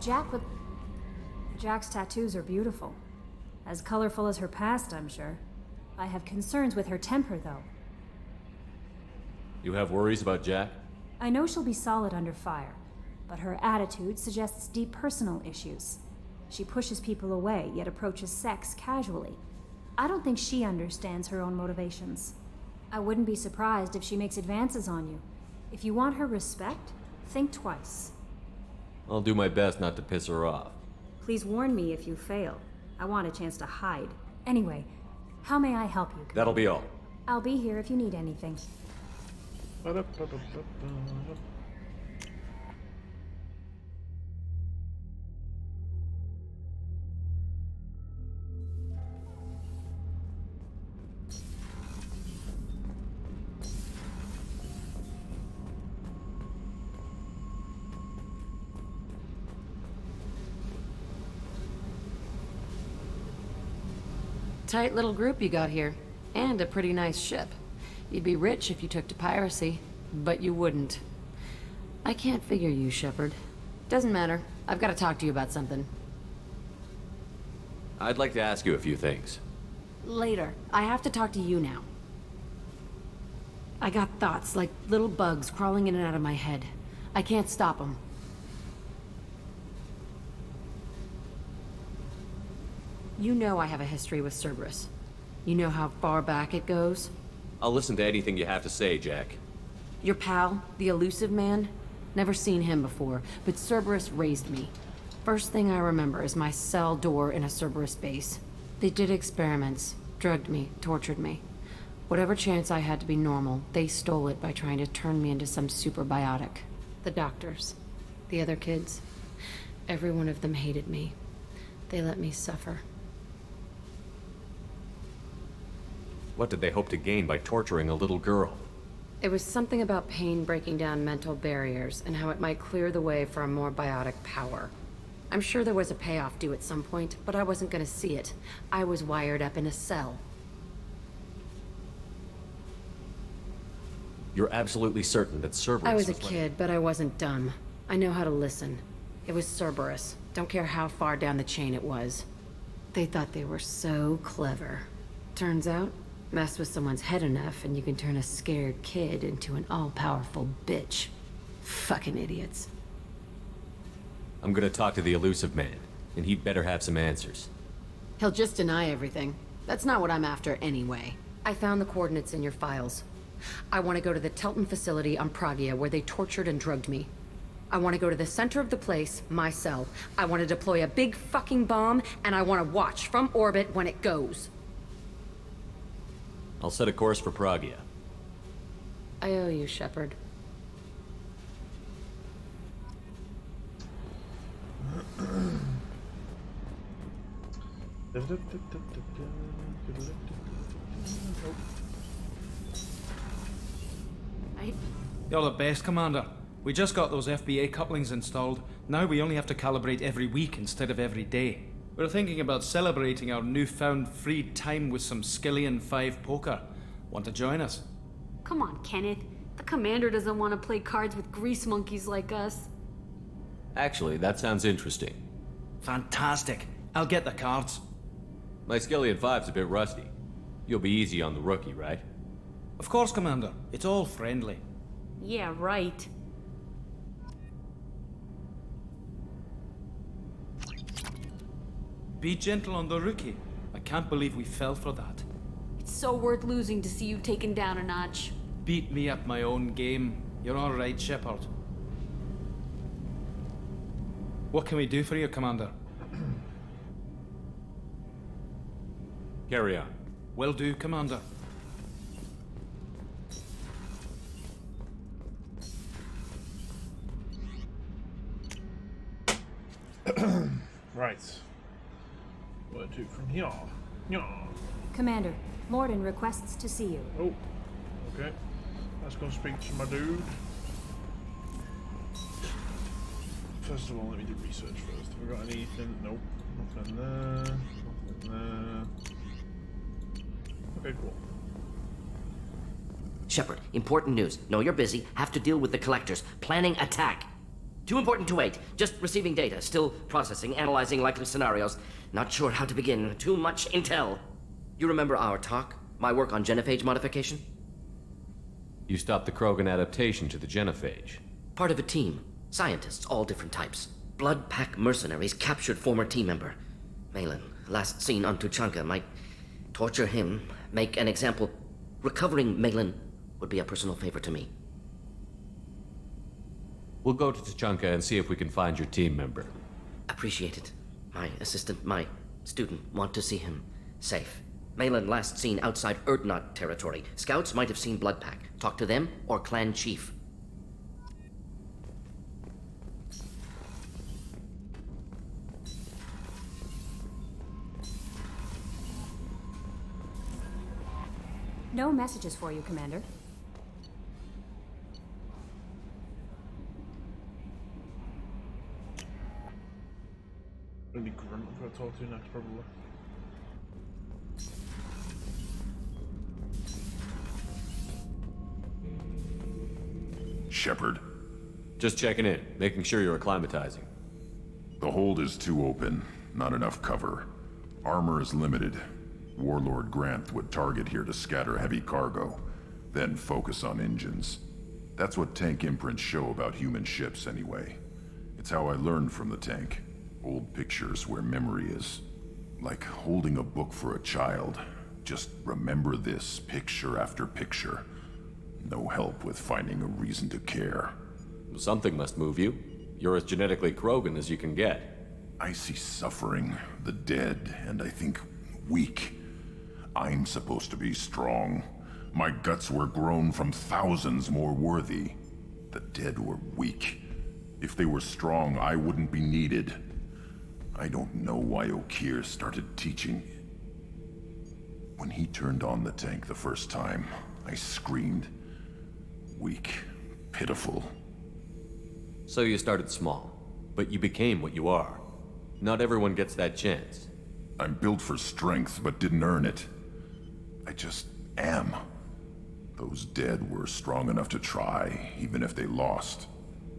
Jack's tattoos are beautiful. As colorful as her past, I'm sure. I have concerns with her temper, though. You have worries about Jack? I know she'll be solid under fire, but her attitude suggests deep personal issues. She pushes people away, yet approaches sex casually. I don't think she understands her own motivations. I wouldn't be surprised if she makes advances on you. If you want her respect, think twice. I'll do my best not to piss her off. Please warn me if you fail. I want a chance to hide. Anyway, how may I help you? That'll be all. I'll be here if you need anything. Tight little group you got here. And a pretty nice ship. You'd be rich if you took to piracy, but you wouldn't. I can't figure you, Shepard. Doesn't matter. I've got to talk to you about something. I'd like to ask you a few things. Later. I have to talk to you now. I got thoughts like little bugs crawling in and out of my head. I can't stop them. You know I have a history with Cerberus. You know how far back it goes? I'll listen to anything you have to say, Jack. Your pal, the Elusive Man? Never seen him before, but Cerberus raised me. First thing I remember is my cell door in a Cerberus base. They did experiments, drugged me, tortured me. Whatever chance I had to be normal, they stole it by trying to turn me into some superbiotic. The doctors, the other kids, every one of them hated me. They let me suffer. What did they hope to gain by torturing a little girl? It was something about pain breaking down mental barriers and how it might clear the way for a more biotic power. I'm sure there was a payoff due at some point, but I wasn't gonna see it. I was wired up in a cell. You're absolutely certain that Cerberus I was a like- kid, but I wasn't dumb. I know how to listen. It was Cerberus. Don't care how far down the chain it was. They thought they were so clever. Turns out, mess with someone's head enough and you can turn a scared kid into an all-powerful bitch. Fucking idiots. I'm gonna talk to the Elusive Man, and he'd better have some answers. He'll just deny everything. That's not what I'm after anyway. I found the coordinates in your files. I want to go to the Telton facility on Pragia where they tortured and drugged me. I want to go to the center of the place, my cell. I want to deploy a big fucking bomb, and I want to watch from orbit when it goes. I'll set a course for Pragia. I owe you, Shepard. You're the best, Commander. We just got those FBA couplings installed. Now we only have to calibrate every week instead of every day. We're thinking about celebrating our newfound free time with some Skillian 5 poker. Want to join us? Come on, Kenneth. The commander doesn't want to play cards with grease monkeys like us. Actually, that sounds interesting. Fantastic. I'll get the cards. My Skillian 5's a bit rusty. You'll be easy on the rookie, right? Of course, Commander. It's all friendly. Yeah, right. Be gentle on the rookie. I can't believe we fell for that. It's so worth losing to see you taken down a notch. Beat me at my own game. You're all right, Shepard. What can we do for you, Commander? Carry on. Will do, Commander. Right. What to from here? Yeah. Commander, Morden requests to see you. Oh. Okay. Let's go speak to my dude. First of all, let me do research first. Have we got anything? Nope. Nothing there. Nothing there. Okay, cool. Shepard, important news. Know you're busy. Have to deal with the collectors. Planning attack. Too important to wait. Just receiving data. Still processing, analyzing likely scenarios. Not sure how to begin. Too much intel. You remember our talk? My work on genophage modification? You stopped the Krogan adaptation to the genophage. Part of a team. Scientists, all different types. Blood Pack mercenaries captured former team member. Malin, last seen on Tuchanka, might torture him, make an example. Recovering Malin would be a personal favor to me. We'll go to Tuchanka and see if we can find your team member. Appreciate it. My assistant, my student, want to see him safe. Malin last seen outside Erdnot territory. Scouts might have seen Blood Pack. Talk to them or clan chief. No messages for you, Commander. Maybe Grunt I've got to talk to next, probably. Shepard, Just checking in, making sure you're acclimatizing. the hold is too open. Not enough cover. Armor is limited. Warlord Grant would target here to scatter heavy cargo, then focus on engines. That's what tank imprints show about human ships, anyway. It's how I learned from the tank. Old pictures where memory is. Like holding a book for a child. Just remember this, picture after picture. No help with finding a reason to care. Something must move you. You're as genetically Krogan as you can get. I see suffering, the dead, and I think weak. I'm supposed to be strong. My guts were grown from thousands more worthy. The dead were weak. If they were strong, I wouldn't be needed. I don't know why Okeer started teaching. When he turned on the tank the first time, I screamed. Weak, pitiful. So you started small, but you became what you are. Not everyone gets that chance. I'm built for strength, but didn't earn it. I just am. Those dead were strong enough to try, even if they lost.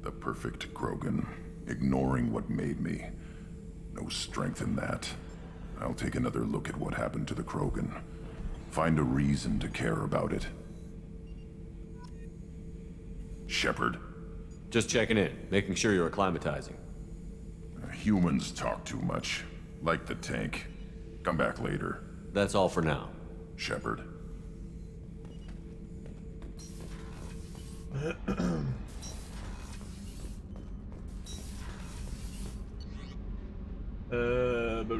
The perfect Krogan, ignoring what made me. No strength in that. I'll take another look at what happened to the Krogan. Find a reason to care about it. Shepard, Just checking in, making sure you're acclimatizing. humans talk too much. Like the tank. Come back later. That's all for now. Shepard. But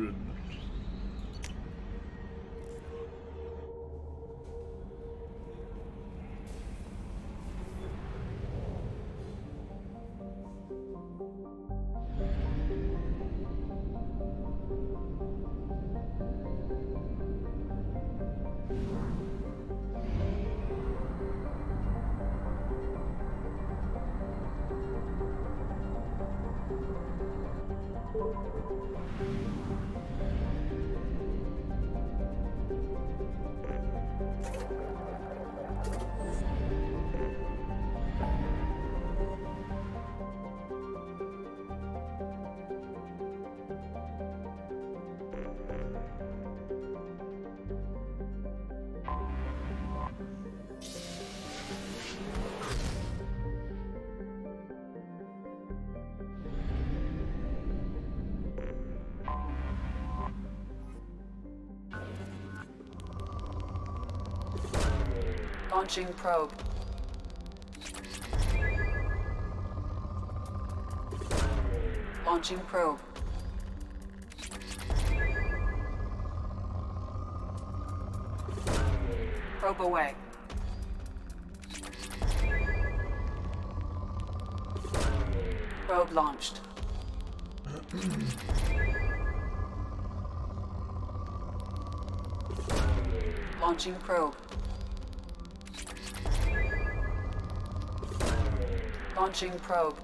Launching probe. Launching probe. Probe away. Probe launched. Launching probe. Launching probe.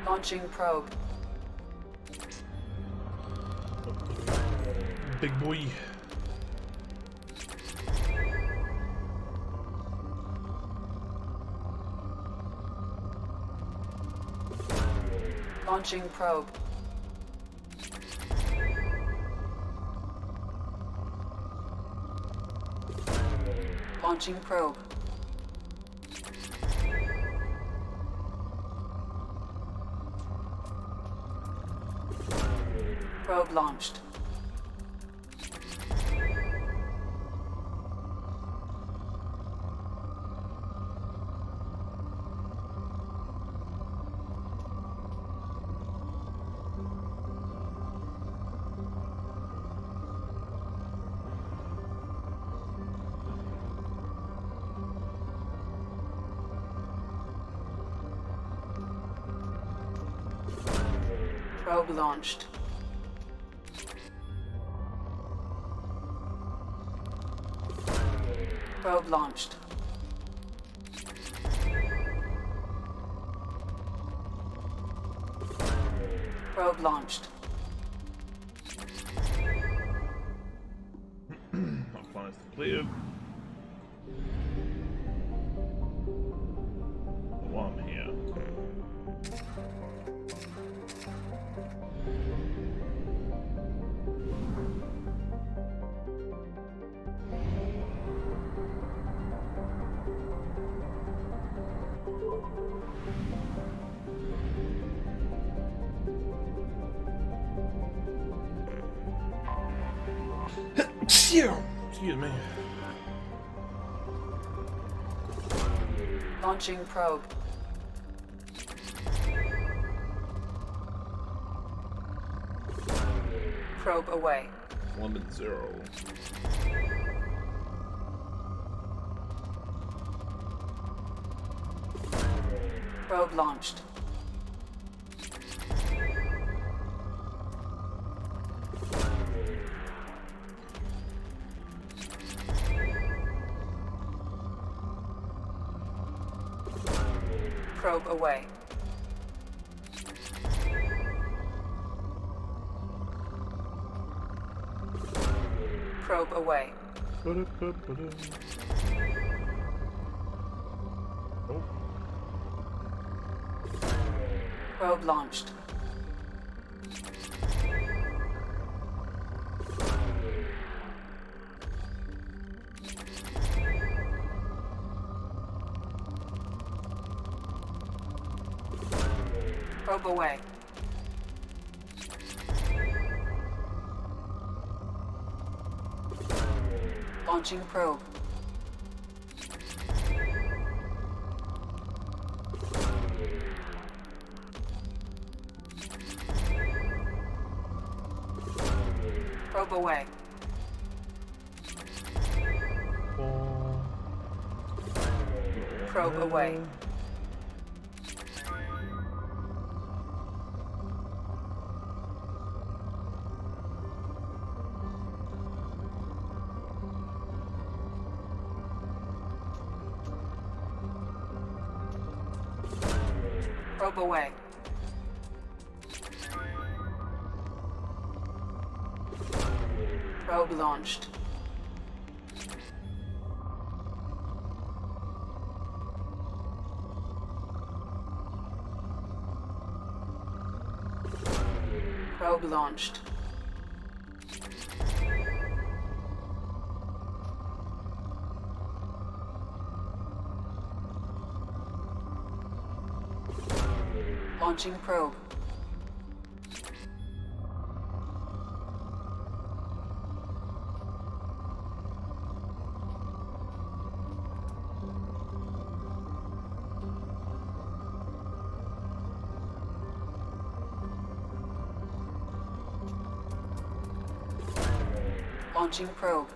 Launching probe. big boy. Launching probe. Launching probe. Probe launched. Probe launched. Probe launched. Probe launched. That plan is completed. But while I'm here. Excuse me. Launching probe. Probe away. Limit 0. Probe launched. Probe away. Probe away. Oh. Probe launched. Probe away. Launching probe. Probe away. Probe away. Probe away. Probe launched. Probe launched. Launching probe. Launching probe.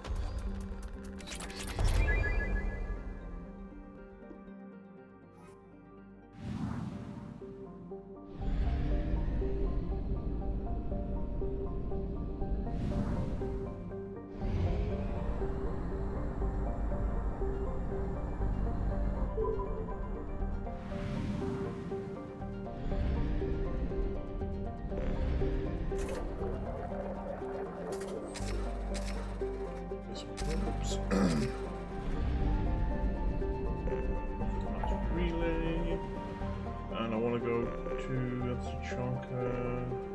jobs. Relay. And I want to go to that's Chonka.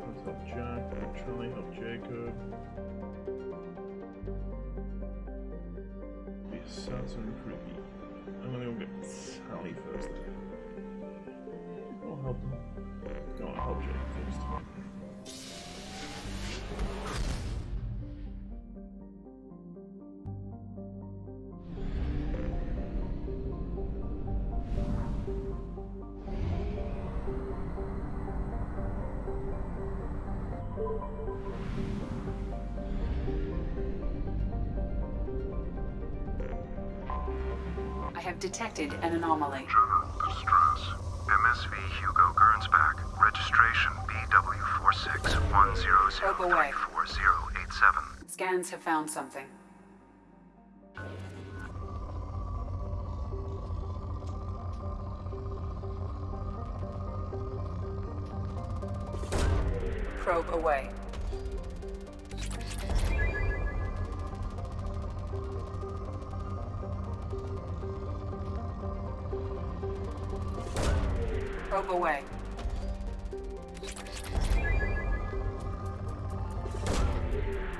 Let's help Jack. Charlie, help Jacob. Be assassin creepy. I'm gonna go get Sally first. I'll help him. No, I'll help Jacob first. I have detected an anomaly. Distress. MSV Hugo Gernsback. Registration Probe away. BW4610348087. Scans have found something. Probe away. Probe away.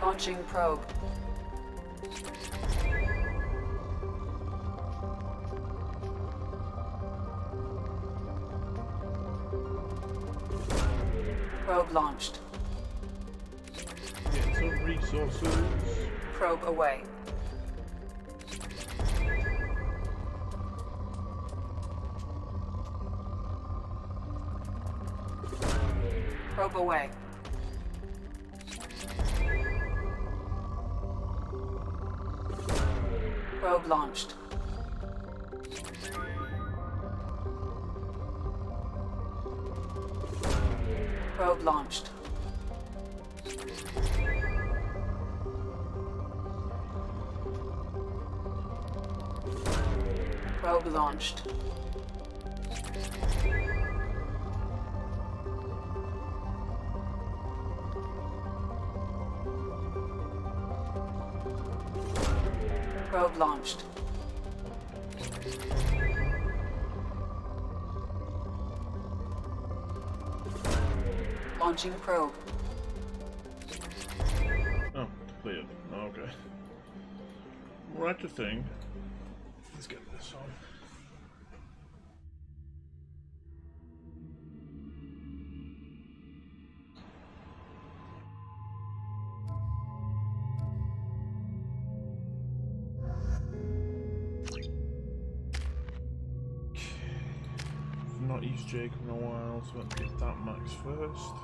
Launching probe. Probe launched. Get some resources. Probe away. Probe away. Probe launched. Probe launched. Probe launched. Probe launched. Launching probe. Oh, cleared. Okay. Right to thing. Let's get this on. I've not used Jacob in a while, so let's get that max first.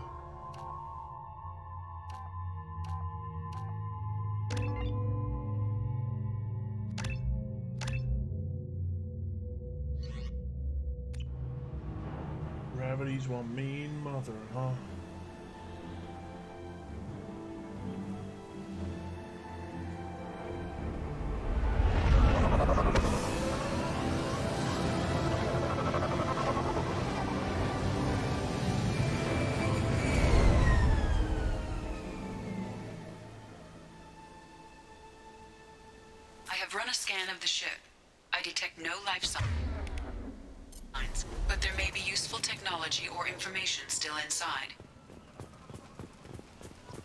Gravity's one mean mother, huh? I have run a scan of the ship. I detect no life signs, but there may be useful technology or information still inside.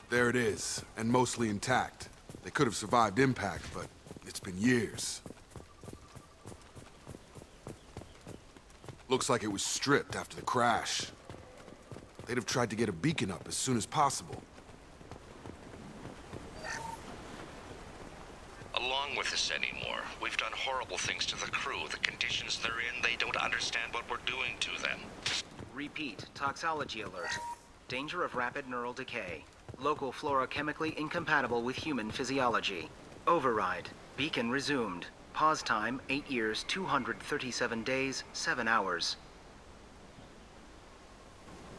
There it is, and mostly intact. They could have survived impact, but it's been years. Looks like it was stripped after the crash. They'd have tried to get a beacon up as soon as possible. Along with this anymore. We've done horrible things to the crew. The conditions they're in, they don't understand what we're doing to them. Repeat, toxology alert. Danger of rapid neural decay. Local flora chemically incompatible with human physiology. Override. Beacon resumed. Pause time 8 years, 237 days, 7 hours.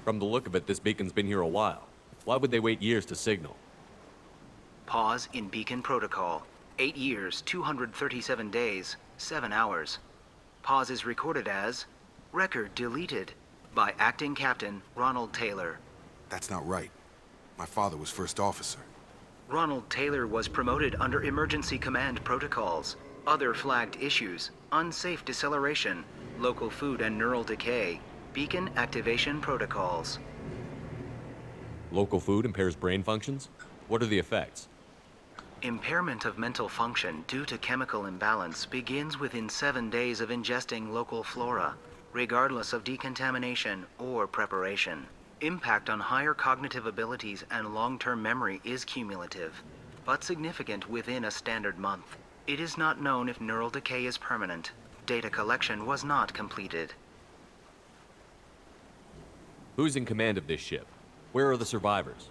From the look of it, this beacon's been here a while. Why would they wait years to signal? Pause in beacon protocol. 8 years, 237 days, 7 hours. Pause is recorded as record deleted by Acting Captain Ronald Taylor. That's not right. My father was first officer. Ronald Taylor was promoted under emergency command protocols. Other flagged issues: unsafe deceleration, local food and neural decay, beacon activation protocols. Local food impairs brain functions? What are the effects? Impairment of mental function due to chemical imbalance begins within 7 days of ingesting local flora, regardless of decontamination or preparation. Impact on higher cognitive abilities and long-term memory is cumulative, but significant within a standard month. It is not known if neural decay is permanent. Data collection was not completed. Who's in command of this ship? Where are the survivors?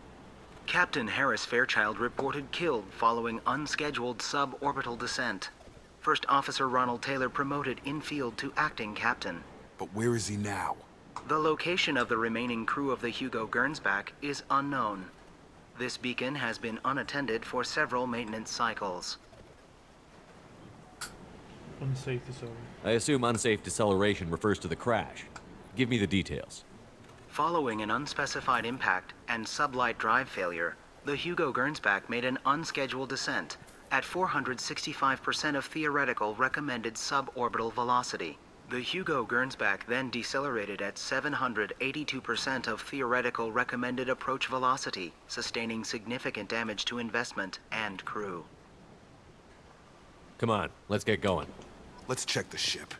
Captain Harris Fairchild reported killed following unscheduled suborbital descent. First Officer Ronald Taylor promoted in-field to acting captain. But where is he now? The location of the remaining crew of the Hugo Gernsback is unknown. This beacon has been unattended for several maintenance cycles. Unsafe deceleration. I assume unsafe deceleration refers to the crash. Give me the details. Following an unspecified impact and sublight drive failure, the Hugo Gernsback made an unscheduled descent at 465% of theoretical recommended suborbital velocity. The Hugo Gernsback then decelerated at 782% of theoretical recommended approach velocity, sustaining significant damage to investment and crew. Come on, let's get going. Let's check the ship.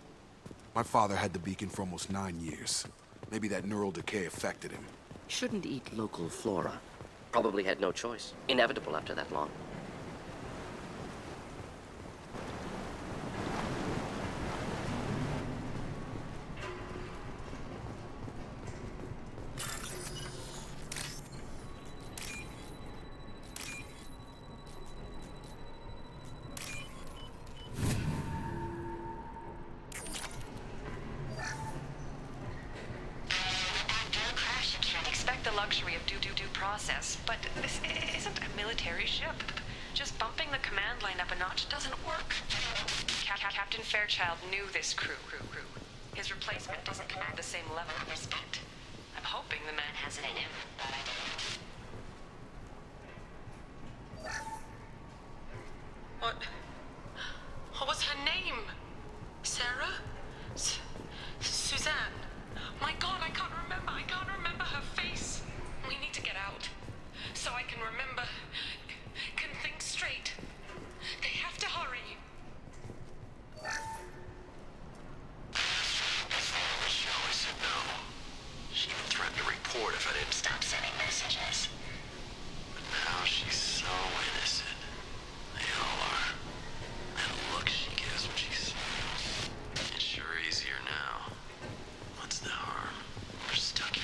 My father had the beacon for almost 9 years. Maybe that neural decay affected him. Shouldn't eat local flora. Probably had no choice. Inevitable after that long. Luxury of due process, but this isn't a military ship. Just bumping the command line up a notch doesn't work. Captain Fairchild knew this crew. His replacement doesn't command the same level of respect. I'm hoping the man has it in him. What was her name? Sarah? Suzanne? My God, I can't remember her face. We need to get out, so I can remember, can think straight. They have to hurry. She always said no. She even threatened to report if I didn't stop sending messages. But now she's so innocent. They all are. And the look she gives when she's... It's sure easier now. What's the harm? We're stuck here.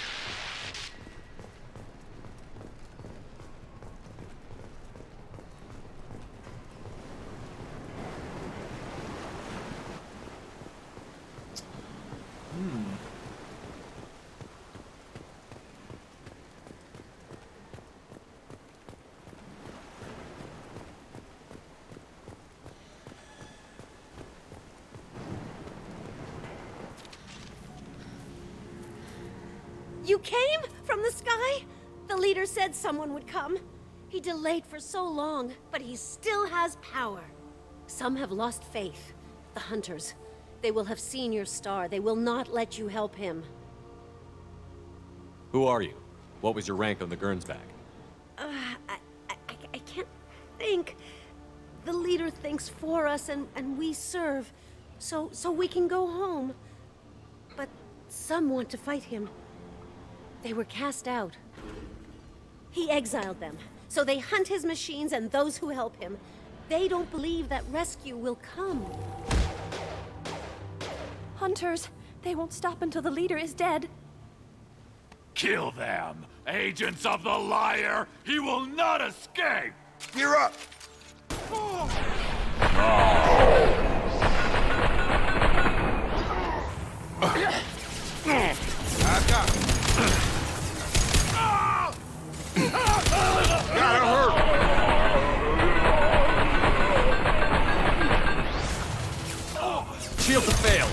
You came? From the sky? The leader said someone would come. He delayed for so long, but he still has power. Some have lost faith. The Hunters. They will have seen your star. They will not let you help him. Who are you? What was your rank on the Gernsback? I can't think. The leader thinks for us and we serve. So we can go home. But some want to fight him. They were cast out. He exiled them, so they hunt his machines and those who help him. They don't believe that rescue will come. Hunters, they won't stop until the leader is dead. Kill them! Agents of the liar! He will not escape! Gear up! I got him. Gotta hurt! Shields have failed.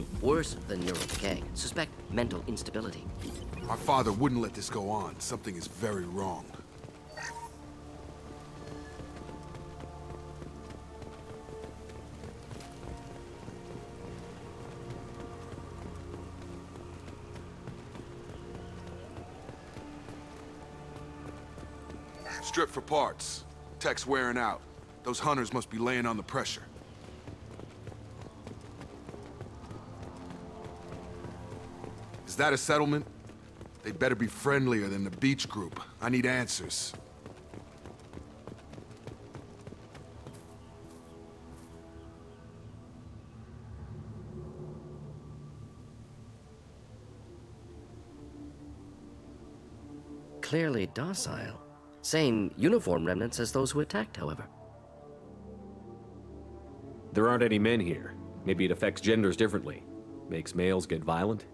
something worse than neural decay. Suspect mental instability. My father wouldn't let this go on. Something is very wrong. Strip for parts. Tech's wearing out. Those hunters must be laying on the pressure. Is that a settlement? They'd better be friendlier than the beach group. I need answers. Clearly docile. Same uniform remnants as those who attacked, however. There aren't any men here. Maybe it affects genders differently. Makes males get violent?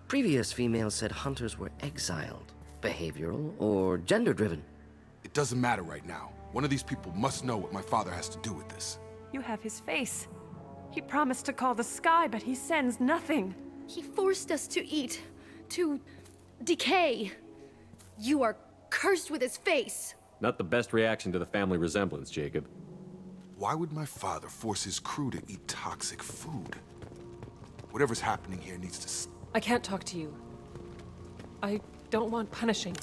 Previous females said hunters were exiled, behavioral, or gender-driven. It doesn't matter right now. One of these people must know what my father has to do with this. You have his face. He promised to call the sky, but he sends nothing. He forced us to eat, to decay. You are cursed with his face. Not the best reaction to the family resemblance, Jacob. Why would my father force his crew to eat toxic food? Whatever's happening here needs to stop. I can't talk to you. I don't want punishing.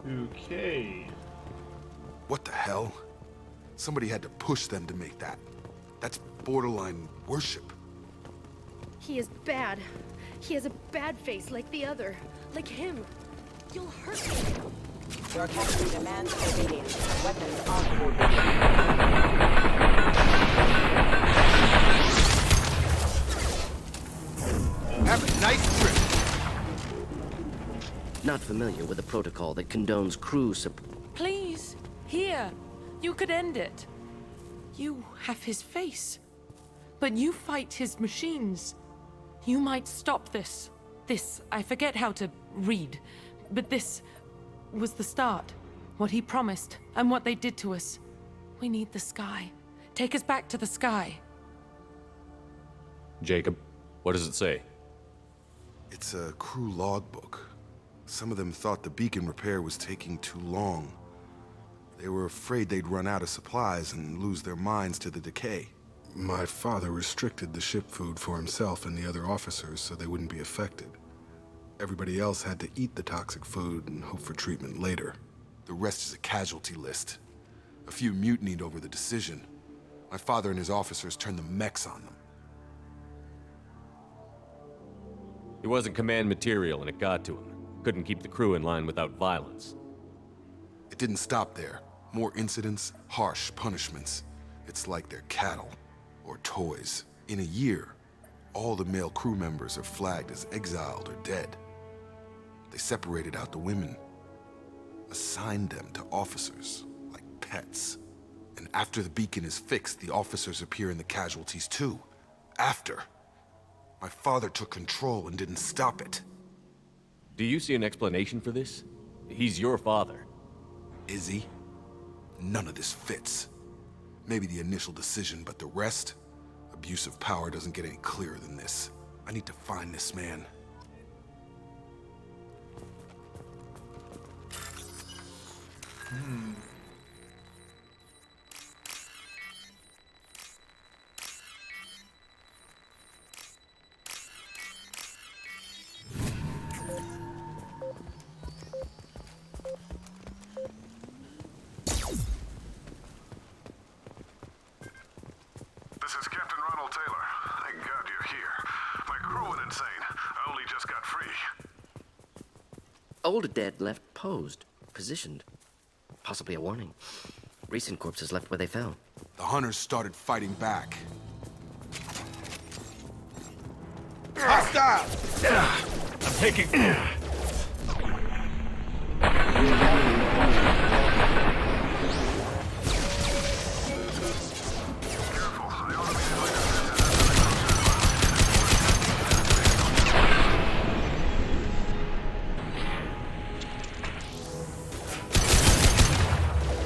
Okay. What the hell? Somebody had to push them to make that. That's borderline worship. He is bad. He has a bad face like the other. Like him. You'll hurt me. Your captain demands obedience. Weapons on board. Have a nice trip. Not familiar with a protocol that condones crew Please, here. You could end it. You have his face. But you fight his machines. You might stop this. This, I forget how to read. But this was the start. What he promised, and what they did to us. We need the sky. Take us back to the sky. Jacob, what does it say? It's a crew logbook. Some of them thought the beacon repair was taking too long. They were afraid they'd run out of supplies and lose their minds to the decay. My father restricted the ship food for himself and the other officers so they wouldn't be affected. Everybody else had to eat the toxic food and hope for treatment later. The rest is a casualty list. A few mutinied over the decision. My father and his officers turned the mechs on them. He wasn't command material and it got to him. Couldn't keep the crew in line without violence. It didn't stop there. More incidents, harsh punishments. It's like they're cattle or toys. In a year, all the male crew members are flagged as exiled or dead. They separated out the women, assigned them to officers, like pets. And after the beacon is fixed, the officers appear in the casualties too. After. My father took control and didn't stop it. Do you see an explanation for this? He's your father. Is he? None of this fits. Maybe the initial decision, but the rest? Abuse of power doesn't get any clearer than this. I need to find this man. This is Captain Ronald Taylor. Thank God you're here. My crew went insane. I only just got free. Old dead left posed, positioned. Possibly a warning. Recent corpses left where they fell. The hunters started fighting back. Hostile! I'm taking...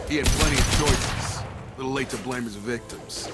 He had plenty of choices. A little late to blame his victims.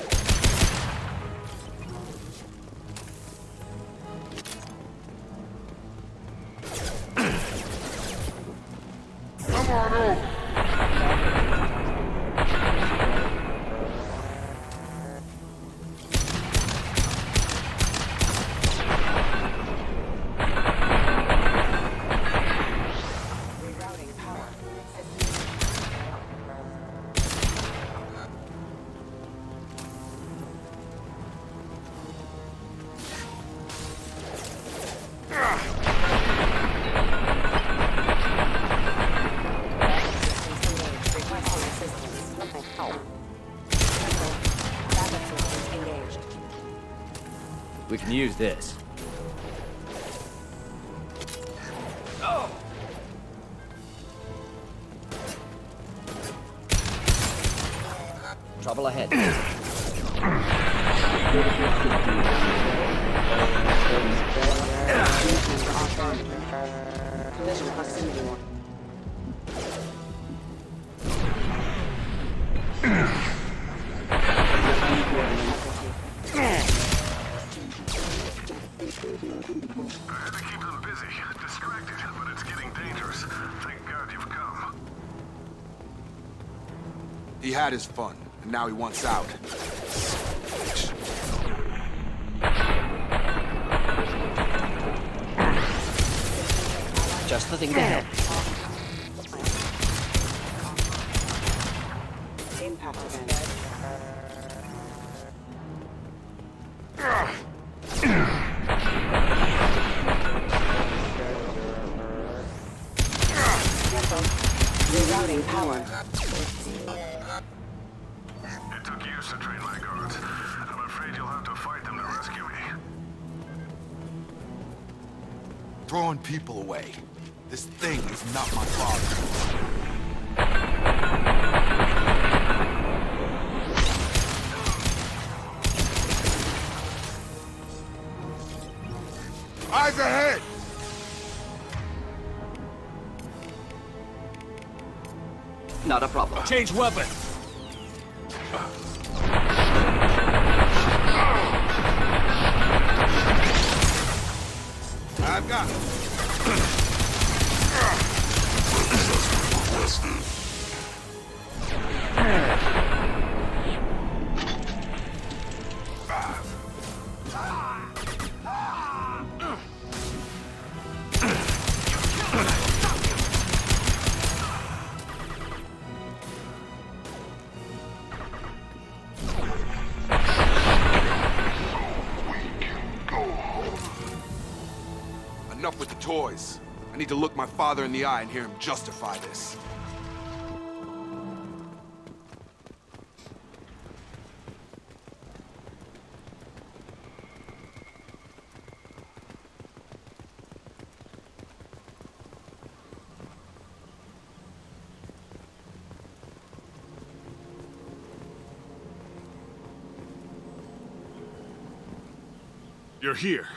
We can use this. Trouble ahead. I had to keep them busy, distracted, but it's getting dangerous. Thank God you've come. He had his fun, and now he wants out. Just the thing to help. Impact event. Rerouting power. It took years to train my guards. I'm afraid you'll have to fight them to rescue me. Throwing people away. This thing is not my father. Eyes ahead! Not a problem. Change weapon. I've got it. Enough with the toys. I need to look my father in the eye and hear him justify this. You're here.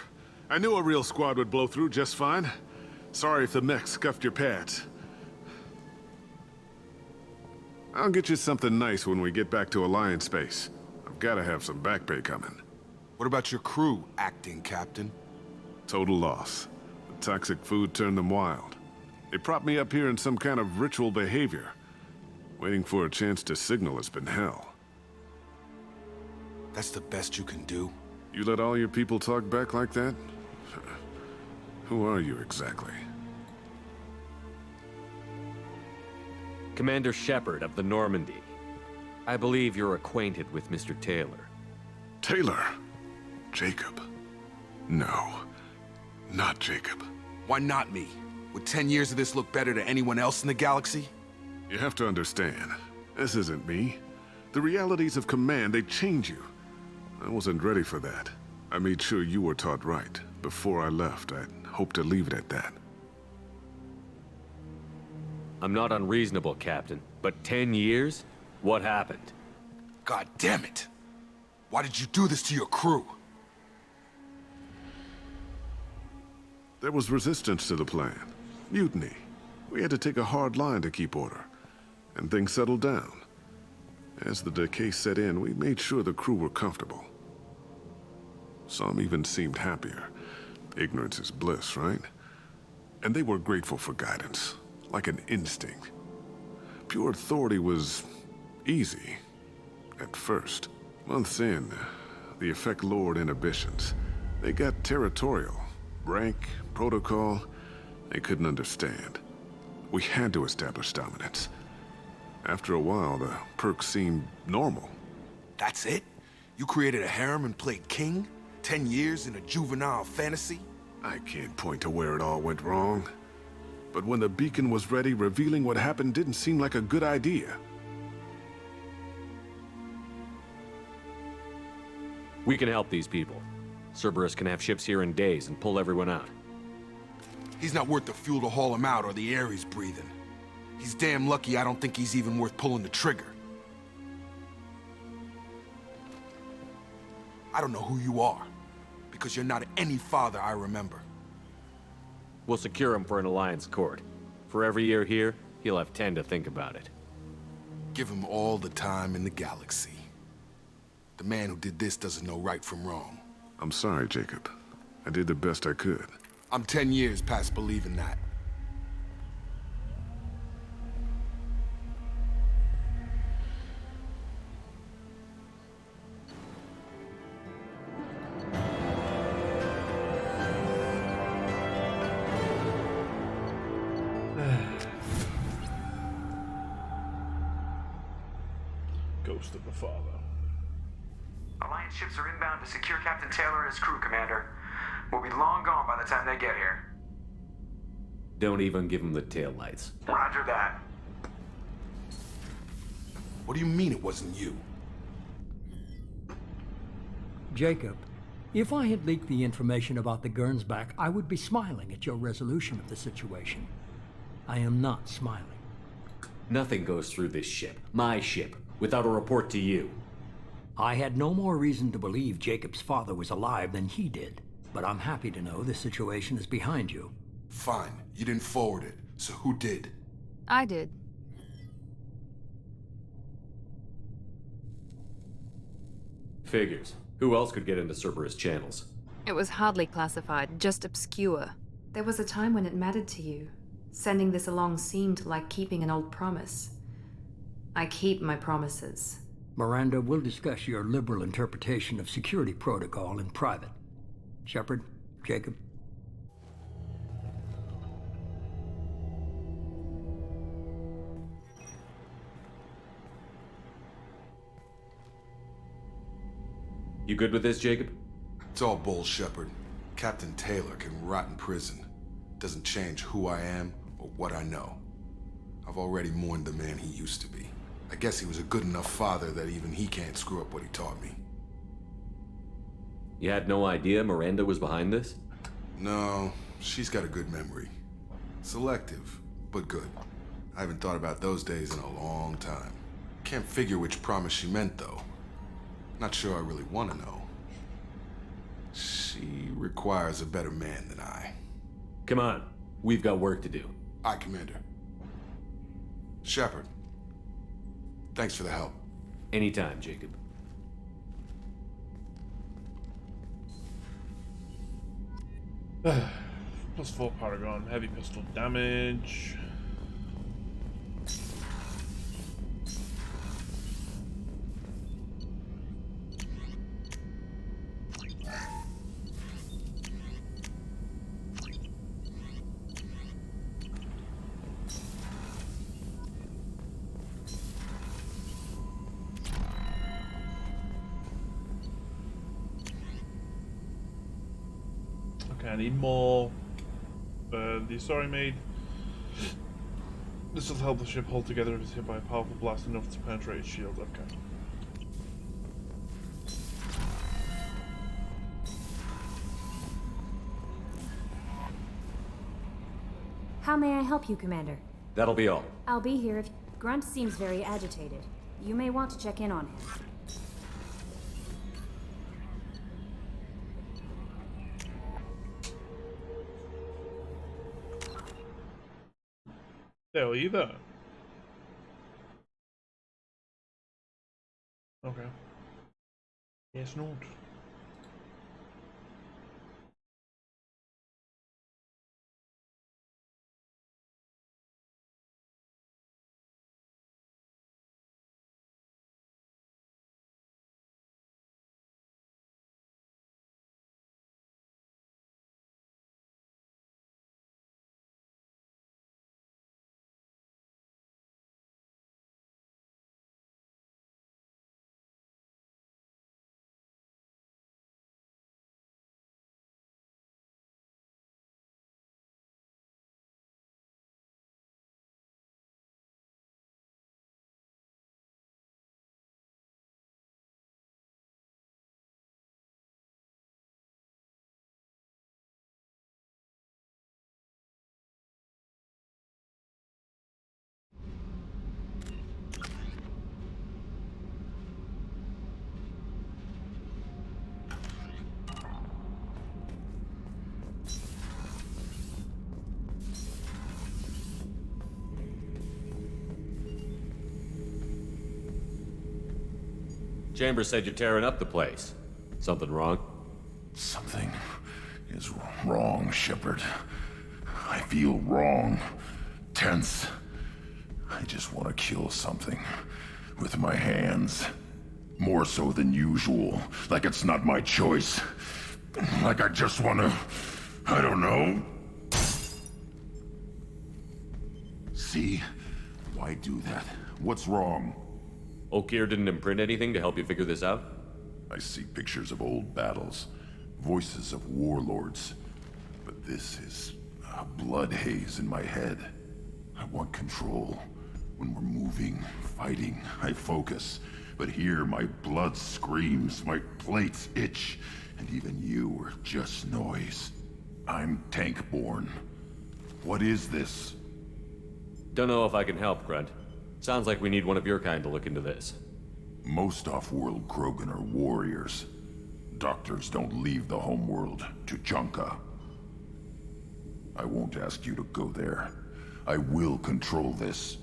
I knew a real squad would blow through just fine. Sorry if the mech scuffed your pads. I'll get you something nice when we get back to Alliance base. I've gotta have some back pay coming. What about your crew, acting captain? Total loss. The toxic food turned them wild. They propped me up here in some kind of ritual behavior. Waiting for a chance to signal has been hell. That's the best you can do? You let all your people talk back like that? Who are you exactly? Commander Shepard of the Normandy. I believe you're acquainted with Mr. Taylor. Taylor? Jacob? No. Not Jacob. Why not me? Would 10 years of this look better to anyone else in the galaxy? You have to understand, this isn't me. The realities of command, they change you. I wasn't ready for that. I made sure you were taught right. Before I left, I hoped to leave it at that. I'm not unreasonable, Captain, but 10 years? What happened? God damn it! Why did you do this to your crew? There was resistance to the plan. Mutiny. We had to take a hard line to keep order. And things settled down. As the decay set in, we made sure the crew were comfortable. Some even seemed happier. Ignorance is bliss, right? And they were grateful for guidance, like an instinct. pure authority was easy. At first. Months in, the Effect Lord inhibitions. They got territorial. Rank, protocol, they couldn't understand. We had to establish dominance. After a while, the perks seemed normal. That's it? You created a harem and played king? 10 years in a juvenile fantasy? I can't point to where it all went wrong. But when the beacon was ready, revealing what happened didn't seem like a good idea. We can help these people. Cerberus can have ships here in days and pull everyone out. He's not worth the fuel to haul him out or the air he's breathing. He's damn lucky I don't think he's even worth pulling the trigger. I don't know who you are, because you're not any father I remember. We'll secure him for an Alliance court. For every year here, he'll have 10 to think about it. Give him all the time in the galaxy. The man who did this doesn't know right from wrong. I'm sorry, Jacob. I did the best I could. I'm 10 years past believing that. Ghost of the father. Alliance ships are inbound to secure Captain Taylor and his crew, Commander. We'll be long gone by the time they get here. Don't even give him the taillights. Roger that. What do you mean it wasn't you? Jacob, if I had leaked the information about the Gernsback, I would be smiling at your resolution of the situation. I am not smiling. Nothing goes through this ship, my ship, without a report to you. I had no more reason to believe Jacob's father was alive than he did, but I'm happy to know the situation is behind you. Fine, you didn't forward it, so who did? I did. Figures. Who else could get into Cerberus channels? It was hardly classified, just obscure. There was a time when it mattered to you. Sending this along seemed like keeping an old promise. I keep my promises. Miranda, we'll discuss your liberal interpretation of security protocol in private. Shepard, Jacob. You good with this, Jacob? It's all bull, Shepard. Captain Taylor can rot in prison. Doesn't change who I am or what I know. I've already mourned the man he used to be. I guess he was a good enough father that even he can't screw up what he taught me. You had no idea Miranda was behind this? No, she's got a good memory. Selective, but good. I haven't thought about those days in a long time. Can't figure which promise she meant, though. Not sure I really want to know. She requires a better man than I. Come on, we've got work to do. Aye, Commander. Shepard. Thanks for the help. Anytime, Jacob. +4 Paragon, heavy pistol damage. Okay, I need more. The Sorry Maid. This will help the ship hold together if it's hit by a powerful blast enough to penetrate its shield. Okay. How may I help you, Commander? That'll be all. I'll be here if... Grunt seems very agitated. You may want to check in on him. There, either. Okay. Yes, not. Chambers said you're tearing up the place. Something wrong? Something is wrong, Shepard. I feel wrong. Tense. I just want to kill something. With my hands. More so than usual. Like it's not my choice. Like I just want to... I don't know. See? Why do that? What's wrong? Okeer didn't imprint anything to help you figure this out? I see pictures of old battles. Voices of warlords. But this is a blood haze in my head. I want control. When we're moving, fighting, I focus. But here my blood screams, my plates itch, and even you are just noise. I'm tank-born. What is this? Don't know if I can help, Grunt. Sounds like we need one of your kind to look into this. Most off-world Krogan are warriors. Doctors don't leave the homeworld to Tuchanka. I won't ask you to go there. I will control this.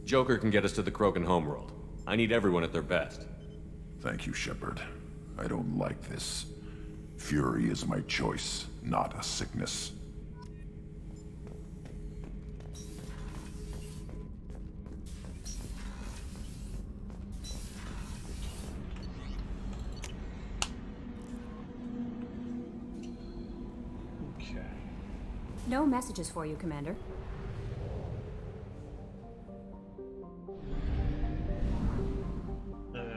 Joker can get us to the Krogan homeworld. I need everyone at their best. Thank you, Shepard. I don't like this. Fury is my choice, not a sickness. Okay. No messages for you, Commander.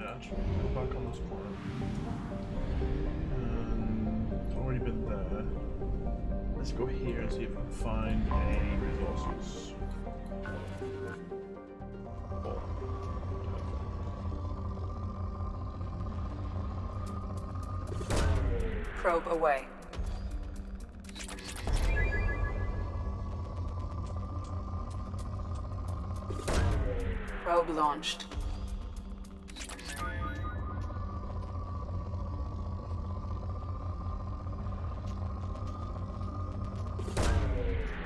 Actually, go back on this planet. It's already been there. Let's go here and see if we can find any resources. Probe away. Probe launched.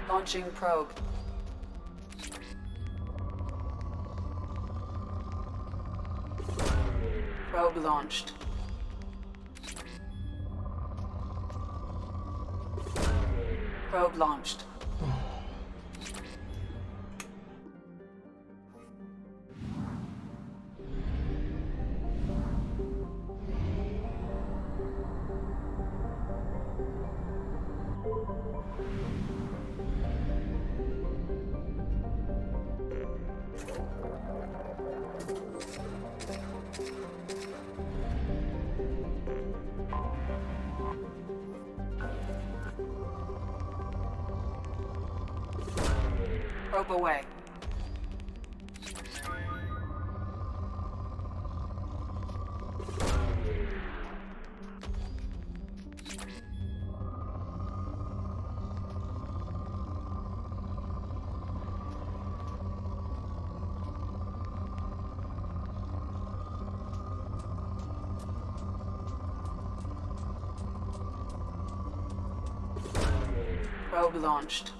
Launching probe. Probe launched. Probe launched. Probe away. Probe launched.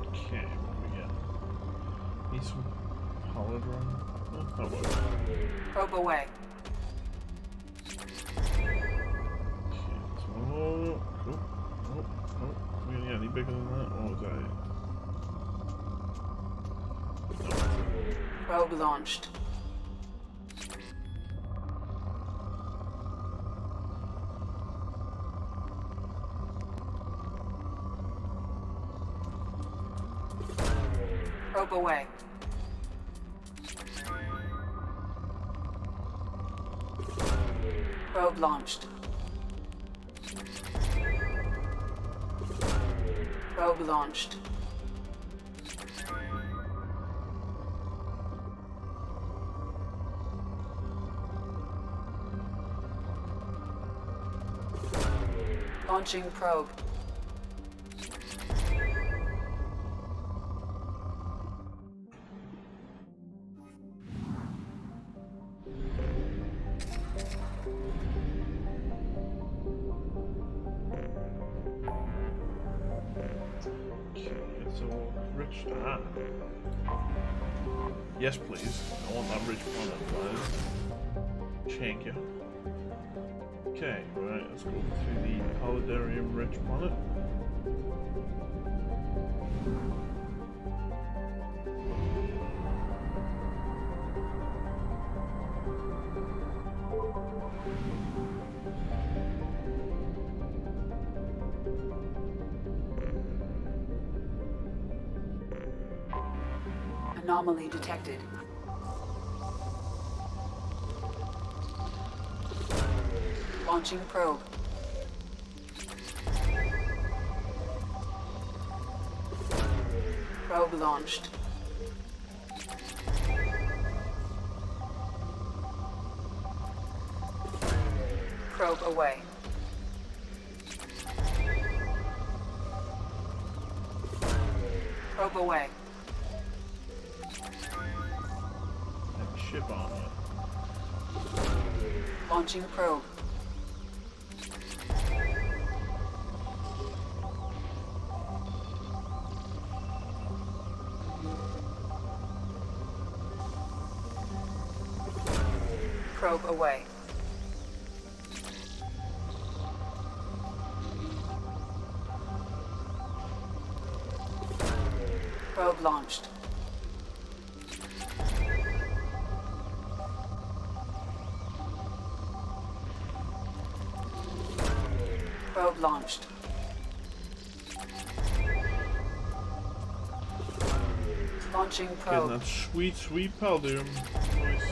Okay, what do we get? Need some holodrum. Oh, well. Probe away. Oh, we gonna get any bigger than that? Or is that it? Probe launched. Probe away. Probe launched. Probe launched. Launching probe. So, rich ah. Yes, please. I want that rich planet, please. Thank you. Okay, right, let's go to the Paludarium rich planet. Anomaly detected. Launching probe. Probe launched. Probe away. Probe away. Have a ship on it. Launching probe. Probe away. Probe launched. Probe launched. Launching probe. Getting that sweet, sweet Paldium. Nice.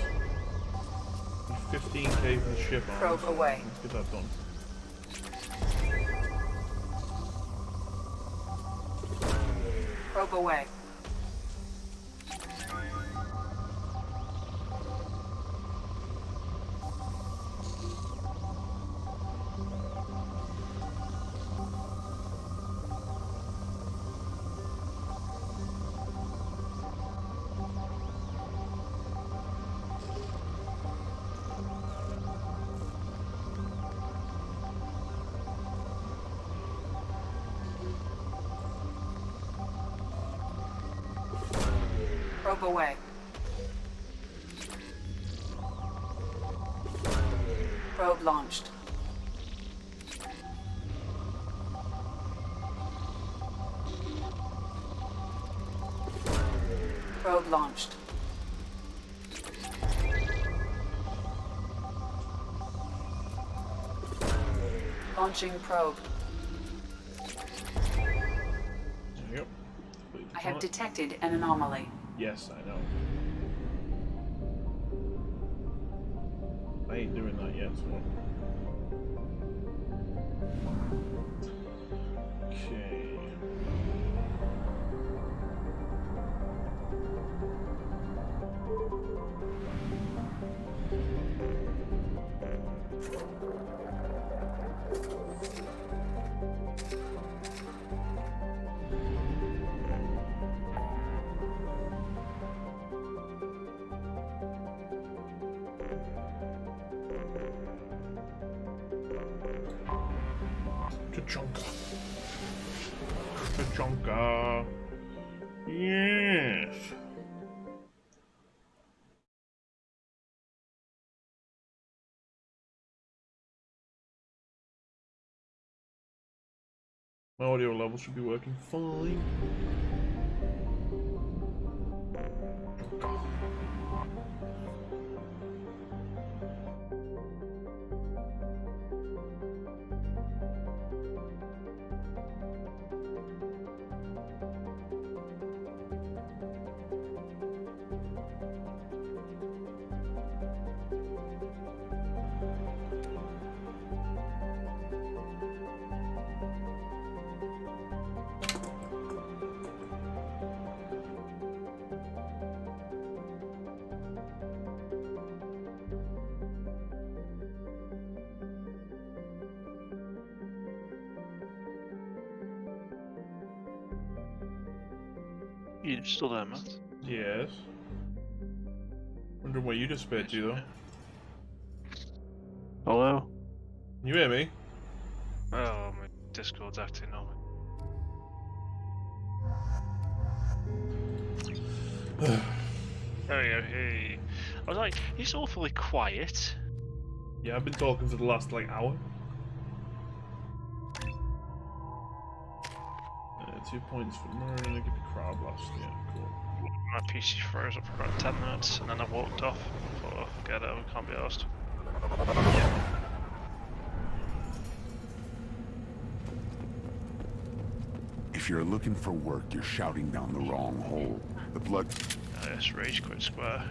15k for the ship on. Probe away. Let's get that done. Probe away. Probe away. Probe launched. Probe launched. Launching probe. Yep. I have detected an anomaly. Yes, I know. I ain't doing that yet, so. Okay. Tachanka. Tachanka. Yes. My audio level should be working fine. You still there, Matt? Yes. Wondering what you just spit to, though. Hello? Can you hear me? Oh, my Discord's acting on. There we go. Hey. I was like, he's awfully quiet. Yeah, I've been talking for the last like hour. 2 points for murder and give you crowd blast. Yeah, cool. My PC froze up for about 10 minutes and then I walked off. I thought, oh, forget it, we can't be asked. If you're looking for work, you're shouting down the wrong hole. The blood... Yes, rage quit square.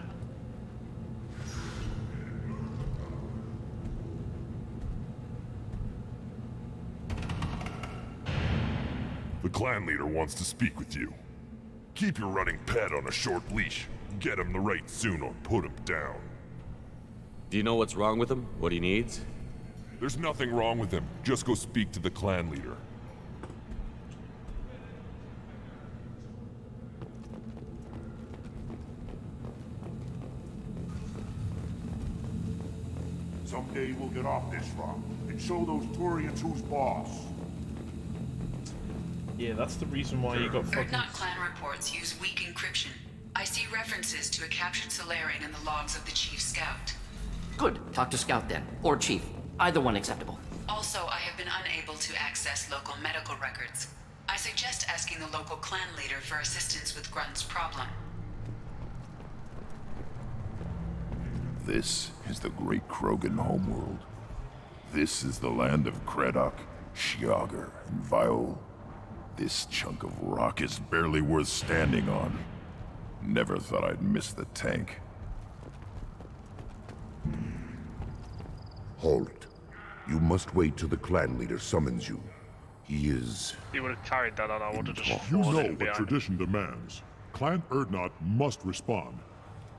The clan leader wants to speak with you. Keep your running pet on a short leash. Get him the right soon or put him down. Do you know what's wrong with him? What he needs? There's nothing wrong with him. Just go speak to the clan leader. Someday we'll get off this rock and show those Turians who's boss. Yeah, that's the reason why you got fucking... Urdnot clan reports use weak encryption. I see references to a captured Solarian in the logs of the Chief Scout. Good. Talk to Scout then. Or Chief. Either one acceptable. Also, I have been unable to access local medical records. I suggest asking the local clan leader for assistance with Grunt's problem. This is the great Krogan homeworld. This is the land of Kredok, Shiagar, and Viol. This chunk of rock is barely worth standing on. Never thought I'd miss the tank. Halt. You must wait till the clan leader summons you. He is... You would have carried that on, I would have just You know fallen in what behind. tradition demands. Clan Urdnot must respond.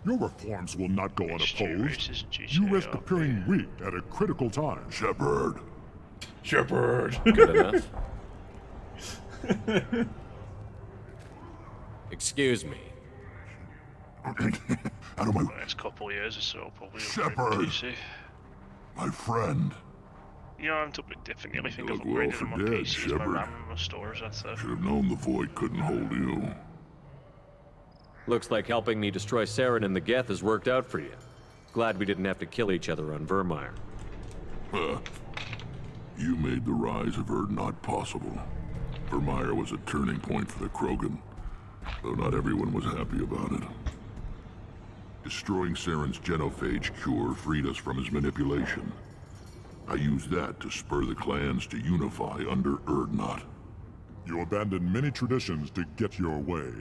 Your reforms will not go unopposed. You risk appearing weak at a critical time. Shepard. Shepard. Good enough. Excuse me. Out of my... The next couple of years or so, probably. Shepard. PC. My friend. Yeah, I'm a bit different. The only thing I've look well upgraded for on my dead, PC is my Shepard. RAM and my storage, that's it. Should have known the Void couldn't hold you. Looks like helping me destroy Saren and the Geth has worked out for you. Glad we didn't have to kill each other on Vermeer. You made the rise of Urdnot possible. Vermeer was a turning point for the Krogan, though not everyone was happy about it. Destroying Saren's genophage cure freed us from his manipulation. I used that to spur the clans to unify under Urdnot. You abandoned many traditions to get your way.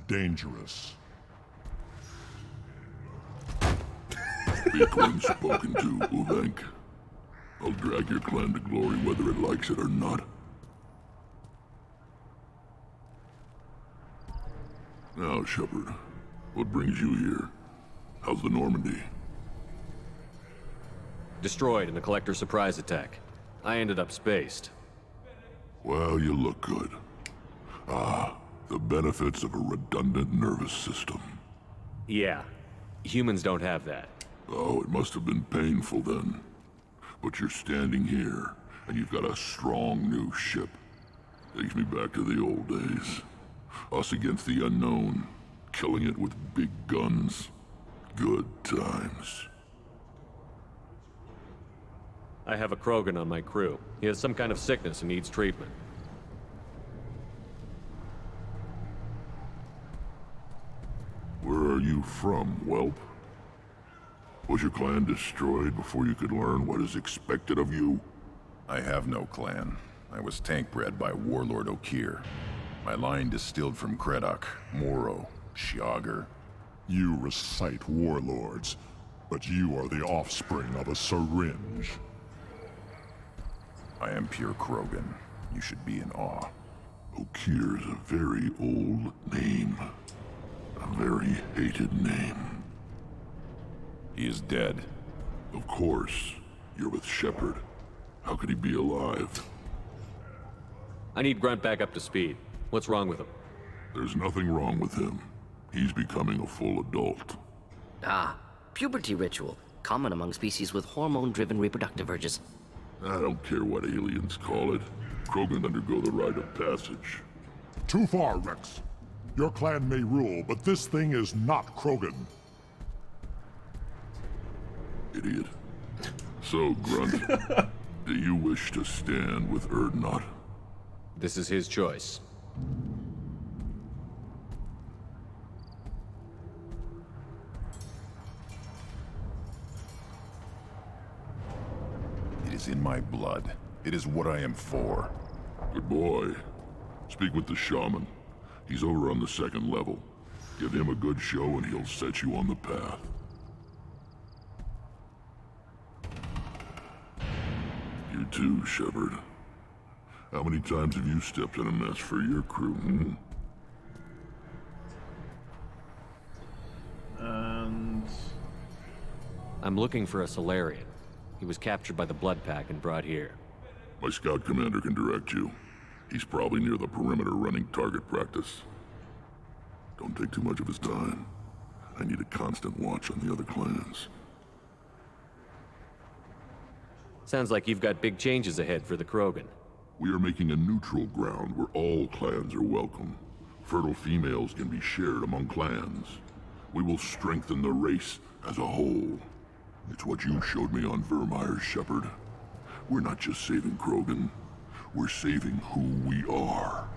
Dangerous. Speak when spoken to, Uvenk. I'll drag your clan to glory whether it likes it or not. Now, Shepard, what brings you here? How's the Normandy? Destroyed in a collector surprise attack. I ended up spaced. Well, you look good. Ah, the benefits of a redundant nervous system. Yeah. Humans don't have that. Oh, it must have been painful then. But you're standing here, and you've got a strong new ship. Takes me back to the old days. Us against the unknown, killing it with big guns. Good times. I have a Krogan on my crew. He has some kind of sickness and needs treatment. Where are you from, whelp? Was your clan destroyed before you could learn what is expected of you? I have no clan. I was tank bred by Warlord Okeer. My line distilled from Kredok, Moro, Shiagar. You recite warlords, but you are the offspring of a syringe. I am pure Krogan. You should be in awe. Okeer's a very old name. A very hated name. He is dead. Of course. You're with Shepard. How could he be alive? I need Grunt back up to speed. What's wrong with him? There's nothing wrong with him. He's becoming a full adult. Ah, puberty ritual. Common among species with hormone-driven reproductive urges. I don't care what aliens call it. Krogan undergo the rite of passage. Too far, Rex. Your clan may rule, but this thing is not Krogan. Idiot. So, Grunt, do you wish to stand with Urdnot? This is his choice. It is in my blood. It is what I am for. Good boy. Speak with the shaman. He's over on the second level. Give him a good show and he'll set you on the path. You too, Shepard. How many times have you stepped in a mess for your crew, hmm? And... I'm looking for a Solarian. He was captured by the Blood Pack and brought here. My scout commander can direct you. He's probably near the perimeter running target practice. Don't take too much of his time. I need a constant watch on the other clans. Sounds like you've got big changes ahead for the Krogan. We are making a neutral ground where all clans are welcome. Fertile females can be shared among clans. We will strengthen the race as a whole. It's what you showed me on Vermeer's, Shepard. We're not just saving Krogan. We're saving who we are.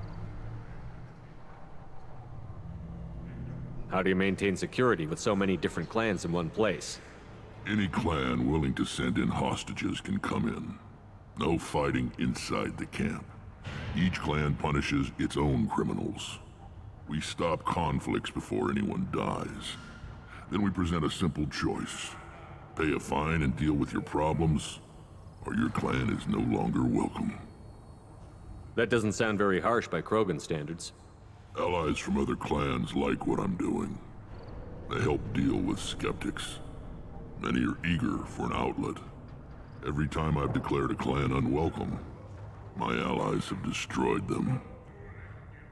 How do you maintain security with so many different clans in one place? Any clan willing to send in hostages can come in. No fighting inside the camp. Each clan punishes its own criminals. We stop conflicts before anyone dies. Then we present a simple choice. Pay a fine and deal with your problems, or your clan is no longer welcome. That doesn't sound very harsh by Krogan standards. Allies from other clans like what I'm doing. They help deal with skeptics. Many are eager for an outlet. Every time I've declared a clan unwelcome, my allies have destroyed them.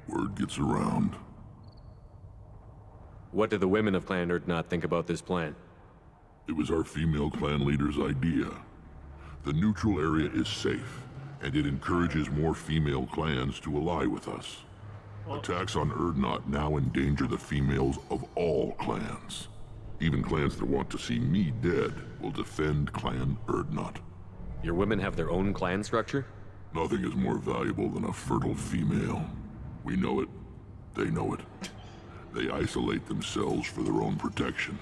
Word gets around. What do the women of Clan Urdnot think about this plan? It was our female clan leader's idea. The neutral area is safe, and it encourages more female clans to ally with us. Attacks on Urdnot now endanger the females of all clans. Even clans that want to see me dead will defend Clan Urdnot. Your women have their own clan structure? Nothing is more valuable than a fertile female. We know it. They know it. They isolate themselves for their own protection.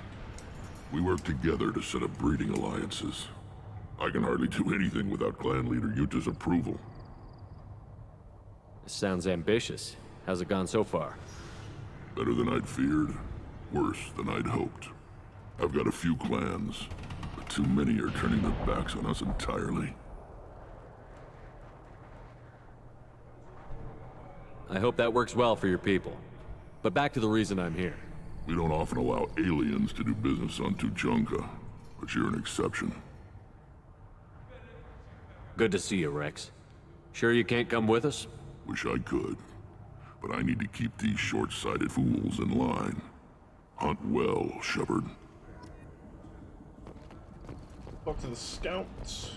We work together to set up breeding alliances. I can hardly do anything without clan leader Yuta's approval. This sounds ambitious. How's it gone so far? Better than I'd feared. Worse than I'd hoped. I've got a few clans, but too many are turning their backs on us entirely. I hope that works well for your people. But back to the reason I'm here. We don't often allow aliens to do business on Tuchanka, but you're an exception. Good to see you, Rex. Sure you can't come with us? Wish I could, but I need to keep these short-sighted fools in line. Hunt well, Shepard. Talk to the scouts.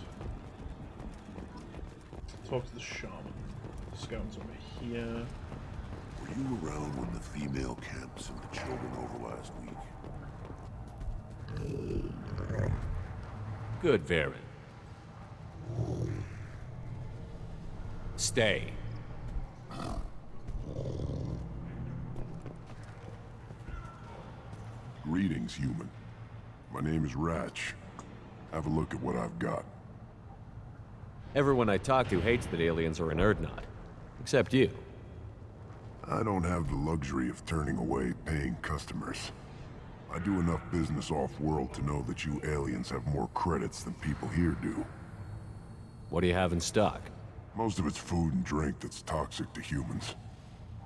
Talk to the shaman. The scouts over here. Were you around when the female camp sent the children over last week? Good, Varen. Stay. Greetings, human. My name is Ratch. Have a look at what I've got. Everyone I talk to hates that aliens are in Urdnot. Except you. I don't have the luxury of turning away paying customers. I do enough business off-world to know that you aliens have more credits than people here do. What do you have in stock? Most of it's food and drink that's toxic to humans.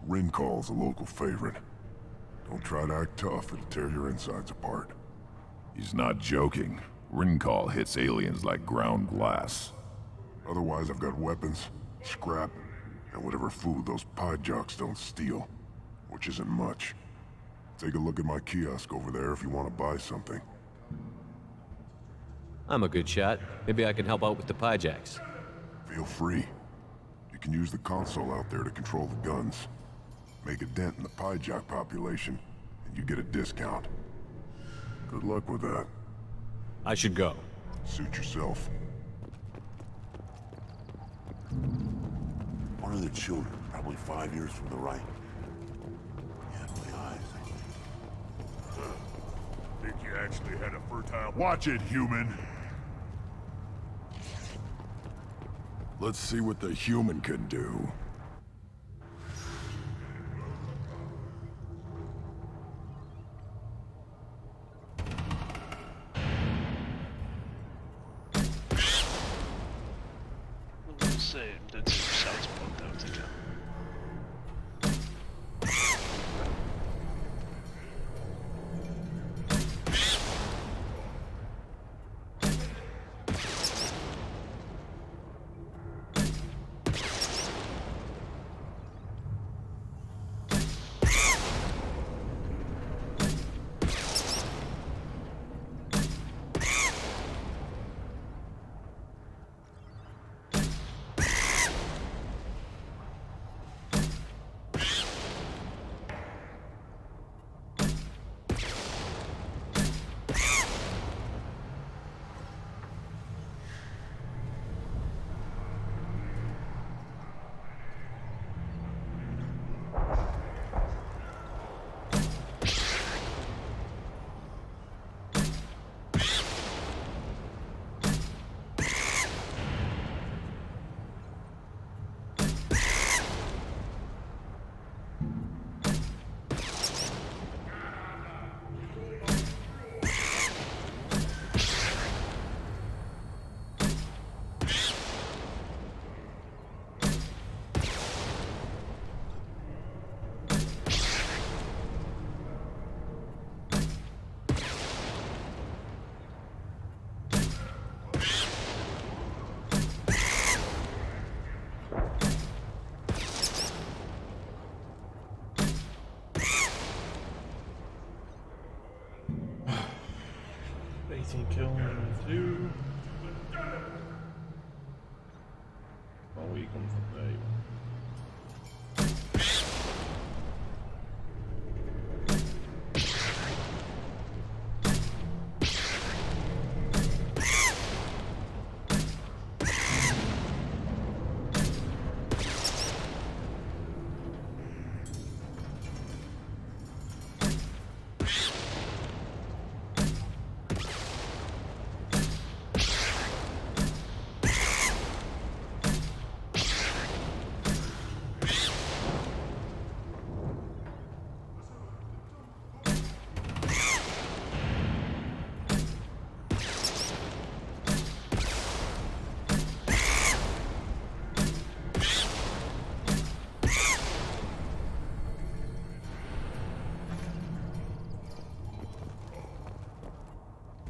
Ringcall's a local favorite. Don't try to act tough, it'll tear your insides apart. He's not joking. Ringcall hits aliens like ground glass. Otherwise, I've got weapons, scrap, and whatever food those pie jocks don't steal, which isn't much. Take a look at my kiosk over there if you want to buy something. I'm a good shot. Maybe I can help out with the pie-jacks. Feel free. You can use the console out there to control the guns. Make a dent in the Pyjok population, and you get a discount. Good luck with that. I should go. Suit yourself. One of the children, probably 5 years from the right. Yeah, my eyes. Think you actually had a fertile... Watch it, human! Let's see what the human can do. We'll see. That's sounds about that again. Kill number 2. Oh, he comes from there.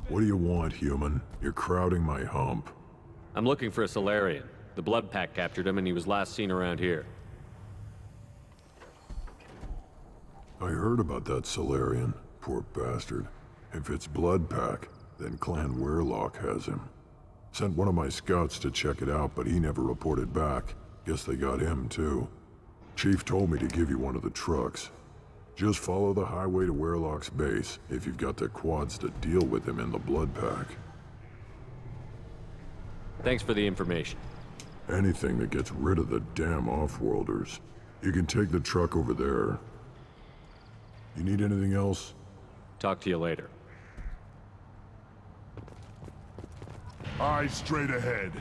What do you want, human? You're crowding my hump. I'm looking for a Solarian. The Blood Pack captured him and he was last seen around here. I heard about that Solarian. Poor bastard. If it's Blood Pack, then Clan Weyrloc has him. Sent one of my scouts to check it out, but he never reported back. Guess they got him, too. Chief told me to give you one of the trucks. Just follow the highway to Weyrloc's base, if you've got the quads to deal with him in the Blood Pack. Thanks for the information. Anything that gets rid of the damn Offworlders. You can take the truck over there. You need anything else? Talk to you later. Eyes straight ahead.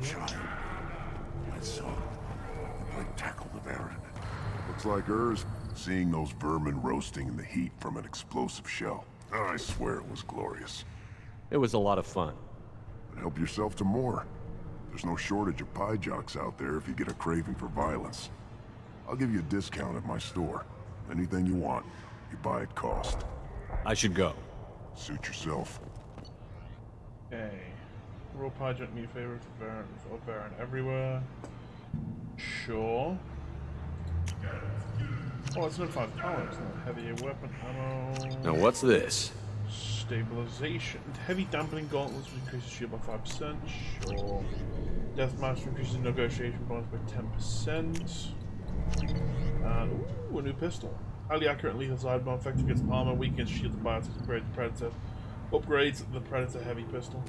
Shot him. I saw him. The plate tackled the Baron. Looks like hers. Seeing those vermin roasting in the heat from an explosive shell. I swear it was glorious. It was a lot of fun. And help yourself to more. There's no shortage of Pyjoks out there if you get a craving for violence. I'll give you a discount at my store. Anything you want, you buy at cost. I should go. Suit yourself. Okay. Raw Pyjok, new favorite for Baron everywhere. Sure. Oh, it's not 5 power, it's not heavier weapon ammo. Now what's this? stabilization. Heavy dampening gauntlets increases shield by 5%. Sure. Deathmatch increases negotiation bonus by 10%. And ooh, a new pistol. Highly accurate and lethal side bomb, effective against armor, weak against shield and biotics, upgrades the Predator. Upgrades the Predator heavy pistol.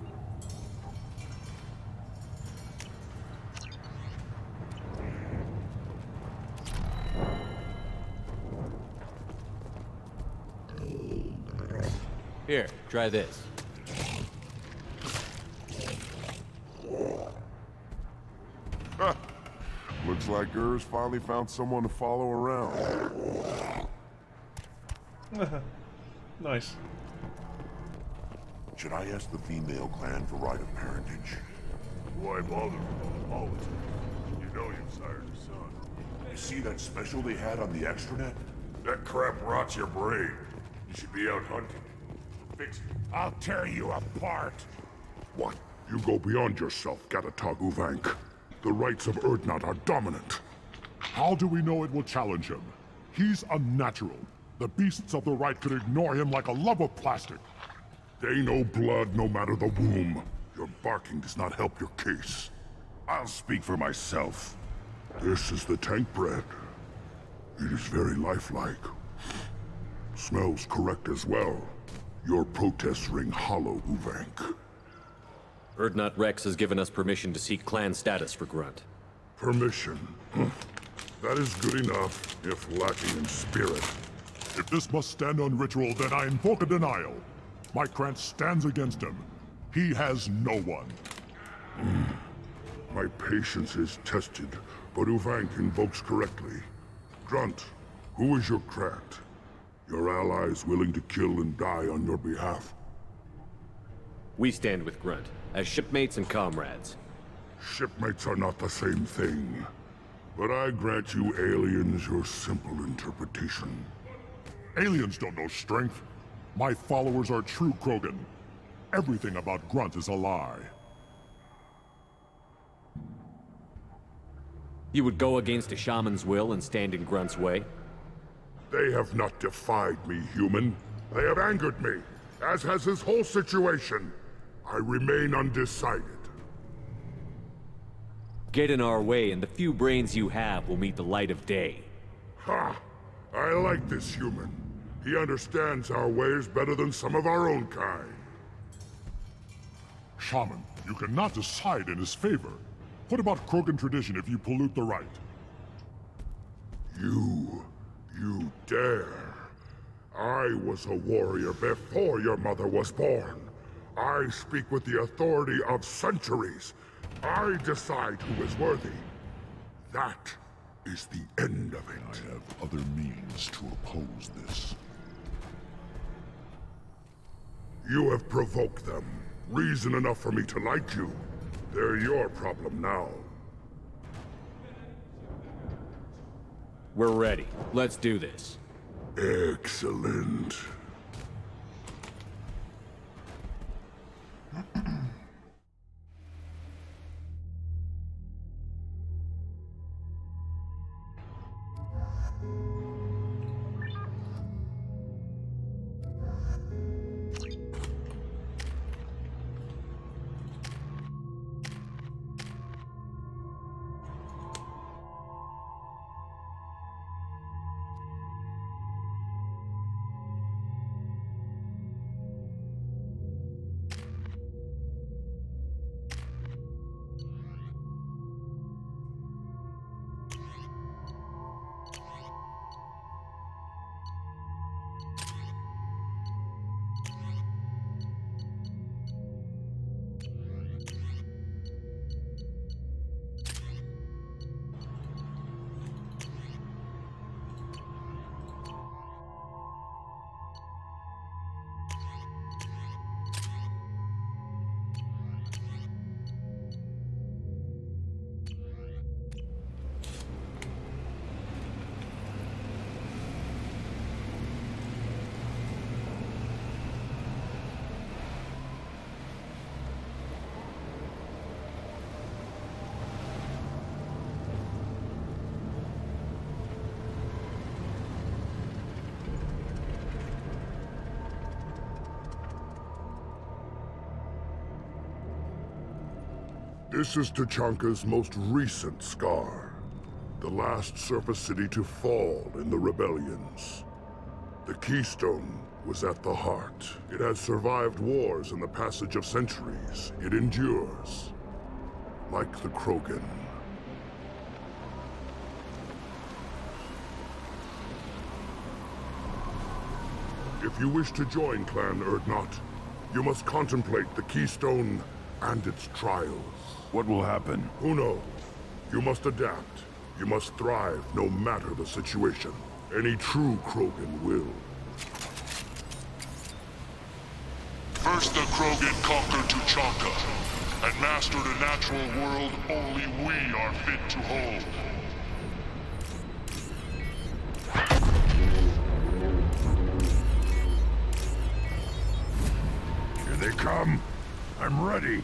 Here, try this. Looks like Gers finally found someone to follow around. Nice. Should I ask the female clan for right of parentage? Why bother with politics? You know you've sired a son. You see that special they had on the extranet? That crap rots your brain. You should be out hunting. Fix it. I'll tear you apart! What? You go beyond yourself, Gatatog Uvank. The rights of Urdnot are dominant. How do we know it will challenge him? He's unnatural. The beasts of the right could ignore him like a lump of plastic. They know blood no matter the womb. Your barking does not help your case. I'll speak for myself. This is the tank bread. It is very lifelike. Smells correct as well. Your protests ring hollow, Uvank. Urdnot Rex has given us permission to seek clan status for Grunt. Permission? That is good enough, if lacking in spirit. If this must stand on ritual, then I invoke a denial. My Krant stands against him. He has no one. My patience is tested, but Uvank invokes correctly. Grunt, who is your Krant? Your allies willing to kill and die on your behalf? We stand with Grunt, as shipmates and comrades. Shipmates are not the same thing. But I grant you aliens your simple interpretation. Aliens don't know strength. My followers are true Krogan. Everything about Grunt is a lie. You would go against a shaman's will and stand in Grunt's way? They have not defied me, human. They have angered me, as has this whole situation. I remain undecided. Get in our way, and the few brains you have will meet the light of day. Ha! I like this human. He understands our ways better than some of our own kind. Shaman, you cannot decide in his favor. What about Krogan tradition if you pollute the rite? You dare. I was a warrior before your mother was born. I speak with the authority of centuries. I decide who is worthy. That is the end of it. I have other means to oppose this. You have provoked them. Reason enough for me to like you. They're your problem now. We're ready. Let's do this. Excellent. This is Tuchanka's most recent scar. The last surface city to fall in the rebellions. The Keystone was at the heart. It has survived wars and the passage of centuries. It endures. Like the Krogan. If you wish to join Clan Urdnot, you must contemplate the Keystone and its trials. What will happen? Who knows? You must adapt. You must thrive no matter the situation. Any true Krogan will. First the Krogan conquered Tuchanka, and mastered a natural world only we are fit to hold. Here they come. I'm ready.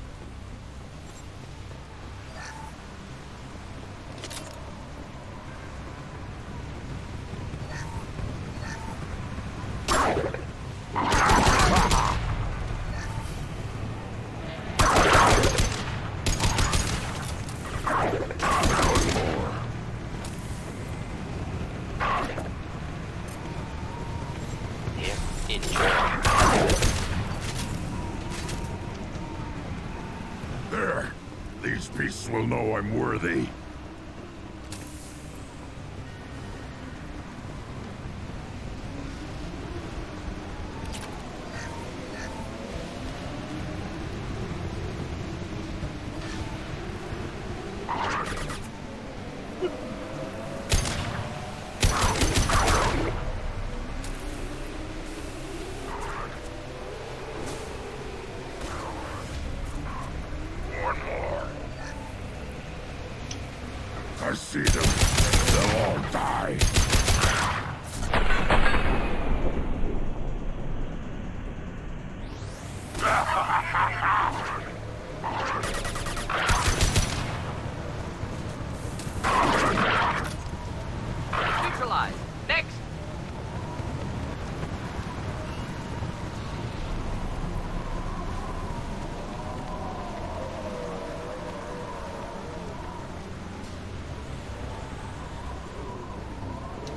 There. These beasts will know I'm worthy. I see them. They'll all die. Neutralize. Next.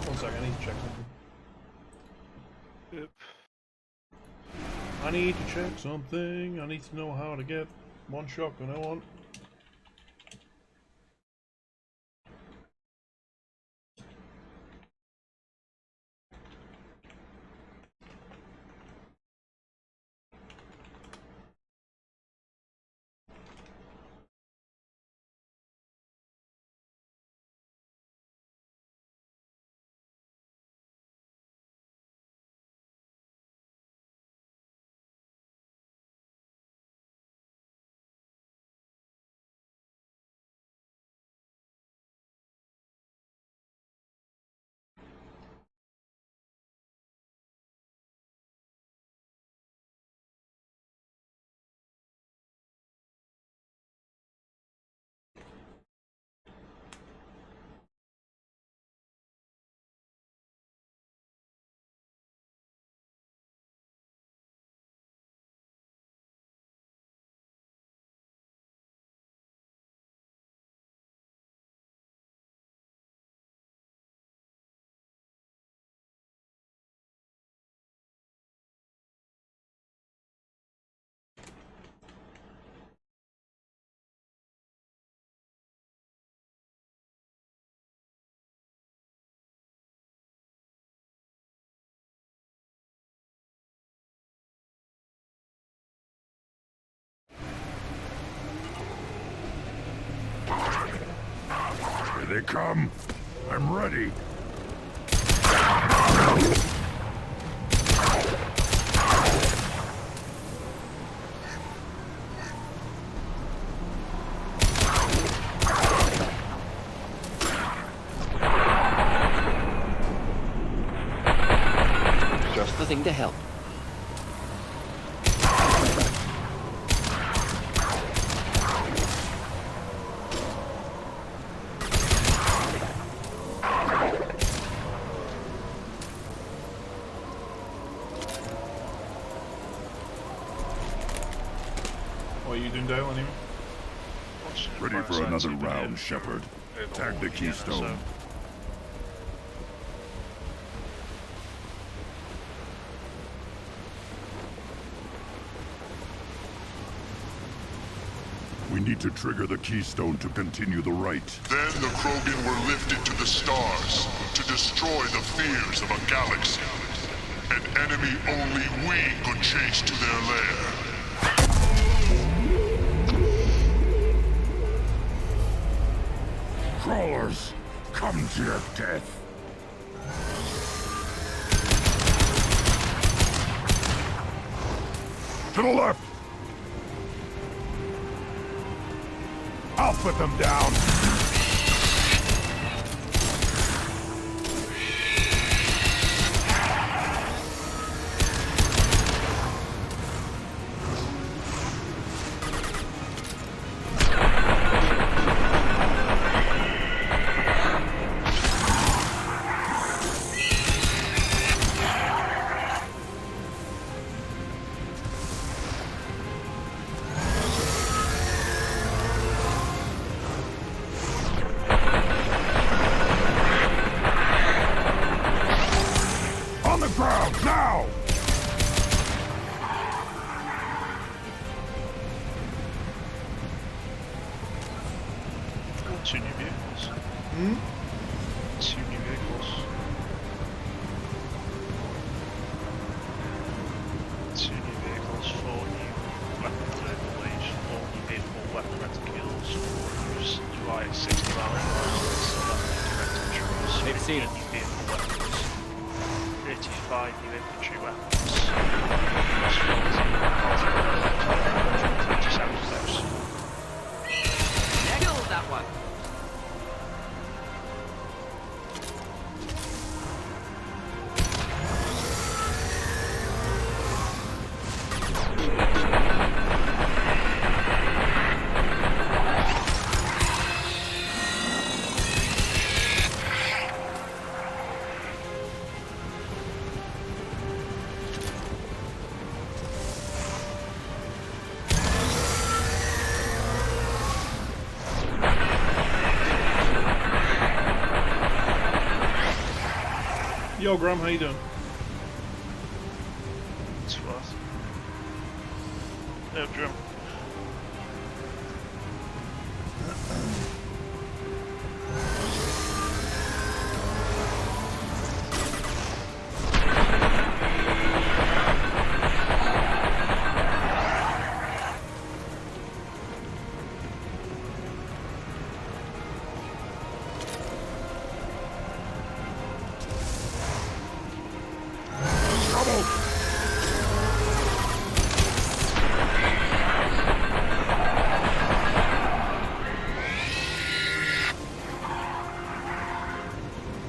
One second, I need to check something. Yep. I need to check something. I need to know how to get one shotgun I want. Here they come. I'm ready. Just the thing to help. What are you doing, Dale, anyway? Ready for another round, Shepard. Tag the Keystone. We need to trigger the Keystone to continue the right. Then the Krogan were lifted to the stars to destroy the fears of a galaxy. An enemy only we could chase to their lair. Crawlers, come to your death. To the left! I'll put them down! Yo, Graham, how you doing? It's fast. No, Graham.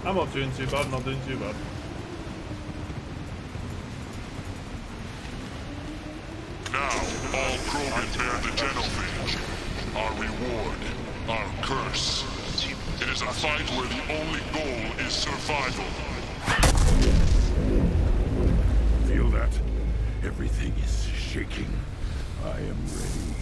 I'm not doing too bad, not doing too bad. Now, all Krogan bear the genophage. Our reward, our curse. It is a fight where the only goal is survival. Feel that? Everything is shaking. I am ready.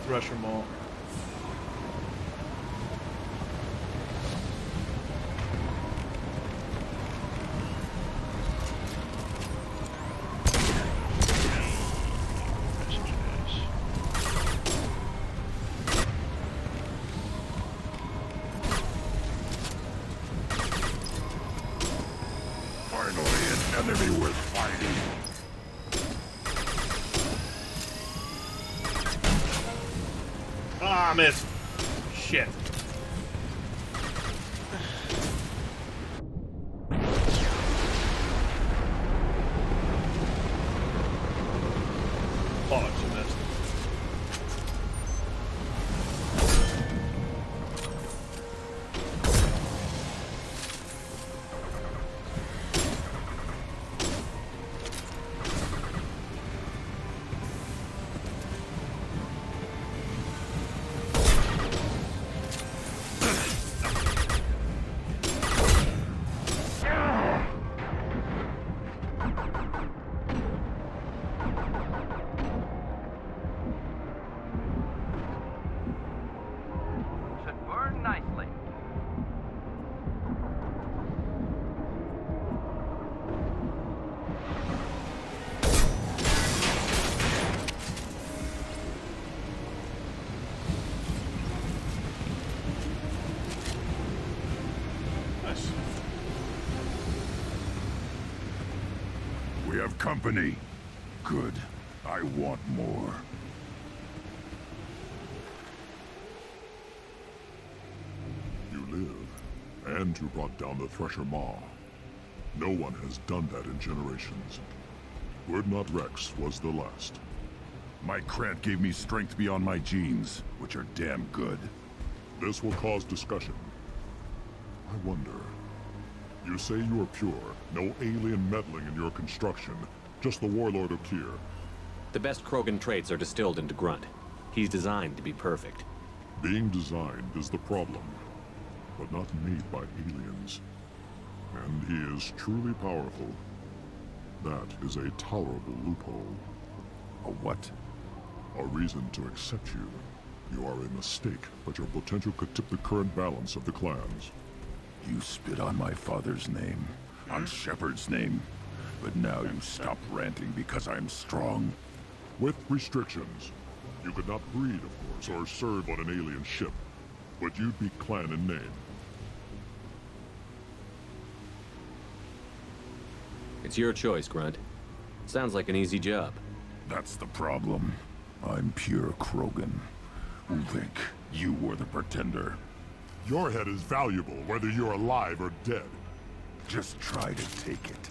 Thresher Mall. Finally, an enemy worth fighting. Ah, missed. Shit. Bollocks, I missed. have company. Good. I want more. You live, and you brought down the Thresher Maw. No one has done that in generations. Urdnot Rex was the last. My Krant gave me strength beyond my genes, which are damn good. This will cause discussion. I wonder. You say you are pure, no alien meddling in your construction, just the Warlord of Tyr. The best Krogan traits are distilled into Grunt. He's designed to be perfect. Being designed is the problem, but not made by aliens. And he is truly powerful. That is a tolerable loophole. A what? A reason to accept you. You are a mistake, but your potential could tip the current balance of the clans. You spit on my father's name, on Shepard's name, but now you stop ranting because I'm strong. With restrictions. You could not breed, of course, or serve on an alien ship, but you'd be clan in name. It's your choice, Grunt. Sounds like an easy job. That's the problem. I'm pure Krogan. Ulvik, you were the pretender. Your head is valuable, whether you're alive or dead. Just try to take it.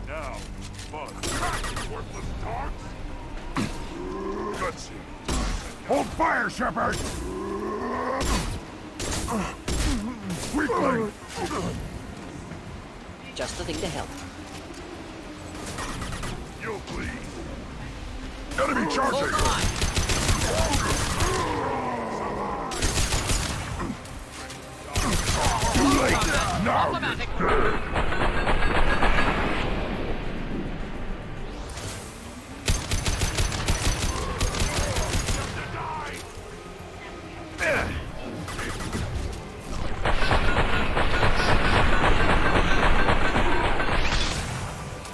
Now, fun. Worthless dogs! Gutsy. Hold fire, Shepard! Weakling! Just the thing to help. You'll bleed. Enemy charging! Too late! Now you're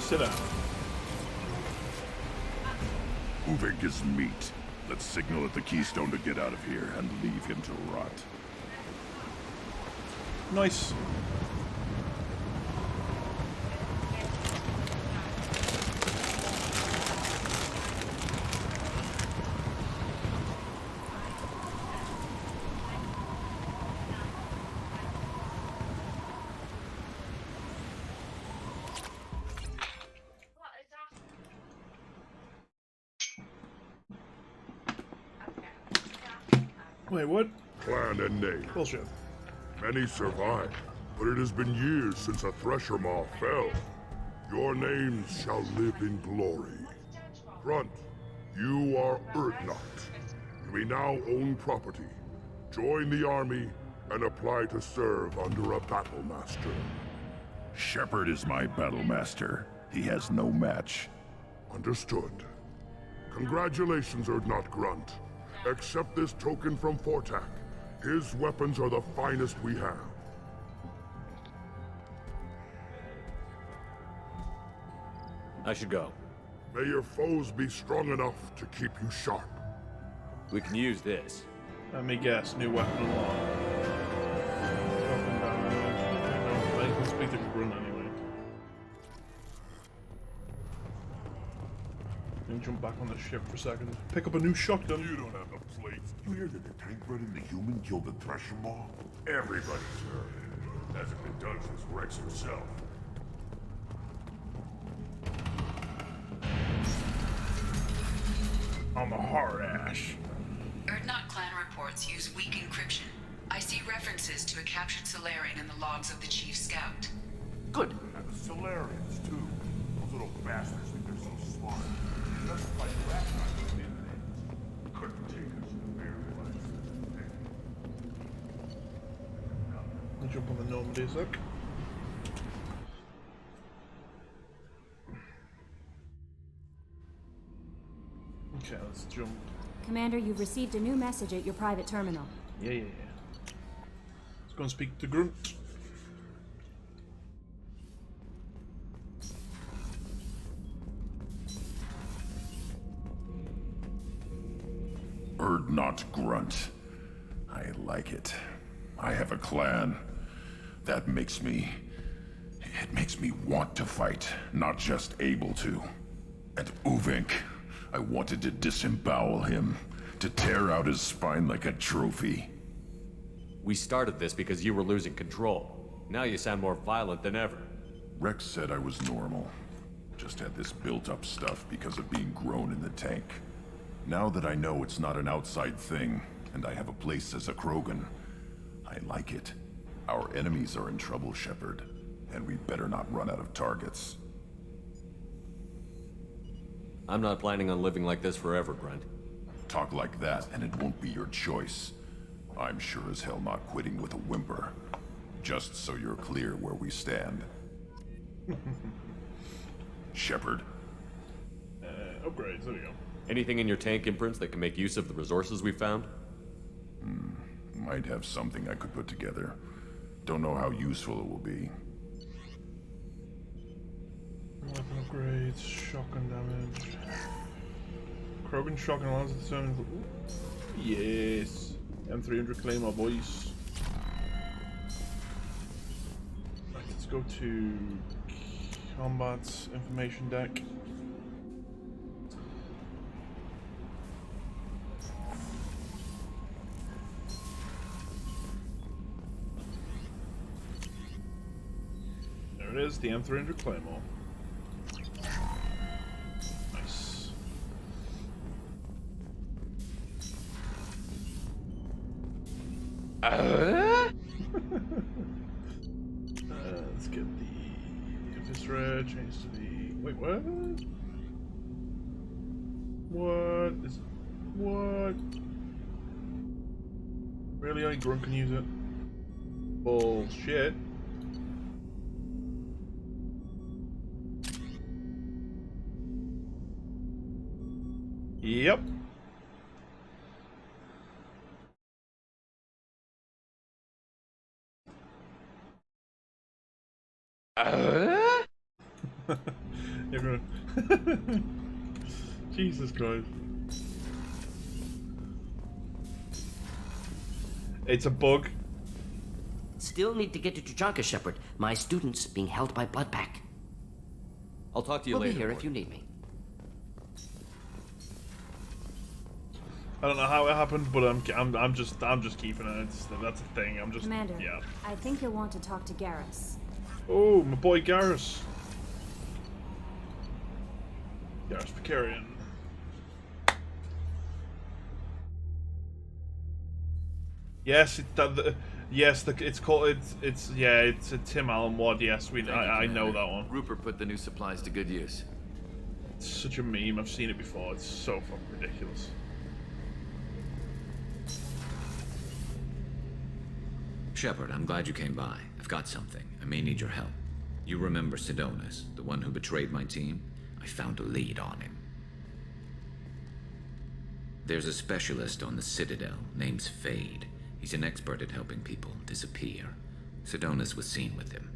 Sit down. Ulvik is meat. Let's signal at the Keystone to get out of here and leave him to rot. Nice. Wait, what? Clan and name. Bullshit. Many survive, but it has been years since a Thresher Maw fell. Your names shall live in glory. Grunt, you are Urdnot. You may now own property. Join the army and apply to serve under a battle master. Shepard is my battle master. He has no match. Understood. Congratulations, Urdnot Grunt. Accept this token from Fortak. His weapons are the finest we have. I should go. May your foes be strong enough to keep you sharp. We can use this. Let me guess, new weapon unlocked. I can speak to Grunt anyway. Let me jump back on the ship for a second. Pick up a new shotgun. You don't have a place. You hear that the tank bred and the human killed the Thresher Maw? Everybody's heard it. Hasn't been done since Rex himself. On the hard ash. Urdnot clan reports use weak encryption. I see references to a captured Solarian in the logs of the Chief Scout. Good. And the Solarians, too. Those little bastards think they're so smart. Just like that kind of thing. Couldn't take us in the very life. I'll jump on the Normandy a sec. Okay, let's jump. Commander, you've received a new message at your private terminal. Yeah. Let's go and speak to Grunt. Urdnot Grunt. I like it. I have a clan. That makes me... It makes me want to fight, not just able to. And Uvink, I wanted to disembowel him, to tear out his spine like a trophy. We started this because you were losing control. Now you sound more violent than ever. Rex said I was normal. Just had this built-up stuff because of being grown in the tank. Now that I know it's not an outside thing, and I have a place as a Krogan, I like it. Our enemies are in trouble, Shepard, and we better not run out of targets. I'm not planning on living like this forever, Grunt. Talk like that, and it won't be your choice. I'm sure as hell not quitting with a whimper. Just so you're clear where we stand. Shepard. Upgrades, there we go. Anything in your tank imprints that can make use of the resources we found? Might have something I could put together. Don't know how useful it will be. Weapon upgrades, shotgun damage. Krogan shotgun allows it to turn into... Yes! M300 Claymore, boys. Right, let's go to combat information deck. There it is, the M300 Claymore. Nice. Let's get this red changed to the... Wait, what? What is... What? Really? Only Grunt can use it? Bullshit. Yep. Jesus Christ. It's a bug. Still need to get to Tuchanka, Shepard. My student's being held by Bloodpack. I'll talk to you We'll later. be here if you need me. I don't know how it happened, but I'm just keeping it. That's the thing. I'm just Commander, yeah. I think you'll want to talk to Garrus. Oh, my boy Garrus. Garrus Vakarian. Yes, it's called it's a Tim Allen Wad. Yes, I know that one. Rupert put the new supplies to good use. It's such a meme. I've seen it before. It's so fucking ridiculous. Shepard, I'm glad you came by. I've got something. I may need your help. You remember Sidonus, the one who betrayed my team? I found a lead on him. There's a specialist on the Citadel, name's Fade. He's an expert at helping people disappear. Sidonus was seen with him.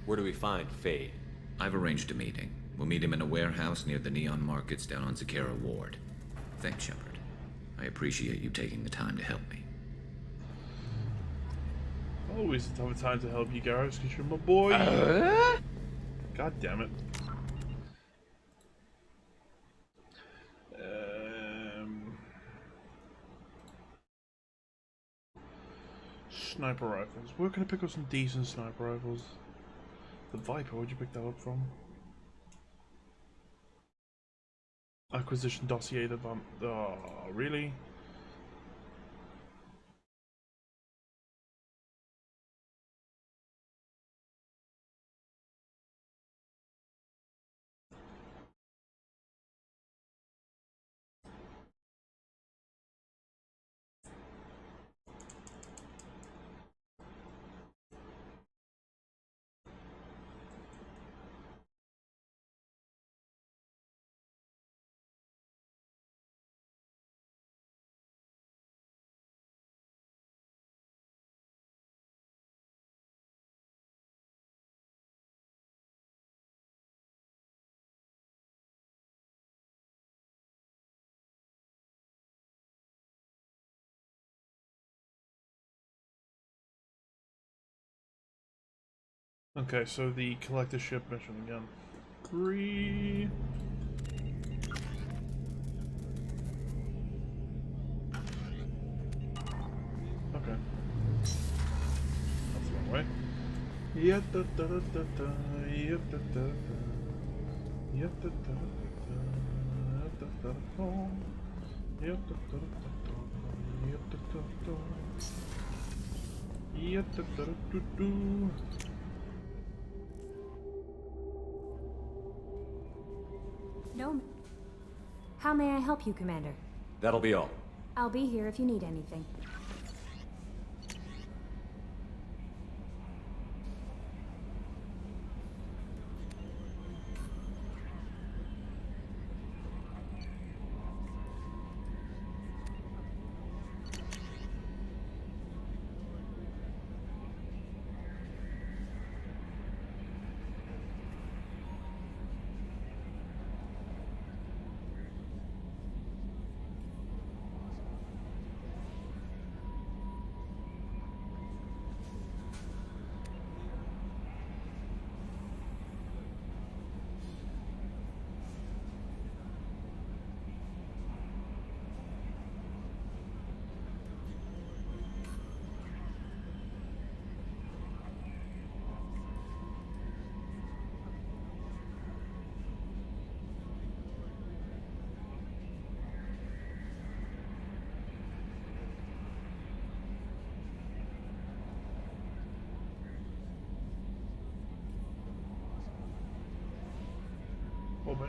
Where do we find Fade? I've arranged a meeting. We'll meet him in a warehouse near the Neon Markets down on Zakera Ward. Thanks, Shepard. I appreciate you taking the time to help me. Always have a time to help you, Garrus, because you're my boy. God damn it. Sniper rifles. Where can I pick up some decent sniper rifles? The Viper, where'd you pick that up from? Acquisition dossier, the bump. Oh, really? Okay, so the collector ship mission again. 3. Okay. That's the wrong way. Yeah, da da da da da. Yeah, da da da. Yeah, da da da da. Da da da. Yeah, da da da da. Yeah, da da da. Yeah, da da da da. No. How may I help you, Commander? That'll be all. I'll be here if you need anything. Oh man.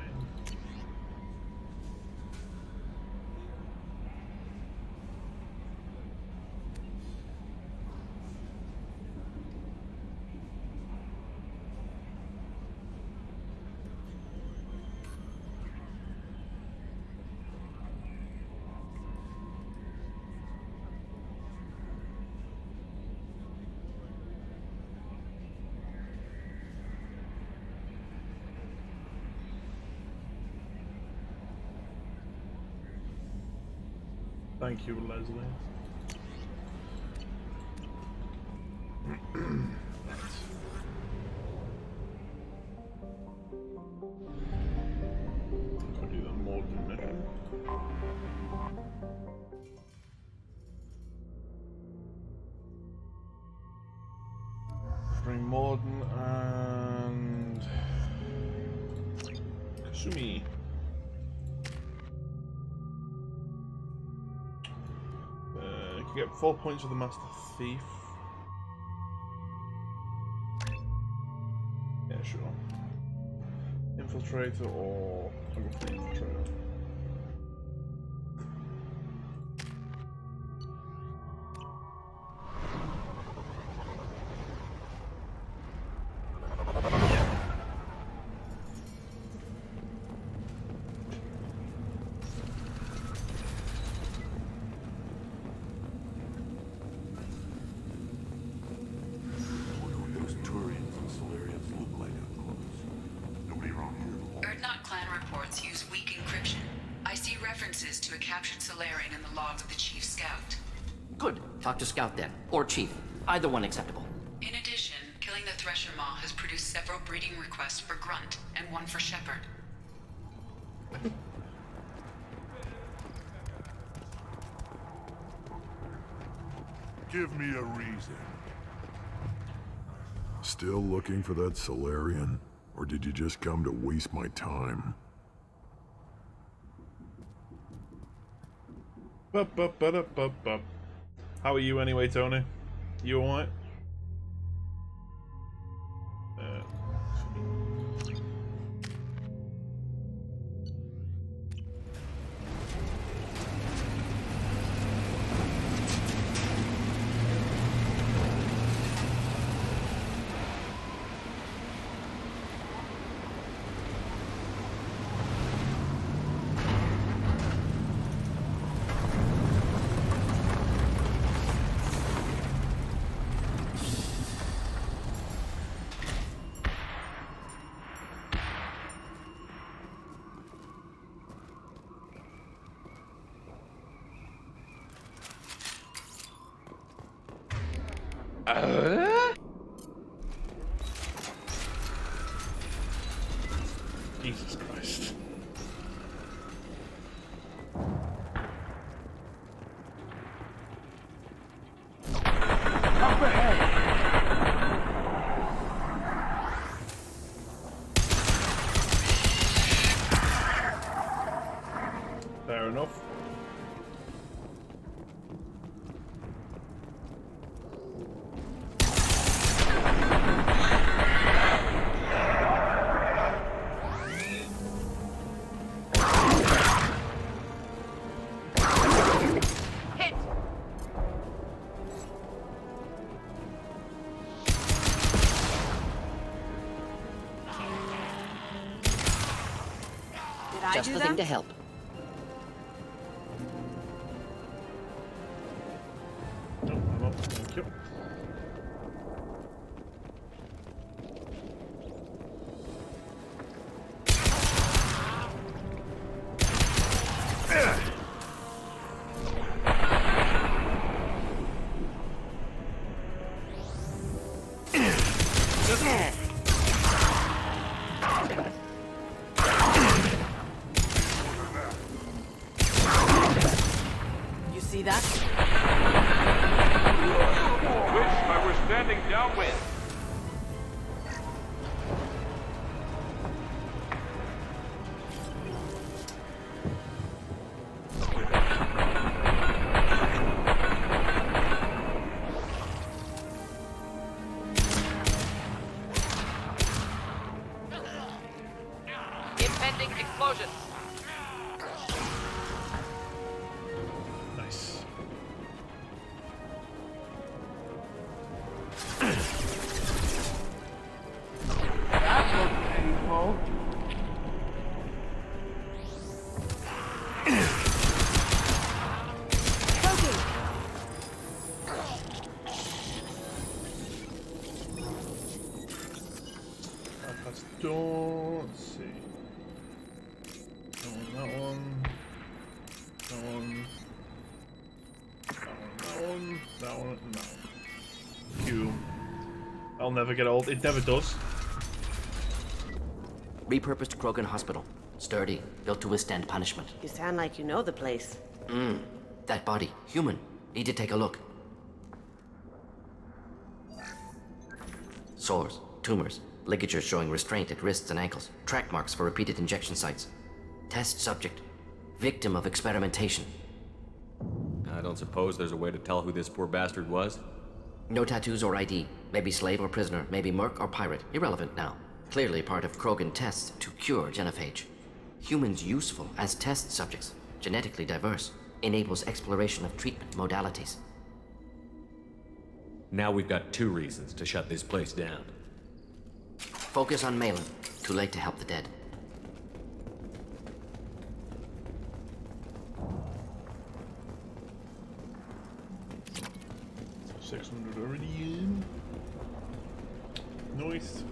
Thank you, Leslie. I'll do the Morden mission. Bring Morden and Kasumi. Get 4 points for the Master Thief. Yeah, sure. Infiltrator or I'll go for the Infiltrator. Talk to Scout then, or Chief. Either one acceptable. In addition, killing the Thresher Maw has produced several breeding requests for Grunt and one for Shepard. Give me a reason. Still looking for that Solarian? Or did you just come to waste my time? Bup. How are you anyway, Tony? You alright? Jesus Christ. Up ahead! Fair enough. Just the thing to help. Thank you. You see that? Wish I were standing downwind. Impending explosion. Nice. That looks painful. That's done. Let's see. That one. That one. That one. That one. No. Q. I'll never get old. It never does. Repurposed Krogan Hospital. Sturdy, built to withstand punishment. You sound like you know the place. That body, human. Need to take a look. Sores, tumors, ligatures showing restraint at wrists and ankles, track marks for repeated injection sites. Test subject, victim of experimentation. I don't suppose there's a way to tell who this poor bastard was? No tattoos or ID. Maybe slave or prisoner, maybe merc or pirate. Irrelevant now. Clearly part of Krogan tests to cure genophage. Humans useful as test subjects, genetically diverse, enables exploration of treatment modalities. Now we've got 2 reasons to shut this place down. Focus on Malin. Too late to help the dead. $600 already in. Nice.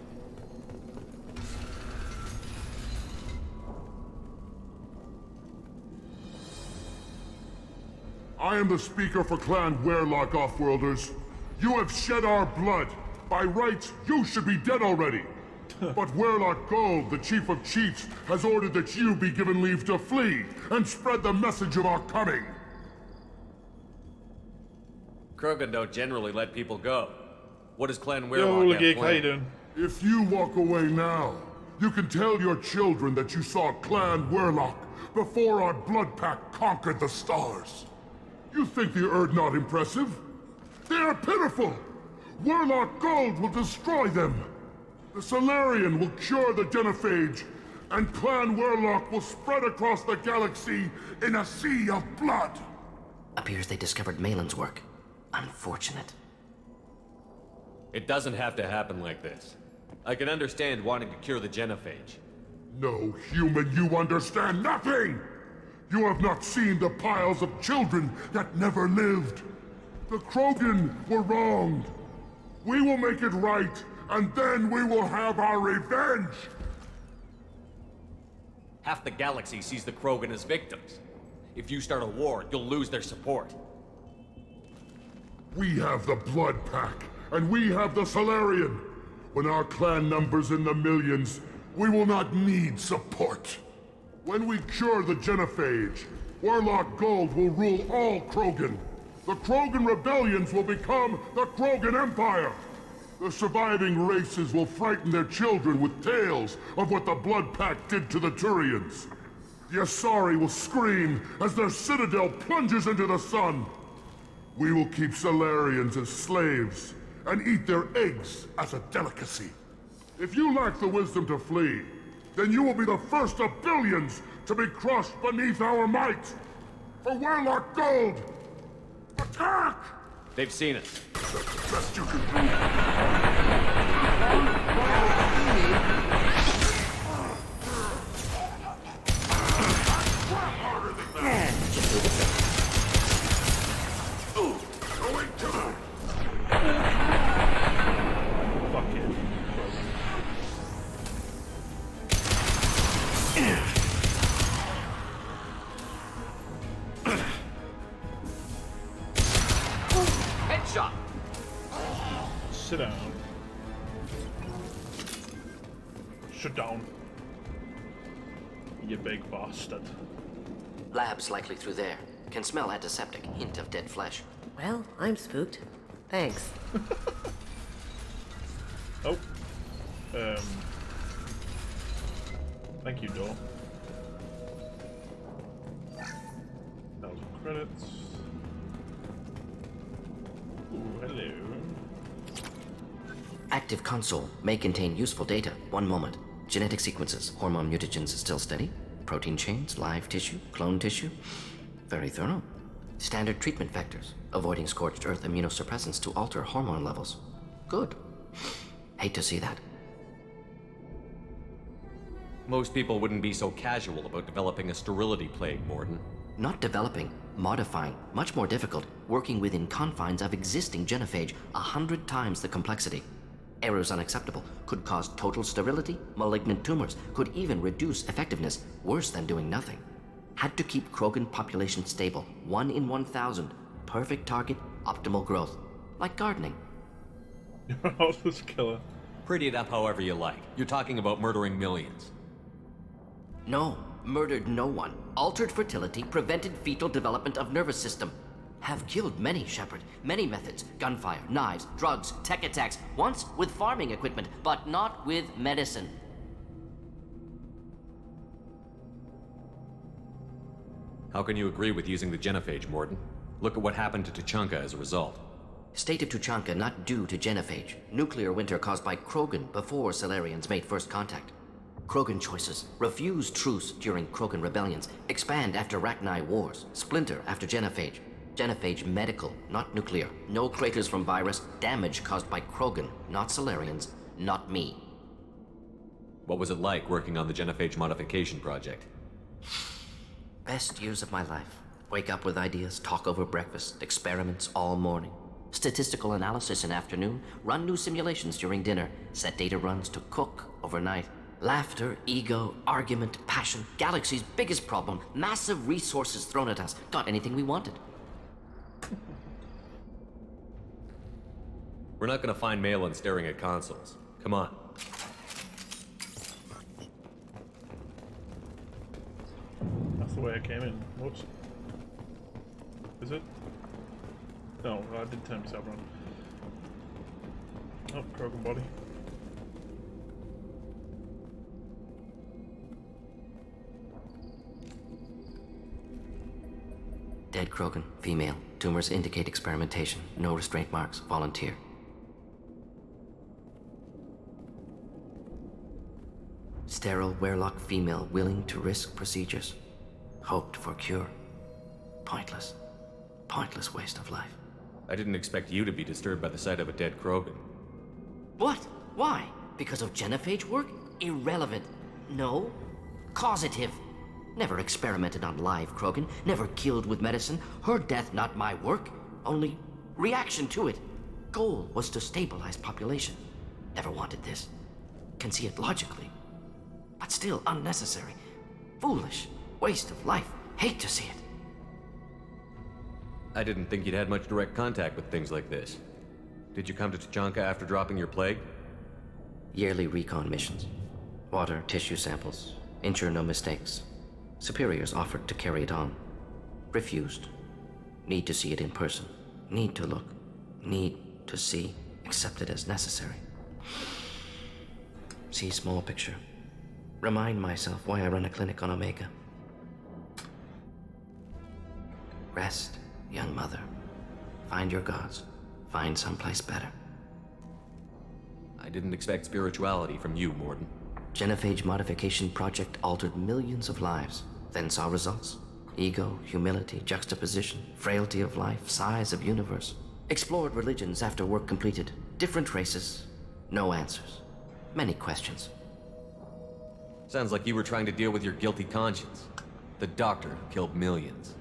I am the speaker for Clan Werlock, Offworlders. You have shed our blood. By rights, you should be dead already. But Werlock Gold, the Chief of Chiefs, has ordered that you be given leave to flee and spread the message of our coming. Krogan don't generally let people go. What does Clan Yo, Werlock have Legate, how you planned? doing? If you walk away now, you can tell your children that you saw Clan Werlock before our Blood Pack conquered the stars. You think the Erd not impressive? They are pitiful! Werlock Gold will destroy them! The Solarian will cure the genophage, and Clan Werlock will spread across the galaxy in a sea of blood! Appears they discovered Malin's work. Unfortunate. It doesn't have to happen like this. I can understand wanting to cure the genophage. No, human, you understand nothing! You have not seen the piles of children that never lived. The Krogan were wronged. We will make it right, and then we will have our revenge! Half the galaxy sees the Krogan as victims. If you start a war, you'll lose their support. We have the Blood Pack, and we have the Solarian. When our clan numbers in the millions, we will not need support. When we cure the genophage, Warlock Gold will rule all Krogan. The Krogan rebellions will become the Krogan Empire. The surviving races will frighten their children with tales of what the Blood Pact did to the Turians. The Asari will scream as their citadel plunges into the sun. We will keep Salarians as slaves and eat their eggs as a delicacy. If you lack the wisdom to flee, then you will be the first of billions to be crushed beneath our might. For Warlock Gold, attack! They've seen us. Best you can Headshot! Sit down. Sit down. You big bastard. Lab's likely through there. Can smell antiseptic, hint of dead flesh. Well, I'm spooked. Thanks. Oh. Thank you, Door. 1,000 credits. Ooh, hello. Active console may contain useful data. One moment. Genetic sequences, hormone mutagens still steady. Protein chains, live tissue, clone tissue. Very thorough. Standard treatment vectors, avoiding scorched earth immunosuppressants to alter hormone levels. Good. Hate to see that. Most people wouldn't be so casual about developing a sterility plague, Mordin. Not developing, modifying, much more difficult, working within confines of existing genophage, 100 times the complexity. Errors unacceptable, could cause total sterility, malignant tumors, could even reduce effectiveness, worse than doing nothing. Had to keep Krogan population stable, 1 in 1,000, perfect target, optimal growth. Like gardening. You're a hopeless killer. Pretty it up however you like. You're talking about murdering millions. No, murdered no one. Altered fertility, prevented fetal development of nervous system. Have killed many, Shepard. Many methods. Gunfire, knives, drugs, tech attacks. Once with farming equipment, but not with medicine. How can you agree with using the genophage, Mordin? Look at what happened to Tuchanka as a result. State of Tuchanka not due to genophage. Nuclear winter caused by Krogan before Salarians made first contact. Krogan choices. Refuse truce during Krogan rebellions. Expand after Rachni wars. Splinter after genophage. Genophage medical, not nuclear. No craters from virus. Damage caused by Krogan, not Salarians, not me. What was it like working on the genophage modification project? Best years of my life. Wake up with ideas, talk over breakfast, experiments all morning. Statistical analysis in afternoon, run new simulations during dinner, set data runs to cook overnight. Laughter, ego, argument, passion, galaxy's biggest problem, massive resources thrown at us. Got anything we wanted. We're not gonna find Malin staring at consoles. Come on. That's the way I came in. Whoops. Is it? No, I did turn myself around. Oh, Krogan body. Dead Krogan, female. Tumors indicate experimentation. No restraint marks. Volunteer. Sterile Werlock female willing to risk procedures. Hoped for cure. Pointless. Pointless waste of life. I didn't expect you to be disturbed by the sight of a dead Krogan. What? Why? Because of genophage work? Irrelevant. No. Causative. Never experimented on live Krogan. Never killed with medicine. Her death not my work. Only reaction to it. Goal was to stabilize population. Never wanted this. Can see it logically. But still unnecessary. Foolish. Waste of life. Hate to see it. I didn't think you'd had much direct contact with things like this. Did you come to Tuchanka after dropping your plague? Yearly recon missions. Water, tissue samples. Ensure no mistakes. Superiors offered to carry it on. Refused. Need to see it in person. Need to look. Need to see. Accepted as necessary. See small picture. Remind myself why I run a clinic on Omega. Rest, young mother. Find your gods. Find someplace better. I didn't expect spirituality from you, Mordin. Genophage modification project altered millions of lives, then saw results. Ego, humility, juxtaposition, frailty of life, size of universe. Explored religions after work completed. Different races. No answers. Many questions. Sounds like you were trying to deal with your guilty conscience. The doctor who killed millions.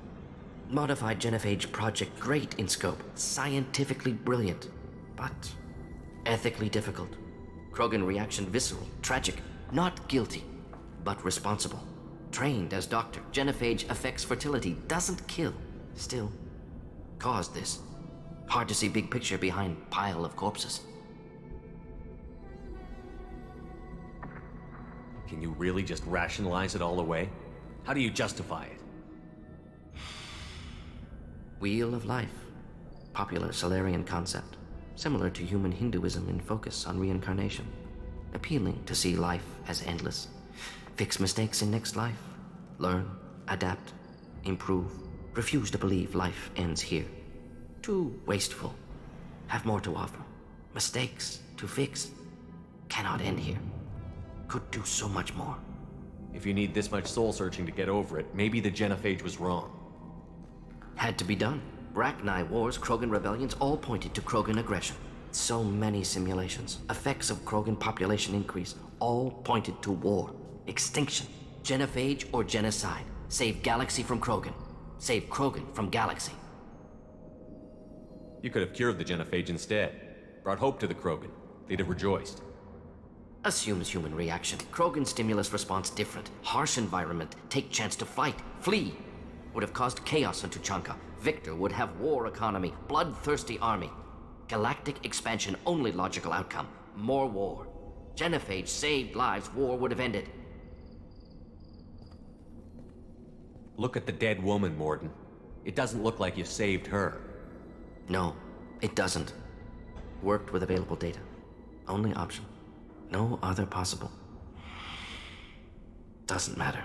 Modified genophage project great in scope. Scientifically brilliant. But ethically difficult. Krogan reaction visceral, tragic. Not guilty, but responsible. Trained as doctor, genophage affects fertility, doesn't kill. Still, caused this. Hard to see big picture behind pile of corpses. Can you really just rationalize it all away? How do you justify it? Wheel of life. Popular Solarian concept. Similar to human Hinduism in focus on reincarnation. Appealing to see life as endless. Fix mistakes in next life. Learn, adapt, improve. Refuse to believe life ends here. Too wasteful. Have more to offer. Mistakes to fix. Cannot end here. Could do so much more. If you need this much soul searching to get over it, maybe the genophage was wrong. Had to be done. Rachni wars, Krogan rebellions, all pointed to Krogan aggression. So many simulations. Effects of Krogan population increase, all pointed to war. Extinction. Genophage or genocide. Save Galaxy from Krogan. Save Krogan from Galaxy. You could have cured the genophage instead. Brought hope to the Krogan. They'd have rejoiced. Assumes human reaction. Krogan stimulus response different. Harsh environment. Take chance to fight. Flee. Would have caused chaos on Tuchanka. Victor would have war economy. Bloodthirsty army. Galactic expansion only logical outcome. More war. Genophage saved lives. War would have ended. Look at the dead woman, Mordin. It doesn't look like you saved her. No, it doesn't. Worked with available data. Only option. No other possible. Doesn't matter.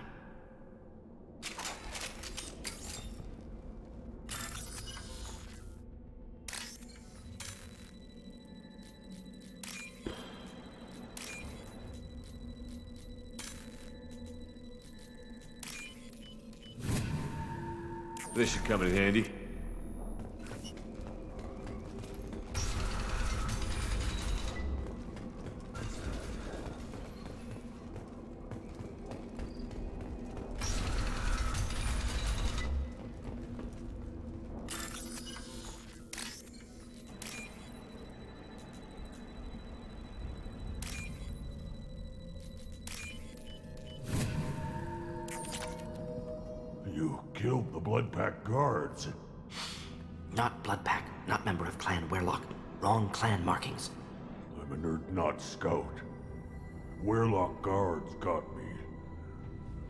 This should come in handy. You killed the Bloodpack guards. Not Bloodpack, not member of Clan Werlock. Wrong clan markings. I'm a nerd not scout. Werlock guards got me.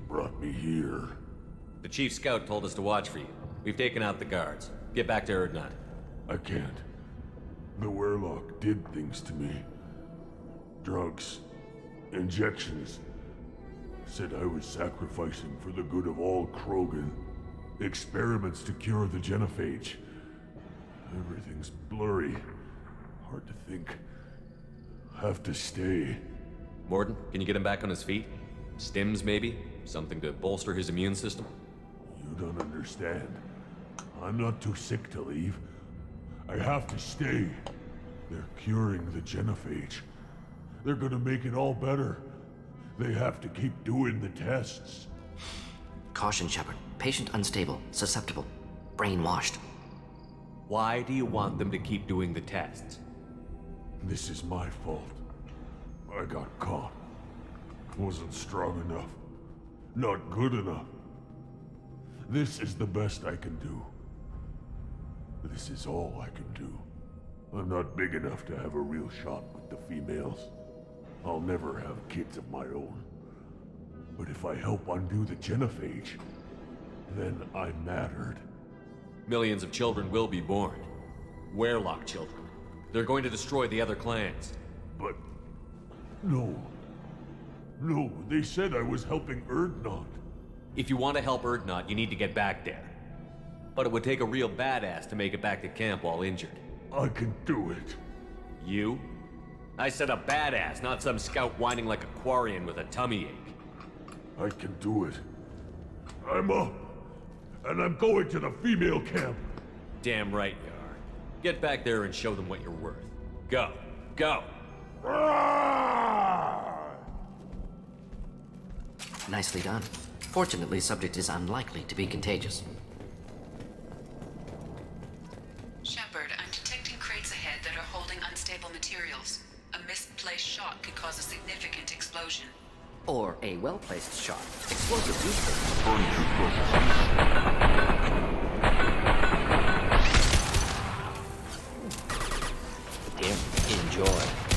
Brought me here. The chief scout told us to watch for you. We've taken out the guards. Get back to Erdnot. I can't. The Werlock did things to me. Drugs. Injections. Said I was sacrificing for the good of all Krogan. Experiments to cure the genophage. Everything's blurry. Hard to think. Have to stay. Mordin, can you get him back on his feet? Stims, maybe? Something to bolster his immune system? You don't understand. I'm not too sick to leave. I have to stay. They're curing the genophage. They're gonna make it all better. They have to keep doing the tests. Caution, Shepard. Patient unstable, susceptible, brainwashed. Why do you want them to keep doing the tests? This is my fault. I got caught. Wasn't strong enough. Not good enough. This is the best I can do. This is all I can do. I'm not big enough to have a real shot with the females. I'll never have kids of my own. But if I help undo the genophage, then I mattered. Millions of children will be born. Werelock children. They're going to destroy the other clans. But... no. No, they said I was helping Urdnot. If you want to help Urdnot, you need to get back there. But it would take a real badass to make it back to camp while injured. I can do it. You? I said a badass, not some scout whining like a Quarian with a tummy ache. I can do it. I'm up. And I'm going to the female camp. Damn right you are. Get back there and show them what you're worth. Go. Go! Nicely done. Fortunately, subject is unlikely to be contagious. Shepard, I'm detecting crates ahead that are holding unstable materials. A misplaced shot could cause a significant explosion. Or a well-placed shot. Explosive use. Here, enjoy.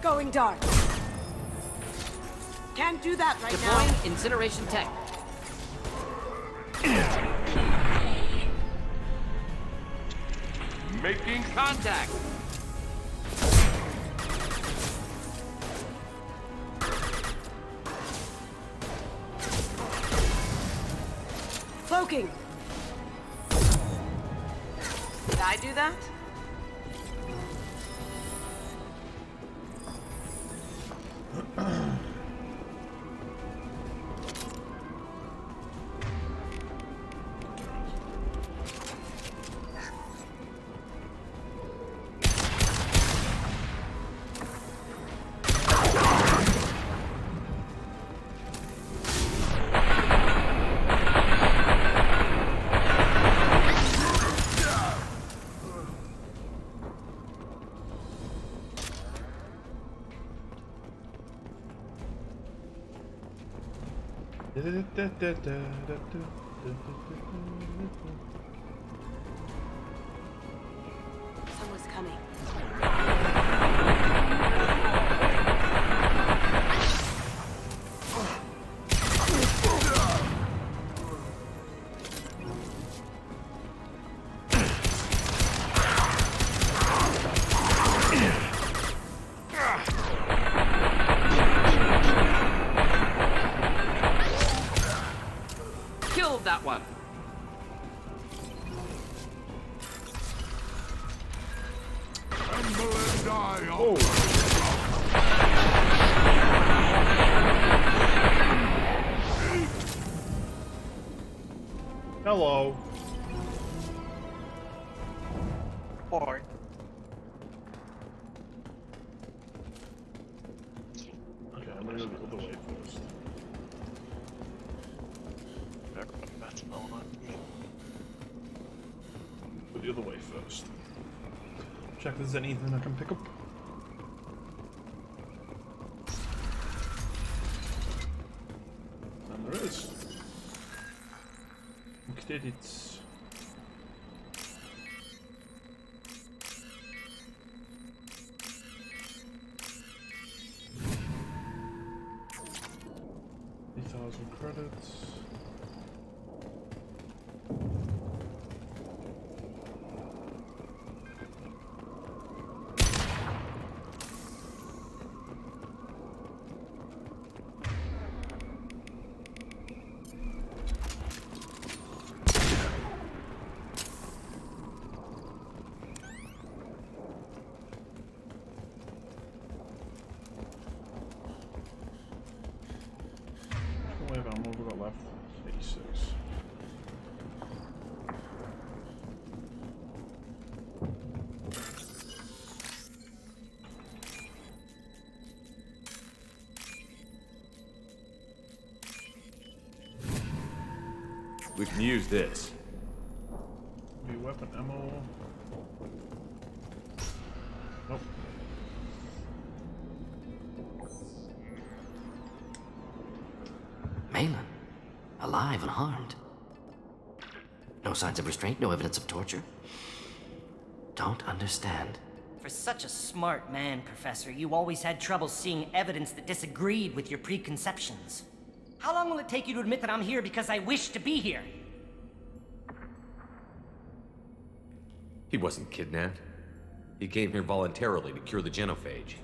Going dark. Can't do that right Deploying now. incineration tech. Making contact. Cloaking. Did I do that? Someone's coming. Killed that one. Hello. Or Okay, I'm gonna go the other way first. that's not on. Go the other way first. Check if there's anything I can pick up. And there is. Look at it. Credits. What have we got left? 86. We can use this. Be weapon ammo. Nope. Malin, alive and harmed. No signs of restraint, no evidence of torture. Don't understand. For such a smart man, Professor, you always had trouble seeing evidence that disagreed with your preconceptions. How long will it take you to admit that I'm here because I wish to be here? He wasn't kidnapped. He came here voluntarily to cure the genophage.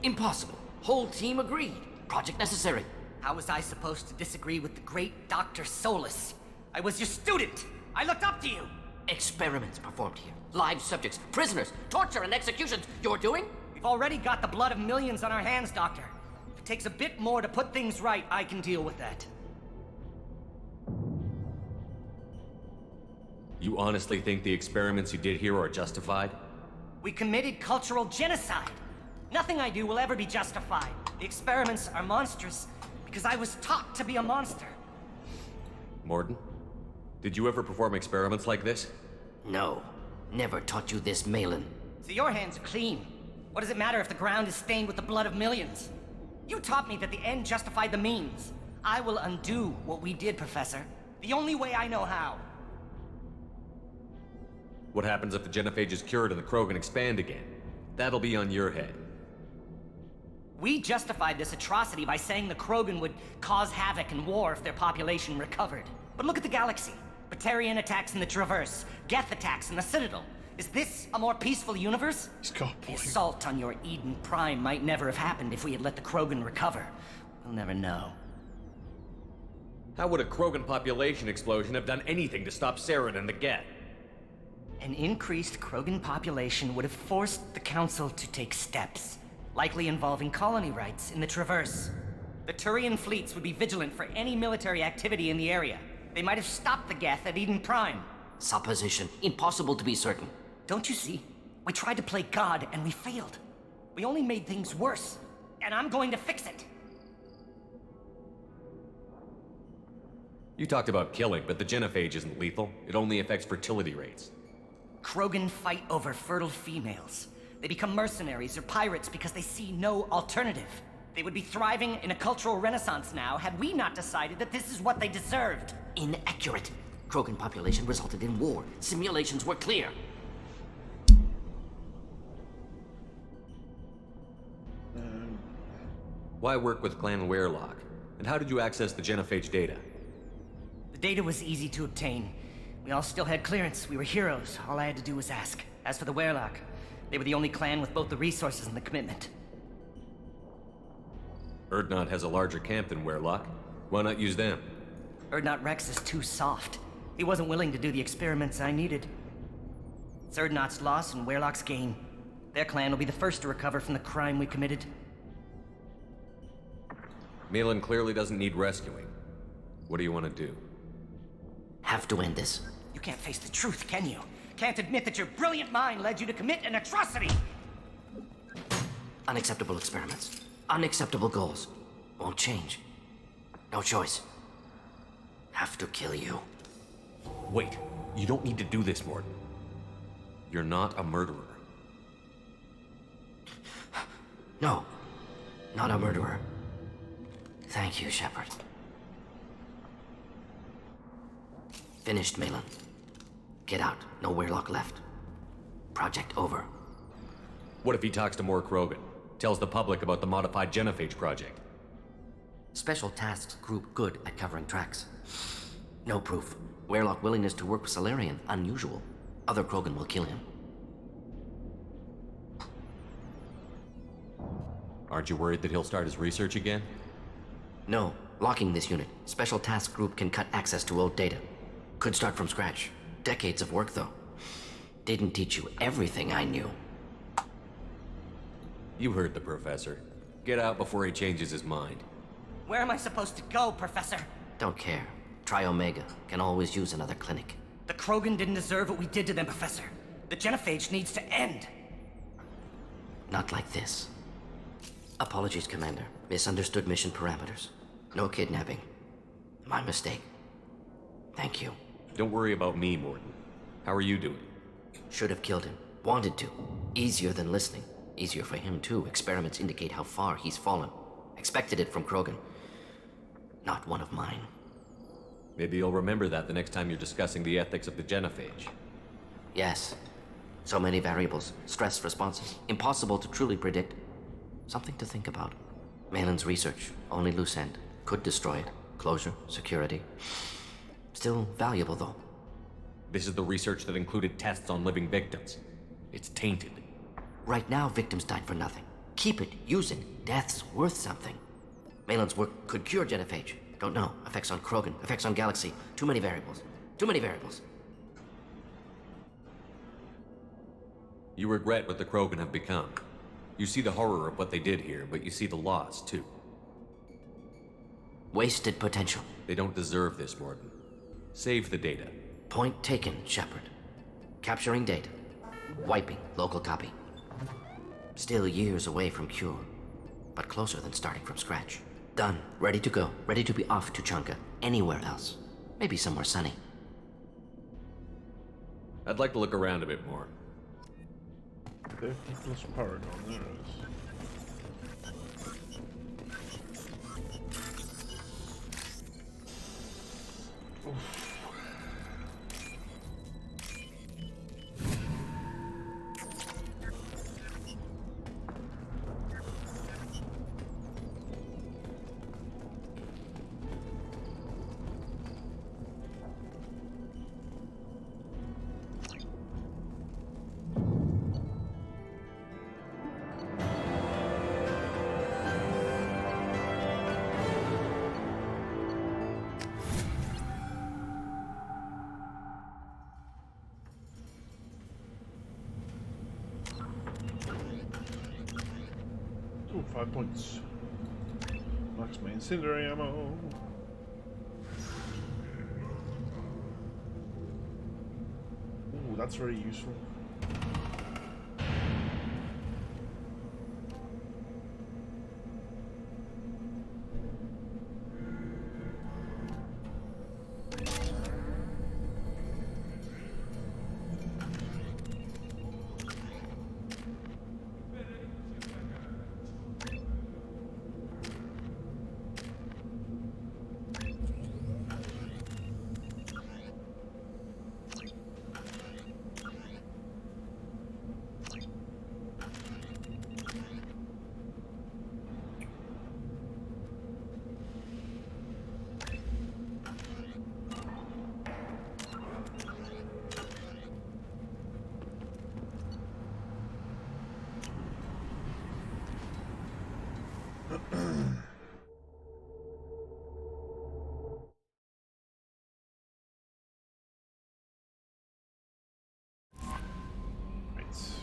Impossible. Whole team agreed. Project necessary. How was I supposed to disagree with the great Dr. Solus? I was your student! I looked up to you! Experiments performed here. Live subjects, prisoners, torture and executions. You're doing? We've already got the blood of millions on our hands, Doctor. If it takes a bit more to put things right, I can deal with that. You honestly think the experiments you did here are justified? We committed cultural genocide. Nothing I do will ever be justified. The experiments are monstrous because I was taught to be a monster. Mordin, did you ever perform experiments like this? No. Never taught you this, Malin. So your hands are clean. What does it matter if the ground is stained with the blood of millions? You taught me that the end justified the means. I will undo what we did, Professor. The only way I know how. What happens if the genophage is cured and the Krogan expand again? That'll be on your head. We justified this atrocity by saying the Krogan would cause havoc and war if their population recovered. But look at the galaxy. Batarian attacks in the Traverse, Geth attacks in the Citadel. Is this a more peaceful universe? The assault on your Eden Prime might never have happened if we had let the Krogan recover. We'll never know. How would a Krogan population explosion have done anything to stop Saren and the Geth? An increased Krogan population would have forced the Council to take steps, likely involving colony rights in the Traverse. The Turian fleets would be vigilant for any military activity in the area. They might have stopped the Geth at Eden Prime. Supposition. Impossible to be certain. Don't you see? We tried to play God and we failed. We only made things worse. And I'm going to fix it. You talked about killing, but the genophage isn't lethal. It only affects fertility rates. Krogan fight over fertile females. They become mercenaries or pirates because they see no alternative. They would be thriving in a cultural renaissance now had we not decided that this is what they deserved. Inaccurate. Krogan population resulted in war. Simulations were clear. Why work with Clan Weyrloc? And how did you access the genophage data? The data was easy to obtain. We all still had clearance. We were heroes. All I had to do was ask. As for the Weyrloc, they were the only clan with both the resources and the commitment. Urdnot has a larger camp than Weyrloc. Why not use them? Urdnot Rex is too soft. He wasn't willing to do the experiments I needed. It's Urdnot's loss and Weyrloc's gain. Their clan will be the first to recover from the crime we committed. Malin clearly doesn't need rescuing. What do you want to do? Have to end this. You can't face the truth, can you? Can't admit that your brilliant mind led you to commit an atrocity! Unacceptable experiments. Unacceptable goals. Won't change. No choice. Have to kill you. Wait. You don't need to do this, Mordin. You're not a murderer. No. Not a murderer. Thank you, Shepard. Finished, Malin. Get out. No Weyrloc left. Project over. What if he talks to more Krogan? Tells the public about the modified genophage project? Special Tasks Group good at covering tracks. No proof. Weyrloc willingness to work with Salarian, unusual. Other Krogan will kill him. Aren't you worried that he'll start his research again? No. Locking this unit. Special Task Group can cut access to old data. Could start from scratch. Decades of work, though. Didn't teach you everything I knew. You heard the professor. Get out before he changes his mind. Where am I supposed to go, Professor? Don't care. Try Omega. Can always use another clinic. The Krogan didn't deserve what we did to them, Professor. The genophage needs to end. Not like this. Apologies, Commander. Misunderstood mission parameters. No kidnapping. My mistake. Thank you. Don't worry about me, Mordin. How are you doing? Should have killed him. Wanted to. Easier than listening. Easier for him, too. Experiments indicate how far he's fallen. Expected it from Krogan. Not one of mine. Maybe you'll remember that the next time you're discussing the ethics of the genophage. Yes. So many variables, stress responses, impossible to truly predict. Something to think about. Malin's research, only loose end. Could destroy it. Closure, security. Still valuable, though. This is the research that included tests on living victims. It's tainted. Right now, victims died for nothing. Keep it, use it. Death's worth something. Malin's work could cure genophage. Don't know. Effects on Krogan, effects on Galaxy. Too many variables. Too many variables. You regret what the Krogan have become. You see the horror of what they did here, but you see the loss, too. Wasted potential. They don't deserve this, Mordin. Save the data. Point taken, Shepard. Capturing data. Wiping local copy. Still years away from cure, but closer than starting from scratch. Done. Ready to go. Ready to be off to Tuchanka. Anywhere else. Maybe somewhere sunny. I'd like to look around a bit more. 50 plus Paragon, there it is. Oof. Ooh, 5 points. Max my incendiary ammo. Ooh, that's very useful.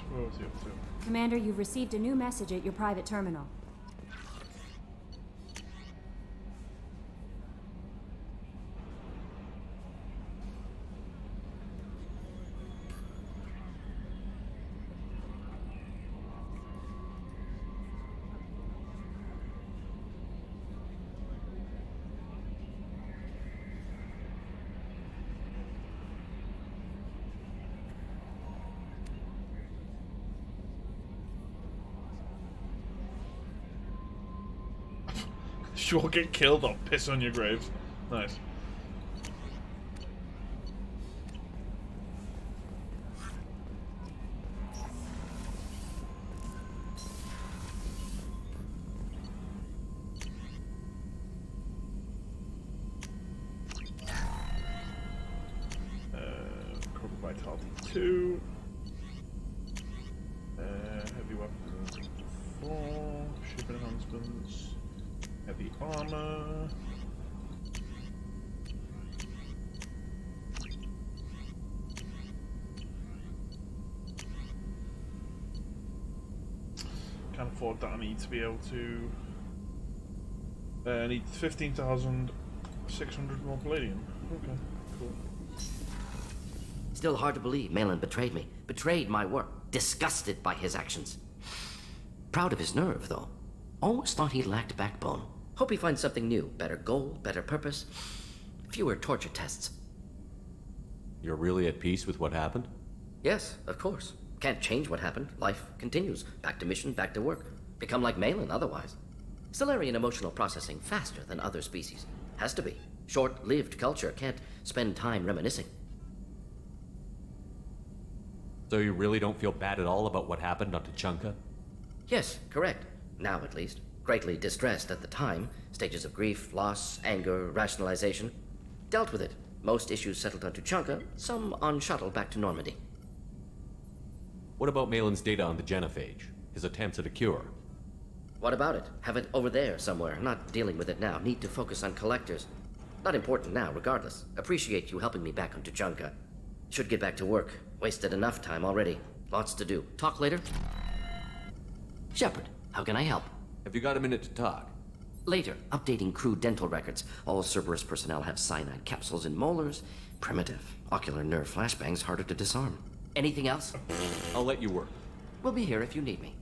What was he up to? Commander, you've received a new message at your private terminal. You'll get killed, I'll piss on your graves. Nice. Corporate Vitality 2. Heavy weapons 4. Ship enhancements. Heavy armor. Can't afford that. I need to be able to. I need 15,600 more palladium. Okay, cool. Still hard to believe Malin betrayed me. Betrayed my work. Disgusted by his actions. Proud of his nerve, though. Always thought he lacked backbone. Hope he finds something new. Better goal, better purpose. Fewer torture tests. You're really at peace with what happened? Yes, of course. Can't change what happened. Life continues. Back to mission, back to work. Become like Malin otherwise. Salarian emotional processing faster than other species. Has to be. Short-lived culture can't spend time reminiscing. So you really don't feel bad at all about what happened on Tuchanka? Yes, correct. Now at least. Greatly distressed at the time. Stages of grief, loss, anger, rationalization. Dealt with it. Most issues settled on Tuchanka, some on shuttle back to Normandy. What about Malin's data on the genophage? His attempts at a cure? What about it? Have it over there somewhere. Not dealing with it now. Need to focus on collectors. Not important now, regardless. Appreciate you helping me back on Tuchanka. Should get back to work. Wasted enough time already. Lots to do. Talk later? Shepard, how can I help? Have you got a minute to talk? Later, updating crew dental records. All Cerberus personnel have cyanide capsules in molars. Primitive. Ocular nerve flashbangs harder to disarm. Anything else? I'll let you work. We'll be here if you need me.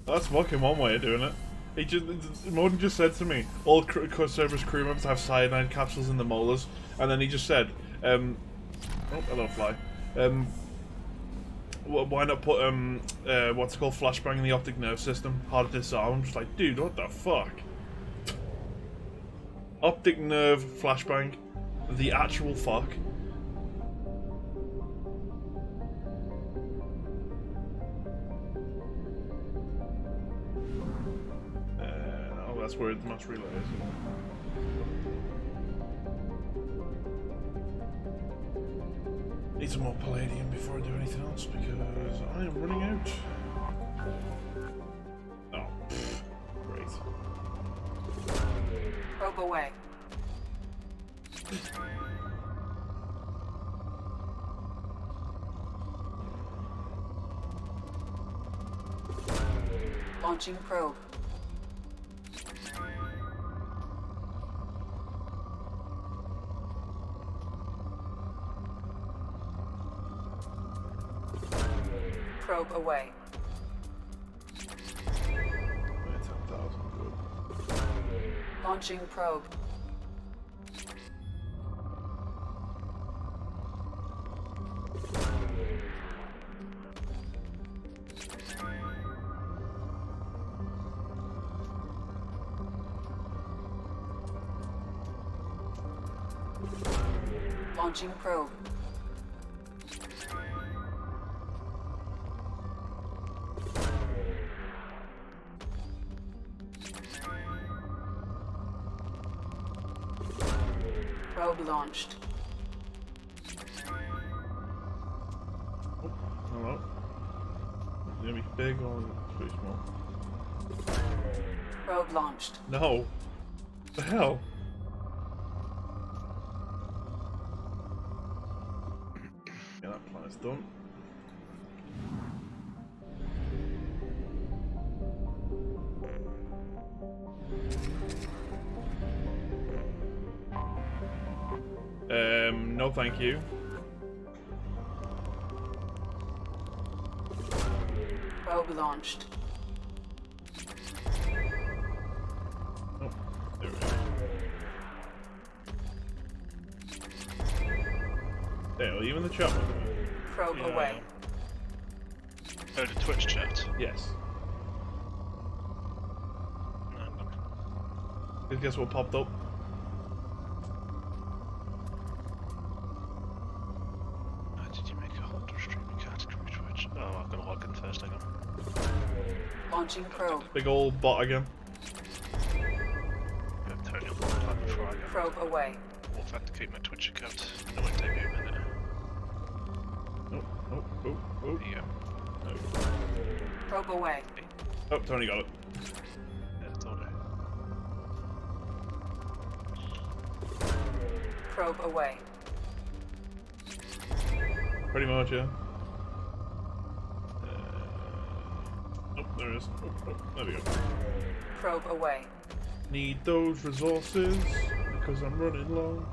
That's fucking one way of doing it. He just, Modin just said to me, all Cerberus crew members have cyanide capsules in the molars, and then he just said, oh, hello fly. Why not put what's it called, flashbang in the optic nerve system? Hard to disarm. I'm just like, dude, what the fuck? Optic nerve flashbang, the actual fuck. Oh, that's where the mass relay is. Need some more palladium before I do anything else because I am running out. Oh, great. Probe away. Launching probe. Probe away. 10,000, good. Launching probe. Launching probe. Probe launched. Oh, hello. Is it gonna be big or pretty small? Probe launched. No. What the hell? Yeah, that plan is done. No thank you. Probe launched. Oh, there we go. There, even the chat with me. Probe away. Oh, the Twitch chat? Yes. Guess what popped up? Launching probe. Big old bot again. Probe away. Authenticate my Twitch account. I know it take me a minute. Oh. There you go. No. Probe away. Oh, Tony got it. Yeah, totally. Probe away. Pretty much, yeah. There it is. Oh, there we go. Probe away. Need those resources because I'm running low.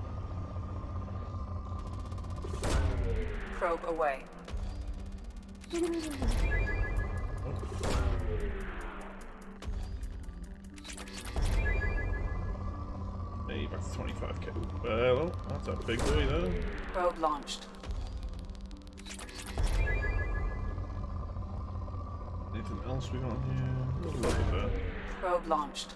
Probe away. Hey, back to 25k. Well, that's a big boy there. Probe launched. Anything else we got here? Look at that. Probe launched.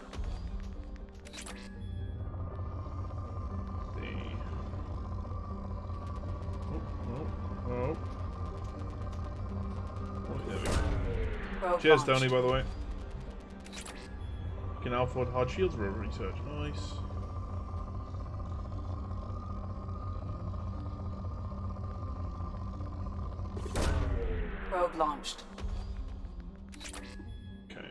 Cheers, launched. Tony, by the way. You can now afford hard shields for research. Nice. Probe launched. Okay.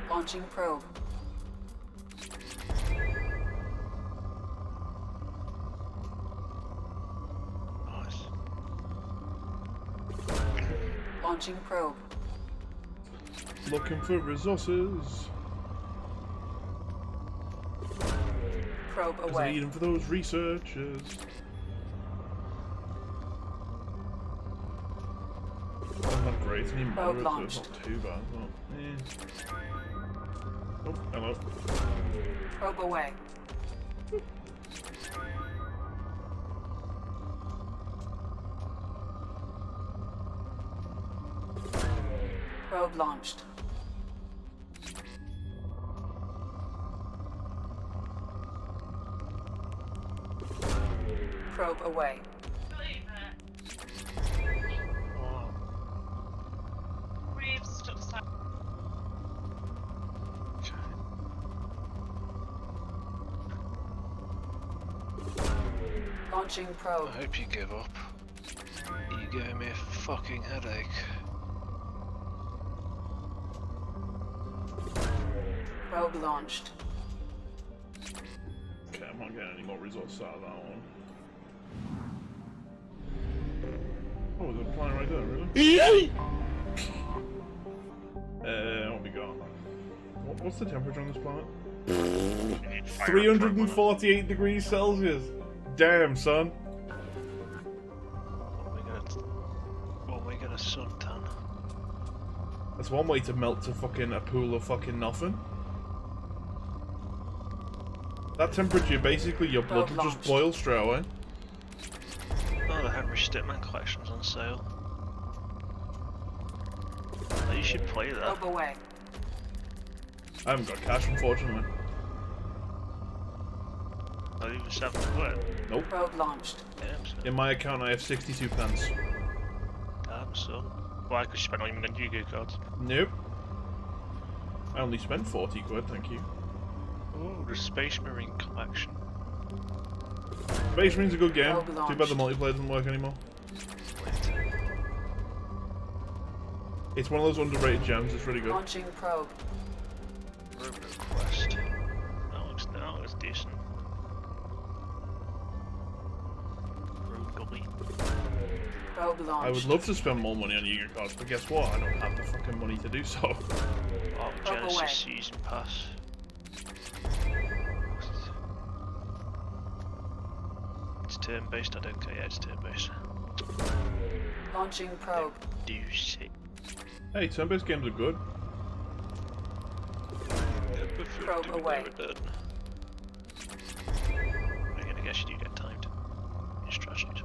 Launching probe. Nice. Launching probe. Looking for resources. Probe 'Cause I away. need them for those researchers. That's not great. It's not Probe moderate, so it's launched. not too bad. But, Oh, hello. Probe away. Probe launched. Probe away. Launching probe. I hope you give up. You gave me a fucking headache. Probe launched. Okay, I'm not getting any more resources out of that one. Oh, there's a planet right there, really? What we got? What's the temperature on this planet? 348 degrees Celsius. Damn, son. What am I gonna suntan? That's one way to melt to fucking a pool of fucking nothing. That temperature, basically, your blood will just boil straight away. Oh, the Henry Stickmin collection's on sale. Oh, you should play that. Probe away. I haven't got cash, unfortunately. Not even 7 quid. Nope. Probe launched. Damn, son. In my account, I have 62 pence. Damn, son. Why? Because you spent on even Yu-Gi cards. Nope. I only spent 40 quid, thank you. Oh, the Space Marine collection. Space Marine's a good game. Probe Too bad launched. the multiplayer doesn't work anymore. It's one of those underrated gems, it's really good. Launching probe. Robo Quest. That looks decent. Rogue. Probe launched. I would love to spend more money on Yu-Gi cards, but guess what? I don't have the fucking money to do so. Oh, Probe away. Genesis Season Pass. It's turn-based, I don't care. Yeah, it's turn-based. Launching probe. Do you see? Hey, turn-based games are good. Probe away. I'm gonna guess you do get timed. Instructions.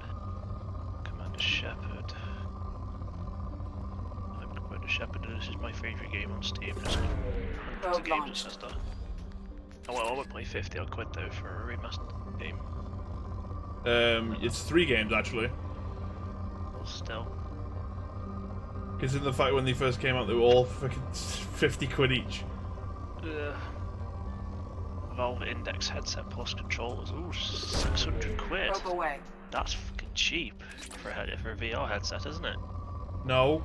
Commander Shepard. I'm Commander Shepard, and this is my favourite game on Steam. There's hundreds of games that says that. Oh well, I would play 50 odd quid though for a remastered game. It's 3 games actually. Well, still. Because in the fact when they first came out, they were all fucking 50 quid each. Valve Index headset plus controllers. Ooh, 600 quid. Probe away. That's fucking cheap for a VR headset, isn't it? No.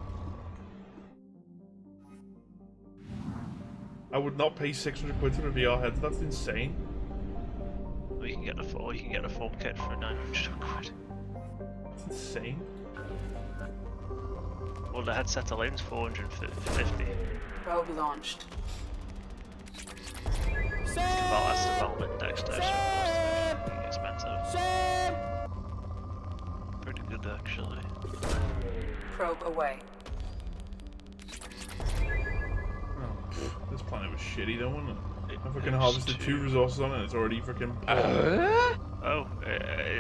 I would not pay 600 quid for a VR headset. That's insane. Well, you can get a full kit for 900 quid. That's insane. Well, the headset alone's 450. Probe launched. Well, that's the Valve Index though, so of course it's expensive. good actually. Probe away. Oh, this planet was shitty though, wasn't it? I fucking harvested 2 resources on it, it's already freaking Oh,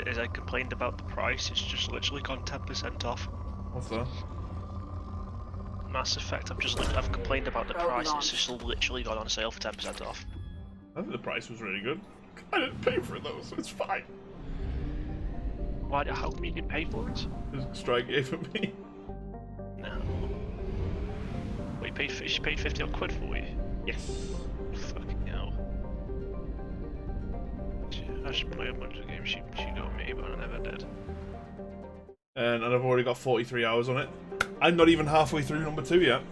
as I complained about the price, it's just literally gone 10% off. What's that? Mass Effect, I've complained about the price, it's just literally gone on sale for 10% off. I think the price was really good. I didn't pay for it though, so it's fine. Why? How come you didn't pay for it? Because Strike gave it me. No. Wait, she paid 50 odd quid for it? Yes. Fucking hell. I should play a bunch of games she got me, but I never did. And I've already got 43 hours on it. I'm not even halfway through number 2 yet.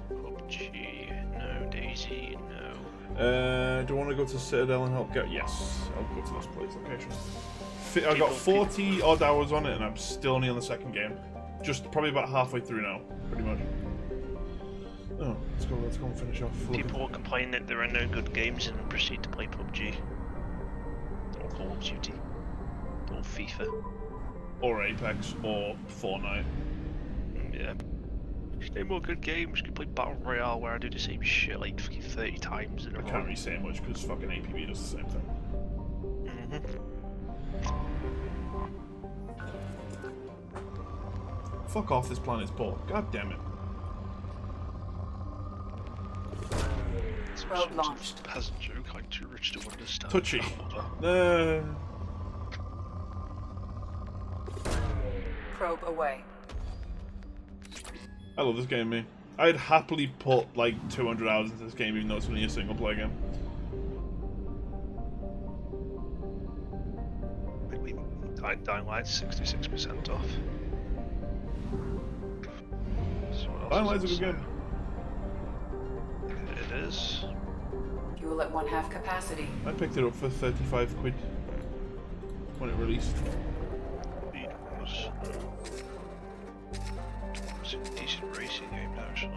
PUBG, no. Daisy, no. Do I want to go to Citadel and help get? Yes, I'll go to this place location. I've got 40 odd hours on it, and I'm still only on the 2nd game. Just probably about halfway through now, pretty much. Oh, let's go and finish off. People will complain that there are no good games and proceed to play PUBG. Or Call of Duty. Or FIFA. Or Apex, or Fortnite. Yeah. There's no more good games. You can play Battle Royale where I do the same shit like 30 times in a row. I can't really say much because fucking APB does the same thing. Fuck off, this planet's bored. God damn it. Probe launched. Peasant joke, I'm too rich to understand. Touchy. Probe away. I love this game, me. I'd happily put like 200 hours into this game even though it's only a single player game. Dying Light's 66% off. Dying Light's a good game. It is. Fuel at 1/2 capacity. I picked it up for 35 quid when it released. It's a decent racing game, actually.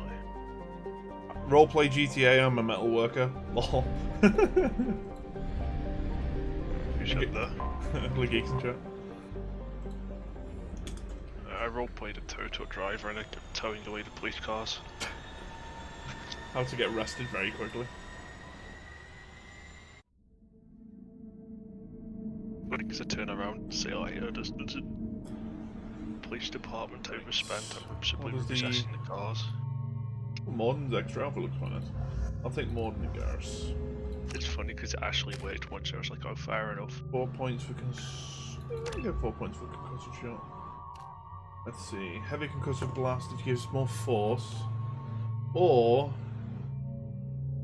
Roleplay GTA, I'm a metal worker. Lol. Who's up there? The geeks and chat. I roleplayed a Toto driver and I kept towing away the police cars. How to get arrested very quickly. But because I turn around and say, like, does the police department overspent on simply repossessing the cars? Morden's extra alpha looks quite nice. I'll take Morden and Garrus. It's funny because it actually worked once. I was like, oh, fair enough. 4 points for I get 4 points for concussive shot. Let's see. Heavy concussive blast, it gives more force. Or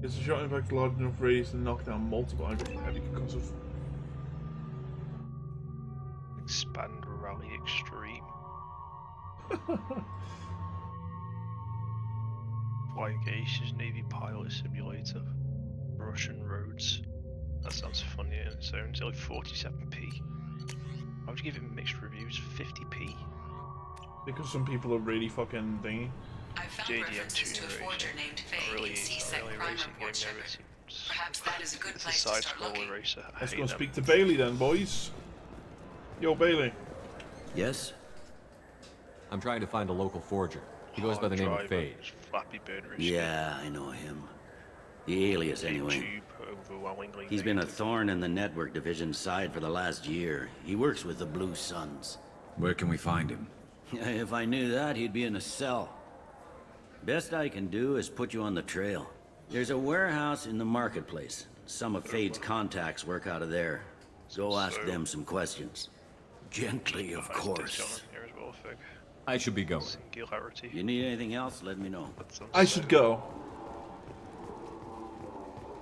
is the shot impact large enough radius to knock down multiple? I got heavy concussive. Expand Rally Extreme. Flying Aces Navy Pilot Simulator. Russian Roads. That sounds funny in its own. It's only 47p. I would give it mixed reviews. 50p. Because some people are really fucking thingy. I found references to a forger named Faye in CSEC crime report, Shepard. Perhaps that is a good place to start looking. Let's go speak to Bailey then, boys. Yo, Bailey. Yes? I'm trying to find a local forger. He goes by the name of Fade. Yeah, I know him. The alias, anyway. He's been a thorn in the network division's side for the last year. He works with the Blue Suns. Where can we find him? If I knew that, he'd be in a cell. Best I can do is put you on the trail. There's a warehouse in the marketplace. Some of Fade's contacts work out of there. Go ask them some questions. Gently, of course. I should be going. You need anything else, let me know. I should go.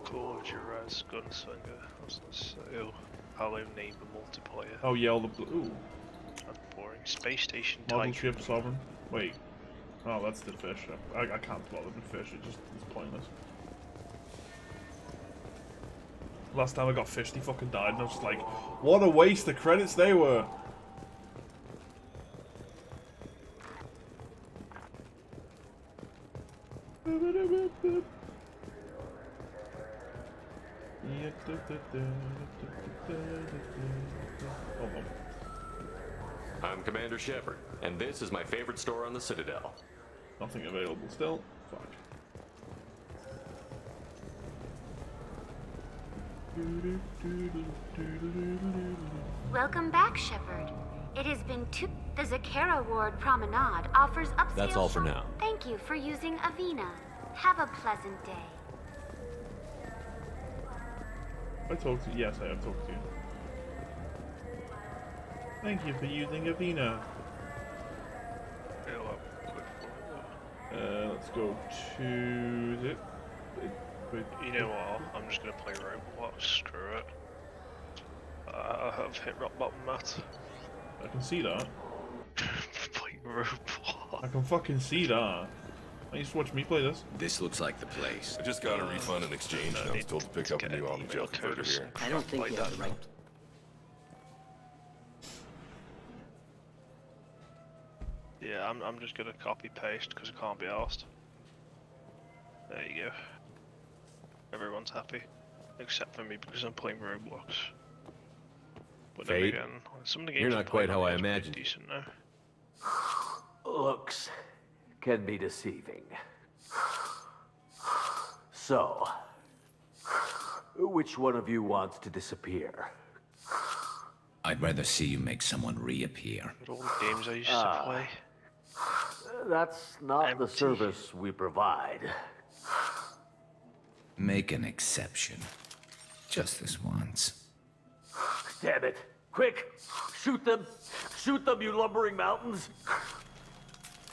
Call of Juarez Gunslinger. What's this? Hello Neighbor multiplayer. Oh yeah, all the blue. Ooh. That's boring. Space Station Model Tycoon. ship Sovereign. Wait. Oh, that's the fish. I can't bother with fish. It's pointless. Last time I got fished, he fucking died, and I was just like, what a waste of credits they were. Hold on. I'm Commander Shepard, and this is my favorite store on the Citadel. Nothing available still. Fuck. Welcome back, Shepard. It has been The Zakara Ward Promenade offers upscale. That's all for now. Thank you for using Avina. Have a pleasant day. I talked to you. Yes, I have talked to you. Thank you for using Avina. Let's go to the. You know what? I'm just gonna play Roblox. Screw it. I've hit rock bottom, Matt. I can see that. Play Roblox. I can fucking see that. I used to watch me play this. This looks like the place. I just got a refund in exchange, and I was told to pick up a new on-the-job converter here. I don't think you have the right. Yeah, I'm just gonna copy paste because I can't be asked. There you go. Everyone's happy, except for me because I'm playing Roblox. But then Fate, again, some of the games you're I'm not quite playing how I are pretty imagined. decent now. Looks can be deceiving. So, which one of you wants to disappear? I'd rather see you make someone reappear. But all the games I used to play. That's not the service we provide. Make an exception. Just this once. Damn it. Quick! Shoot them! Shoot them, you lumbering mountains!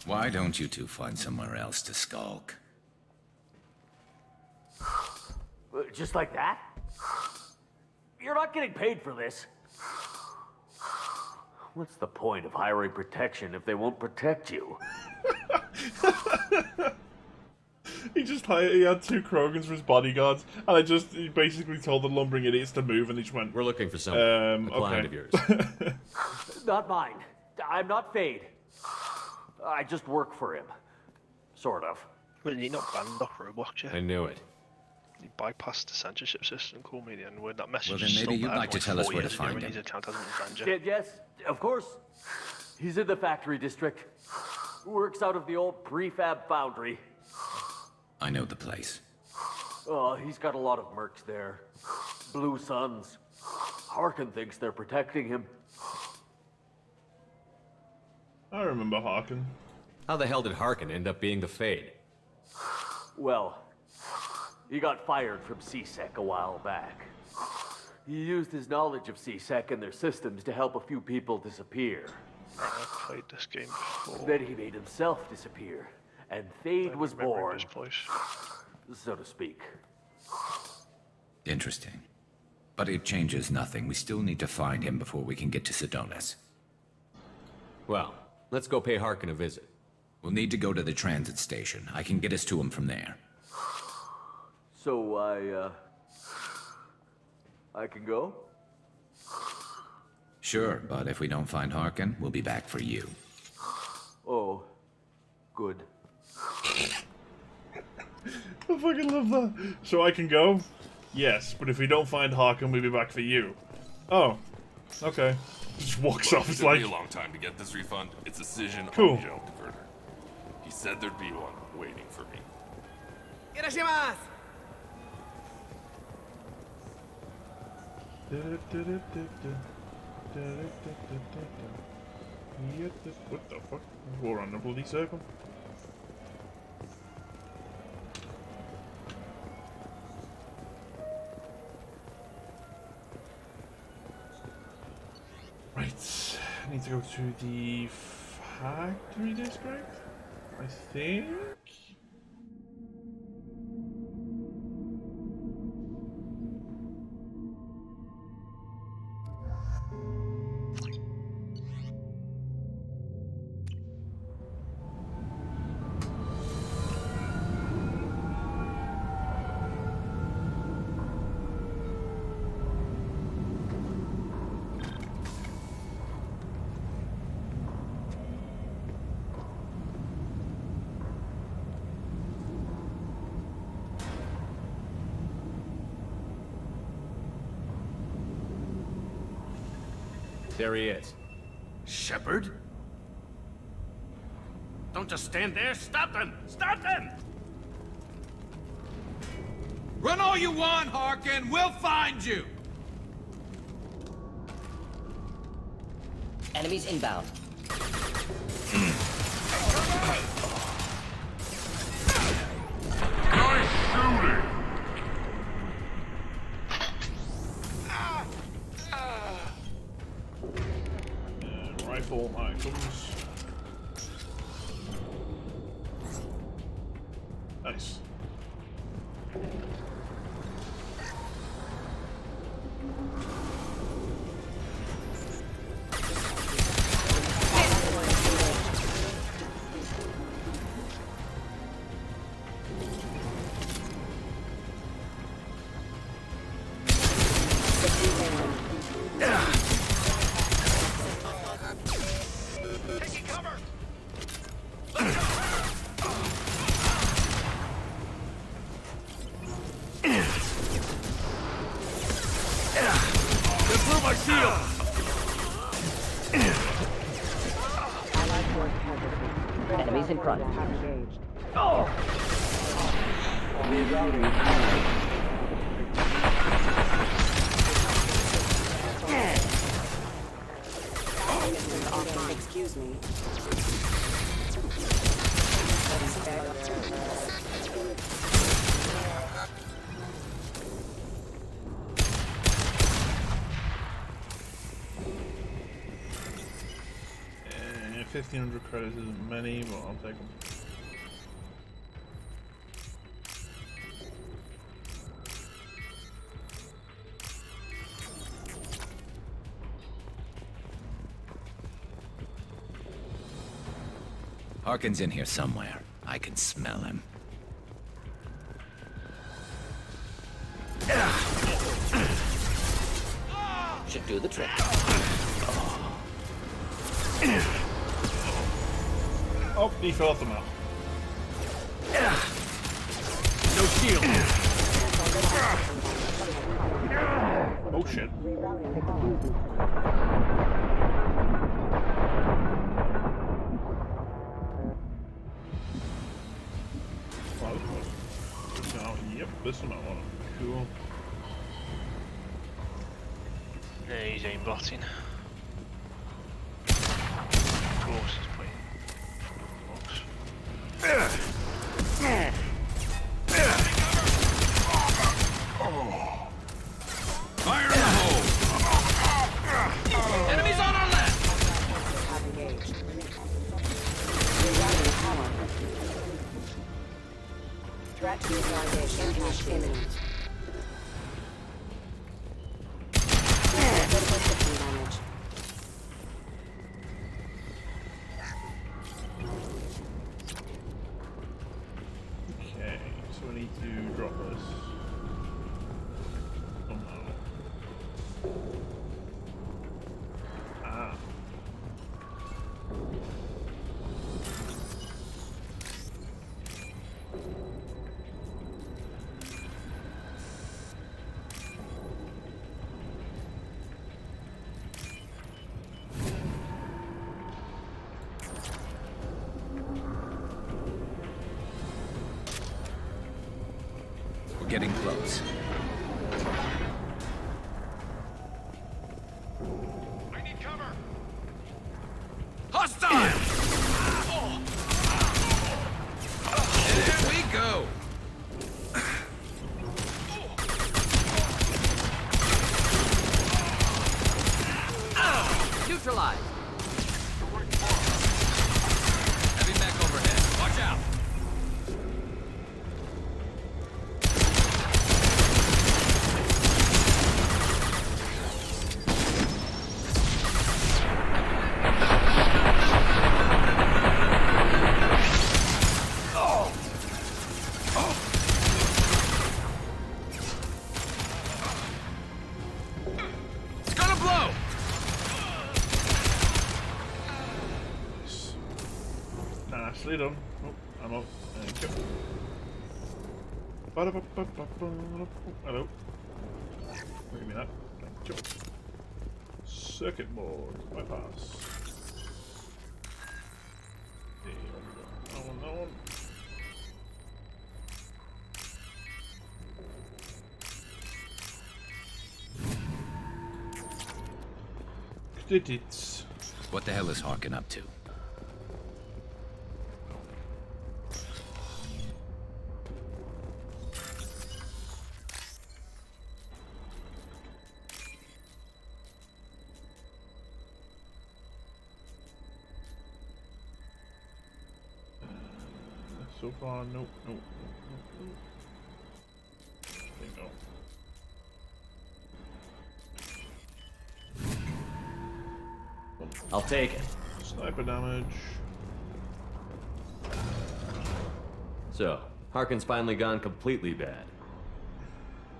Why don't you two find somewhere else to skulk? Just like that? You're not getting paid for this. What's the point of hiring protection if they won't protect you? He had 2 Krogans for his bodyguards, and he basically told the lumbering idiots to move, and he just went, "We're looking for someone, a client of yours." Not mine. I'm not Fade. I just work for him. Sort of. Well, you're not banned off Roblox yet. I knew it. You bypassed the censorship system, called me the N-word. That message Well, then is maybe still you'd bad, like to tell us 4 where to years ago find when him. his account hasn't been banned yet. Yes, of course. He's in the factory district. Works out of the old prefab foundry. I know the place. Oh, he's got a lot of mercs there. Blue Suns. Harkin thinks they're protecting him. I remember Harkin. How the hell did Harkin end up being the Fade? Well, he got fired from CSEC a while back. He used his knowledge of CSEC and their systems to help a few people disappear. I've played this game before. Then he made himself disappear, and Fade was born, This place. so to speak. Interesting. But it changes nothing. We still need to find him before we can get to Sidonis. Well, let's go pay Harkin a visit. We'll need to go to the transit station. I can get us to him from there. So I can go? Sure, but if we don't find Harkin, we'll be back for you. Oh, good. I fucking love that. So I can go? Yes, but if we don't find Harkin, we'll be back for you. Oh, okay. Just walks off. It's It took like, me a long time to get this refund. It's a Cision Cool. on-the-job converter. He said there'd be one waiting for me. What the fuck? We're on a bloody circle. Right, I need to go to the factory district, I think. There he is. Shepard? Don't just stand there. Stop them! Stop them! Run all you want, Harkin. We'll find you. Enemies inbound. Nice shooting! Rifle items. Nice. Enemies in front. Excuse me. And 1,500 credits isn't many, but I'll take them. Harkin's in here somewhere. I can smell him. Should do the trick. Oh, he fell off the map. No shield. Oh shit. Yep, this one I want. Cool. Yeah, he's aimbotting. Of course, he's playing. Fire in the hole! Enemies on our left! Have engaged. Threat to neutralization imminent. Critical system damage. Okay, so we need to drop this. Oh no. Ah. We're getting close. I need cover! Hostile! There we go! Neutralized. Heavy mech overhead. Watch out! It's gonna blow! Nicely done. Oh, I'm up. Thank you. Hello. Give me that. Thank you. Circuit board. Bypass. Did it? What the hell is Harkin up to? So far, nope. No. I'll take it. Sniper damage. So, Harkin's finally gone completely bad.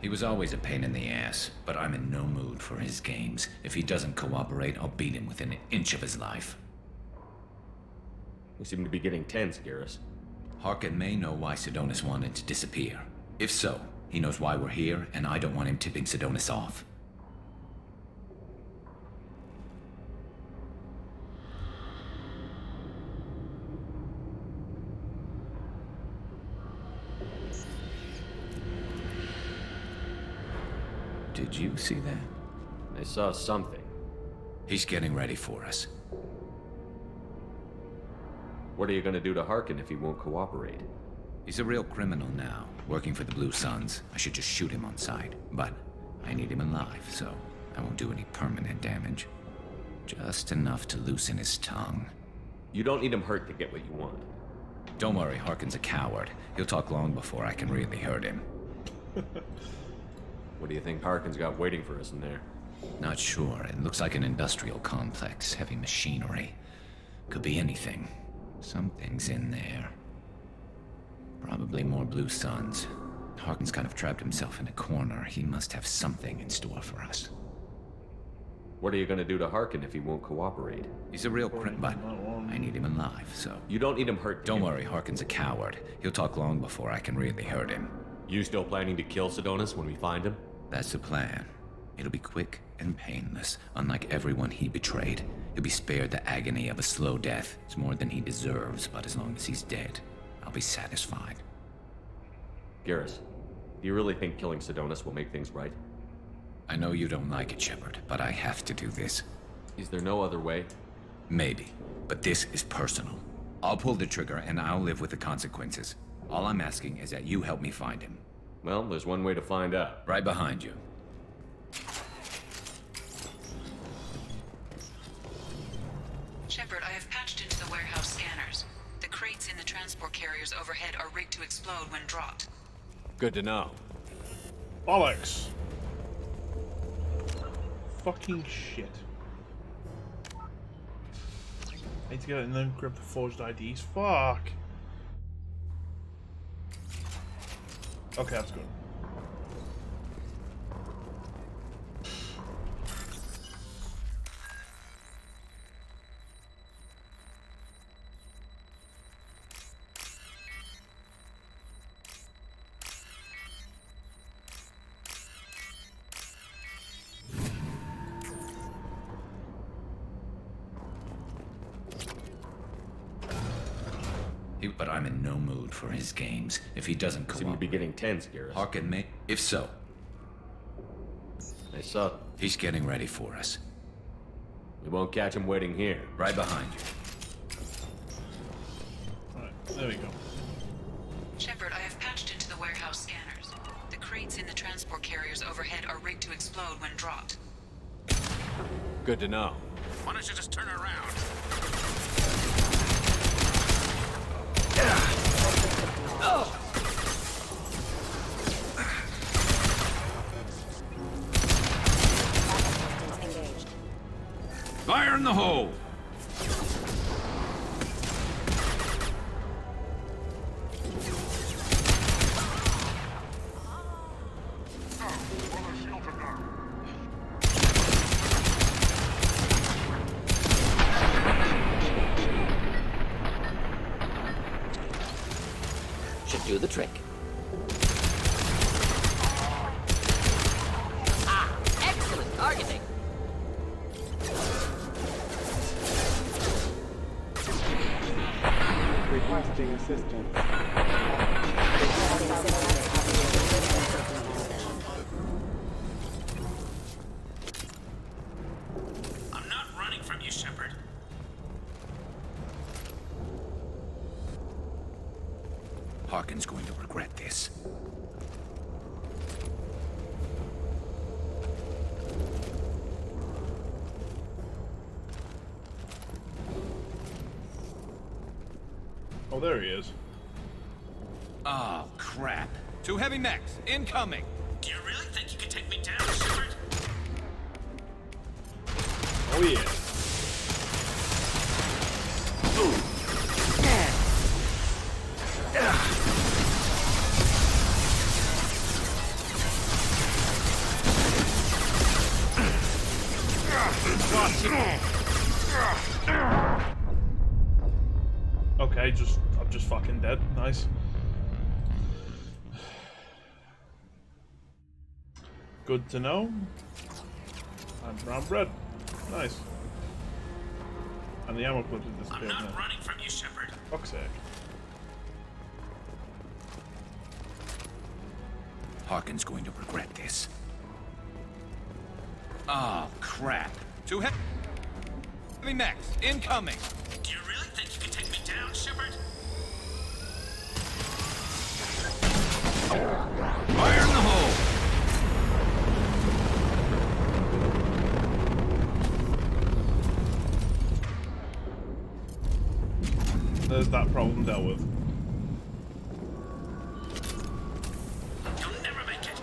He was always a pain in the ass, but I'm in no mood for his games. If he doesn't cooperate, I'll beat him within an inch of his life. We seem to be getting tense, Garrus. Harkin may know why Sidonis wanted to disappear. If so, he knows why we're here, and I don't want him tipping Sidonis off. Did you see that? I saw something. He's getting ready for us. What are you gonna do to Harkin if he won't cooperate? He's a real criminal now, working for the Blue Suns. I should just shoot him on sight. But I need him alive, so I won't do any permanent damage. Just enough to loosen his tongue. You don't need him hurt to get what you want. Don't worry, Harkin's a coward. He'll talk long before I can really hurt him. What do you think Harkin's got waiting for us in there? Not sure. It looks like an industrial complex, heavy machinery. Could be anything. Something's in there. Probably more Blue Suns. Harkin's kind of trapped himself in a corner. He must have something in store for us. What are you gonna do to Harkin if he won't cooperate? He's a real but I need him alive, so... You don't need him hurt. Don't worry, Harkin's a coward. He'll talk long before I can really hurt him. You still planning to kill Sidonis when we find him? That's the plan. It'll be quick and painless, unlike everyone he betrayed. He'll be spared the agony of a slow death. It's more than he deserves, but as long as he's dead, I'll be satisfied. Garrus, do you really think killing Sidonis will make things right? I know you don't like it, Shepard, but I have to do this. Is there no other way? Maybe, but this is personal. I'll pull the trigger and I'll live with the consequences. All I'm asking is that you help me find him. Well, there's one way to find out. Right behind you. Shepard, I have patched into the warehouse scanners. The crates in the transport carriers overhead are rigged to explode when dropped. Good to know. Bollocks! Fucking shit. I need to go and then grab the forged IDs. Fuck! Okay, that's good. But I'm in no mood for his games. If he doesn't cooperate... Seem to be getting tense, Garrus. Harkin may... If so... I saw... He's getting ready for us. We won't catch him waiting here. Right behind you. Alright, there we go. Shepard, I have patched into the warehouse scanners. The crates in the transport carriers overhead are rigged to explode when dropped. Good to know. Why don't you just turn around? Fire in the hole! Should do the trick. Excellent targeting. Requesting assistance. I'm not Harkin's going to regret this. Oh, there he is. Oh, crap. 2 heavy mechs, incoming! Do you really think you can take me down, Shepard? Oh, yeah. Okay, I'm just fucking dead. Nice. Good to know. And brown bread. Nice. And the ammo clip has disappeared now. I'm not running from you, Shepard. Fuck's sake. Harkin's going to regret this. Oh, crap. 2 heavy mechs, incoming! Do you really think you can take me down, Shepard? Fire in the hole! There's that problem dealt with. You'll never make it.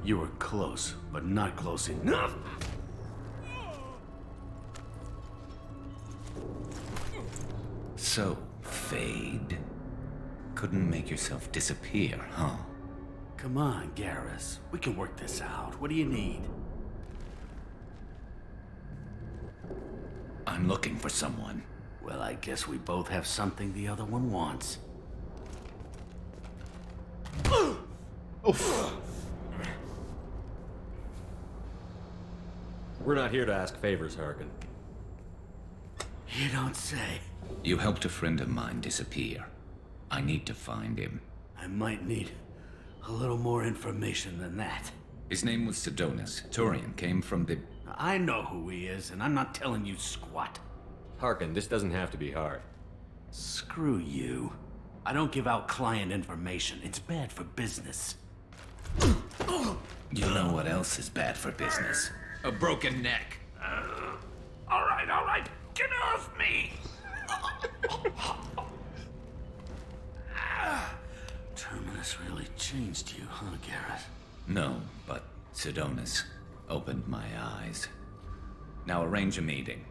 You were close, but not close enough. So, Fade. Couldn't make yourself disappear, huh? Come on, Garrus. We can work this out. What do you need? I'm looking for someone. Well, I guess we both have something the other one wants. Oof. We're not here to ask favors, Harkin. You don't say. You helped a friend of mine disappear. I need to find him. I might need a little more information than that. His name was Sidonis. Turian came from the... I know who he is, and I'm not telling you squat. Harkin, this doesn't have to be hard. Screw you. I don't give out client information. It's bad for business. You know what else is bad for business? A broken neck. All right. Get off me! Terminus really changed you, huh, Garrett? No, but Sidonis opened my eyes. Now arrange a meeting.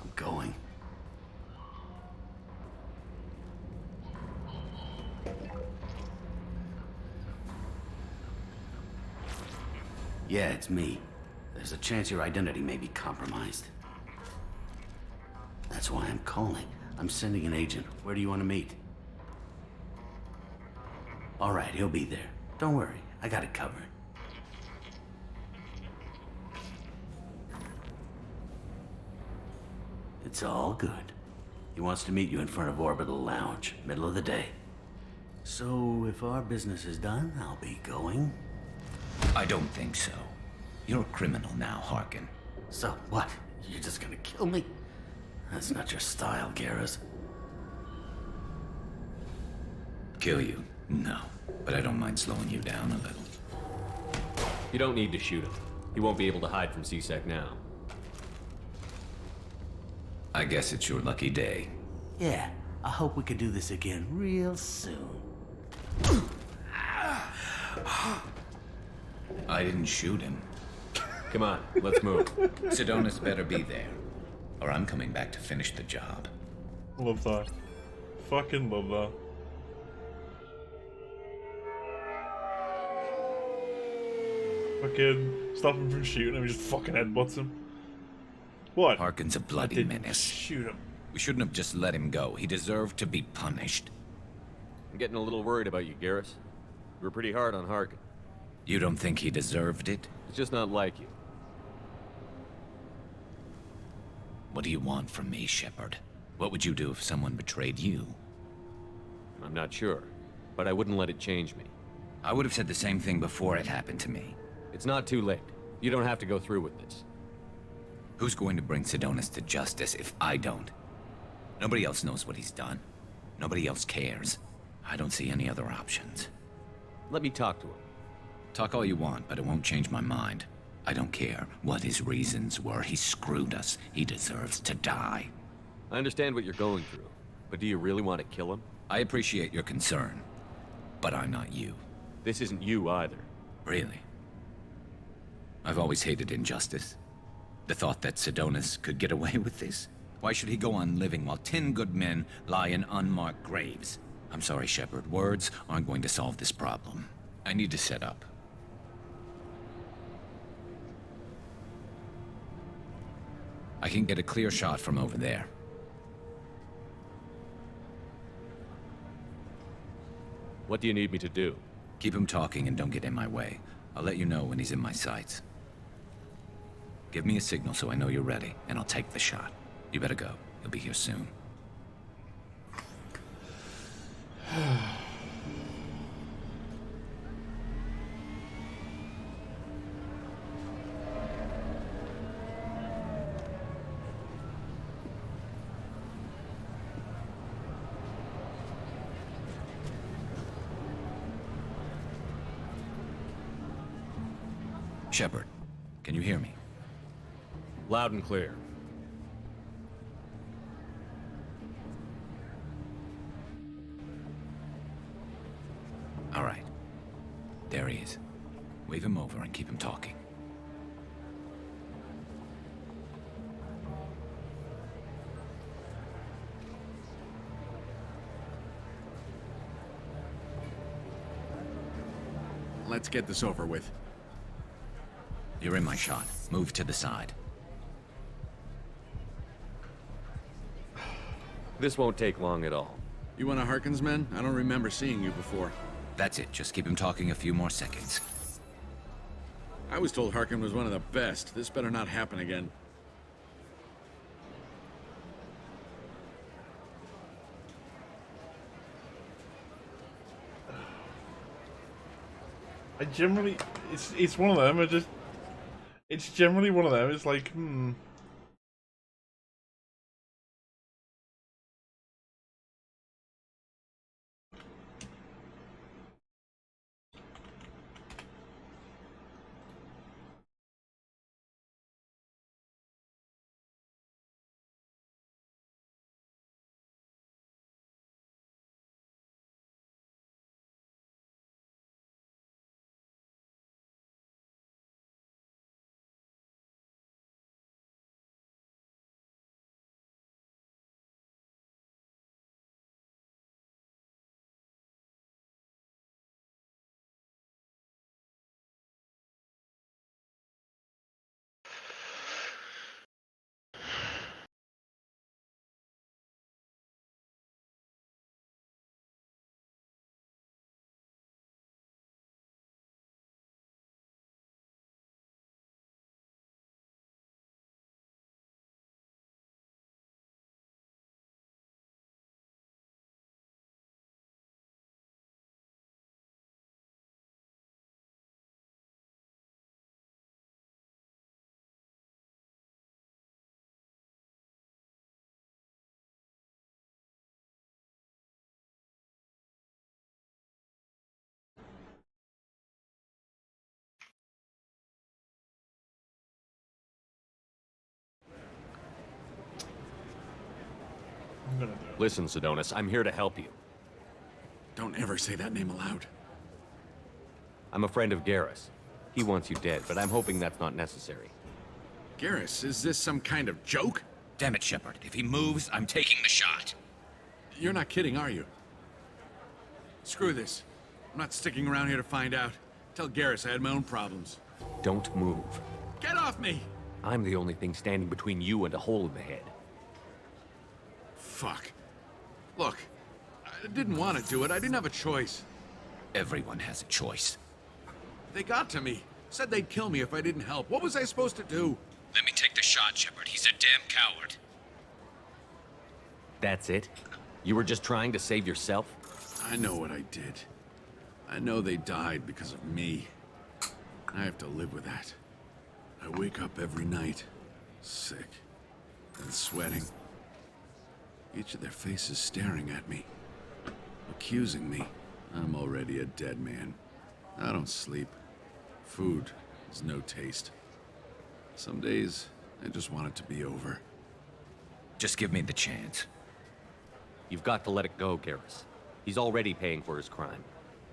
I'm going. Yeah, it's me. There's a chance your identity may be compromised. That's why I'm calling. I'm sending an agent. Where do you want to meet? All right, he'll be there. Don't worry, I got it covered. It's all good. He wants to meet you in front of Orbital Lounge, middle of the day. So, if our business is done, I'll be going. I don't think so. You're a criminal now, Harkin. So, what? You're just gonna kill me? That's not your style, Garrus. Kill you? No. But I don't mind slowing you down a little. You don't need to shoot him. He won't be able to hide from C-Sec now. I guess it's your lucky day. Yeah, I hope we can do this again real soon. I didn't shoot him. Come on, let's move. Sidonis better be there, or I'm coming back to finish the job. Love that. Fucking love that. Fucking stop him from shooting him, just fucking headbutts him. What? Harkin's a bloody menace. Shoot him. We shouldn't have just let him go. He deserved to be punished. I'm getting a little worried about you, Garrus. You were pretty hard on Harkin. You don't think he deserved it? It's just not like you. What do you want from me, Shepard? What would you do if someone betrayed you? I'm not sure, but I wouldn't let it change me. I would have said the same thing before it happened to me. It's not too late. You don't have to go through with this. Who's going to bring Sidonis to justice if I don't? Nobody else knows what he's done. Nobody else cares. I don't see any other options. Let me talk to him. Talk all you want, but it won't change my mind. I don't care what his reasons were. He screwed us. He deserves to die. I understand what you're going through, but do you really want to kill him? I appreciate your concern, but I'm not you. This isn't you either. Really? I've always hated injustice. The thought that Sidonis could get away with this? Why should he go on living while 10 good men lie in unmarked graves? I'm sorry, Shepard. Words aren't going to solve this problem. I need to set up. I can get a clear shot from over there. What do you need me to do? Keep him talking and don't get in my way. I'll let you know when he's in my sights. Give me a signal so I know you're ready, and I'll take the shot. You better go. He'll be here soon. Shepard, can you hear me? Loud and clear. All right. There he is. Wave him over and keep him talking. Let's get this over with. You're in my shot. Move to the side. This won't take long at all. You one of Harkin's men? I don't remember seeing you before. That's it. Just keep him talking a few more seconds. I was told Harkin was one of the best. This better not happen again. I generally, it's one of them. It's generally one of them. It's like, I'm gonna do it. Listen, Sidonis, I'm here to help you. Don't ever say that name aloud. I'm a friend of Garrus. He wants you dead, but I'm hoping that's not necessary. Garrus, is this some kind of joke? Damn it, Shepard. If he moves, I'm taking the shot. You're not kidding, are you? Screw this. I'm not sticking around here to find out. Tell Garrus I had my own problems. Don't move. Get off me! I'm the only thing standing between you and a hole in the head. Fuck. Look, I didn't want to do it. I didn't have a choice. Everyone has a choice. They got to me. Said they'd kill me if I didn't help. What was I supposed to do? Let me take the shot, Shepard. He's a damn coward. That's it? You were just trying to save yourself? I know what I did. I know they died because of me. I have to live with that. I wake up every night, sick and sweating. Each of their faces staring at me, accusing me. I'm already a dead man. I don't sleep. Food has no taste. Some days, I just want it to be over. Just give me the chance. You've got to let it go, Garrus. He's already paying for his crime.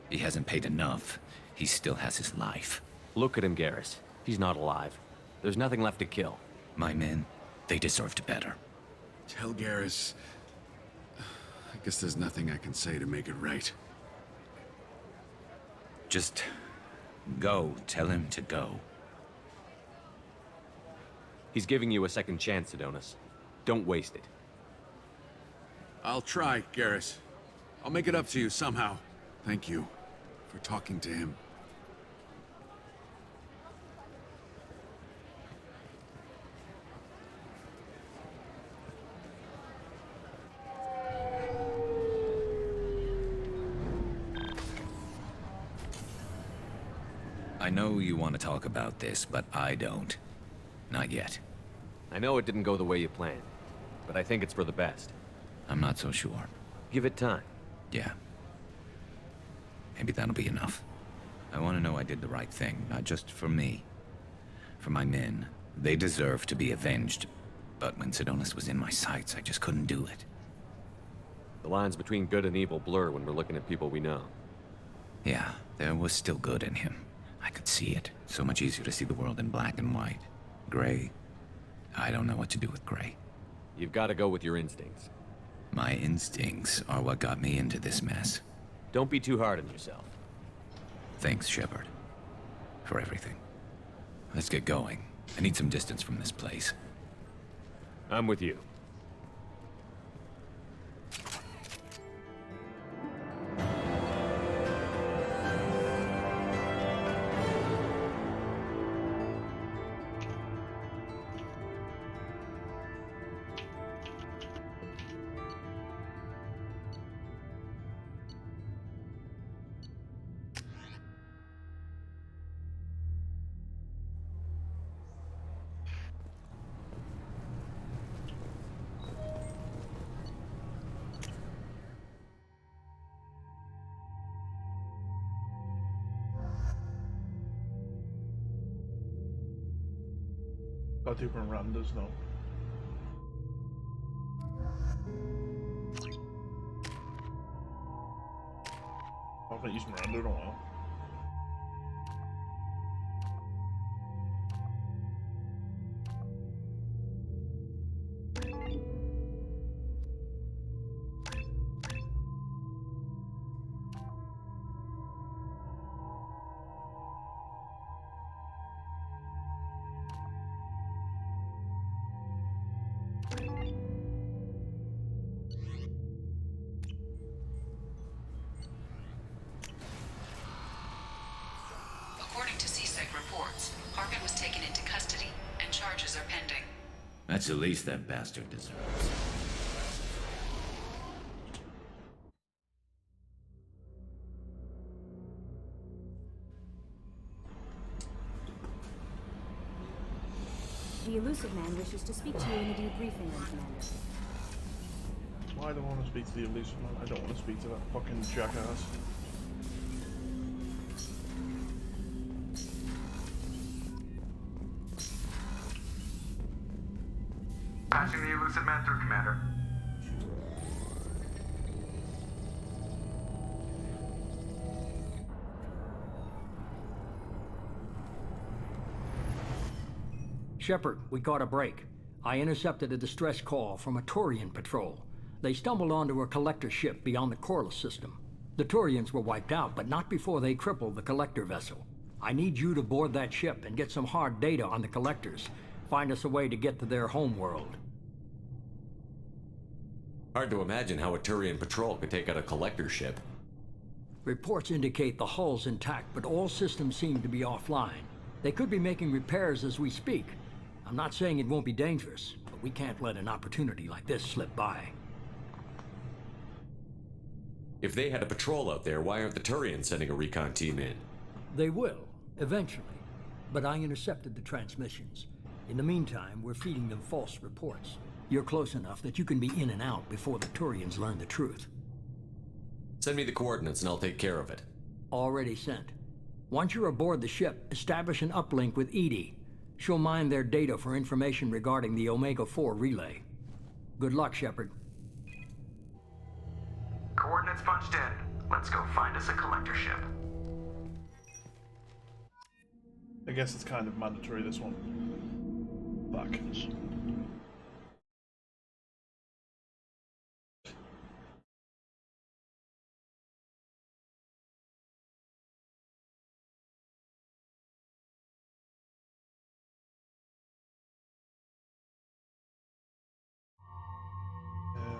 He hasn't paid enough. He still has his life. Look at him, Garrus. He's not alive. There's nothing left to kill. My men, they deserved better. Tell Garrus... I guess there's nothing I can say to make it right. Just go. Tell him to go. He's giving you a second chance, Adonis. Don't waste it. I'll try, Garrus. I'll make it up to you somehow. Thank you for talking to him. I know you want to talk about this, but I don't. Not yet. I know it didn't go the way you planned, but I think it's for the best. I'm not so sure. Give it time. Yeah. Maybe that'll be enough. I want to know I did the right thing, not just for me. For my men. They deserve to be avenged. But when Sidonis was in my sights, I just couldn't do it. The lines between good and evil blur when we're looking at people we know. Yeah, there was still good in him. I could see it. So much easier to see the world in black and white. Gray. I don't know what to do with gray. You've got to go with your instincts. My instincts are what got me into this mess. Don't be too hard on yourself. Thanks, Shepard. For everything. Let's get going. I need some distance from this place. I'm with you. Got to do Miranda's now. I haven't used Miranda in a while. According to CSEC reports, Harkin was taken into custody, and charges are pending. That's the least that bastard deserves. The Elusive Man wishes to speak to you in the debriefing room, Commander. Why do I want to speak to the Elusive Man? I don't want to speak to that fucking jackass. Patching the Elusive Man through, Commander. Shepard, we caught a break. I intercepted a distress call from a Turian patrol. They stumbled onto a collector ship beyond the Corliss system. The Turians were wiped out, but not before they crippled the collector vessel. I need you to board that ship and get some hard data on the collectors. Find us a way to get to their homeworld. Hard to imagine how a Turian patrol could take out a collector ship. Reports indicate the hull's intact, but all systems seem to be offline. They could be making repairs as we speak. I'm not saying it won't be dangerous, but we can't let an opportunity like this slip by. If they had a patrol out there, why aren't the Turians sending a recon team in? They will, eventually. But I intercepted the transmissions. In the meantime, we're feeding them false reports. You're close enough that you can be in and out before the Turians learn the truth. Send me the coordinates and I'll take care of it. Already sent. Once you're aboard the ship, establish an uplink with EDI. She'll mine their data for information regarding the Omega-4 relay. Good luck, Shepard. Coordinates punched in. Let's go find us a collector ship. I guess it's kind of mandatory, this one. Back.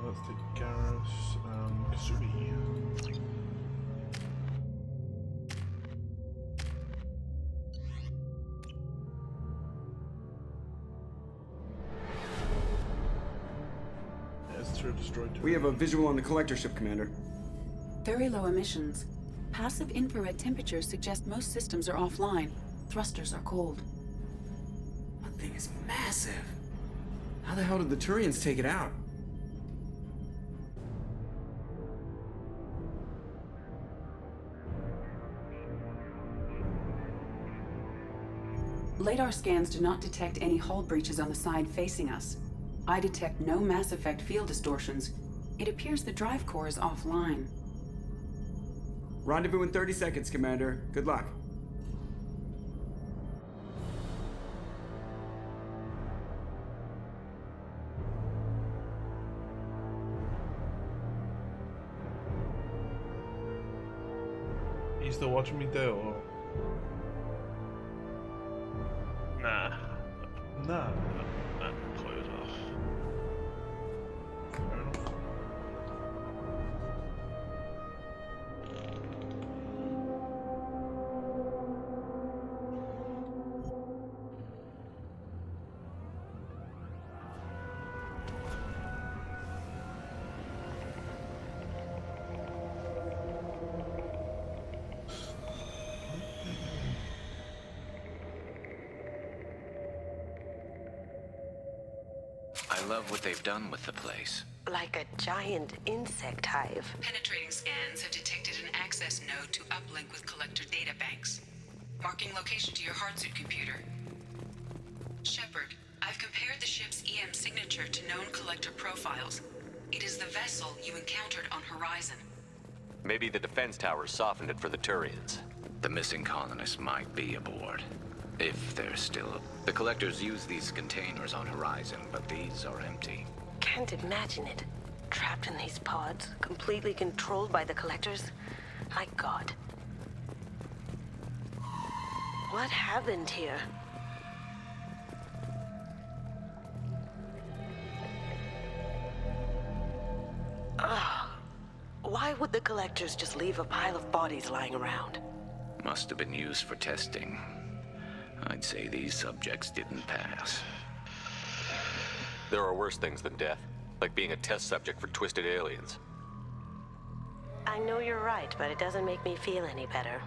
Let's take Garrus and Kasumi. We have a visual on the collector ship, Commander. Very low emissions. Passive infrared temperatures suggest most systems are offline. Thrusters are cold. That thing is massive. How the hell did the Turians take it out? LADAR scans do not detect any hull breaches on the side facing us. I detect no Mass Effect field distortions. It appears the drive core is offline. Rendezvous in 30 seconds, Commander. Good luck. You still watching me there, or? Nah. Nah. Nah, close off. Fair enough. I love what they've done with the place. Like a giant insect hive. Penetrating scans have detected an access node to uplink with collector data banks. Marking location to your hardsuit computer. Shepard, I've compared the ship's EM signature to known collector profiles. It is the vessel you encountered on Horizon. Maybe the defense towers softened it for the Turians. The missing colonists might be aboard. If they're still... The collectors use these containers on Horizon, but these are empty. Can't imagine it. Trapped in these pods, completely controlled by the collectors. My God. What happened here? Why would the collectors just leave a pile of bodies lying around? Must have been used for testing. I'd say these subjects didn't pass. There are worse things than death, like being a test subject for twisted aliens. I know you're right, but it doesn't make me feel any better.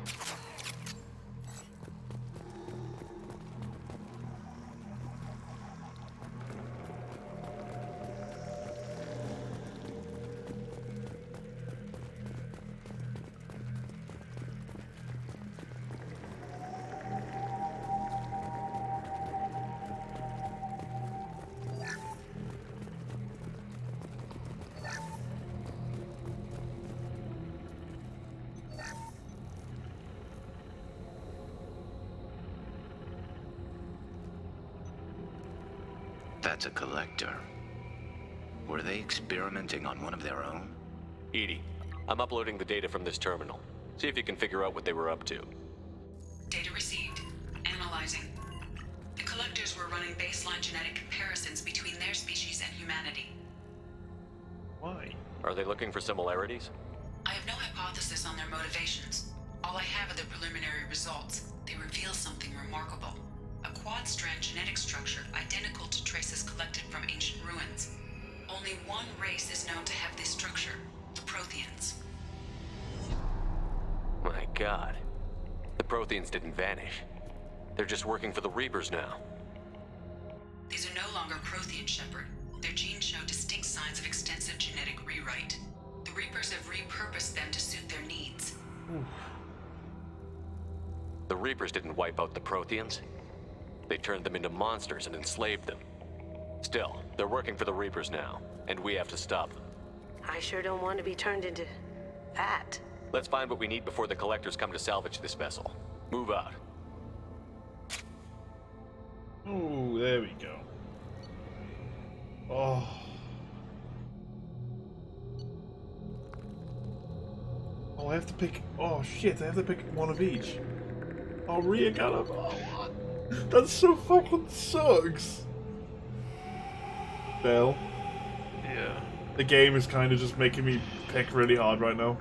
That's a collector. Were they experimenting on one of their own? EDI, I'm uploading the data from this terminal. See if you can figure out what they were up to. Data received. Analyzing. The collectors were running baseline genetic comparisons between their species and humanity. Why? Are they looking for similarities? I have no hypothesis on their motivations. All I have are the preliminary results. They reveal something remarkable. A quad-strand genetic structure identical to traces collected from ancient ruins. Only one race is known to have this structure, the Protheans. My God. The Protheans didn't vanish. They're just working for the Reapers now. These are no longer Prothean, Shepard. Their genes show distinct signs of extensive genetic rewrite. The Reapers have repurposed them to suit their needs. The Reapers didn't wipe out the Protheans. They turned them into monsters and enslaved them. Still, they're working for the Reapers now, and we have to stop them. I sure don't want to be turned into that. Let's find what we need before the Collectors come to salvage this vessel. Move out. Ooh, there we go. Oh. Oh, I have to pick... Oh, shit, I have to pick one of each. Oh, Rhea got him. Oh, what? That so fucking sucks. Bill. Yeah. The game is kind of just making me pick really hard right now.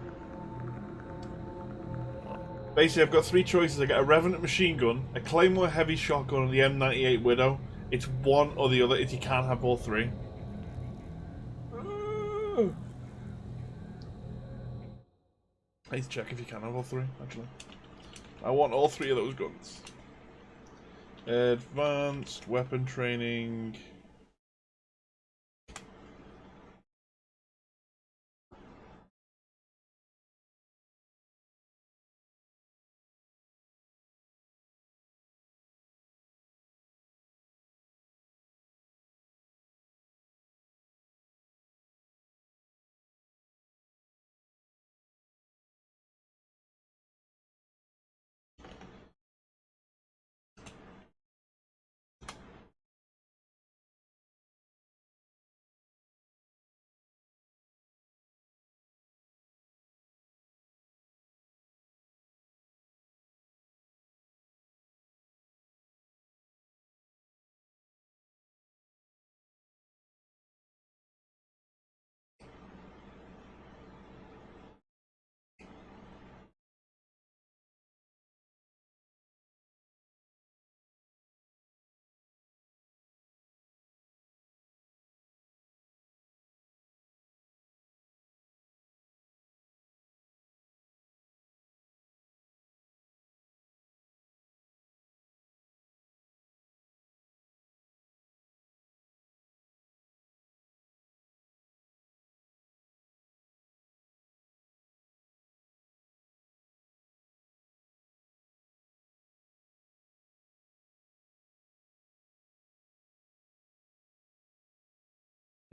Basically, I've got three choices. I get a Revenant machine gun, a Claymore heavy shotgun, and the M98 Widow. It's one or the other. You can't have all three. I need to check if you can have all three, actually. I want all three of those guns. Advanced weapon training.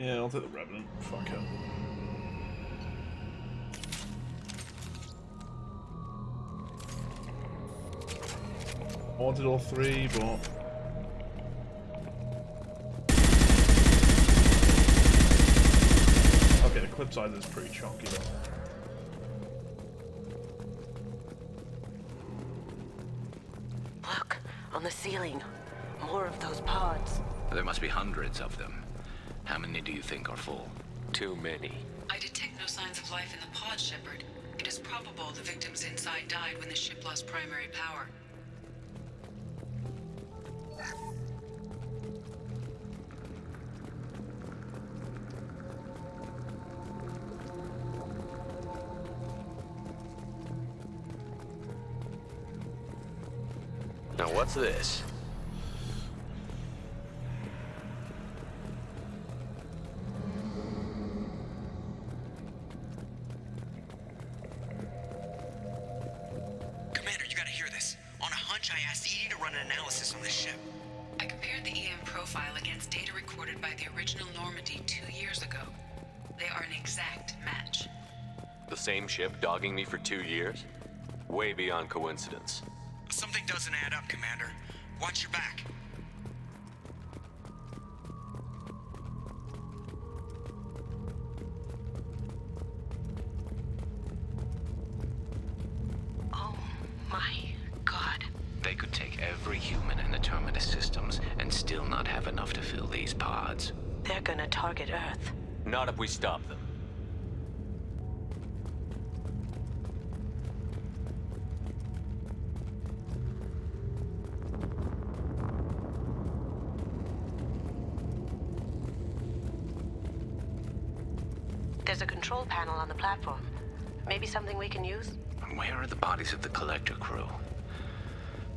Yeah, I'll take the Revenant. Fuck it. I wanted all three, but... Okay, the clip size is pretty chunky though. Look, on the ceiling. More of those pods. There must be hundreds of them. How many do you think are full? Too many. I detect no signs of life in the pod, Shepard. It is probable the victims inside died when the ship lost primary power. Now what's this? Commander, you gotta hear this. On a hunch, I asked EDI to run an analysis on this ship. I compared the EM profile against data recorded by the original Normandy 2 years ago. They are an exact match. The same ship dogging me for 2 years? Way beyond coincidence. Something doesn't add up, Commander. Watch your back. still not have enough to fill these pods. They're gonna target Earth. Not if we stop them. There's a control panel on the platform. Maybe something we can use? Where are the bodies of the Collector crew?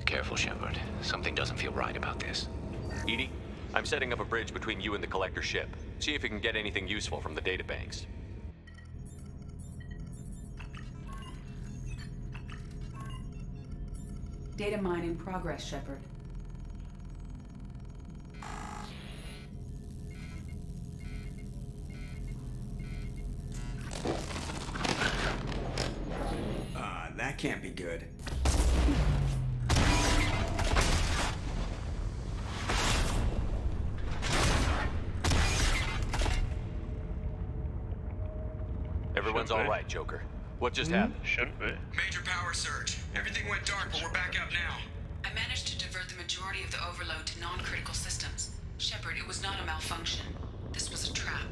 Careful, Shepard. Something doesn't feel right about this. EDI, I'm setting up a bridge between you and the Collector ship. See if you can get anything useful from the databanks. Data mine in progress, Shepard. That can't be good. Everyone's all right, Joker. What just happened? Shouldn't be. Major power surge. Everything went dark, but we're back up now. I managed to divert the majority of the overload to non-critical systems. Shepard, it was not a malfunction. This was a trap.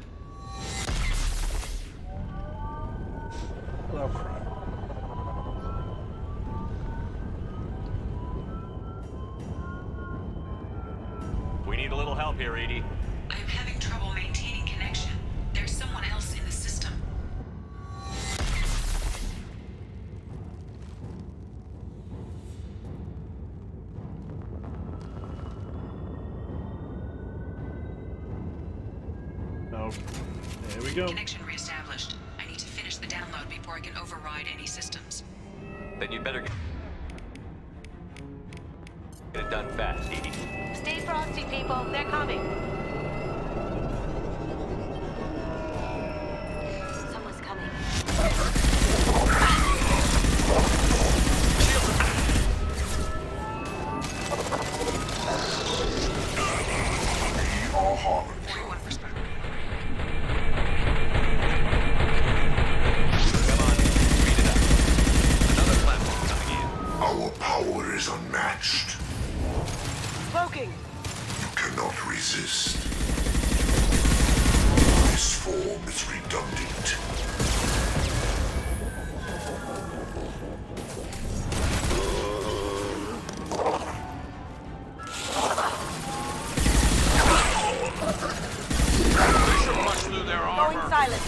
Oh, crap. We need a little help here, EDI. I am having trouble maintaining connection. There's someone else in the system. Oh, there we go. Connection reestablished. I need to finish the download before I can override any systems. Then you'd better get it done fast, EDI. Stay frosty, people. They're coming. Someone's coming. Our power is unmatched. Smoking! You cannot resist. This form is redundant. Going silent.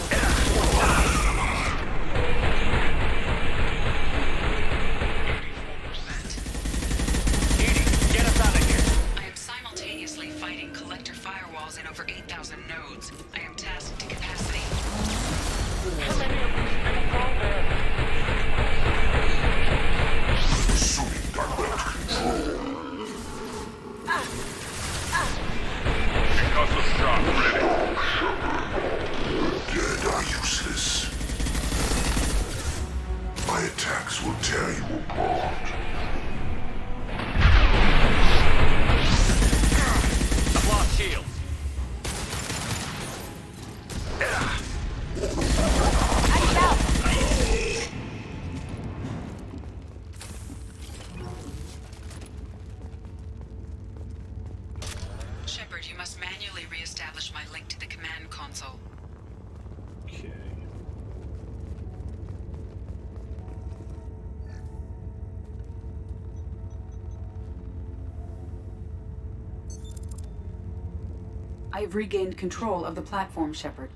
I am simultaneously fighting collector firewalls in over 8,000 nodes. I am tasked to capacity. Assuming direct control. Concussive shock ready. The dead are useless. My attacks will tear you apart. I've lost shields. Shepard, you must manually reestablish my link to the command console. Okay. I have regained control of the platform, Shepard.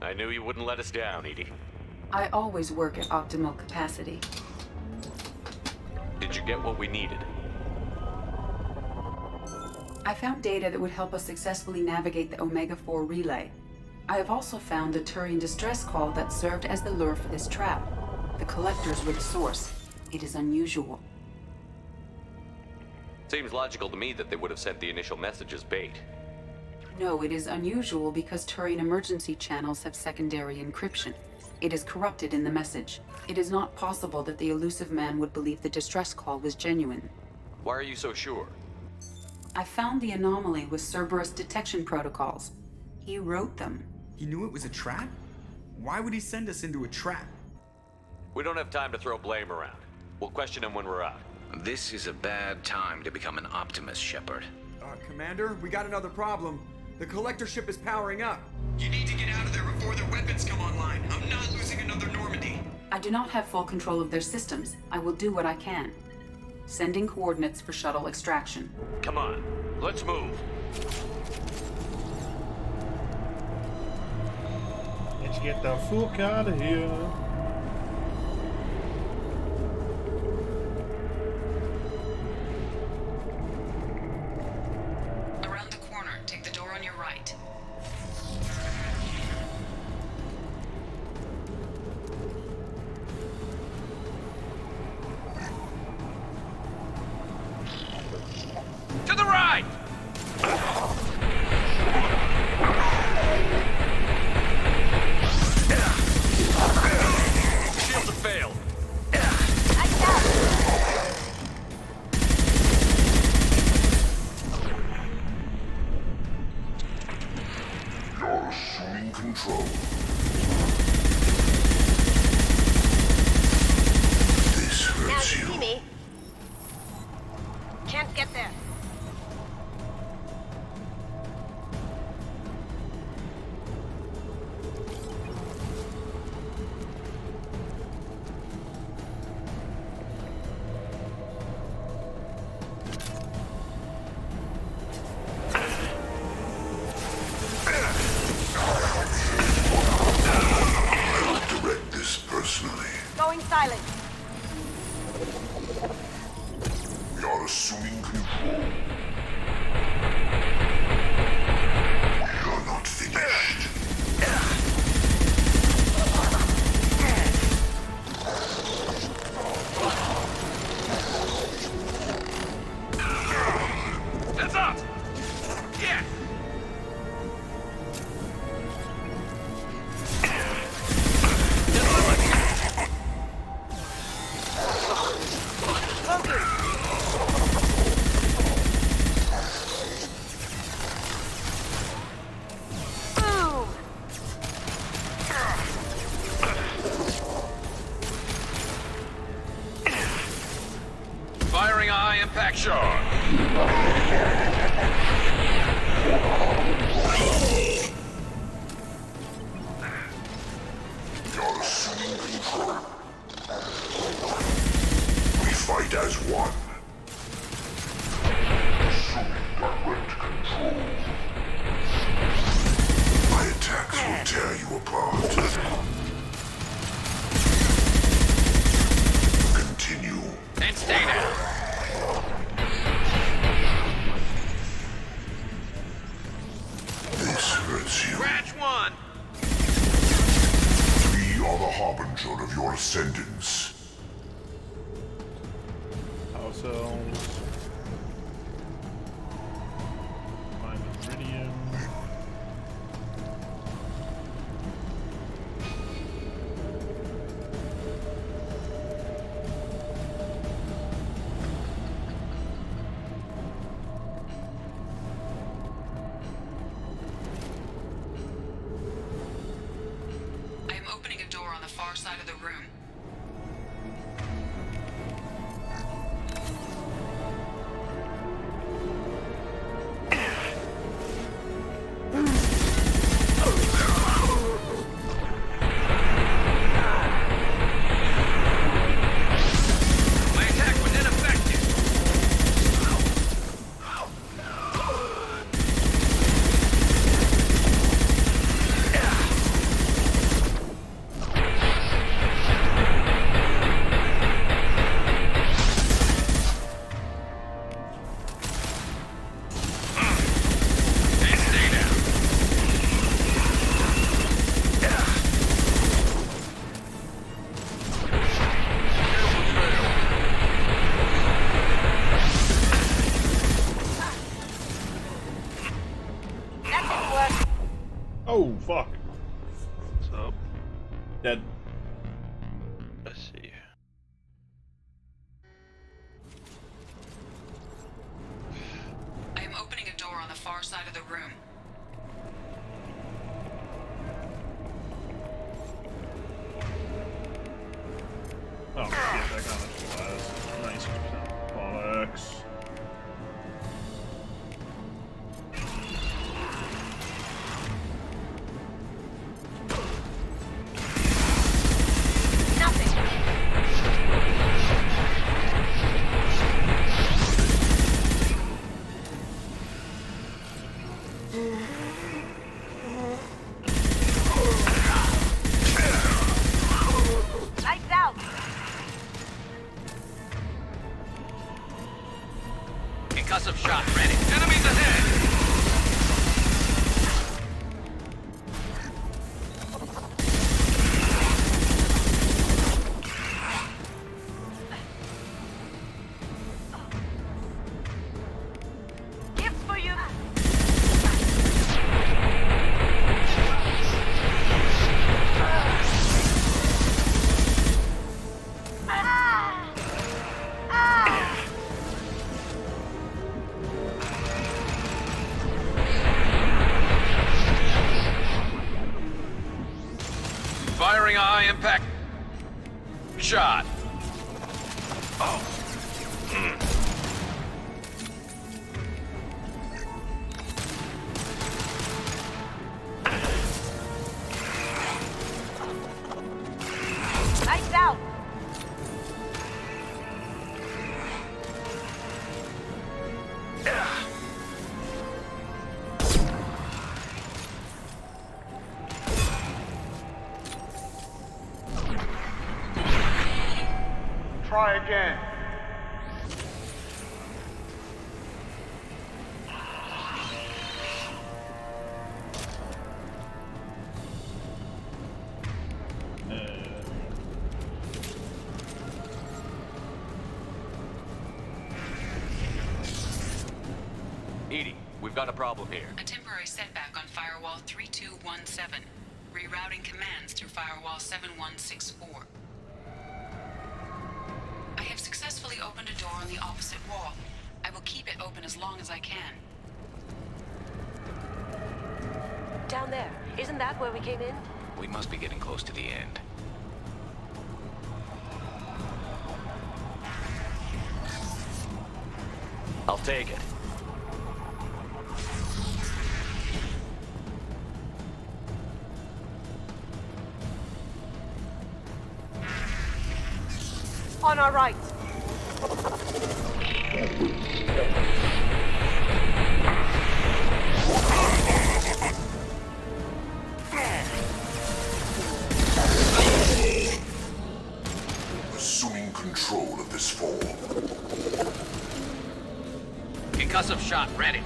I knew you wouldn't let us down, EDI. I always work at optimal capacity. Did you get what we needed? I found data that would help us successfully navigate the Omega-4 relay. I have also found a Turian distress call that served as the lure for this trap. The Collectors were the source. It is unusual. Seems logical to me that they would have sent the initial message as bait. No, it is unusual because Turian emergency channels have secondary encryption. It is corrupted in the message. It is not possible that the elusive man would believe the distress call was genuine. Why are you so sure? I found the anomaly with Cerberus detection protocols. He wrote them. He knew it was a trap? Why would he send us into a trap? We don't have time to throw blame around. We'll question him when we're out. This is a bad time to become an optimist, Shepard. Commander, we got another problem. The collector ship is powering up. You need to get out of there before their weapons come online. I'm not losing another Normandy. I do not have full control of their systems. I will do what I can. Sending coordinates for shuttle extraction. Come on, let's move. Let's get the fuck out of here. Around the corner, take the door on your right. To the right! Shields have failed. You're assuming control. This hurts Now you you. see me. Can't get there. Direct this personally. Going silent. We are assuming control. We are not finished. Heads up! Yeah! Boom! Firing a high-impact shot. You're assuming control. We fight as one. Assuming direct control. My attacks will tear you apart. Continue. And stay down. This hurts you. Scratch one. We are the harbinger of your ascendance. Ourselves. Find the Meridian. I am opening a door on the far side of the room. My attack was ineffective. And stay down. That didn't work. Oh, fuck. What's up? Dead. Let's see. I am opening a door on the far side of the room. Oh, shit, that kind of 96%. Bollocks. a high impact shot. Oh. Lights out. Try again. Edie, we've got a problem here. A temporary setback on Firewall 3217. Rerouting commands through Firewall 7164. I have successfully opened a door on the opposite wall. I will keep it open as long as I can. Down there. Isn't that where we came in? We must be getting close to the end. I'll take it. On our right. Assuming control of this fall. Concussive shot ready.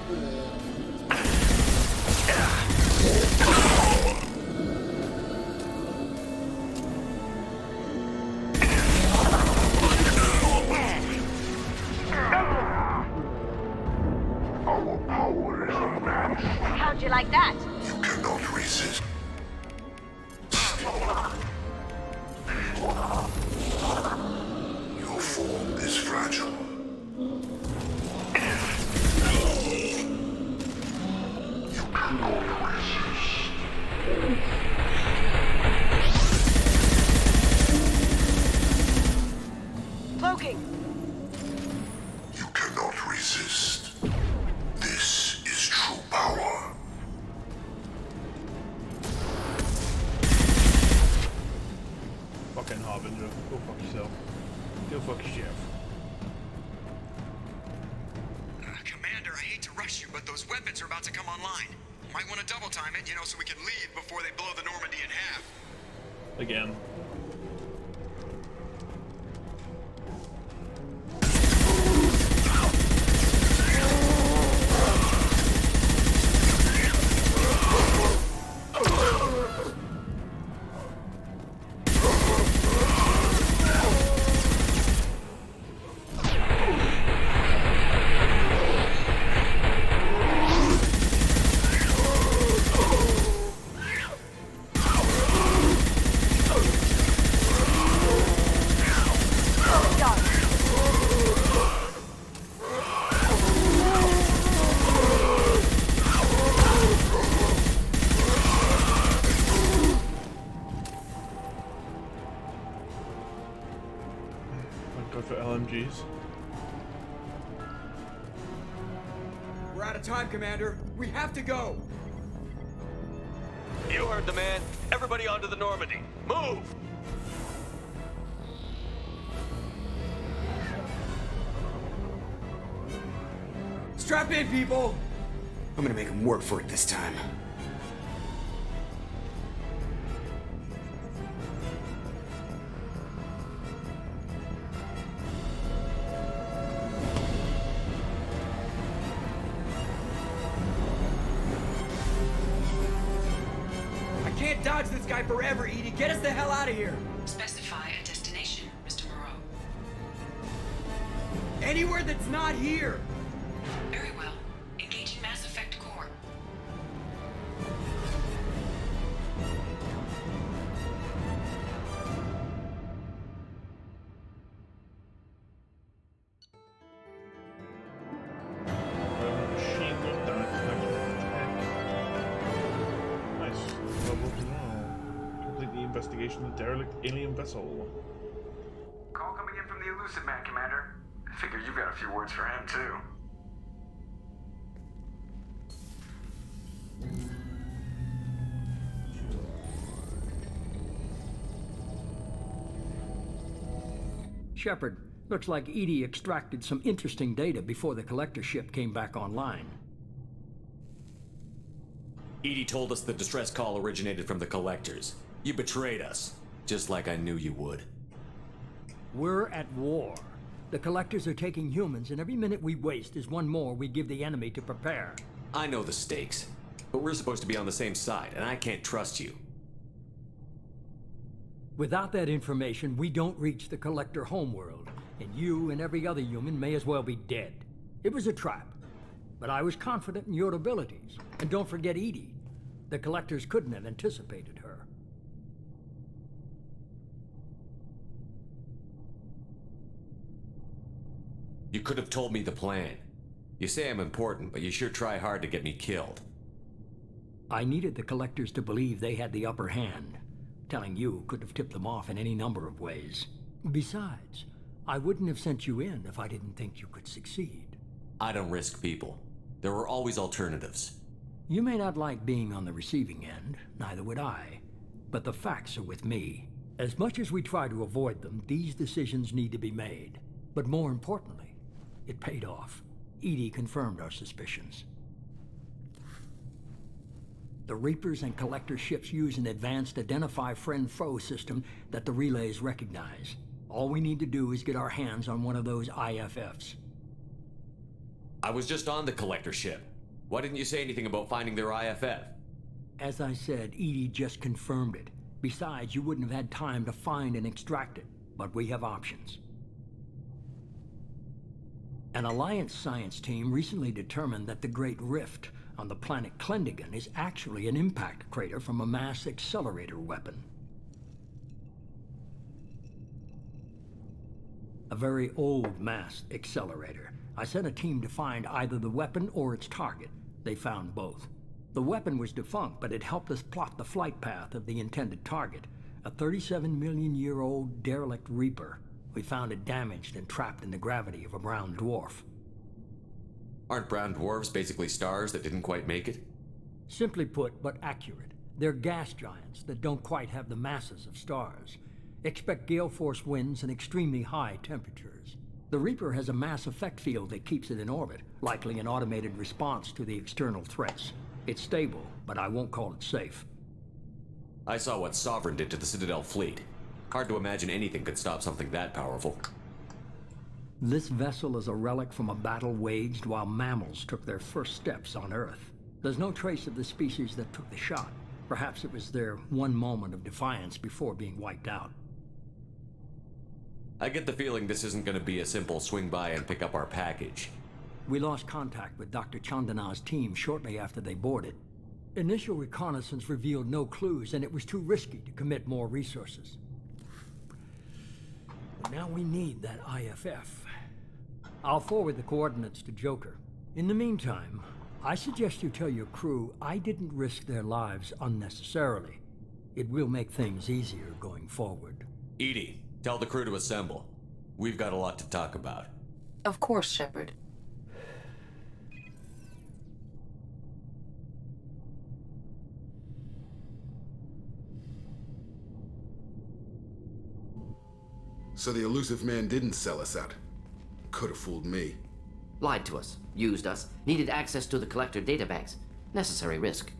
Our power is unmatched. How'd you like that? You cannot resist. Your form is fragile. You cannot resist. Cloaking. You cannot resist. This is true power. Fucking Harbinger. Go fuck yourself. Go fuck yourself. Commander, I hate to rush you, but those weapons are about to come online. Might want to double time it, so we can leave before they blow the Normandy in half. Again. Go for LMGs. We're out of time, Commander. We have to go. You heard the man. Everybody onto the Normandy. Move! Strap in, people. I'm gonna make them work for it this time. I can't dodge this guy forever, Edie. Get us the hell out of here. Specify a destination, Mr. Moreau. Anywhere that's not here. Very well. Engaging Mass Effect Core. Machine gun damage. Nice. Level 2 now. Complete the investigation. investigation of the derelict alien vessel. Call coming in from the Elusive Man, Commander. I figure you've got a few words for him, too. Shepard, looks like EDI extracted some interesting data before the collector ship came back online. EDI told us the distress call originated from the collectors. You betrayed us, just like I knew you would. We're at war. The collectors are taking humans, and every minute we waste is one more we give the enemy to prepare. I know the stakes, but we're supposed to be on the same side, and I can't trust you. Without that information, we don't reach the collector homeworld, and you and every other human may as well be dead. It was a trap, but I was confident in your abilities. And don't forget EDI. The collectors couldn't have anticipated her. You could have told me the plan. You say I'm important, but you sure try hard to get me killed. I needed the collectors to believe they had the upper hand. Telling you could have tipped them off in any number of ways. Besides, I wouldn't have sent you in if I didn't think you could succeed. I don't risk people. There are always alternatives. You may not like being on the receiving end, neither would I. But the facts are with me. As much as we try to avoid them, these decisions need to be made. But more importantly, it paid off. EDI confirmed our suspicions. The Reapers and Collector ships use an advanced identify-friend-foe system that the relays recognize. All we need to do is get our hands on one of those IFFs. I was just on the Collector ship. Why didn't you say anything about finding their IFF? As I said, EDI just confirmed it. Besides, you wouldn't have had time to find and extract it. But we have options. An Alliance science team recently determined that the Great Rift on the planet Klendagon is actually an impact crater from a mass accelerator weapon. A very old mass accelerator. I sent a team to find either the weapon or its target. They found both. The weapon was defunct, but it helped us plot the flight path of the intended target, a 37-million-year-old derelict Reaper. We found it damaged and trapped in the gravity of a brown dwarf. Aren't brown dwarves basically stars that didn't quite make it? Simply put, but accurate. They're gas giants that don't quite have the masses of stars. Expect gale force winds and extremely high temperatures. The Reaper has a mass effect field that keeps it in orbit, likely an automated response to the external threats. It's stable, but I won't call it safe. I saw what Sovereign did to the Citadel fleet. Hard to imagine anything could stop something that powerful. This vessel is a relic from a battle waged while mammals took their first steps on Earth. There's no trace of the species that took the shot. Perhaps it was their one moment of defiance before being wiped out. I get the feeling this isn't going to be a simple swing by and pick up our package. We lost contact with Dr. Chandana's team shortly after they boarded. Initial reconnaissance revealed no clues, and it was too risky to commit more resources. But now we need that IFF. I'll forward the coordinates to Joker. In the meantime, I suggest you tell your crew I didn't risk their lives unnecessarily. It will make things easier going forward. EDI, tell the crew to assemble. We've got a lot to talk about. Of course, Shepard. So the Elusive Man didn't sell us out. Could have fooled me. Lied to us, used us, needed access to the Collector databanks. Necessary risk.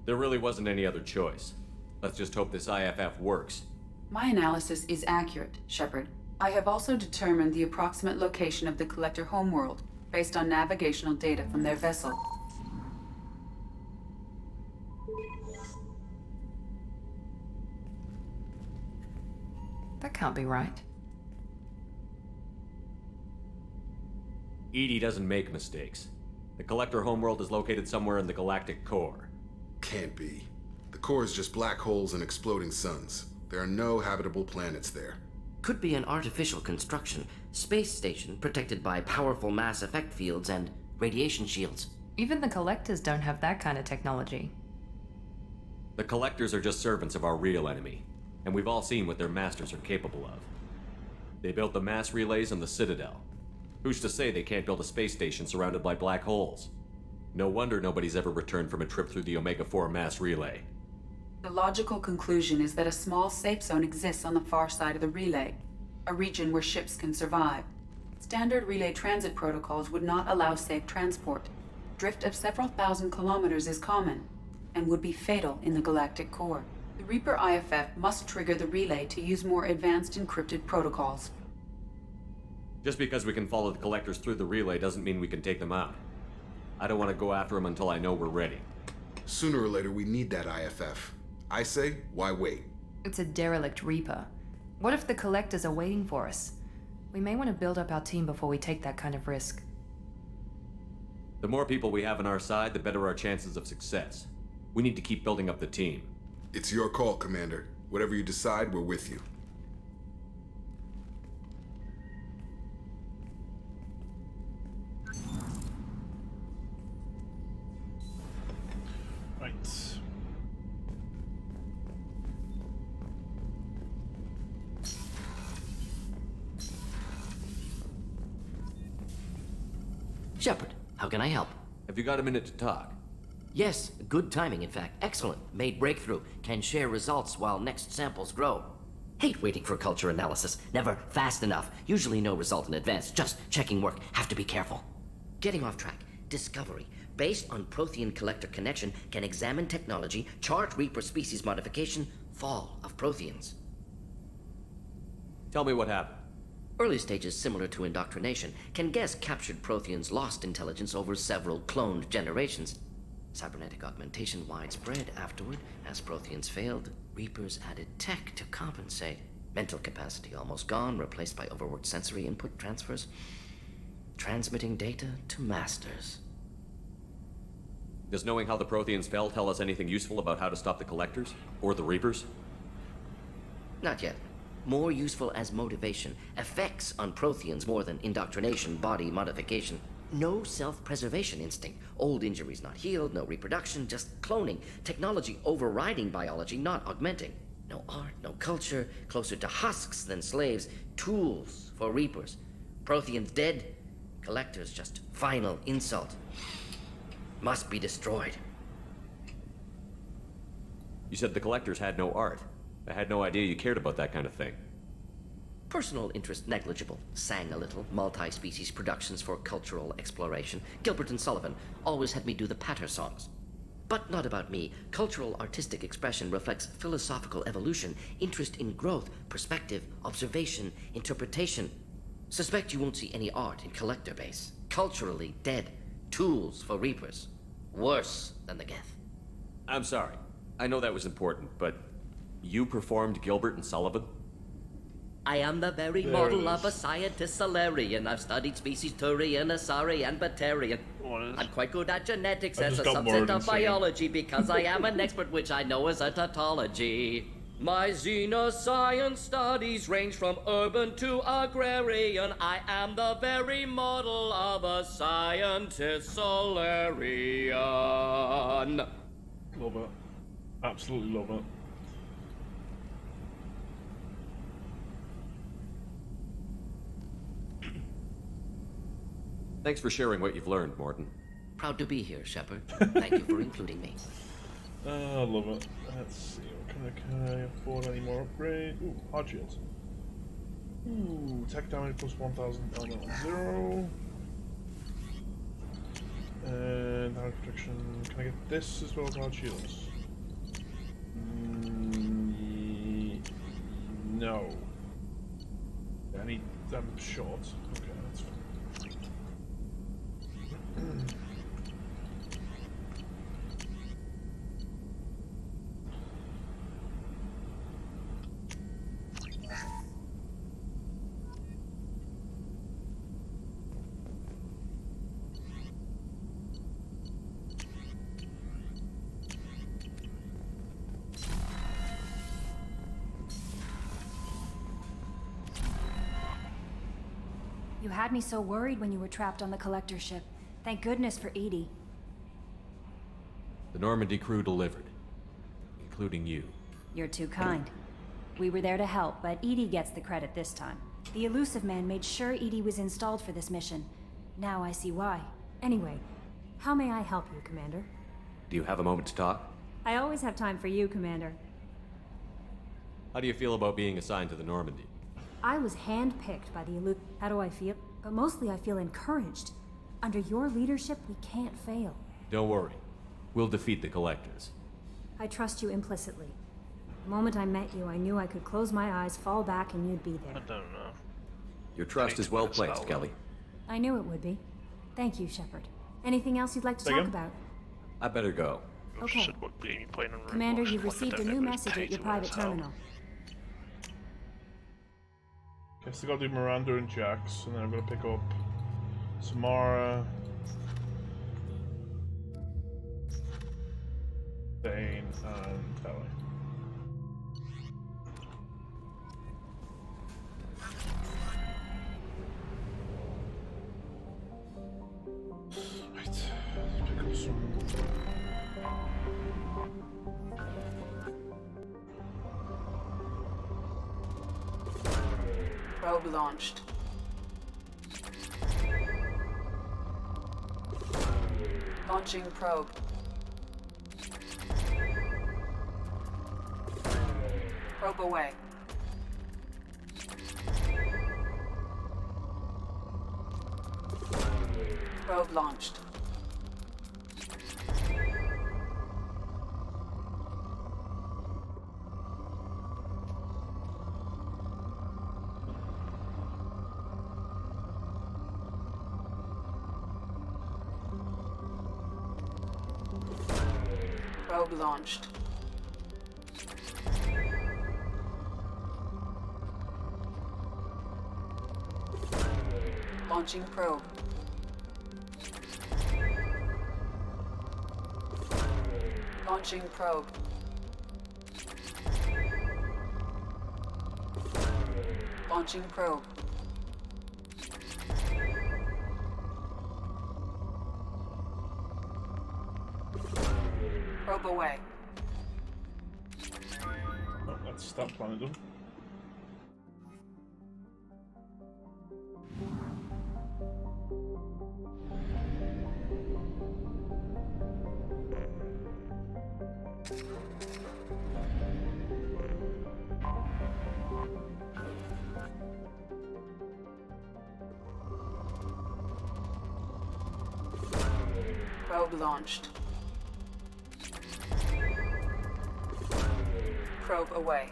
There really wasn't any other choice. Let's just hope this IFF works. My analysis is accurate, Shepard. I have also determined the approximate location of the Collector homeworld, based on navigational data from their vessel. That can't be right. EDI doesn't make mistakes. The Collector homeworld is located somewhere in the galactic core. Can't be. The core is just black holes and exploding suns. There are no habitable planets there. Could be an artificial construction, space station protected by powerful mass effect fields and radiation shields. Even the Collectors don't have that kind of technology. The Collectors are just servants of our real enemy. and we've all seen what their masters are capable of. They built the mass relays on the Citadel. Who's to say they can't build a space station surrounded by black holes? No wonder nobody's ever returned from a trip through the Omega-4 mass relay. The logical conclusion is that a small safe zone exists on the far side of the relay, a region where ships can survive. Standard relay transit protocols would not allow safe transport. Drift of several thousand kilometers is common, and would be fatal in the galactic core. The Reaper IFF must trigger the relay to use more advanced encrypted protocols. Just because we can follow the collectors through the relay doesn't mean we can take them out. I don't want to go after them until I know we're ready. Sooner or later, we need that IFF. I say, why wait? It's a derelict Reaper. What if the Collectors are waiting for us? We may want to build up our team before we take that kind of risk. The more people we have on our side, the better our chances of success. We need to keep building up the team. It's your call, Commander. Whatever you decide, we're with you. Right. Shepard, how can I help? Have you got a minute to talk? Yes, good timing, in fact. Excellent. Made breakthrough. Can share results while next samples grow. Hate waiting for culture analysis. Never fast enough. Usually no result in advance. Just checking work. Have to be careful. Getting off track. Discovery. Based on Prothean collector connection, can examine technology, chart Reaper species modification, fall of Protheans. Tell me what happened. Early stages similar to indoctrination. Can guess captured Protheans lost intelligence over several cloned generations. Cybernetic augmentation widespread afterward. As Protheans failed, Reapers added tech to compensate. Mental capacity almost gone, replaced by overworked sensory input transfers. Transmitting data to masters. Does knowing how the Protheans fell tell us anything useful about how to stop the Collectors? Or the Reapers? Not yet. More useful as motivation. Effects on Protheans more than indoctrination, body modification. No self-preservation instinct. Old injuries not healed, no reproduction, just cloning. Technology overriding biology, not augmenting. No art, no culture, closer to husks than slaves. Tools for Reapers. Protheans dead, Collectors just final insult. Must be destroyed. You said the Collectors had no art. I had no idea you cared about that kind of thing. Personal interest negligible. Sang a little. Multi-species productions for cultural exploration. Gilbert and Sullivan always had me do the patter songs. But not about me. Cultural artistic expression reflects philosophical evolution, interest in growth, perspective, observation, interpretation. Suspect you won't see any art in Collector base. Culturally dead. Tools for Reapers. Worse than the Geth. I'm sorry. I know that was important, but you performed Gilbert and Sullivan? I am the very model of a scientist Solarian. I've studied species Turian, Asari, and Batarian. I'm quite good at genetics as a subset of biology because I am an expert, which I know is a tautology. My xenoscience studies range from urban to agrarian. I am the very model of a scientist Solarian. Love it. Absolutely love it. Thanks for sharing what you've learned, Morton. Proud to be here, Shepard. Thank you for including me. I love it. Let's see. Can I afford any more upgrade? Ooh, hard shields. Ooh, tech damage plus 1000 armor on 0. And damage protection. Can I get this as well as hard shields? No. I need them short. Okay, that's fine. You had me so worried when you were trapped on the Collector ship. Thank goodness for EDI. The Normandy crew delivered, including you. You're too kind. We were there to help, but EDI gets the credit this time. The Elusive Man made sure EDI was installed for this mission. Now I see why. Anyway, how may I help you, Commander? Do you have a moment to talk? I always have time for you, Commander. How do you feel about being assigned to the Normandy? I was handpicked by the Elusive. How do I feel? But mostly I feel encouraged. Under your leadership, we can't fail. Don't worry. We'll defeat the Collectors. I trust you implicitly. The moment I met you, I knew I could close my eyes, fall back, and you'd be there. I don't know. Your trust is well placed, Kelly. I knew it would be. Thank you, Shepard. Anything else you'd like to talk about? I better go. Okay. Commander, you've received a new message at your private terminal. Guess I gotta do Miranda and Jax, and then I'm gonna pick up Samara, Thane, and Kelly. Right, let's pick up some. Probe launched. Launching probe. Probe away. Probe launched. Probe launched. Launching probe. Launching probe. Launching probe. Probe away. Oh, that's stop planning them. Probe launched. Probe away.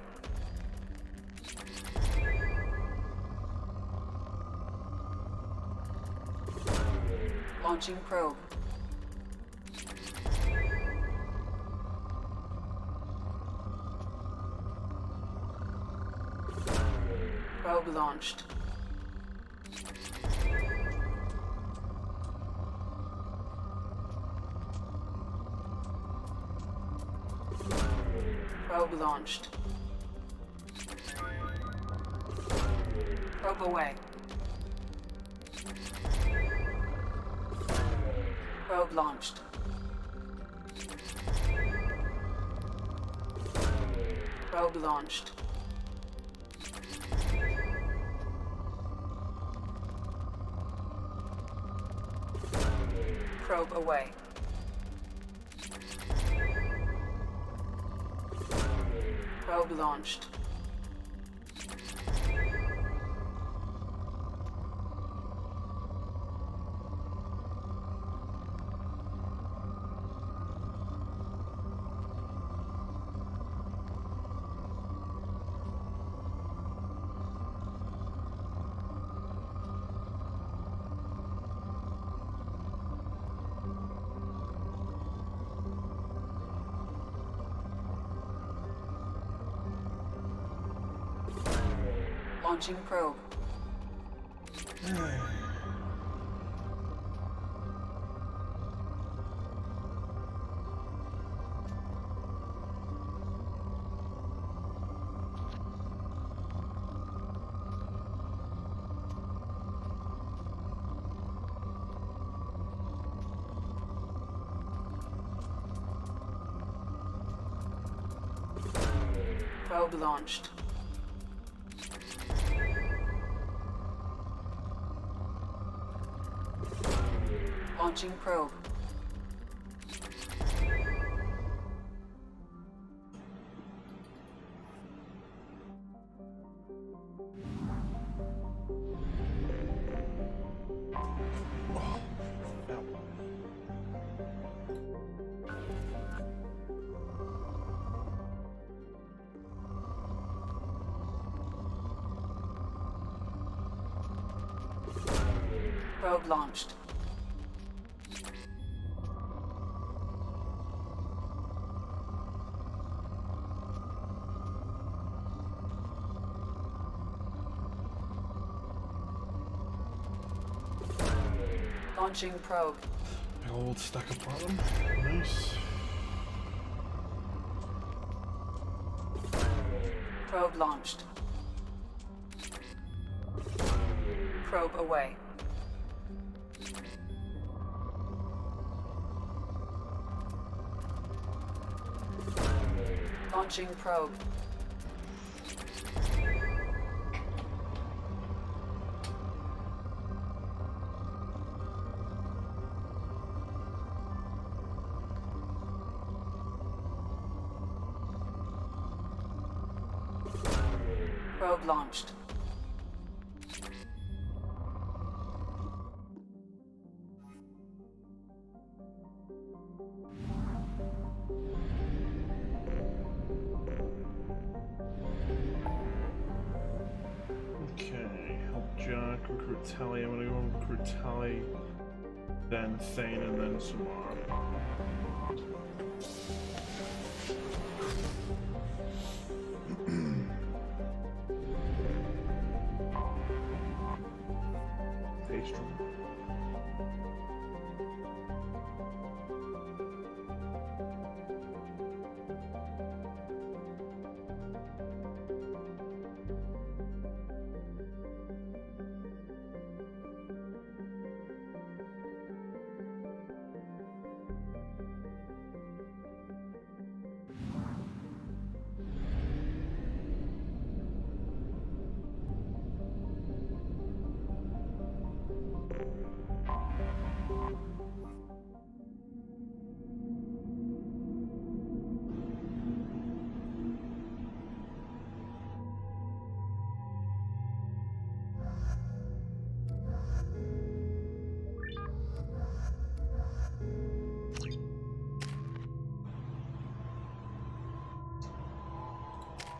Launching probe. Probe launched. Probe launched. Probe away. Probe launched. Probe launched. Probe away. Probe launched. Launching probe. Probe launched. Launching probe. Probe launched. Launching probe. Big old stack of platinum. Nice. Probe launched. Probe away. Launching probe. Probe launched. Recruit Tally. I'm gonna go and recruit Tally, then Thane, and then Samara. Pastry.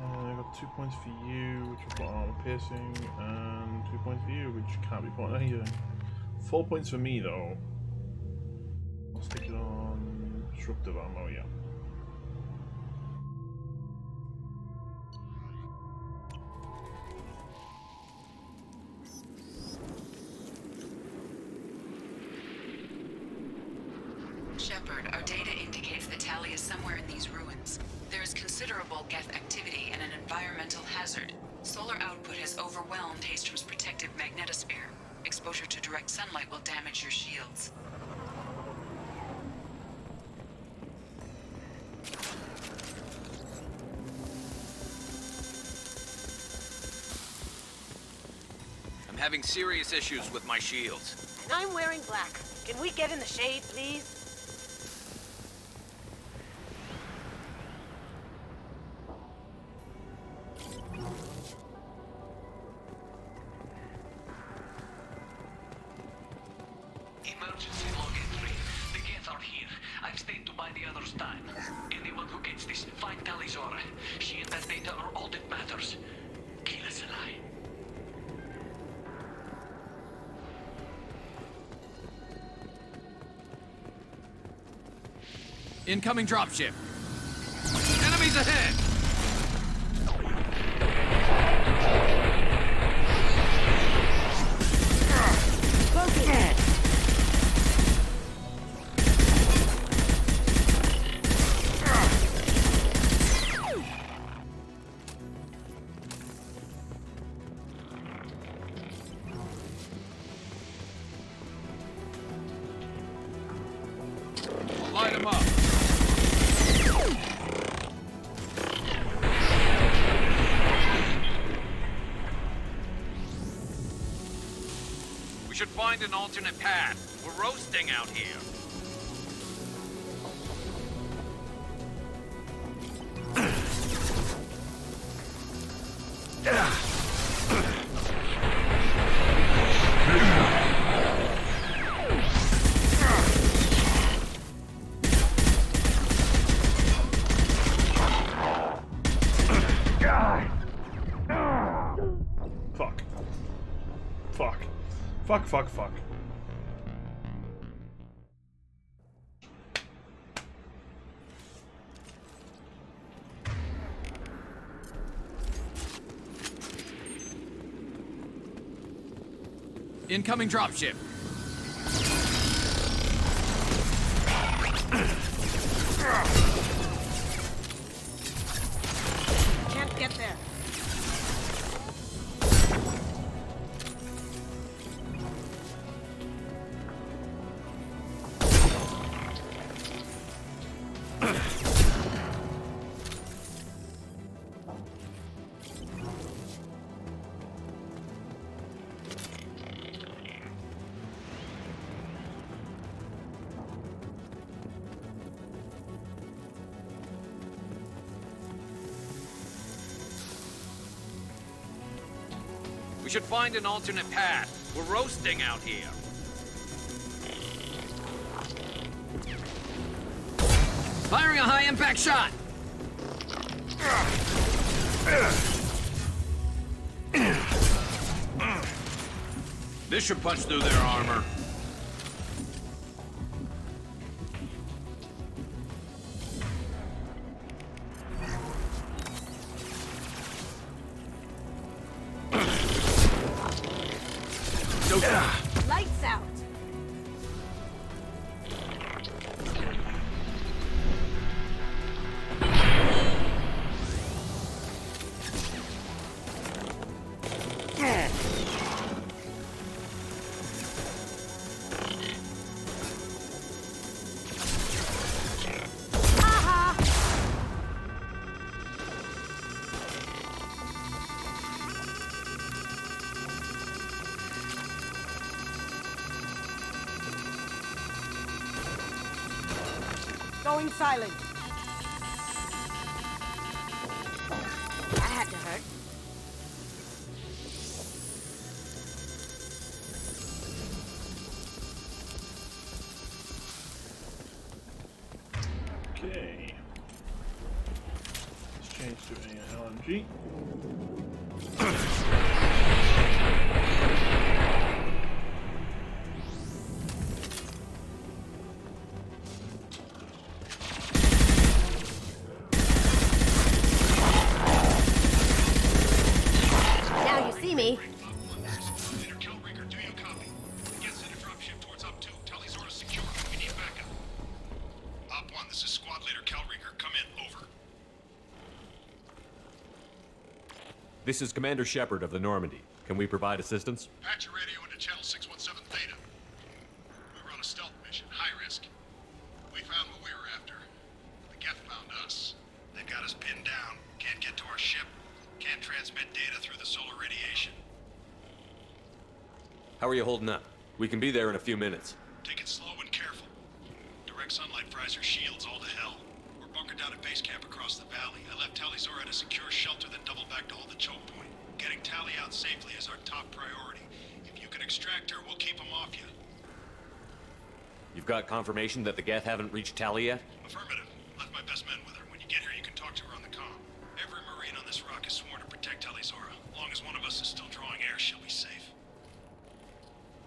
I got 2 points for you, which will put on armor piercing, and 2 points for you, which can't be put on anything. 4 points for me though. I'll stick it on disruptive ammo, yeah. Shepard, our data indicates that Tally is somewhere in these ruins. There is considerable Geth activity and an environmental hazard. Solar output has overwhelmed Hastrom's protective magnetosphere. Exposure to direct sunlight will damage your shields. I'm having serious issues with my shields. And I'm wearing black. Can we get in the shade, please? Emergency log entry. The Geth are here. I've stayed to buy the others time. Anyone who gets this, find Tally's aura. She and that data are all that matters. Kill us alive. Incoming dropship. Enemies ahead! Light them up. We should find an alternate path. We're roasting out here. Fuck. Incoming dropship. Can't get there. We should find an alternate path. We're roasting out here. Firing a high-impact shot! This should punch through their armor. Lights out. Going silent. That had to hurt. Okay. Let's change to an LMG. Me. Op 1, this is Squad Leader Calreaker. Come in, over. This is Commander Shepard of the Normandy. Can we provide assistance? Patch your radio into Channel 617 Theta. We were on a stealth mission, high risk. We found what we were after. The Geth found us. They've got us pinned down. Can't get to our ship. Can't transmit data through the solar radiation. How are you holding up? We can be there in a few minutes. Take it slow and careful. Direct sunlight fries our shields all to hell. We're bunkered down at base camp across the valley. I left Tali'Zorah at a secure shelter, then doubled back to hold the choke point. Getting Tali out safely is our top priority. If you can extract her, we'll keep them off you. You've got confirmation that the Geth haven't reached Tali yet? Affirmative. Left my best men with her. When you get here, you can talk to her on the comm. Every Marine on this rock is sworn to protect Tali'Zorah. As long as one of us is still drawing air, she'll be safe.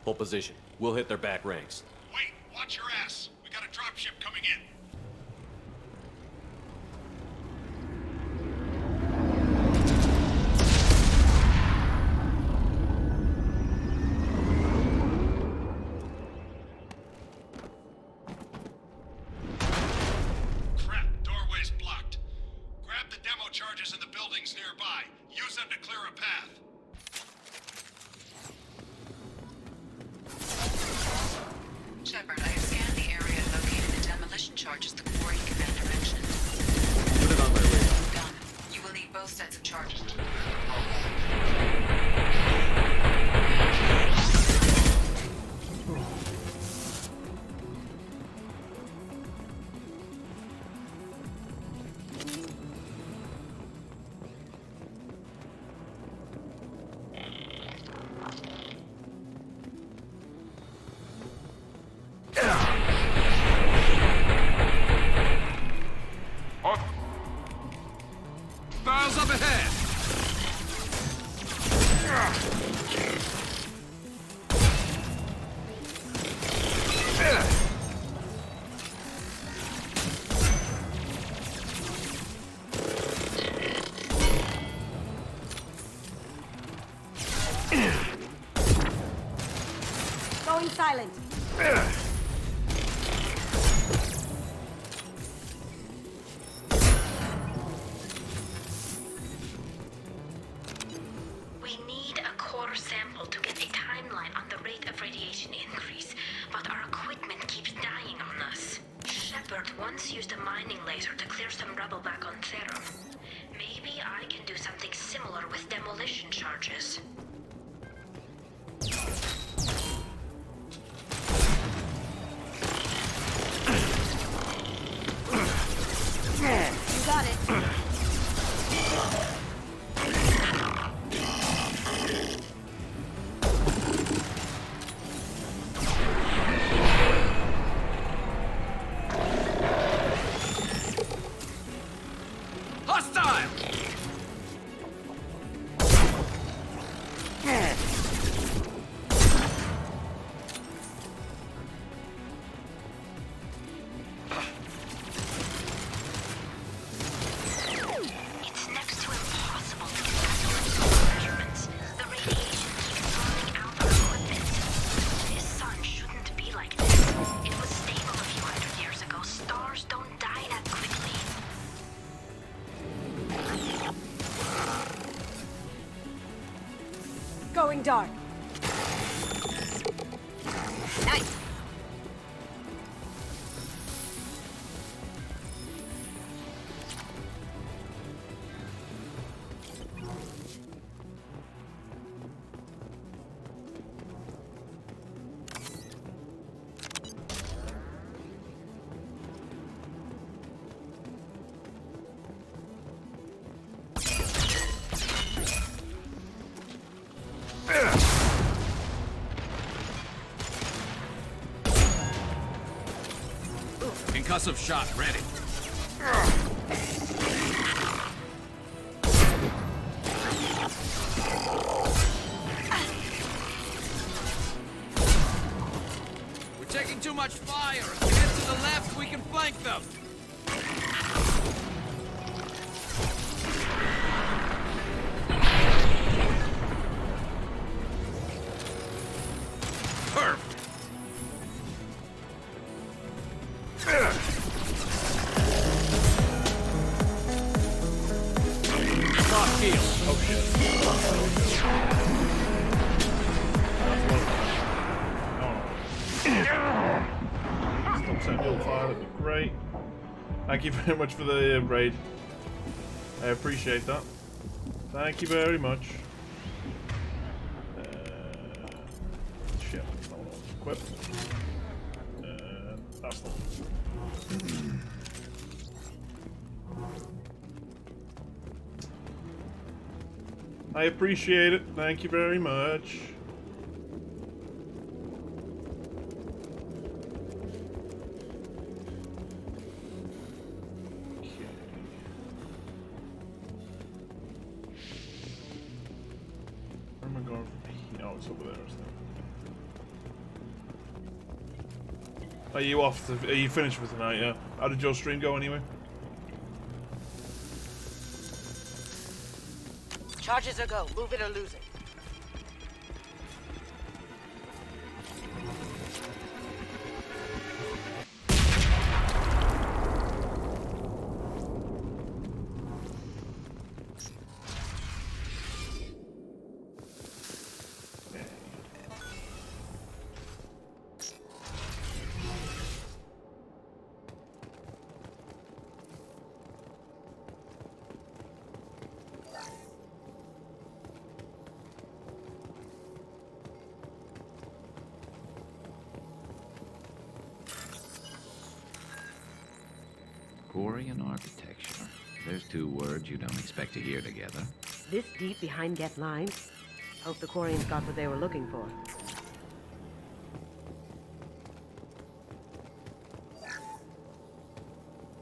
Hold position. We'll hit their back ranks. Wait! Watch your ass! We got a dropship coming in! Crap! Doorway's blocked. Grab the demo charges in the buildings nearby. Use them to clear a path. Shepard, I have scanned the area and located the demolition charges the quarry commander mentioned. Put it on my radar. Done. You will need both sets of charges. silent! We need a core sample to get a timeline on the rate of radiation increase, but our equipment keeps dying on us. Shepard once used a mining laser to clear some rubble back on Therum. Maybe I can do something similar with demolition charges. You got it. Hostile! It's next to impossible to get accurate measurements. The radiation keeps falling out of equipment. This sun shouldn't be like this. It was stable a few hundred years ago. Stars don't die that quickly. Going dark. Nice. Concussive shot ready. We're taking too much fire. If we head to the left, we can flank them. Perfect. Lock heel. Oh shit. Stop setting your fire, that'd be great. Thank you very much for the raid. I appreciate that. Thank you very much. Shit, that's not what I was equipped. That's not. I appreciate it. Thank you very much. Where am I going from here? Oh, it's over there, isn't it? Are you off? Are you finished for tonight? Yeah. How did your stream go anyway? Charges are go. Move it or lose it. Quarian architecture. There's two words you don't expect to hear together. This deep behind Get lines? Hope the Quarians got what they were looking for.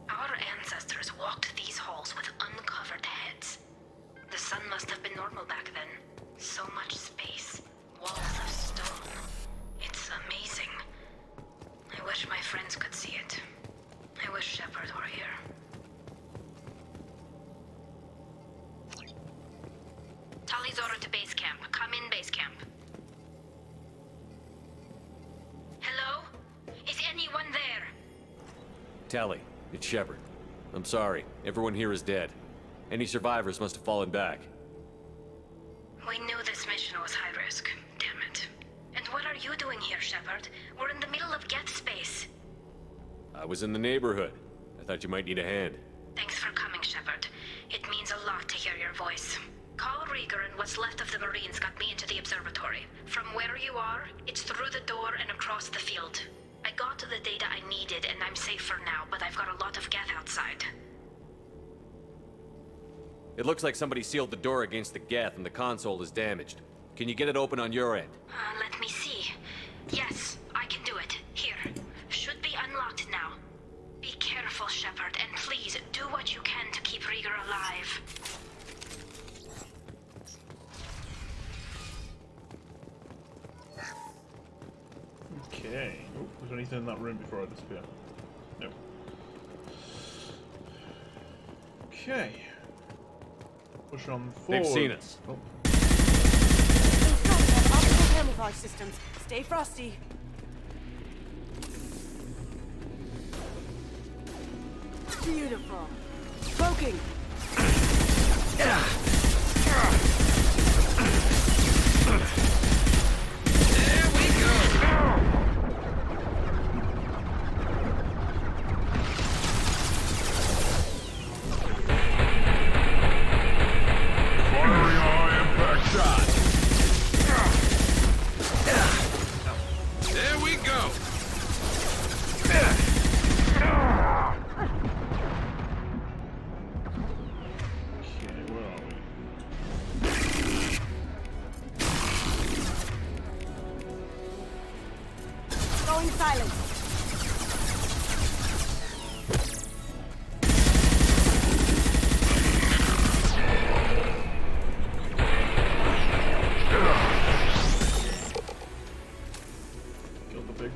Our ancestors walked these halls with uncovered heads. The sun must have been normal back then. So much space. Walls of stone. It's amazing. I wish my friends could see it. I wish Shepard were here. Tali's order to base camp. Come in, base camp. Tali, it's Shepard. I'm sorry. Everyone here is dead. Any survivors must have fallen back. We knew this mission was high risk. Damn it. And what are you doing here, Shepard? We're in the middle of Geth space. I was in the neighborhood. I thought you might need a hand. Thanks for coming, Shepard. It means a lot to hear your voice. Carl Rieger and what's left of the Marines got me into the observatory. From where you are, it's through the door and across the field. I got to the data I needed and I'm safe for now, but I've got a lot of Geth outside. It looks like somebody sealed the door against the Geth and the console is damaged. Can you get it open on your end? Let me see. Yes, I can do it. Here. Should be unlocked now. Be careful, Shepard, and please do what you can to keep Rieger alive. Okay. Oh, was there anything in that room before I disappear? No. Okay. Push on forward. They've seen us. Oh. Optical camouflage systems. Stay frosty. Beautiful. Poking.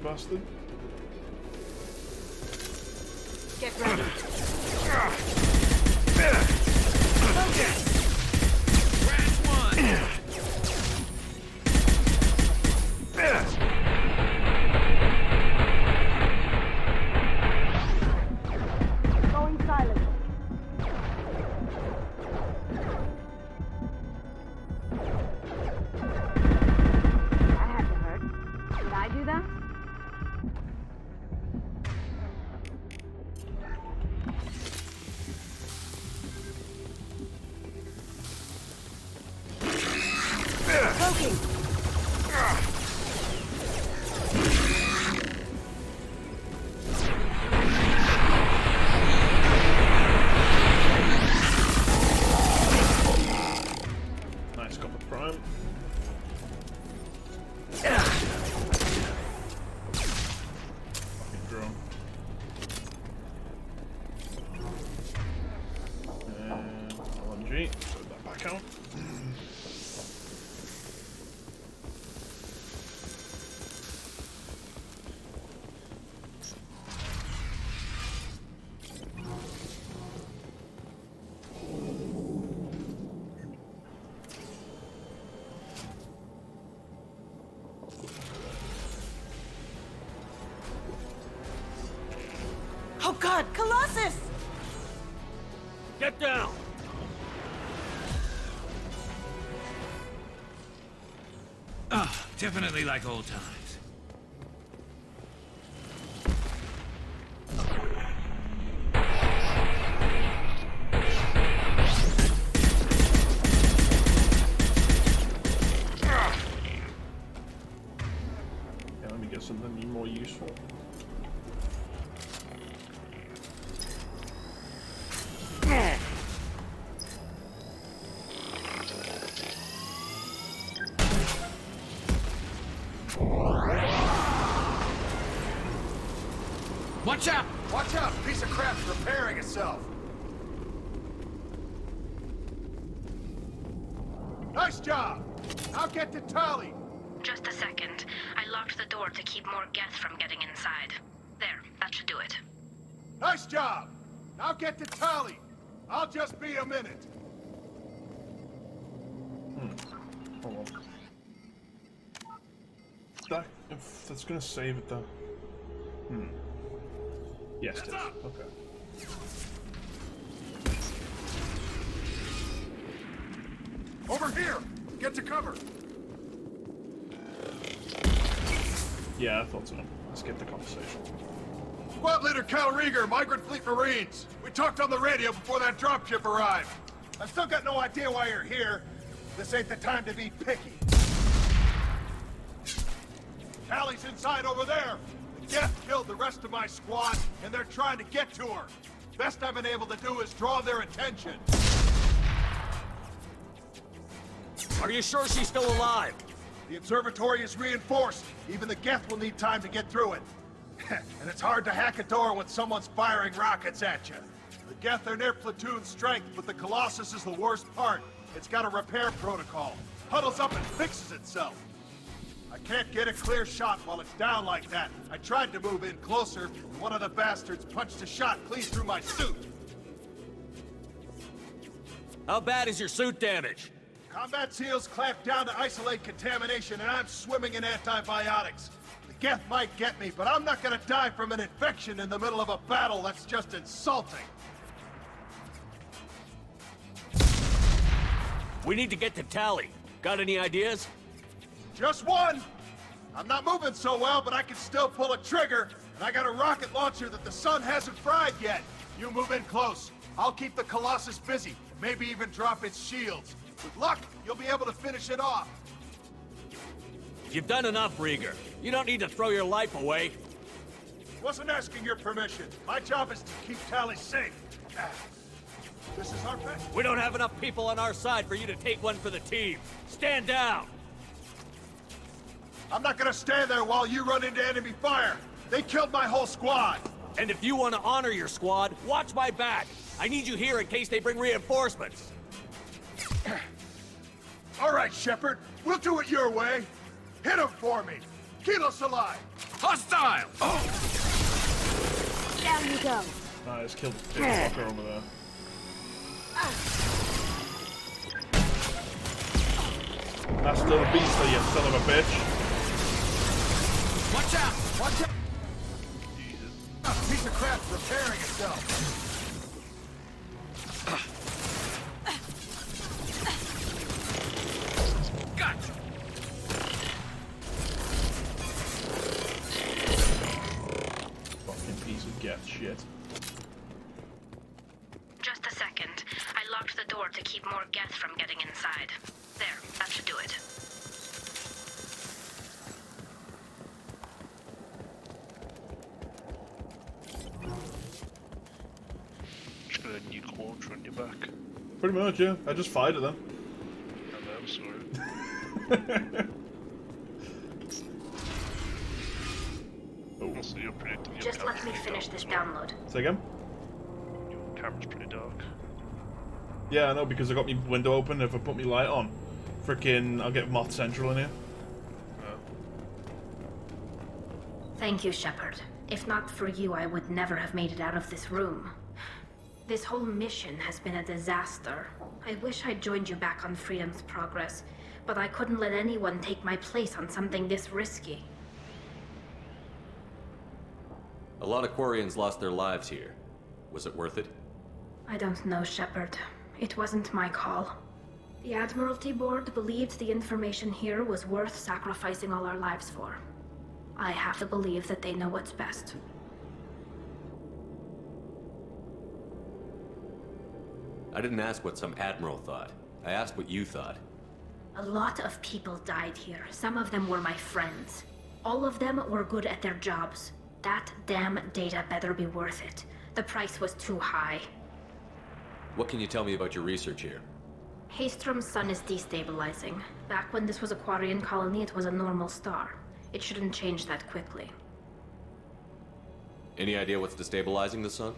Bastard. Get ready. Going silent. That had to hurt. Did I do that? Poking. Nice copper prime. Fucking drone. And LMG. Put that back out. Oh god, Colossus! Get down! Ah, definitely like old times. Yeah, let me get something more useful. Watch out! Watch out! Piece of crap's repairing itself. Nice job! Now get to Tali! Just a second. I locked the door to keep more Geth from getting inside. There, that should do it. Nice job! Now get to Tali! I'll just be a minute. Hold on. That's gonna save it though. Yes, it is. Okay. Over here! Get to cover! Yeah, I thought so. Let's get the conversation. Squad leader Cal Rieger, Migrant Fleet Marines. We talked on the radio before that dropship arrived. I've still got no idea why you're here. This ain't the time to be picky. Callie's inside over there. The Geth killed the rest of my squad, and they're trying to get to her. Best I've been able to do is draw their attention. Are you sure she's still alive? The observatory is reinforced. Even the Geth will need time to get through it. And it's hard to hack a door when someone's firing rockets at you. The Geth are near platoon strength, but the Colossus is the worst part. It's got a repair protocol. Huddles up and fixes itself. I can't get a clear shot while it's down like that. I tried to move in closer, and one of the bastards punched a shot clean through my suit. How bad is your suit damage? Combat SEALs clamp down to isolate contamination, and I'm swimming in antibiotics. The Geth might get me, but I'm not gonna die from an infection in the middle of a battle. That's just insulting. We need to get to Tally. Got any ideas? Just one! I'm not moving so well, but I can still pull a trigger, and I got a rocket launcher that the sun hasn't fried yet. You move in close. I'll keep the Colossus busy, maybe even drop its shields. With luck, you'll be able to finish it off. You've done enough, Rieger. You don't need to throw your life away. Wasn't asking your permission. My job is to keep Tally safe. This is our best. We don't have enough people on our side for you to take one for the team. Stand down! I'm not gonna stand there while you run into enemy fire. They killed my whole squad. And if you want to honor your squad, watch my back. I need you here in case they bring reinforcements. All right, Shepard. We'll do it your way. Hit him for me. Kilo Salai. Hostile! Oh! Down you go. Nice, killed the fucker over there. That's still a beast, you son of a bitch. Watch out! Watch out! Jesus. Piece of crap's repairing itself. Gotcha! Fucking piece of Geth shit. Just a second. I locked the door to keep more Geth from getting inside. There, that should do it. Just got a nuke launcher on your back. Pretty much, yeah. I just fired at them. I know, sorry. Oh. So you're predicting your Just let camera's me pretty finish dark this as well. download. Say again? Your camera's pretty dark. Yeah, I know, because I got my window open. If I put my light on, frickin' I'll get Moth Central in here. Thank you, Shepard. If not for you, I would never have made it out of this room. This whole mission has been a disaster. I wish I'd joined you back on Freedom's Progress, but I couldn't let anyone take my place on something this risky. A lot of Quarians lost their lives here. Was it worth it? I don't know, Shepard. It wasn't my call. The Admiralty Board believed the information here was worth sacrificing all our lives for. I have to believe that they know what's best. I didn't ask what some admiral thought. I asked what you thought. A lot of people died here. Some of them were my friends. All of them were good at their jobs. That damn data better be worth it. The price was too high. What can you tell me about your research here? Haystrom's sun is destabilizing. Back when this was a Quarian colony, it was a normal star. It shouldn't change that quickly. Any idea what's destabilizing the sun?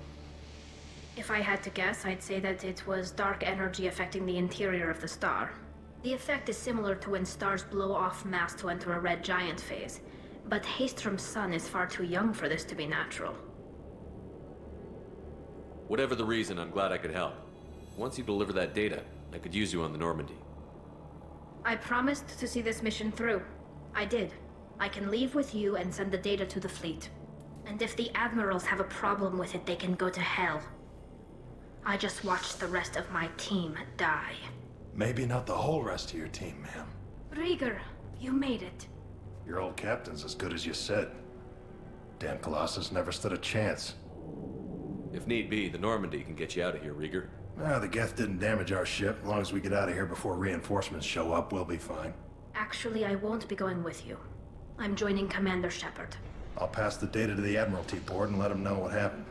If I had to guess, I'd say that it was dark energy affecting the interior of the star. The effect is similar to when stars blow off mass to enter a red giant phase. But Haystrom's sun is far too young for this to be natural. Whatever the reason, I'm glad I could help. Once you deliver that data, I could use you on the Normandy. I promised to see this mission through. I did. I can leave with you and send the data to the fleet. And if the admirals have a problem with it, they can go to hell. I just watched the rest of my team die. Maybe not the whole rest of your team, ma'am. Rieger, you made it. Your old captain's as good as you said. Damn Colossus never stood a chance. If need be, the Normandy can get you out of here, Rieger. The Geth didn't damage our ship. As long as we get out of here before reinforcements show up, we'll be fine. Actually, I won't be going with you. I'm joining Commander Shepard. I'll pass the data to the Admiralty board and let them know what happened.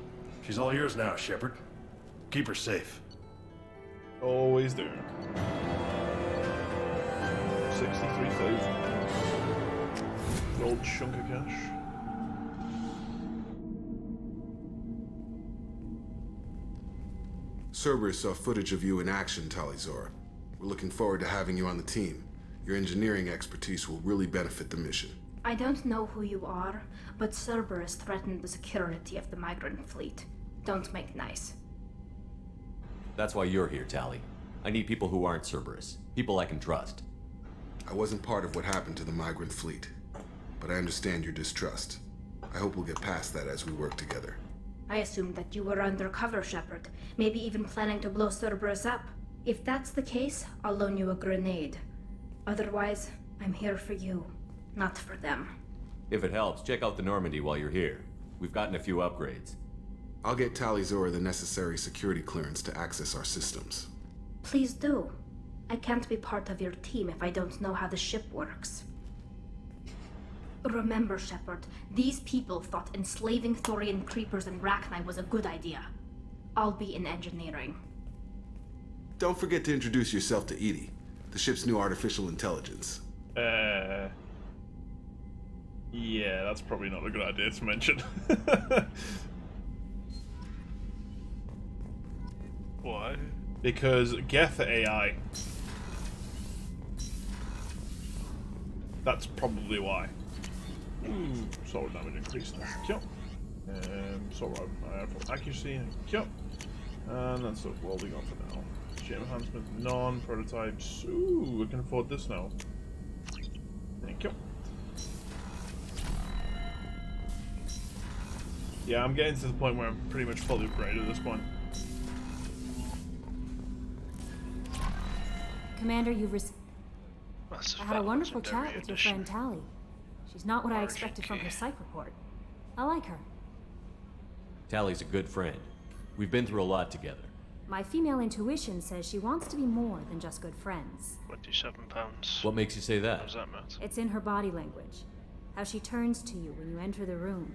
She's all yours now, Shepard. Keep her safe. Always do. 63,000. Old chunk of cash. Cerberus saw footage of you in action, Tali'Zorah. We're looking forward to having you on the team. Your engineering expertise will really benefit the mission. I don't know who you are, but Cerberus threatened the security of the migrant fleet. Don't make nice. That's why you're here, Tali. I need people who aren't Cerberus. People I can trust. I wasn't part of what happened to the migrant fleet, but I understand your distrust. I hope we'll get past that as we work together. I assumed that you were undercover, Shepard. Maybe even planning to blow Cerberus up. If that's the case, I'll loan you a grenade. Otherwise, I'm here for you, not for them. If it helps, check out the Normandy while you're here. We've gotten a few upgrades. I'll get Tali'Zorah the necessary security clearance to access our systems. Please do. I can't be part of your team if I don't know how the ship works. Remember, Shepard, these people thought enslaving Thorian creepers and Rachni was a good idea. I'll be in engineering. Don't forget to introduce yourself to EDI, the ship's new artificial intelligence. Yeah, that's probably not a good idea to mention. Why? Because Geth AI. That's probably why. Sword damage increase, thank you. Sword rifle accuracy, thank you. And that's all we got for now. Ship enhancement, none. Prototypes. Ooh, we can afford this now. Thank you. Yeah, I'm getting to the point where I'm pretty much fully upgraded at this point. Commander, you've I had a wonderful chat with your friend Tali. She's not what I expected from her psych report. I like her. Tali's a good friend. We've been through a lot together. My female intuition says she wants to be more than just good friends. £27. What makes you say that? What does that matter? It's in her body language. How she turns to you when you enter the room.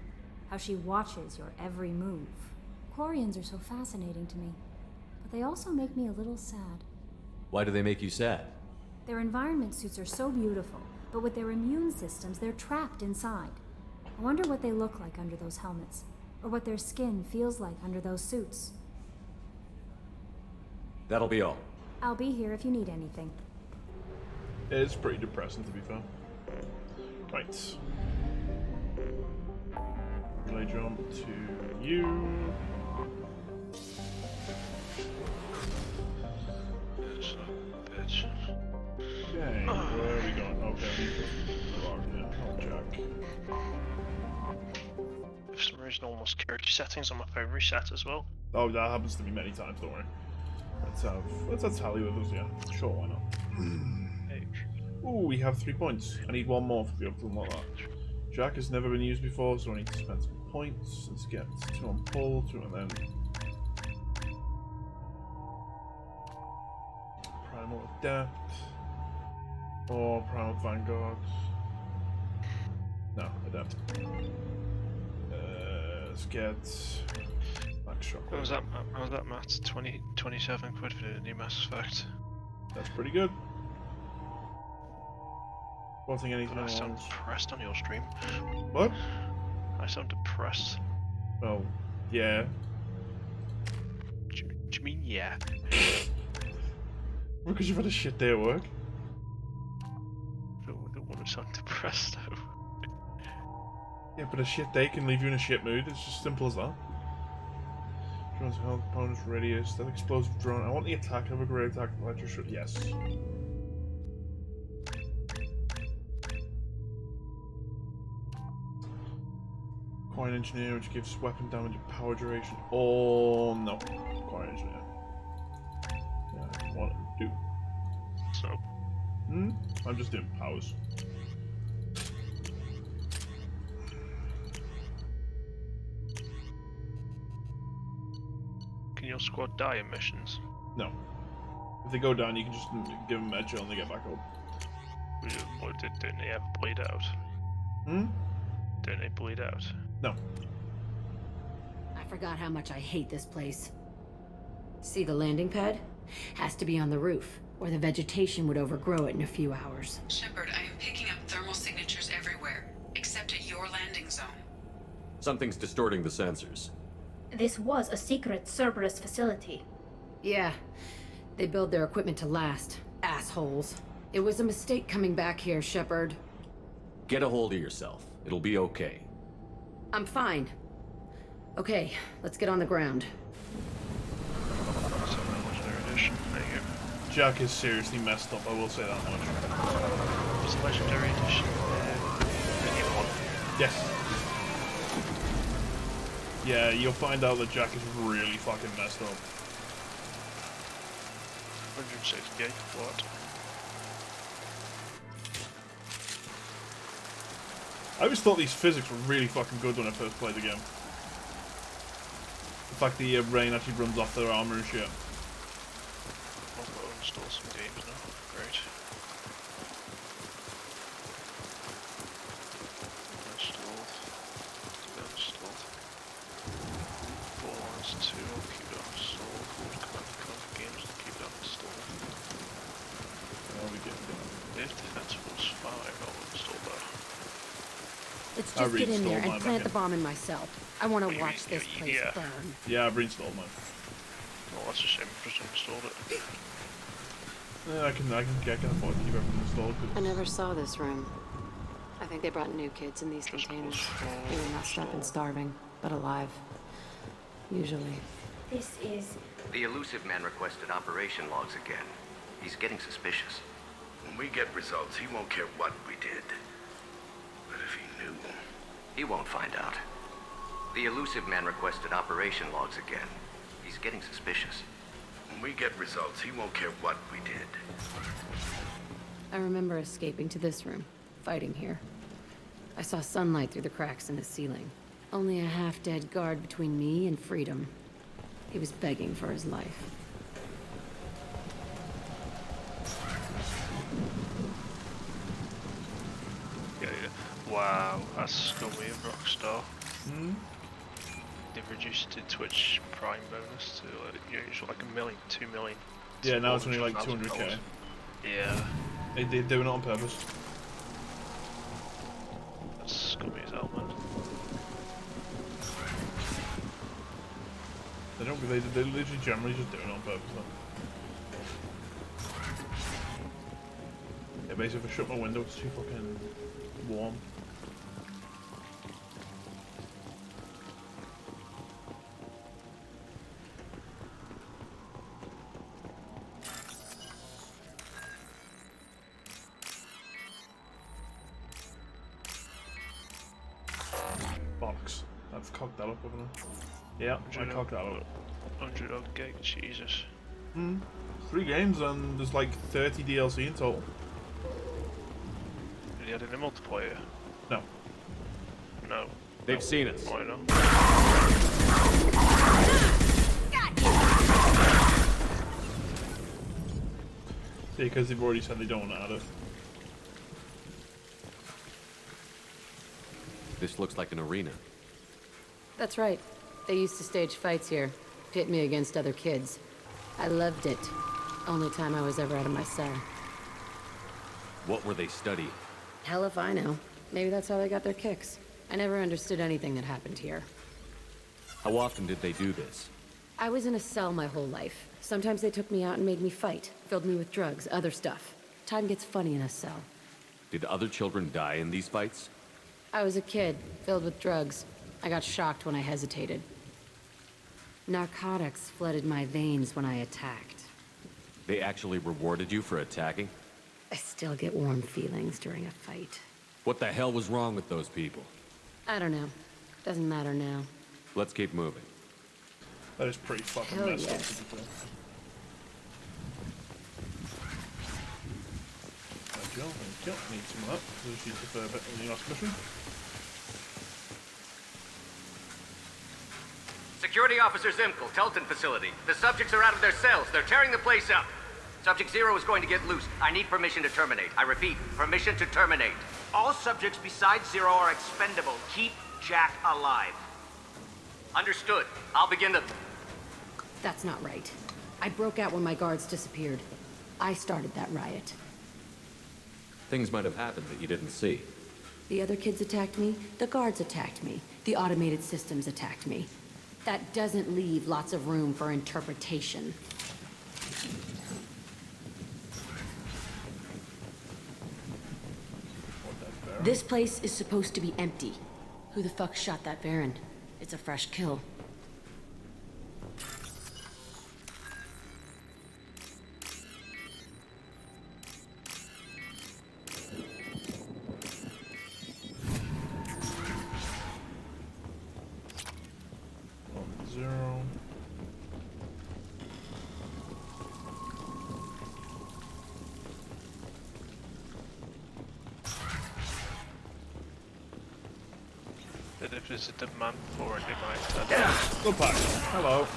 How she watches your every move. Quarians are so fascinating to me, but they also make me a little sad. Why do they make you sad? Their environment suits are so beautiful, but with their immune systems, they're trapped inside. I wonder what they look like under those helmets, or what their skin feels like under those suits. That'll be all. I'll be here if you need anything. It's pretty depressing, to be fair. Right. Relay jump to you. Bitch. Okay, where are we going? Okay. Oh, Jack. For some reason, all my security settings on my phone reset as well. Oh, that happens to me many times, don't worry. Let's have Tali with us, yeah. Sure, why not? Ooh, we have 3 points. I need one more to be able to unlock that. Jack has never been used before, so I need to spend some points. Let's get 2 on pull, 2 on then. Primal Adept. Or Primal Vanguard. No, Adept. Let's get Max Shockwave. What was that, Matt? 27 quid for the new Mass Effect. That's pretty good. Spotting anything I sound else? depressed on your stream. What? I sound depressed. Oh, yeah. Do you mean yeah? Because you've had a shit day at work. I don't want to sound depressed though. Yeah, but a shit day can leave you in a shit mood. It's just simple as that. Drones health, opponent's radius, that explosive drone. I want the attack, have a great attack, electric. Yes. Quiet Engineer, which gives weapon damage and power duration. Oh no. Quiet Engineer. Yeah, I want to do. So. I'm just doing powers. Can your squad die in missions? No. If they go down, you can just give them med and they get back up. Or didn't they ever bleed out? Didn't they bleed out? No. I forgot how much I hate this place. See the landing pad? Has to be on the roof, or the vegetation would overgrow it in a few hours. Shepard, I am picking up thermal signatures everywhere, except at your landing zone. Something's distorting the sensors. This was a secret Cerberus facility. Yeah, they build their equipment to last. Assholes. It was a mistake coming back here, Shepard. Get a hold of yourself. It'll be okay. I'm fine. Okay, let's get on the ground. Jack is seriously messed up, I will say that much. It's a legendary edition. Yes. Yeah, you'll find out that Jack is really fucking messed up. 168, what? I always thought these physics were really fucking good when I first played the game. The fact the rain actually runs off their armor and shit. I'll go install some games now. Great. Installed. Installed. 4 2, I'll keep that installed. Forward command games, I'll keep that installed. How we get done? If defense was 5, I'll install that. Let's just get in there and plant the bomb in myself. I want to watch this place burn. Yeah, I've reinstalled mine. Well, that's a shame. I've just installed it. Yeah, I can afford to keep everything installed. I never saw this room. I think they brought new kids in these containers. They were messed up and starving, but alive. Usually. This is... The elusive man requested operation logs again. He's getting suspicious. When we get results, he won't care what we did. But if he knew... He won't find out. The elusive man requested operation logs again. He's getting suspicious. When we get results, he won't care what we did. I remember escaping to this room, fighting here. I saw sunlight through the cracks in the ceiling. Only a half-dead guard between me and freedom. He was begging for his life. Yeah. Wow, that's scummy of Rockstar. They've reduced the Twitch Prime bonus to usually like 1 million, 2 million. Yeah, now it's only like 200k. Yeah. They're doing it on purpose. That's scummy as hell, man. They're literally generally just doing it on purpose though. Yeah, basically if I shut my window it's too fucking warm. Box. I've cocked that up, haven't I? Yeah, I cocked that up. 100 odd gig, Jesus. 3 games and there's like 30 DLC in total. Did he add any multiplayer? No. No. They've seen us. Why not? Yeah, because they've already said they don't want to add it. This looks like an arena. That's right. They used to stage fights here, pit me against other kids. I loved it. Only time I was ever out of my cell. What were they studying? Hell if I know. Maybe that's how they got their kicks. I never understood anything that happened here. How often did they do this? I was in a cell my whole life. Sometimes they took me out and made me fight, filled me with drugs, other stuff. Time gets funny in a cell. Did other children die in these fights? I was a kid, filled with drugs. I got shocked when I hesitated. Narcotics flooded my veins when I attacked. They actually rewarded you for attacking? I still get warm feelings during a fight. What the hell was wrong with those people? I don't know. Doesn't matter now. Let's keep moving. That is pretty fucking Hell messed up, yes. to be fair. Thank you. Need some of that. Just use the fair bit on the last mission. Security Officer Zimkel, Telton facility. The subjects are out of their cells. They're tearing the place up. Subject 0 is going to get loose. I need permission to terminate. I repeat, permission to terminate. All subjects besides 0 are expendable. Keep Jack alive. Understood. I'll begin the... That's not right. I broke out when my guards disappeared. I started that riot. Things might have happened that you didn't see. The other kids attacked me, the guards attacked me, the automated systems attacked me. That doesn't leave lots of room for interpretation. This place is supposed to be empty. Who the fuck shot that Baron? It's a fresh kill. That if there's a demand for it, they might. Go back. Hello.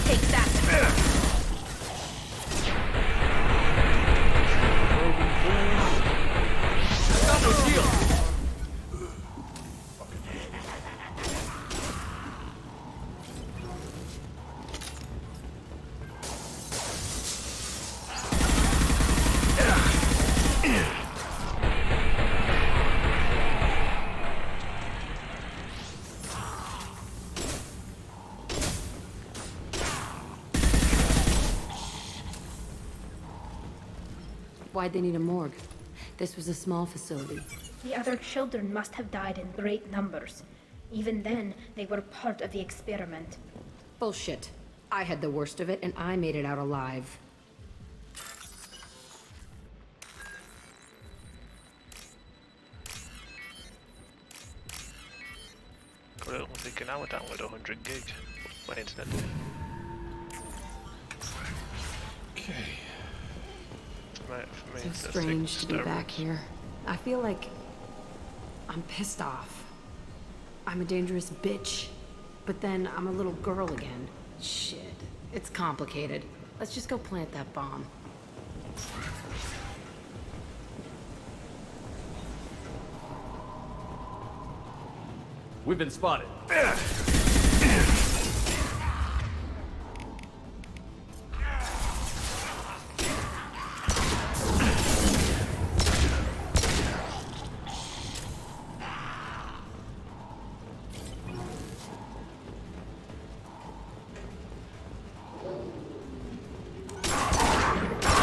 Take that. Got no shield! Why'd they need a morgue? This was a small facility. The other children must have died in great numbers. Even then, they were part of the experiment. Bullshit. I had the worst of it, and I made it out alive. I don't think an hour download 100 gig. My internet. Okay. For me, So it's strange to be steroids. back here. I feel like I'm pissed off. I'm a dangerous bitch, but then I'm a little girl again. Shit. It's complicated. Let's just go plant that bomb. We've been spotted.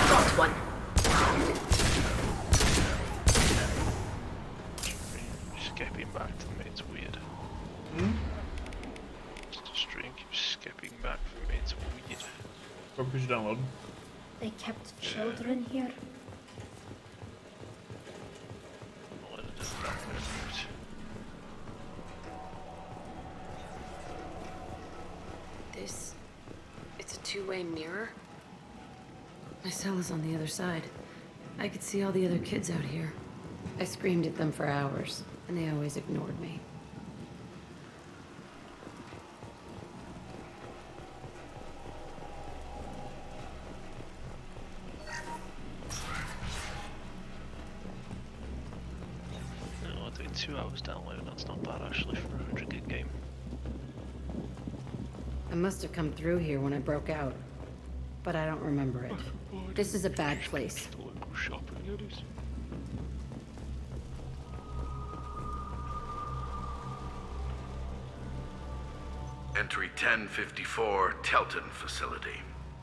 Got one. Skipping back to me, it's weird. Just the stream keeps skipping back for me, it's weird. Probably because you downloaded. They kept children here. What it is that weird. This... it's a two-way mirror? My cell is on the other side. I could see all the other kids out here. I screamed at them for hours, and they always ignored me. No, I think 2 hours download, that's not bad actually for a 100 gig game. I must have come through here when I broke out, but I don't remember it. This is a bad place. The local shop, I noticed. Entry 1054, Telton facility.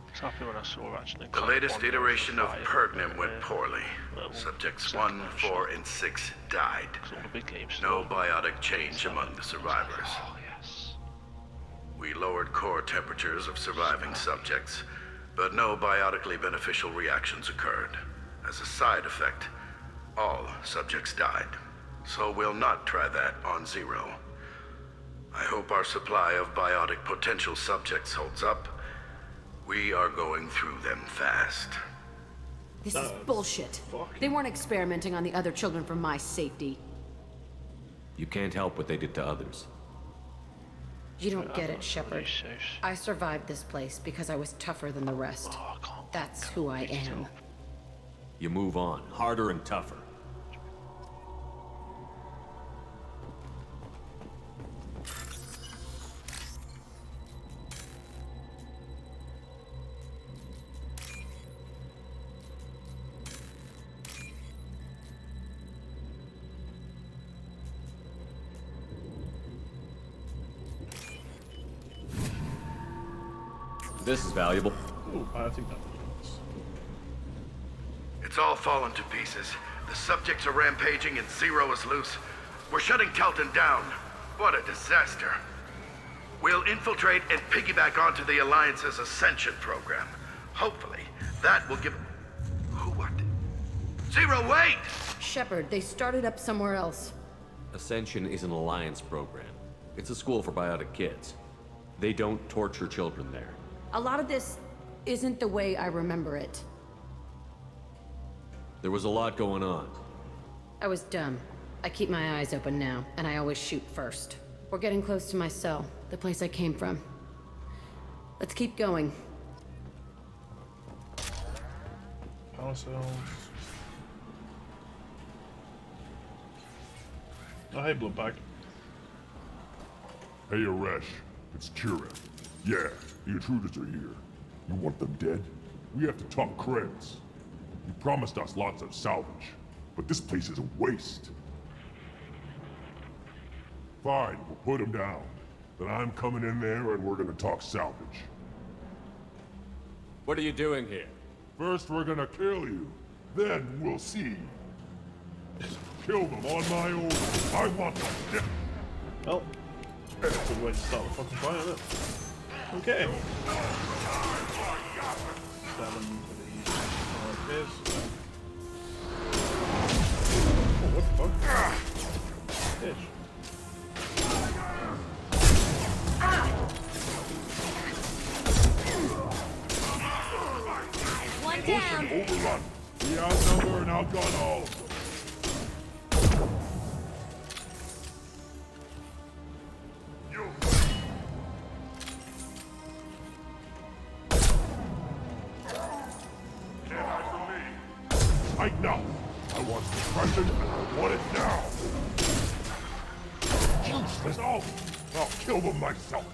It's happy when I saw actually. The latest iteration of Pergnum went poorly. Subjects 1, 4, and 6 died. No biotic change among the survivors. We lowered core temperatures of surviving subjects, but no biotically beneficial reactions occurred. As a side effect, all subjects died. So we'll not try that on 0. I hope our supply of biotic potential subjects holds up. We are going through them fast. This is bullshit. They weren't experimenting on the other children for my safety. You can't help what they did to others. You don't get it, Shepard. I survived this place because I was tougher than the rest. That's who I am. You move on, harder and tougher. This is valuable. Ooh, I think that was. It's all fallen to pieces. The subjects are rampaging and Zero is loose. We're shutting Telton down. What a disaster. We'll infiltrate and piggyback onto the Alliance's Ascension program. Hopefully, that will give... Who, what? Zero, wait! Shepard, they started up somewhere else. Ascension is an Alliance program. It's a school for biotic kids. They don't torture children there. A lot of this isn't the way I remember it. There was a lot going on. I was dumb. I keep my eyes open now, and I always shoot first. We're getting close to my cell, the place I came from. Let's keep going. Power cells. Oh, hey, Bloodbag. Hey, Aresh. It's Kira. Yeah, the intruders are here. You want them dead? We have to talk creds. You promised us lots of salvage, but this place is a waste. Fine, we'll put them down. Then I'm coming in there and we're gonna talk salvage. What are you doing here? First we're gonna kill you. Then we'll see. Kill them on my own. I want them dead. Well, that's a good way to start the fucking fight, isn't it? Okay. 7 for the this. Oh, what the fuck? Bitch. One down. Overrun. We outnumber and outgun all of them. Right now. I want suppression and I want it now. Useless. Oh, I'll kill them myself.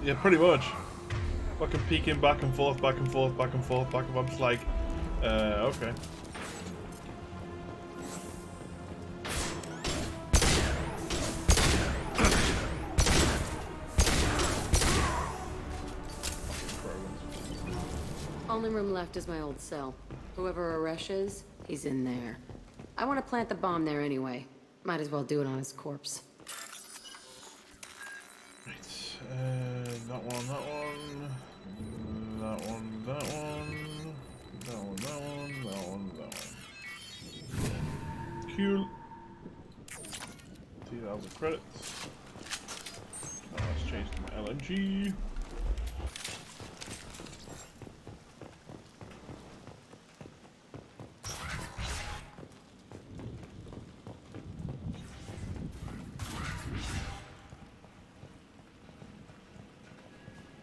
Yeah, pretty much. Fucking peeking back and forth, back and forth, back and forth, back and forth. I'm just like, okay. Only room left is my old cell. Whoever Aresh is, he's in there. I want to plant the bomb there anyway. Might as well do it on his corpse. Right. That one, that one. That one, that one. That one, that one, that one, that one. Cool. 2,000 credits. Now let's change to my LMG.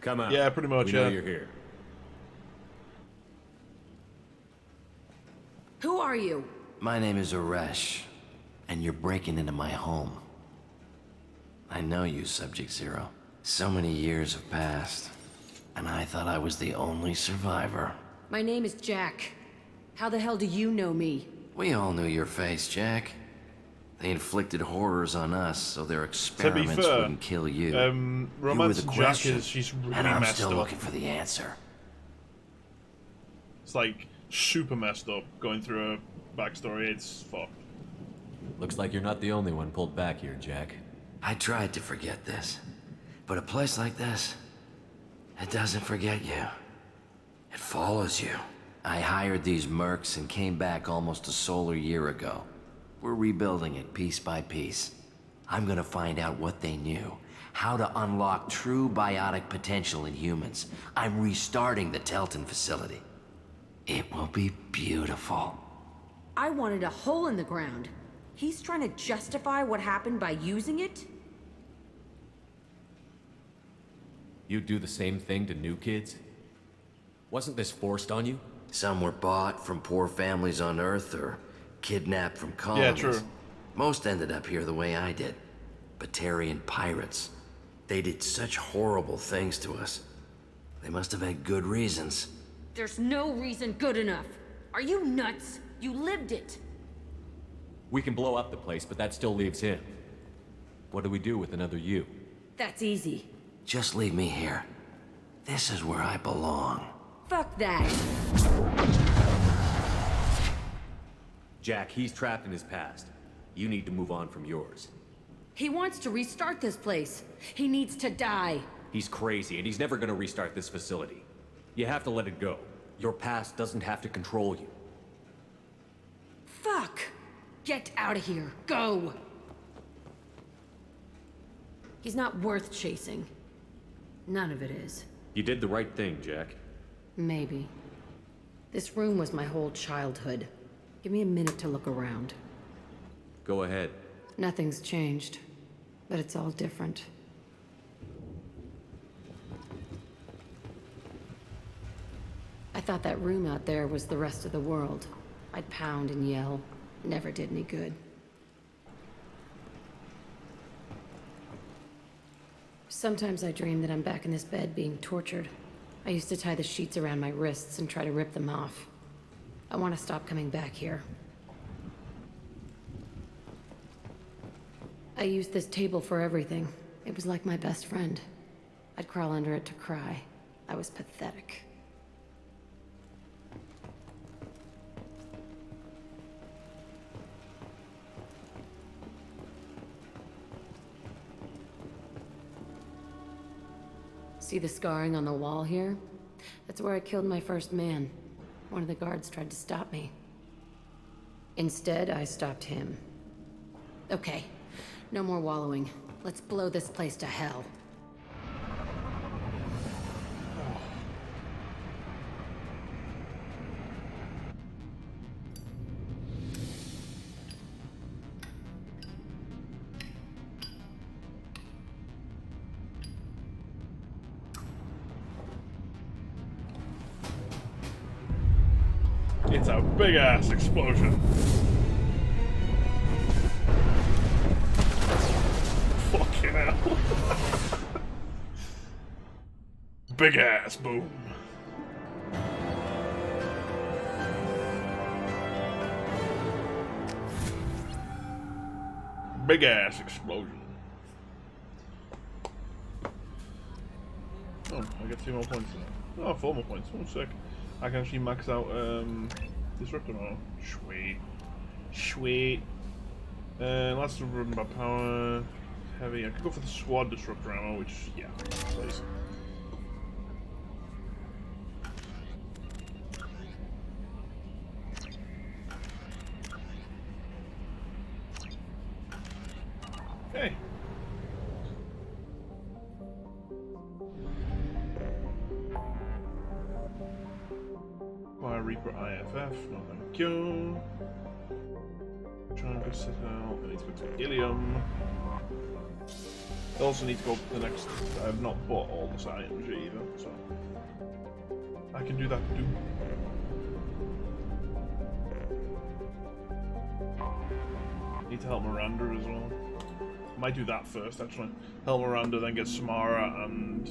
Come on. Yeah, pretty much, we know yeah. you're here. Who are you? My name is Aresh, and you're breaking into my home. I know you, Subject Zero. So many years have passed, and I thought I was the only survivor. My name is Jack. How the hell do you know me? We all knew your face, Jack. They inflicted horrors on us, so their experiments wouldn't kill you. Romance you were the and Jack question, is, she's really and I'm messed still up. looking for the answer. It's like super messed up going through a backstory. It's fucked. Looks like you're not the only one pulled back here, Jack. I tried to forget this, but a place like this, it doesn't forget you. It follows you. I hired these mercs and came back almost a solar year ago. We're rebuilding it piece by piece. I'm gonna find out what they knew, how to unlock true biotic potential in humans. I'm restarting the Telton facility. It will be beautiful. I wanted a hole in the ground. He's trying to justify what happened by using it? You'd do the same thing to new kids? Wasn't this forced on you? Some were bought from poor families on Earth or kidnapped from colonies. Yeah, true. Most ended up here the way I did. Batarian pirates. They did such horrible things to us. They must have had good reasons. There's no reason good enough. Are you nuts? You lived it. We can blow up the place, but that still leaves him. What do we do with another you? That's easy. Just leave me here. This is where I belong. Fuck that. Jack, he's trapped in his past. You need to move on from yours. He wants to restart this place. He needs to die. He's crazy, and he's never gonna restart this facility. You have to let it go. Your past doesn't have to control you. Fuck! Get out of here. Go! He's not worth chasing. None of it is. You did the right thing, Jack. Maybe. This room was my whole childhood. Give me a minute to look around. Go ahead. Nothing's changed, but it's all different. I thought that room out there was the rest of the world. I'd pound and yell. Never did any good. Sometimes I dream that I'm back in this bed being tortured. I used to tie the sheets around my wrists and try to rip them off. I want to stop coming back here. I used this table for everything. It was like my best friend. I'd crawl under it to cry. I was pathetic. See the scarring on the wall here? That's where I killed my first man. One of the guards tried to stop me. Instead, I stopped him. Okay, no more wallowing. Let's blow this place to hell. It's a big ass explosion. Fucking hell. Big ass boom. Big ass explosion. Oh, I get 2 more points now. Oh, 4 more points. 1 sec. I can actually max out Disruptor now. Sweet. Sweet. Last run by power. Heavy. I could go for the SWAT Disruptor ammo, which, yeah, please. Hey. Fire Reaper IFF, no thank you. Trying to set out, I need to go to Ilium. I also need to go to the next, I have not bought all the items yet either, so I can do that too. Need to help Miranda as well. Might do that first actually. Help Miranda, then get Samara and...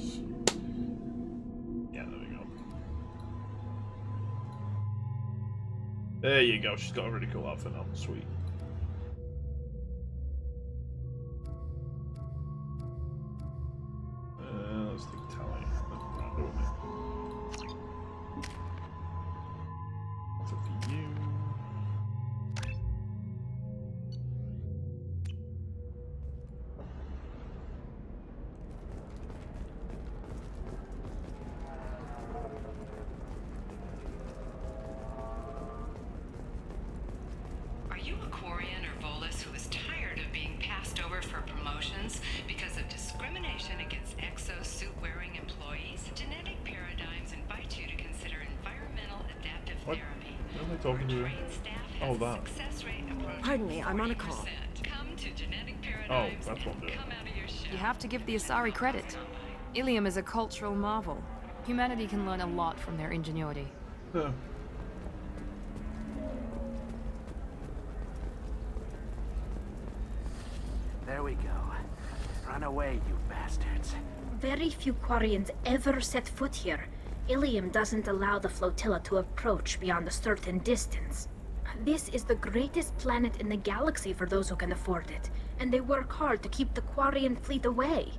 yeah, there we go. There you go, she's got a really cool outfit now, sweet. Let's take Tally. Miranda with me. That's up to you. promotions because of discrimination against exosuit-wearing employees. Genetic Paradigms invite you to consider environmental adaptive therapy. What am I talking to? Oh, that. Pardon me, I'm on a call. Come to Genetic Oh, Paradigms that's what I'm doing. come out of your shell. You have to give the Asari credit. Ilium is a cultural marvel. Humanity can learn a lot from their ingenuity. Huh. There we go. Run away, you bastards. Very few Quarians ever set foot here. Ilium doesn't allow the flotilla to approach beyond a certain distance. This is the greatest planet in the galaxy for those who can afford it, and they work hard to keep the Quarian fleet away.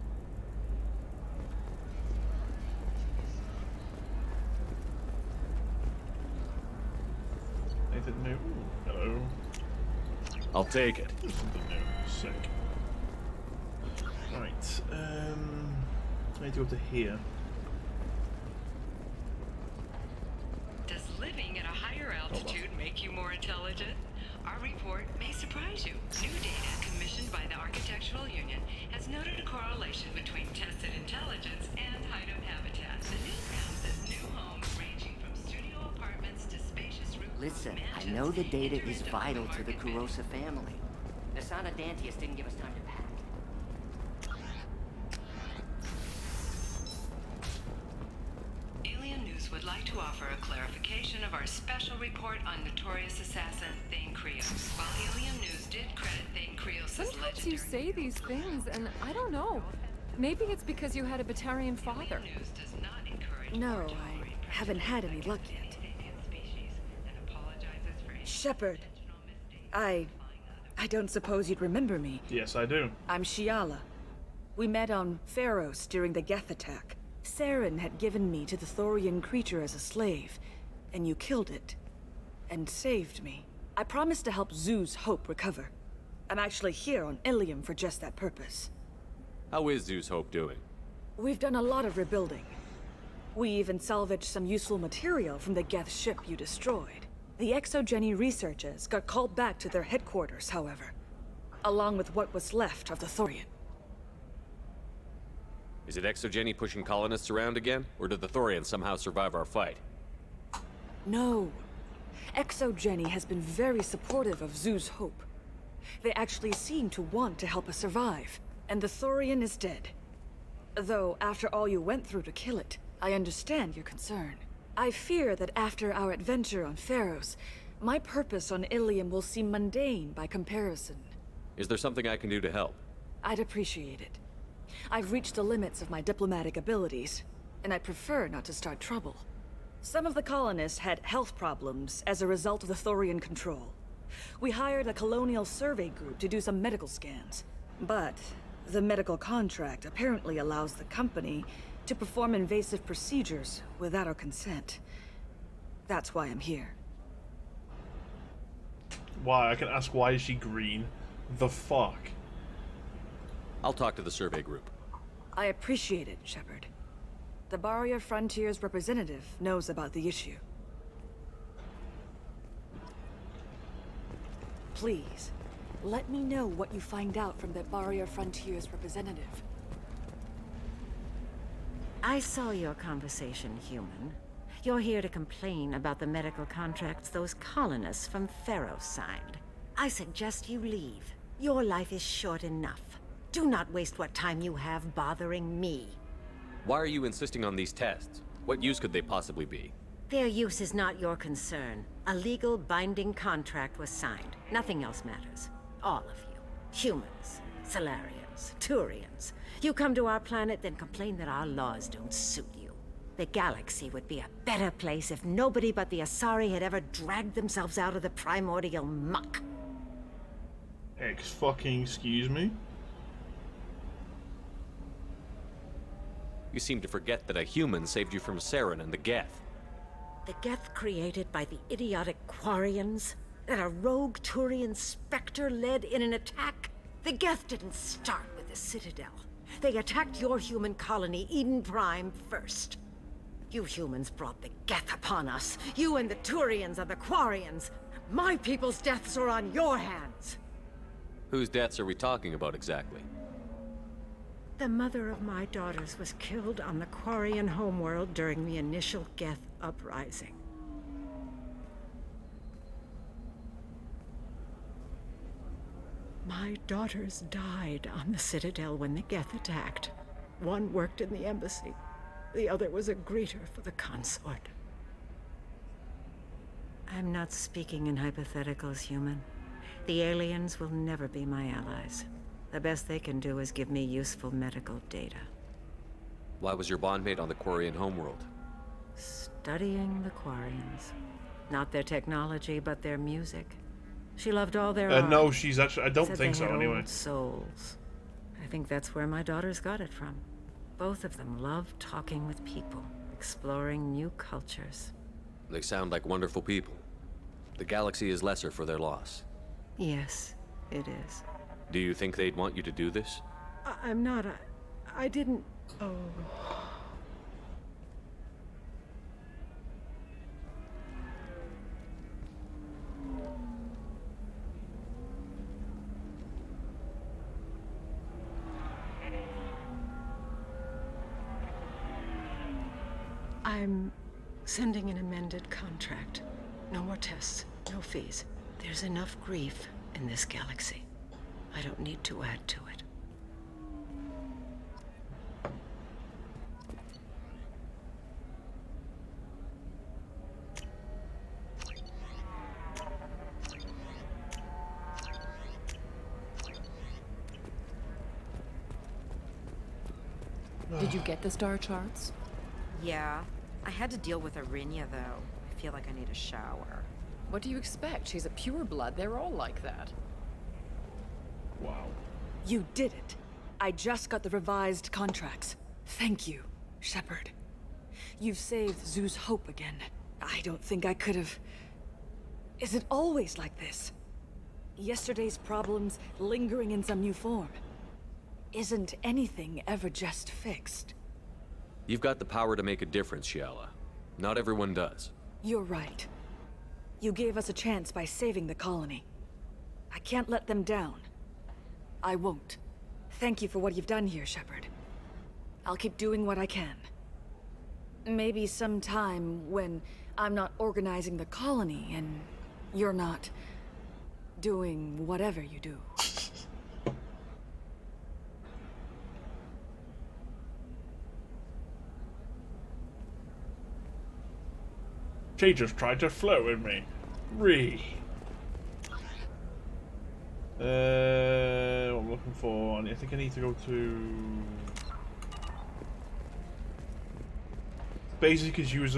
Anything new? Hello. I'll take it. Something new. Sick. Right. I need to go to here. Does living at a higher altitude make you more intelligent? Our report may surprise you. New data commissioned by the Architectural Union has noted a correlation between tested intelligence and height of habitat. The new round says new homes ranging from studio apartments to spacious rooftops. Listen, I know the data is vital to the Kurosa family. Nasana Dantius didn't give us time to pack. Alien News would like to offer a clarification of our special report on notorious assassin Thane Krios. While Alien News did credit Thane Krios' Sometimes you say these things, and I don't know. Maybe it's because you had a Batarian father. No, I haven't had any luck yet. Shepard. I don't suppose you'd remember me. Yes, I do. I'm Shiala. We met on Pharos during the Geth attack. Saren had given me to the Thorian creature as a slave, and you killed it. And saved me. I promised to help Zeus Hope recover. I'm actually here on Ilium for just that purpose. How is Zeus Hope doing? We've done a lot of rebuilding. We even salvaged some useful material from the Geth ship you destroyed. The Exogeny researchers got called back to their headquarters, however, along with what was left of the Thorian. Is it Exogeny pushing colonists around again? Or did the Thorians somehow survive our fight? No. Exogeny has been very supportive of Zeus Hope. They actually seem to want to help us survive, and the Thorian is dead. Though, after all you went through to kill it, I understand your concern. I fear that after our adventure on Pharos, my purpose on Ilium will seem mundane by comparison. Is there something I can do to help? I'd appreciate it. I've reached the limits of my diplomatic abilities, and I prefer not to start trouble. Some of the colonists had health problems as a result of the Thorian control. We hired a colonial survey group to do some medical scans. But the medical contract apparently allows the company to perform invasive procedures without our consent. That's why I'm here. Why? I can ask, why is she green? The fuck? I'll talk to the survey group. I appreciate it, Shepard. The Barrier Frontiers representative knows about the issue. Please, let me know what you find out from the Barrier Frontiers representative. I saw your conversation, human. You're here to complain about the medical contracts those colonists from Pharos signed. I suggest you leave. Your life is short enough. Do not waste what time you have bothering me. Why are you insisting on these tests? What use could they possibly be? Their use is not your concern. A legal, binding contract was signed. Nothing else matters. All of you. Humans, Salarians, Turians. You come to our planet, then complain that our laws don't suit you. The galaxy would be a better place if nobody but the Asari had ever dragged themselves out of the primordial muck. Excuse me? You seem to forget that a human saved you from Saren and the Geth. The Geth created by the idiotic Quarians? That a rogue Turian Spectre led in an attack? The Geth didn't start with the Citadel. They attacked your human colony, Eden Prime, first. You humans brought the Geth upon us. You and the Turians are the Quarians. My people's deaths are on your hands. Whose deaths are we talking about exactly? The mother of my daughters was killed on the Quarian homeworld during the initial Geth uprising. My daughters died on the Citadel when the Geth attacked. One worked in the embassy. The other was a greeter for the consort. I'm not speaking in hypotheticals, human. The aliens will never be my allies. The best they can do is give me useful medical data. Why was your bondmate on the Quarian homeworld? Studying the Quarians. Not their technology, but their music. She loved all their art. No, she's actually... I don't Said think they so, had anyway. old souls. I think that's where my daughters got it from. Both of them love talking with people, exploring new cultures. They sound like wonderful people. The galaxy is lesser for their loss. Yes, it is. Do you think they'd want you to do this? I'm not. I didn't. Oh. I'm sending an amended contract. No more tests, no fees. There's enough grief in this galaxy. I don't need to add to it. Did you get the star charts? Yeah. I had to deal with Arinia, though. I feel like I need a shower. What do you expect? She's a pureblood. They're all like that. Wow. You did it. I just got the revised contracts. Thank you, Shepard. You've saved Zoo's hope again. I don't think I could have... Is it always like this? Yesterday's problems lingering in some new form. Isn't anything ever just fixed? You've got the power to make a difference, Shiala. Not everyone does. You're right. You gave us a chance by saving the colony. I can't let them down. I won't. Thank you for what you've done here, Shepard. I'll keep doing what I can. Maybe sometime when I'm not organizing the colony and you're not doing whatever you do. She just tried to flirt with me. What I'm looking for, I think I need to go to... Basically, she was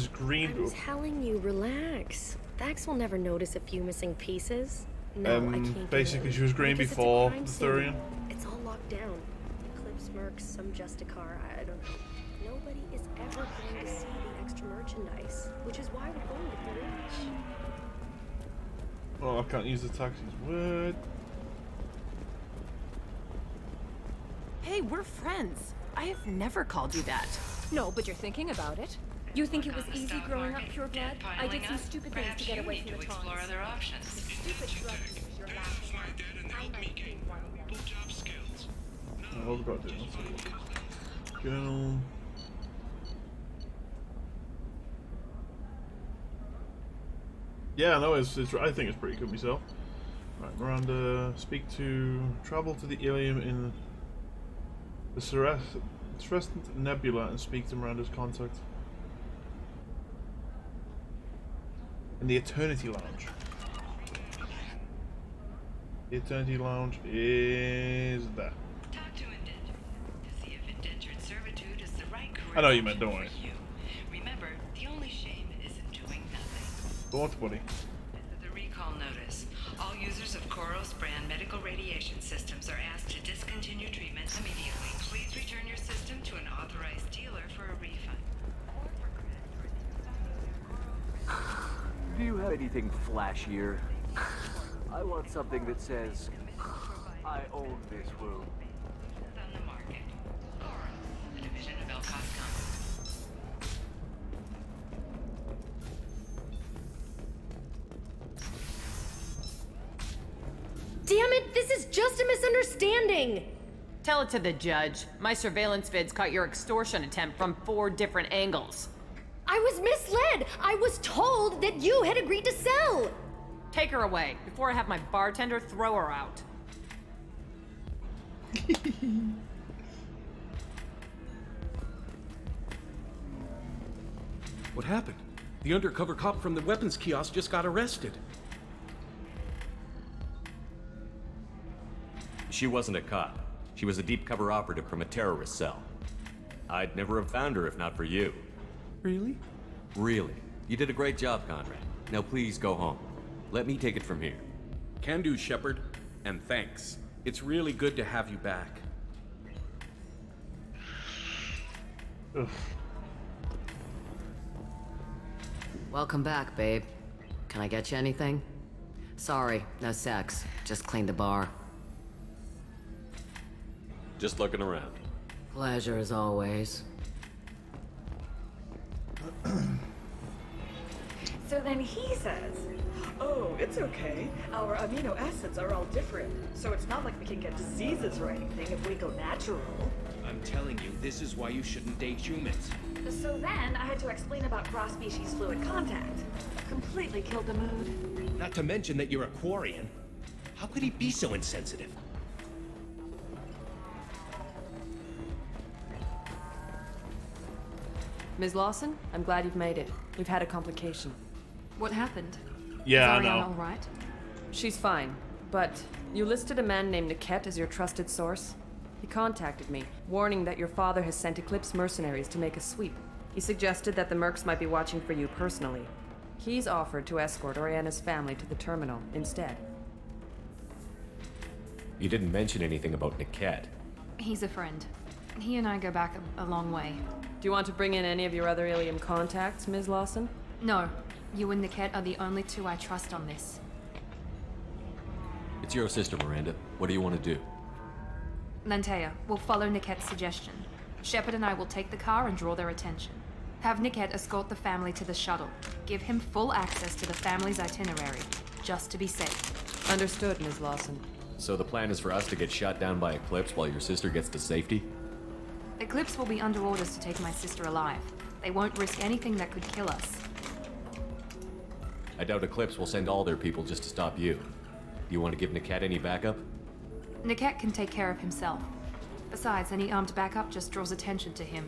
green. I'm telling you, relax. Thax will never notice a few missing pieces. No, I can't. Basically, she was green before the Thurian. It's all locked down. Eclipse Mercs, some Justicar, I don't know. Nobody is ever going to see the extra merchandise, which is why we're going to Thurian. Oh, I can't use the taxis. What? Hey, we're friends. I have never called you that. No, but you're thinking about it. You think it was easy growing up pure blood? I did some stupid things to get away from the Taunts. Explore other options. Stupid drug use your last one. I might be one. What was I about to do? Let's see. Journal. Yeah, no, it's I think it's pretty good myself. Right, Miranda, travel to the Ilium in the Cerescent Nebula and speak to Miranda's contact. In the Eternity Lounge. The Eternity Lounge is there. Talk to Indentured to see if indentured servitude is the right career. I know you meant, don't worry. Remember, the only shame is in doing nothing. Go on, buddy. This is a recall notice. All users of Koros brand medical radiation systems are asked to discontinue treatment immediately. Please return your system to an authorized dealer for a refund. Do you have anything flashier? I want something that says, I own this room. On the market. Koros, a division of Elcoscom. Damn it, this is just a misunderstanding! Tell it to the judge. My surveillance vids caught your extortion attempt from 4 different angles. I was misled! I was told that you had agreed to sell! Take her away, before I have my bartender throw her out. What happened? The undercover cop from the weapons kiosk just got arrested. She wasn't a cop. She was a deep cover operative from a terrorist cell. I'd never have found her if not for you. Really? Really. You did a great job, Conrad. Now please go home. Let me take it from here. Can do, Shepard. And thanks. It's really good to have you back. Ugh. Welcome back, babe. Can I get you anything? Sorry, no sex. Just cleaned the bar. Just looking around. Pleasure as always. So then he says, oh, it's okay. Our amino acids are all different, so it's not like we can get diseases or anything if we go natural. I'm telling you, this is why you shouldn't date humans. So then I had to explain about cross-species fluid contact. Completely killed the mood. Not to mention that you're a Quarian. How could he be so insensitive? Ms. Lawson, I'm glad you've made it. We've had a complication. What happened? Yeah, Is I Ariana know. all right? She's fine, but you listed a man named Niket as your trusted source. He contacted me, warning that your father has sent Eclipse mercenaries to make a sweep. He suggested that the Mercs might be watching for you personally. He's offered to escort Oriana's family to the terminal instead. You didn't mention anything about Niket. He's a friend. He and I go back a long way. Do you want to bring in any of your other Ilium contacts, Ms. Lawson? No. You and Niket are the only 2 I trust on this. It's your sister, Miranda. What do you want to do? Lantea, we'll follow Niket's suggestion. Shepard and I will take the car and draw their attention. Have Niket escort the family to the shuttle. Give him full access to the family's itinerary, just to be safe. Understood, Ms. Lawson. So the plan is for us to get shot down by Eclipse while your sister gets to safety? Eclipse will be under orders to take my sister alive. They won't risk anything that could kill us. I doubt Eclipse will send all their people just to stop you. Do you want to give Niket any backup? Niket can take care of himself. Besides, any armed backup just draws attention to him.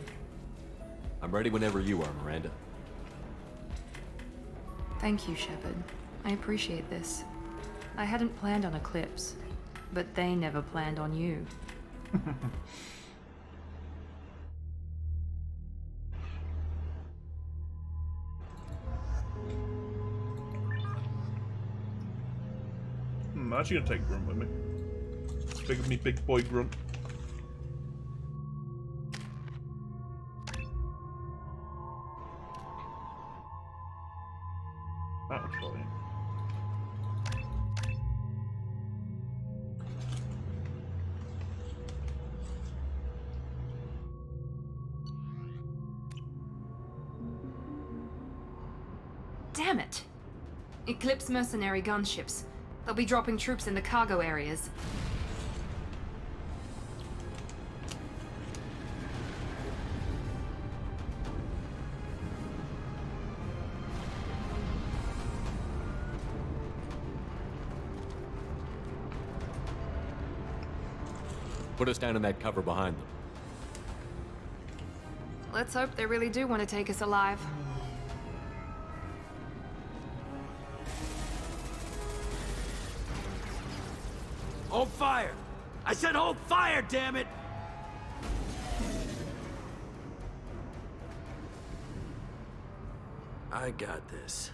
I'm ready whenever you are, Miranda. Thank you, Shepard. I appreciate this. I hadn't planned on Eclipse, but they never planned on you. I'm actually gonna take Grunt with me. Big of me, big boy Grunt. That was funny. Damn it! Eclipse mercenary gunships. They'll be dropping troops in the cargo areas. Put us down in that cover behind them. Let's hope they really do want to take us alive. Hold fire! I said hold fire, damn it! I got this.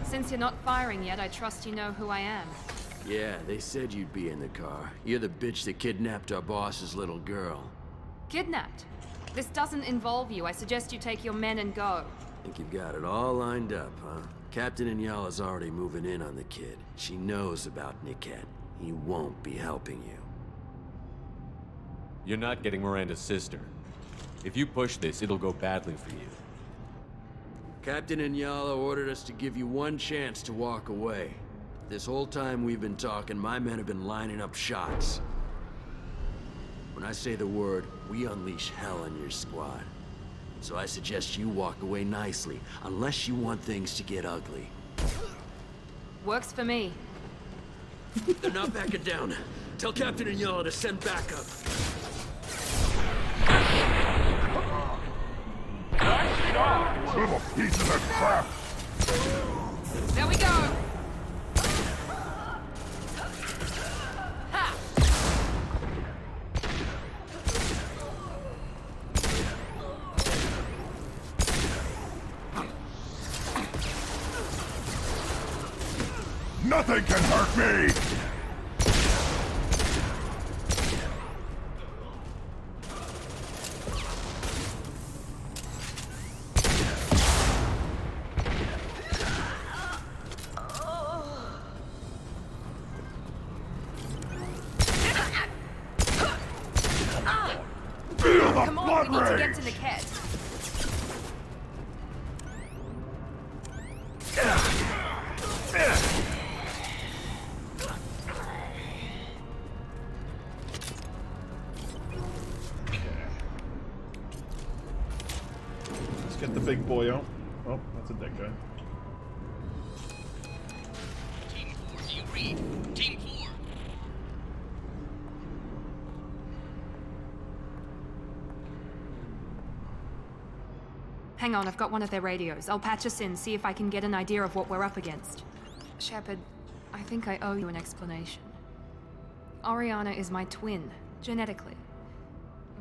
Since you're not firing yet, I trust you know who I am. Yeah, they said you'd be in the car. You're the bitch that kidnapped our boss's little girl. Kidnapped? This doesn't involve you. I suggest you take your men and go. Think you've got it all lined up, huh? Captain Inyala's already moving in on the kid. She knows about Niket. He won't be helping you. You're not getting Miranda's sister. If you push this, it'll go badly for you. Captain Inyala ordered us to give you one chance to walk away. This whole time we've been talking, my men have been lining up shots. When I say the word, we unleash hell on your squad. So I suggest you walk away nicely, unless you want things to get ugly. Works for me. They're not backing down. Tell Captain Inyala to send backup. Little pieces of crap! There we go! Ha! Nothing can hurt me! Come on, we need to get to Niket. Let's get the big boy out. Oh, that's a dead guy. Team 4, do you read? Team 4. Hang on, I've got one of their radios. I'll patch us in, see if I can get an idea of what we're up against. Shepard, I think I owe you an explanation. Oriana is my twin, genetically.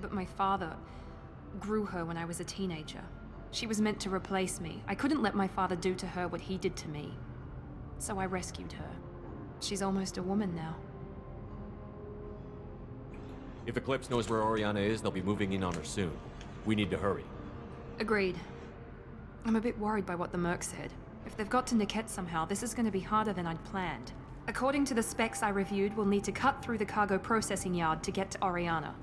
But my father grew her when I was a teenager. She was meant to replace me. I couldn't let my father do to her what he did to me. So I rescued her. She's almost a woman now. If Eclipse knows where Oriana is, they'll be moving in on her soon. We need to hurry. Agreed. I'm a bit worried by what the Merc said. If they've got to Niket somehow, this is going to be harder than I'd planned. According to the specs I reviewed, we'll need to cut through the cargo processing yard to get to Oriana.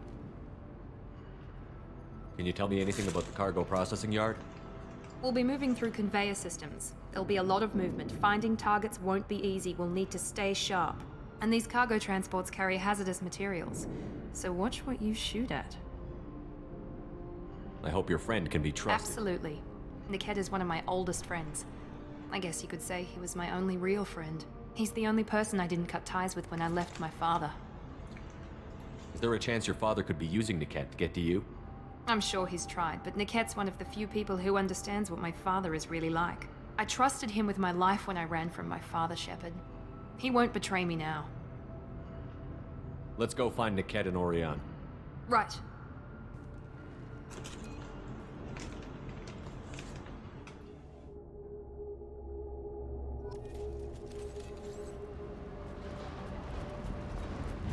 Can you tell me anything about the cargo processing yard? We'll be moving through conveyor systems. There'll be a lot of movement. Finding targets won't be easy. We'll need to stay sharp. And these cargo transports carry hazardous materials. So watch what you shoot at. I hope your friend can be trusted. Absolutely. Niket is one of my oldest friends. I guess you could say he was my only real friend. He's the only person I didn't cut ties with when I left my father. Is there a chance your father could be using Niket to get to you? I'm sure he's tried, but Niket's one of the few people who understands what my father is really like. I trusted him with my life when I ran from my father, Shepard. He won't betray me now. Let's go find Niket and Oriana. Right.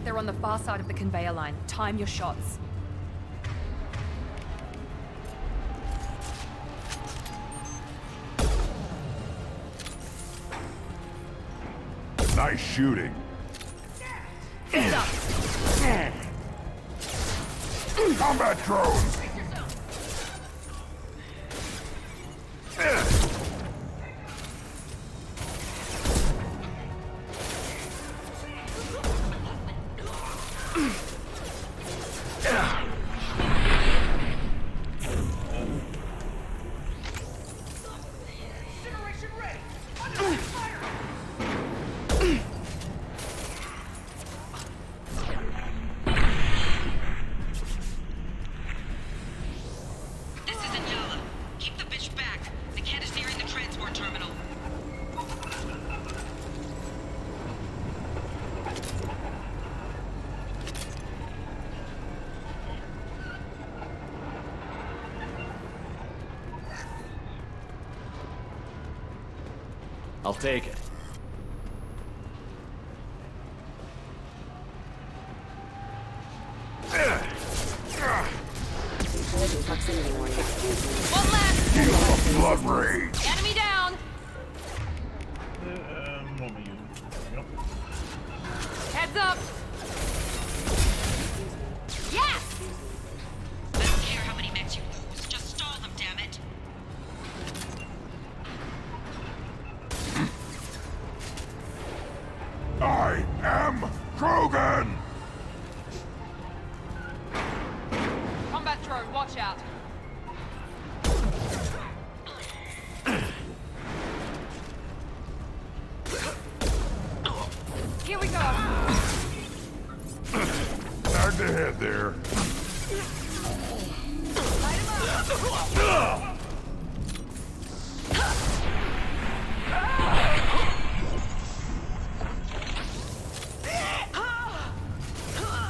They're on the far side of the conveyor line. Time your shots. Nice shooting. Combat drones! I'll take it. One left! Feel the blood rage! Enemy down! What am I using? Yep. Heads up! Yes! I don't care how many mechs you lose. Just stall them, damn it. I am Krogan! Combat drone, watch out. Here we go. Hard to head there.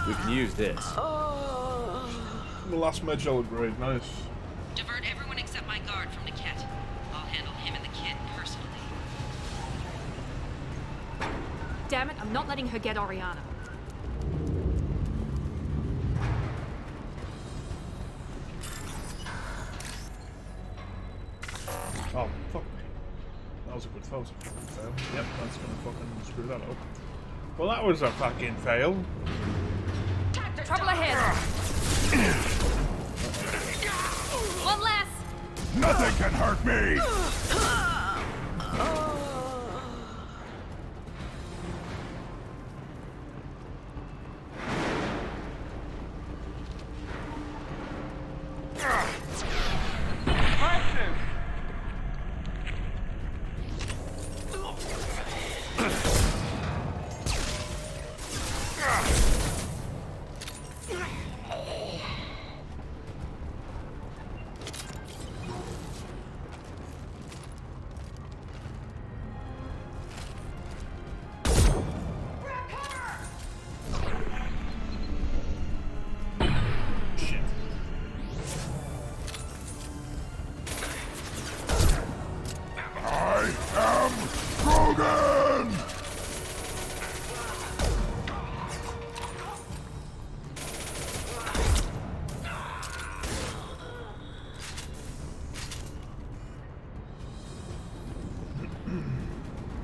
We can use this. The last medge I'll upgrade, nice. Divert everyone except my guard from Niket. I'll handle him and the kid personally. Damn it, I'm not letting her get Oriana. Oh, fuck me. That was a good fail. Yep, that's gonna fucking screw that up. Well, that was a fucking fail. Trouble ahead. One less. Nothing can hurt me!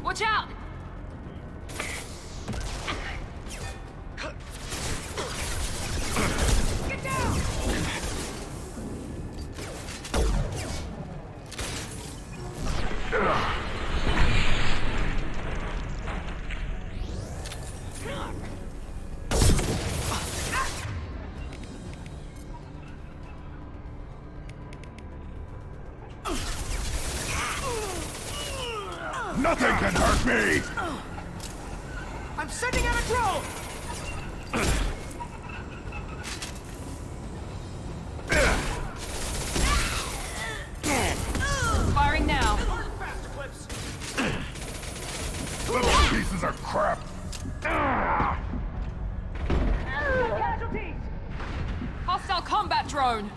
Watch out! Get down! Nothing can hurt me! I'm sending out a drone! Firing now. Little pieces of crap! Casualties! Hostile combat drone!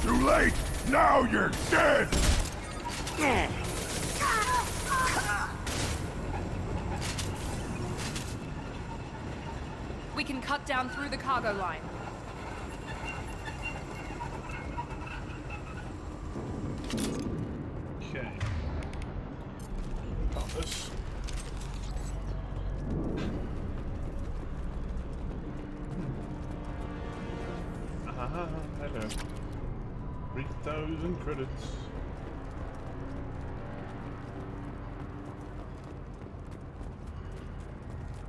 Too late! Now you're dead! We can cut down through the cargo line. Okay. Got this. Hello. 3,000 credits.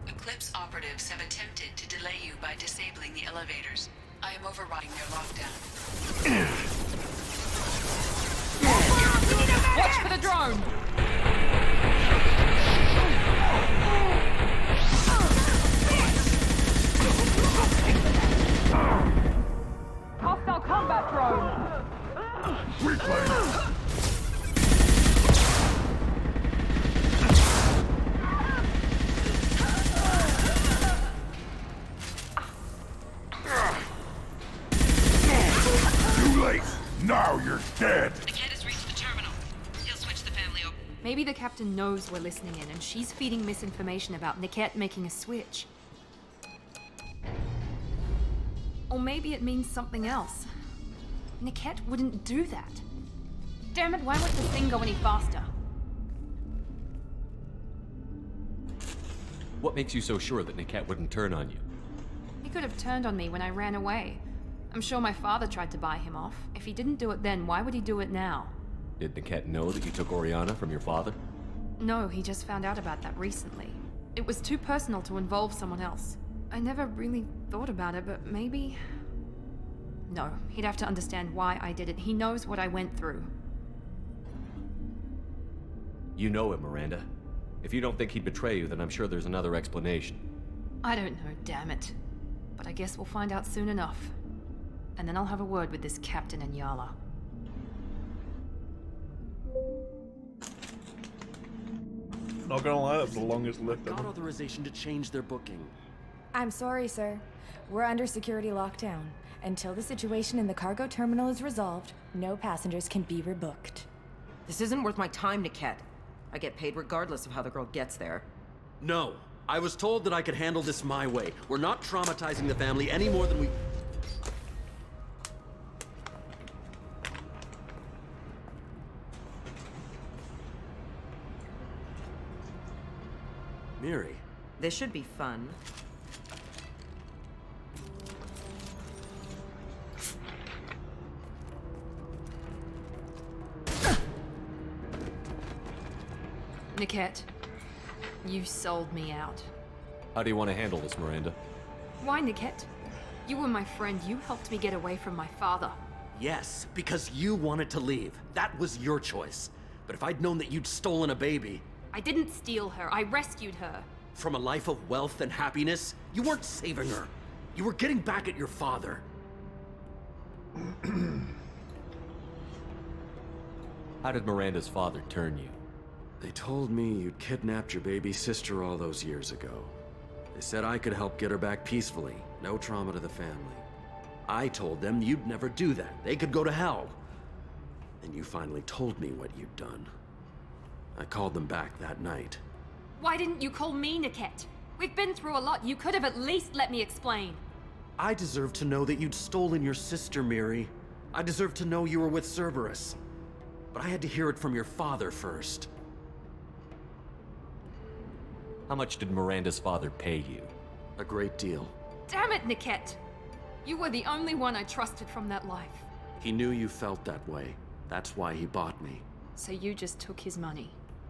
Eclipse operatives have attempted to delay you by disabling the elevators. I am overriding their lockdown. Watch for the drone! Hostile combat drone! Reclaim! Too late! Now you're dead! The kid has reached the terminal. He'll switch the family over. Maybe the captain knows we're listening in, and she's feeding misinformation about Niket making a switch. Or maybe it means something else. Niket wouldn't do that. Damn it, why won't the thing go any faster? What makes you so sure that Niket wouldn't turn on you? He could have turned on me when I ran away. I'm sure my father tried to buy him off. If he didn't do it then, why would he do it now? Did Niket know that you took Oriana from your father? No, he just found out about that recently. It was too personal to involve someone else. I never really thought about it, but maybe... No, he'd have to understand why I did it. He knows what I went through. You know him, Miranda. If you don't think he'd betray you, then I'm sure there's another explanation. I don't know, damn it. But I guess we'll find out soon enough. And then I'll have a word with this Captain Anyala. Not gonna lie, that's the longest lift Got ever. authorization to change their booking. I'm sorry, sir. We're under security lockdown. Until the situation in the cargo terminal is resolved, no passengers can be rebooked. This isn't worth my time, Niket. I get paid regardless of how the girl gets there. No. I was told that I could handle this my way. We're not traumatizing the family any more than we... Miri. This should be fun. Niket, you sold me out. How do you want to handle this, Miranda? Why, Niket? You were my friend. You helped me get away from my father. Yes, because you wanted to leave. That was your choice. But if I'd known that you'd stolen a baby... I didn't steal her. I rescued her. From a life of wealth and happiness, you weren't saving her. You were getting back at your father. How did Miranda's father turn you? They told me you'd kidnapped your baby sister all those years ago. They said I could help get her back peacefully. No trauma to the family. I told them you'd never do that. They could go to hell. And you finally told me what you'd done. I called them back that night. Why didn't you call me, Niket? We've been through a lot. You could have at least let me explain. I deserve to know that you'd stolen your sister, Miri. I deserve to know you were with Cerberus. But I had to hear it from your father first. How much did Miranda's father pay you? A great deal. Damn it, Niket! You were the only one I trusted from that life. He knew you felt that way. That's why he bought me. So you just took his money.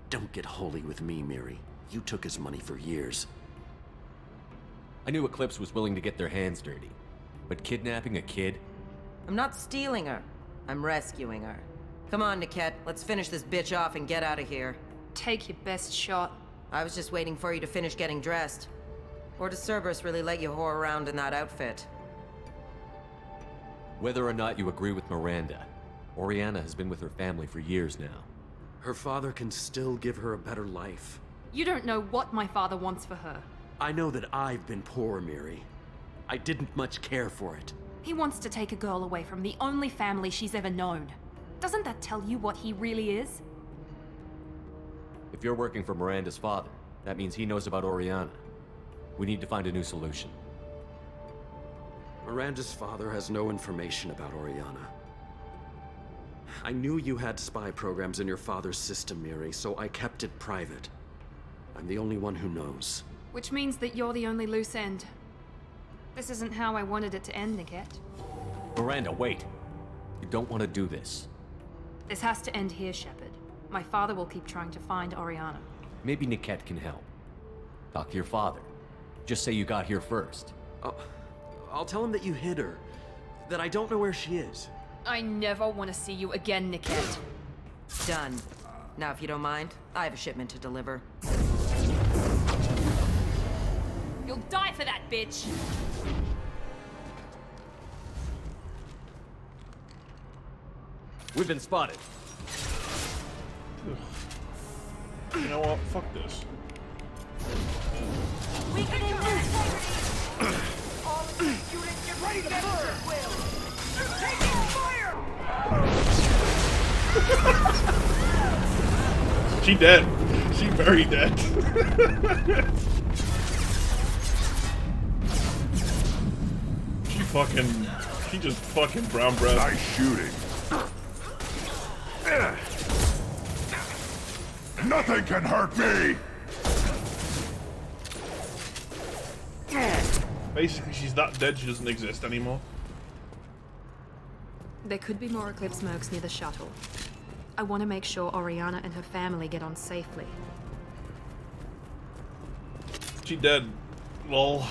Don't get holy with me, Miri. You took his money for years. I knew Eclipse was willing to get their hands dirty. But kidnapping a kid? I'm not stealing her. I'm rescuing her. Come on, Niket. Let's finish this bitch off and get out of here. Take your best shot. I was just waiting for you to finish getting dressed. Or does Cerberus really let you whore around in that outfit? Whether or not you agree with Miranda, Oriana has been with her family for years now. Her father can still give her a better life. You don't know what my father wants for her. I know that I've been poor, Miri. I didn't much care for it. He wants to take a girl away from the only family she's ever known. Doesn't that tell you what he really is? If you're working for Miranda's father, that means he knows about Oriana. We need to find a new solution. Miranda's father has no information about Oriana. I knew you had spy programs in your father's system, Miri, so I kept it private. I'm the only one who knows. Which means that you're the only loose end. This isn't how I wanted it to end, Niket. Miranda, wait. You don't want to do this. This has to end here, Shepard. My father will keep trying to find Oriana. Maybe Niket can help. Talk to your father. Just say you got here first. I'll tell him that you hid her. That I don't know where she is. I never want to see you again, Niket. Done. Now, if you don't mind, I have a shipment to deliver. You'll die for that, bitch! We've been spotted. You know what? Fuck this. Weakening integrity! All of you units, get ready to burn! They're taking fire! She dead. She very dead. She just fucking brown bread. Nice shooting. Nothing can hurt me! Basically, she's that dead she doesn't exist anymore. There could be more Eclipse mercs near the shuttle. I want to make sure Oriana and her family get on safely. She dead. Lol.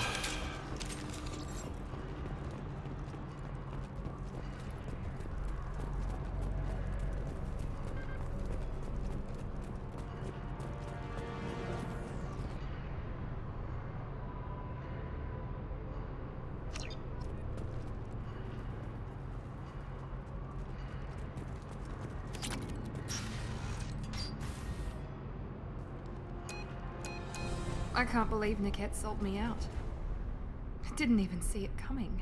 I can't believe Niket sold me out. I didn't even see it coming.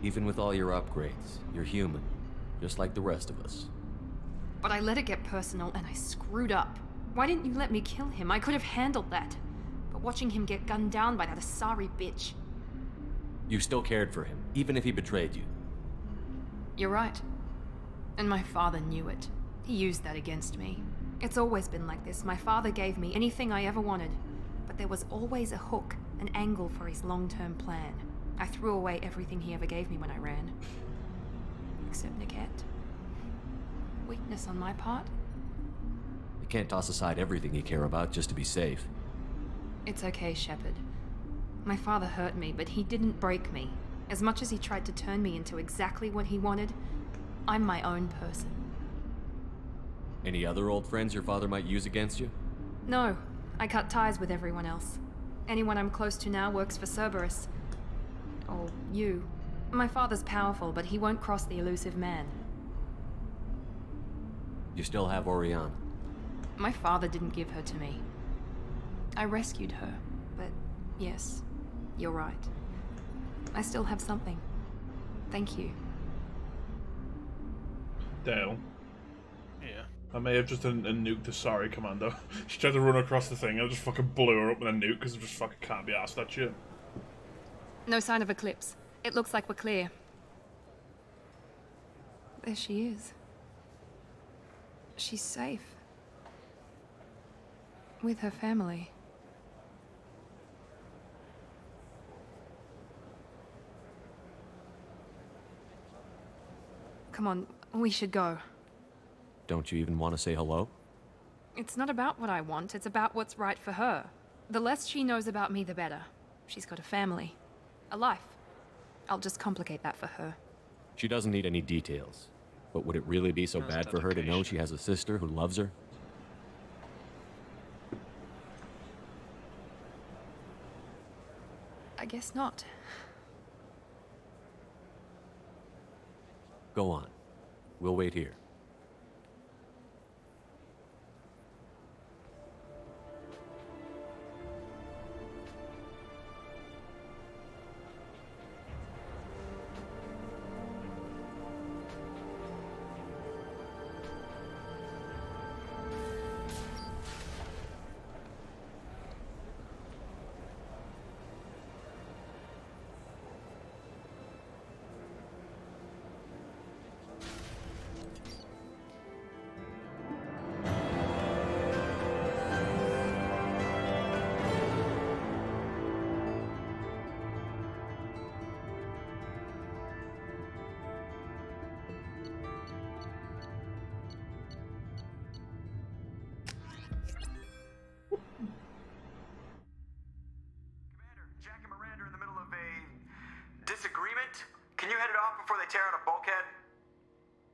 Even with all your upgrades, you're human, just like the rest of us. But I let it get personal and I screwed up. Why didn't you let me kill him? I could have handled that. But watching him get gunned down by that Asari bitch. You still cared for him, even if he betrayed you. You're right. And my father knew it. He used that against me. It's always been like this. My father gave me anything I ever wanted. But there was always a hook, an angle for his long-term plan. I threw away everything he ever gave me when I ran. Except Niket. Weakness on my part? You can't toss aside everything you care about just to be safe. It's okay, Shepard. My father hurt me, but he didn't break me. As much as he tried to turn me into exactly what he wanted, I'm my own person. Any other old friends your father might use against you? No, I cut ties with everyone else. Anyone I'm close to now works for Cerberus. Or you. My father's powerful, but he won't cross the elusive man. You still have Oriana. My father didn't give her to me. I rescued her, but yes, you're right. I still have something. Thank you. Dale. Yeah. I may have just nuked the Asari commando. She tried to run across the thing and I just fucking blew her up with a nuke because I just fucking can't be arsed that shit. No sign of Eclipse. It looks like we're clear. There she is. She's safe. With her family. Come on, we should go. Don't you even want to say hello? It's not about what I want, it's about what's right for her. The less she knows about me, the better. She's got a family. A life. I'll just complicate that for her. She doesn't need any details. But would it really be so bad for her to know she has a sister who loves her? I guess not. Go on. We'll wait here. Disagreement? Can you head it off before they tear out a bulkhead?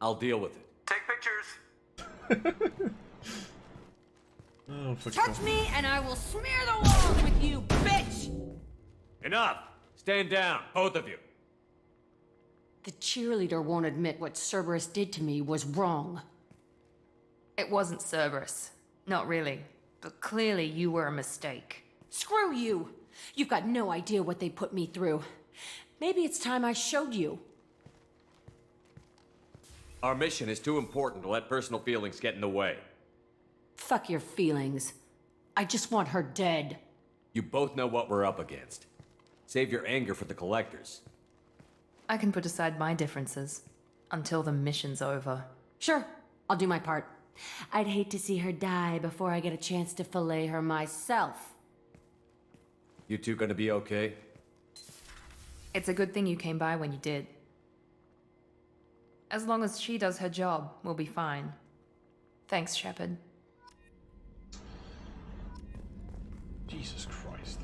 I'll deal with it. Take pictures. Oh, Touch me and I will smear the walls with you, bitch! Enough! Stand down, both of you. The cheerleader won't admit what Cerberus did to me was wrong. It wasn't Cerberus. Not really. But clearly you were a mistake. Screw you! You've got no idea what they put me through. Maybe it's time I showed you. Our mission is too important to let personal feelings get in the way. Fuck your feelings. I just want her dead. You both know what we're up against. Save your anger for the collectors. I can put aside my differences until the mission's over. Sure, I'll do my part. I'd hate to see her die before I get a chance to fillet her myself. You two gonna be okay? It's a good thing you came by when you did. As long as she does her job, we'll be fine. Thanks, Shepard. Jesus Christ.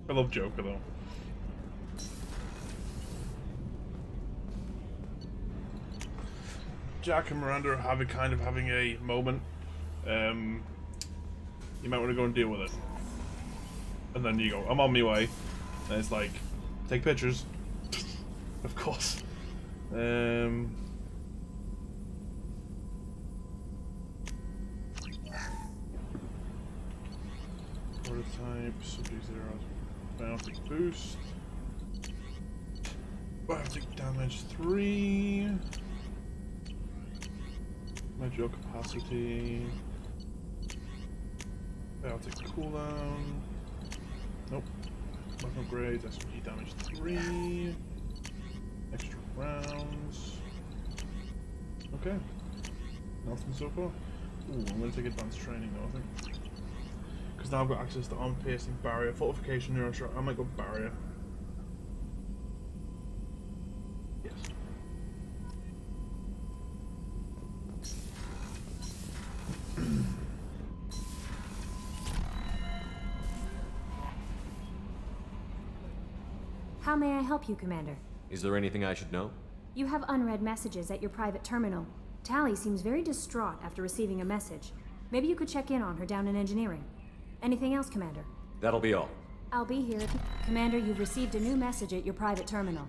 I love Joker though. Jack and Miranda are having a moment. You might want to go and deal with it. And then you go, I'm on my way. And it's like, take pictures. Of course. Prototype, Sub-Zero, Biotic Boost. Biotic Damage 3. Modular Capacity. Biotic Cooldown. Nope. Weapon Upgrades, SMG Damage 3. Extra rounds. Okay. Nothing so far. Ooh, I'm gonna take advanced training though, I think. Because now I've got access to armor piercing, barrier, fortification, neuroshot. I might go barrier. Yes. How may I help you, Commander? Is there anything I should know? You have unread messages at your private terminal. Tali seems very distraught after receiving a message. Maybe you could check in on her down in engineering. Anything else, Commander? That'll be all. I'll be here. Commander, you've received a new message at your private terminal.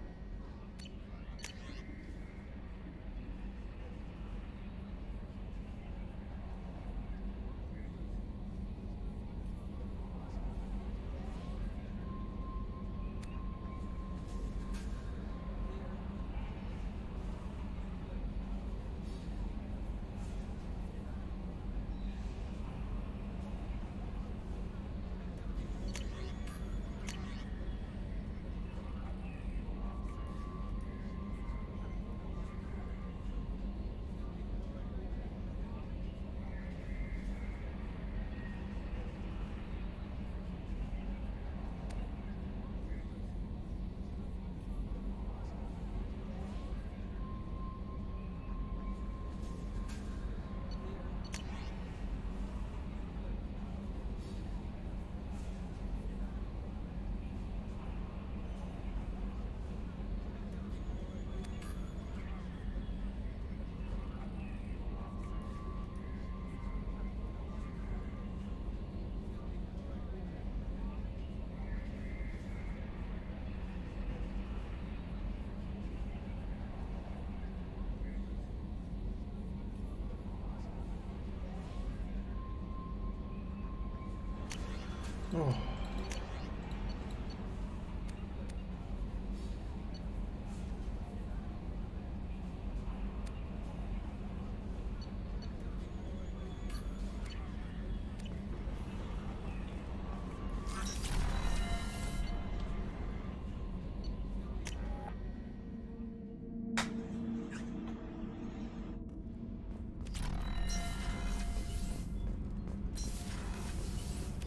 Oh.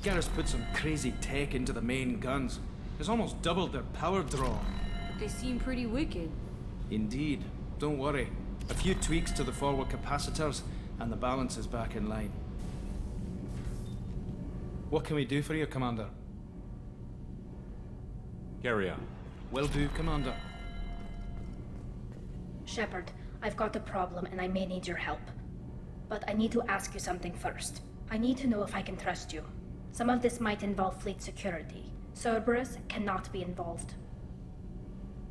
Garrus put some crazy tech into the main guns. It's almost doubled their power draw. They seem pretty wicked. Indeed. Don't worry. A few tweaks to the forward capacitors, and the balance is back in line. What can we do for you, Commander? Carry on. Will do, Commander. Shepard, I've got a problem and I may need your help. But I need to ask you something first. I need to know if I can trust you. Some of this might involve fleet security. Cerberus cannot be involved.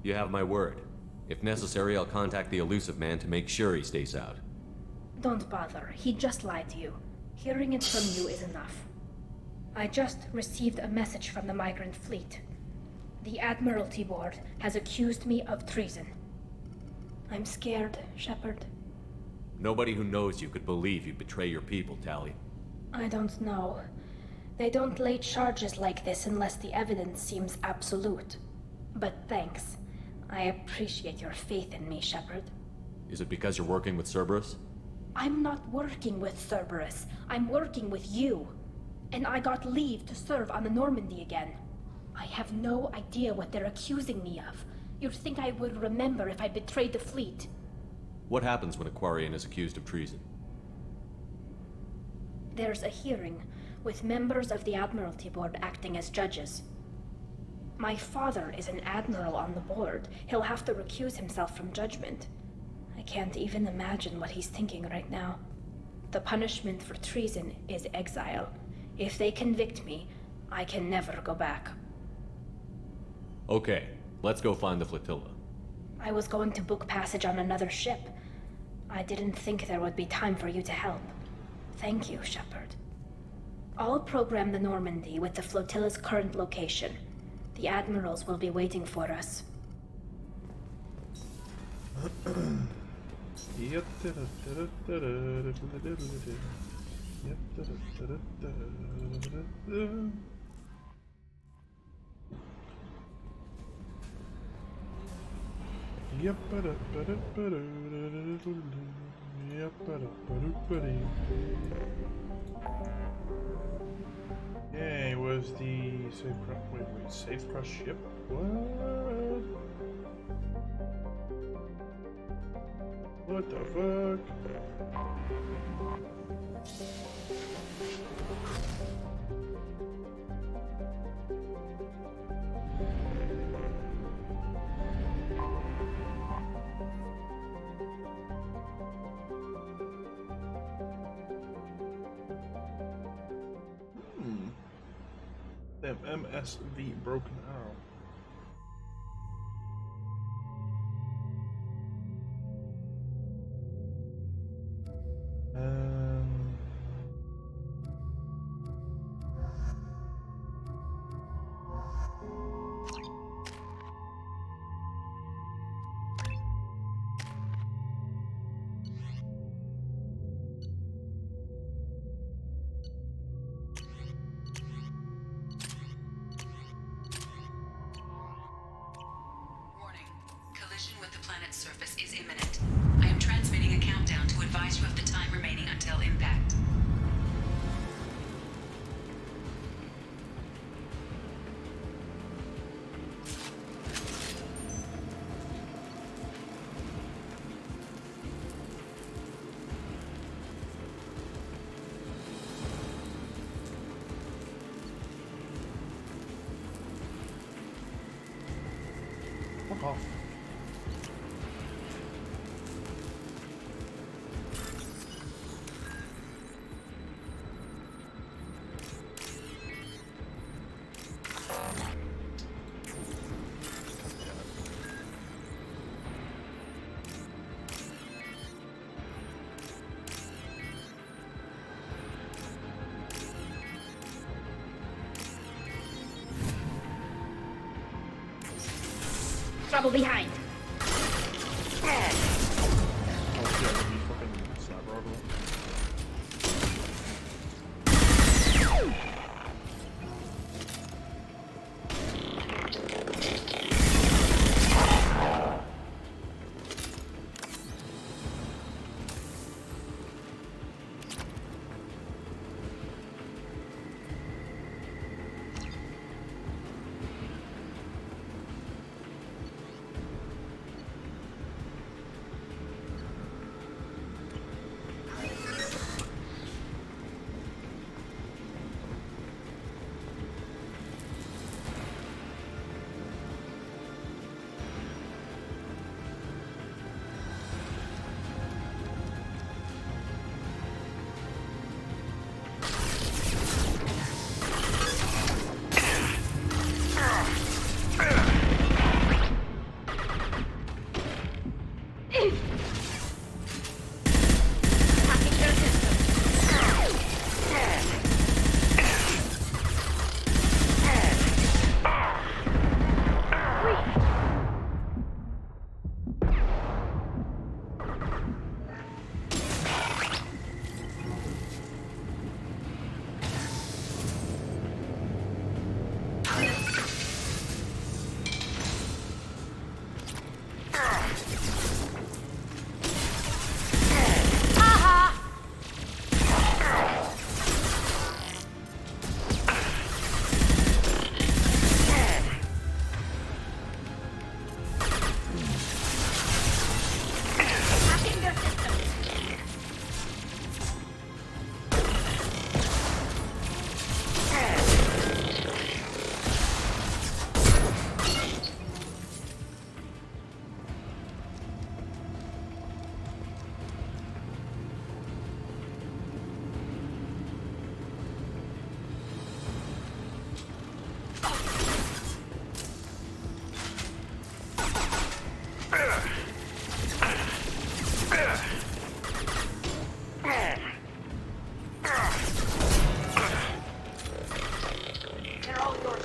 You have my word. If necessary, I'll contact the Elusive Man to make sure he stays out. Don't bother. He just lied to you. Hearing it from you is enough. I just received a message from the migrant fleet. The Admiralty Board has accused me of treason. I'm scared, Shepard. Nobody who knows you could believe you'd betray your people, Tali. I don't know. They don't lay charges like this unless the evidence seems absolute. But thanks. I appreciate your faith in me, Shepard. Is it because you're working with Cerberus? I'm not working with Cerberus. I'm working with you. And I got leave to serve on the Normandy again. I have no idea what they're accusing me of. You'd think I would remember if I betrayed the fleet. What happens when a Quarian is accused of treason? There's a hearing, with members of the Admiralty Board acting as judges. My father is an admiral on the board. He'll have to recuse himself from judgment. I can't even imagine what he's thinking right now. The punishment for treason is exile. If they convict me, I can never go back. Okay, let's go find the flotilla. I was going to book passage on another ship. I didn't think there would be time for you to help. Thank you, Shepard. I'll program the Normandy with the flotilla's current location. The admirals will be waiting for us. Yay, where's the Safecraft? Wait, Safecraft ship? What? What the fuck? MSV Broken Arrow. Fuck off. Trouble behind. They're all yours.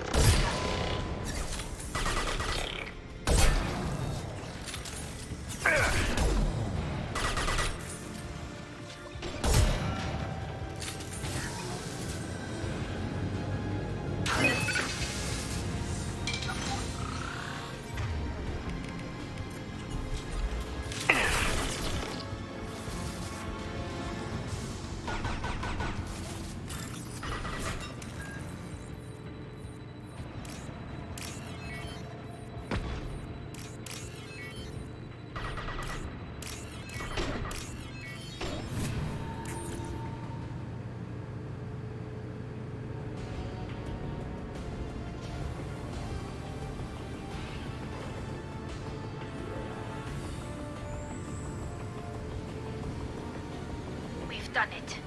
We've done it.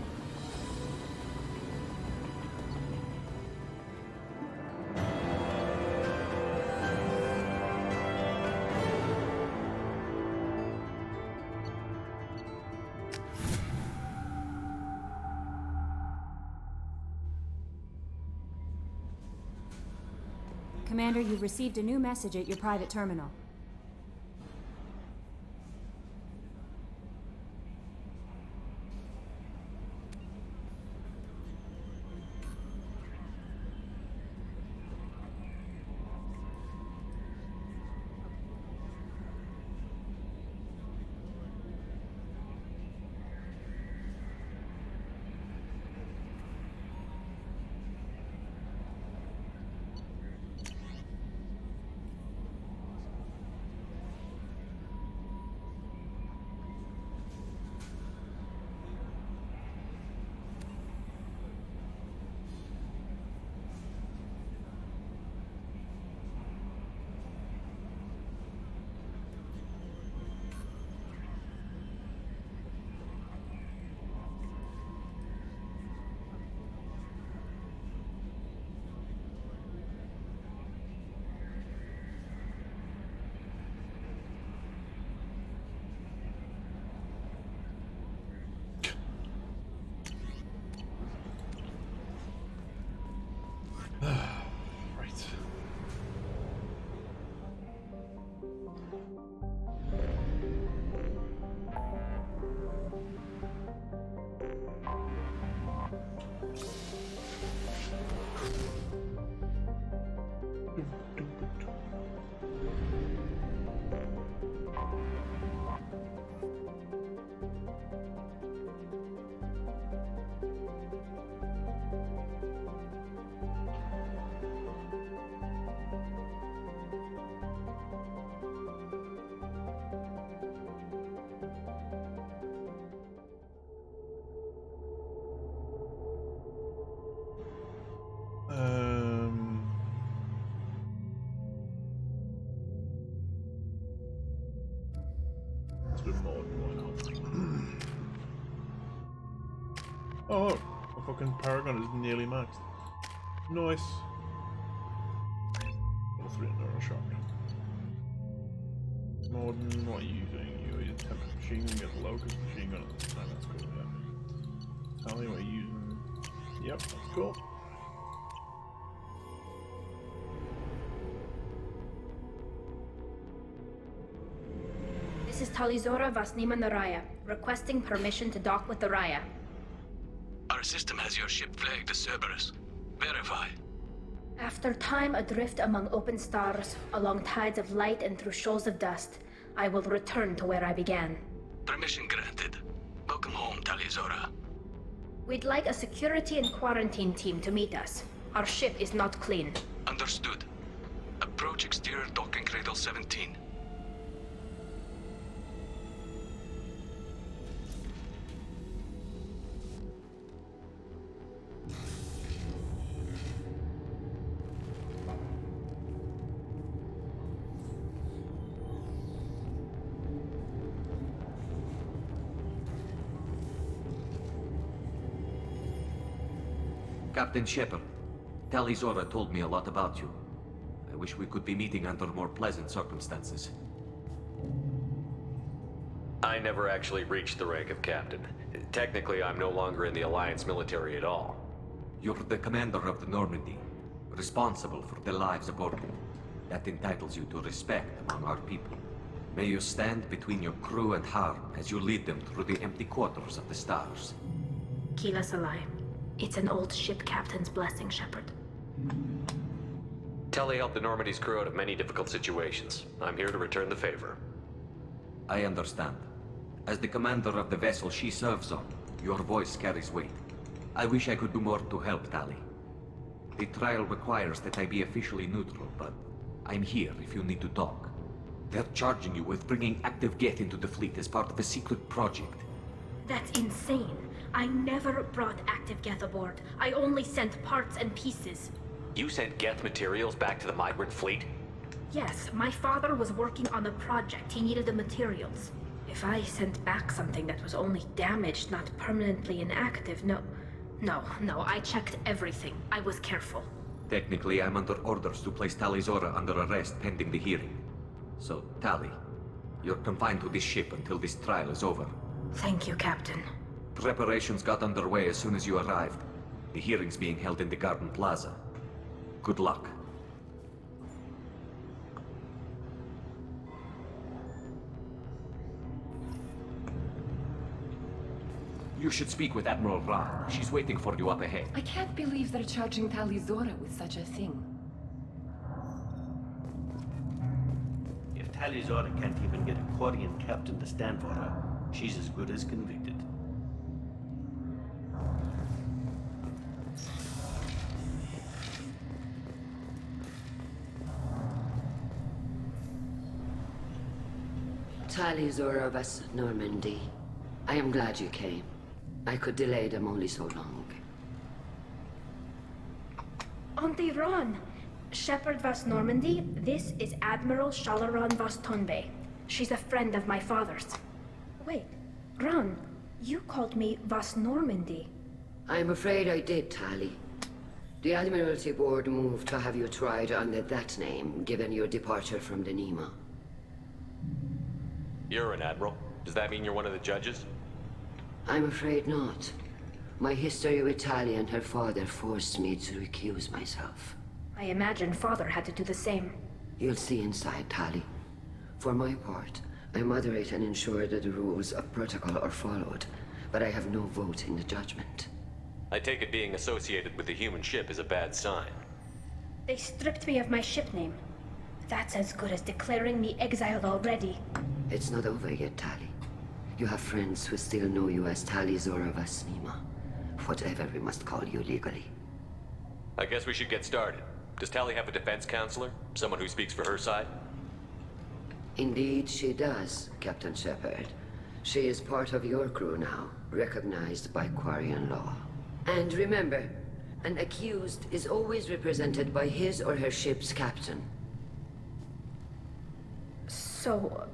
Commander, you've received a new message at your private terminal. Right. That's a bit more than why not? Oh, look, the fucking Paragon is nearly maxed. Nice. All 3 under a shot. Morden, what are you doing? You're using Tempest Machine Gun, get the Locust Machine Gun at the time, that's cool, yeah. Tally, what are you using? Yep, that's cool. This is Talizora Vasnima Naraya, requesting permission to dock with the Raya. Our system has your ship flagged as Cerberus. Verify. After time adrift among open stars, along tides of light and through shoals of dust, I will return to where I began. Permission granted. Welcome home, Talizora. We'd like a security and quarantine team to meet us. Our ship is not clean. Understood. Approach exterior docking cradle 17. Captain Shepard, Talizora told me a lot about you. I wish we could be meeting under more pleasant circumstances. I never actually reached the rank of captain. Technically, I'm no longer in the Alliance military at all. You're the commander of the Normandy, responsible for the lives aboard it. That entitles you to respect among our people. May you stand between your crew and harm as you lead them through the empty quarters of the stars. Kila Salai. It's an old ship captain's blessing, Shepard. Telly helped the Normandy's crew out of many difficult situations. I'm here to return the favor. I understand. As the commander of the vessel she serves on, your voice carries weight. I wish I could do more to help, Tali. The trial requires that I be officially neutral, but I'm here if you need to talk. They're charging you with bringing active Geth into the fleet as part of a secret project. That's insane. I never brought active Geth aboard. I only sent parts and pieces. You sent Geth materials back to the migrant fleet? Yes, my father was working on a project. He needed the materials. If I sent back something that was only damaged, not permanently inactive, no, I checked everything. I was careful. Technically, I'm under orders to place Tali Zora under arrest pending the hearing. So, Tali, you're confined to this ship until this trial is over. Thank you, Captain. Preparations got underway as soon as you arrived. The hearing's being held in the Garden Plaza. Good luck. You should speak with Admiral Ra. She's waiting for you up ahead. I can't believe they're charging Tali Zora with such a thing. If Tali Zora can't even get a Quarian captain to stand for her, she's as good as convicted. Tali Zora of us, Normandy. I am glad you came. I could delay them only so long. Auntie Ron! Shepard Vas Normandy, this is Admiral Shalaran Vas Tonbe. She's a friend of my father's. Wait, Ron, you called me Vas Normandy. I'm afraid I did, Tali. The Admiralty Board moved to have you tried under that name, given your departure from the Nima. You're an admiral. Does that mean you're one of the judges? I'm afraid not. My history with Tali and her father forced me to recuse myself. I imagine father had to do the same. You'll see inside, Tali. For my part, I moderate and ensure that the rules of protocol are followed, but I have no vote in the judgment. I take it being associated with the human ship is a bad sign. They stripped me of my ship name. That's as good as declaring me exiled already. It's not over yet, Tali. You have friends who still know you as Tali Zora Vas Nima. Whatever we must call you legally. I guess we should get started. Does Tali have a defense counselor? Someone who speaks for her side? Indeed, she does, Captain Shepard. She is part of your crew now, recognized by Quarian law. And remember, an accused is always represented by his or her ship's captain. So,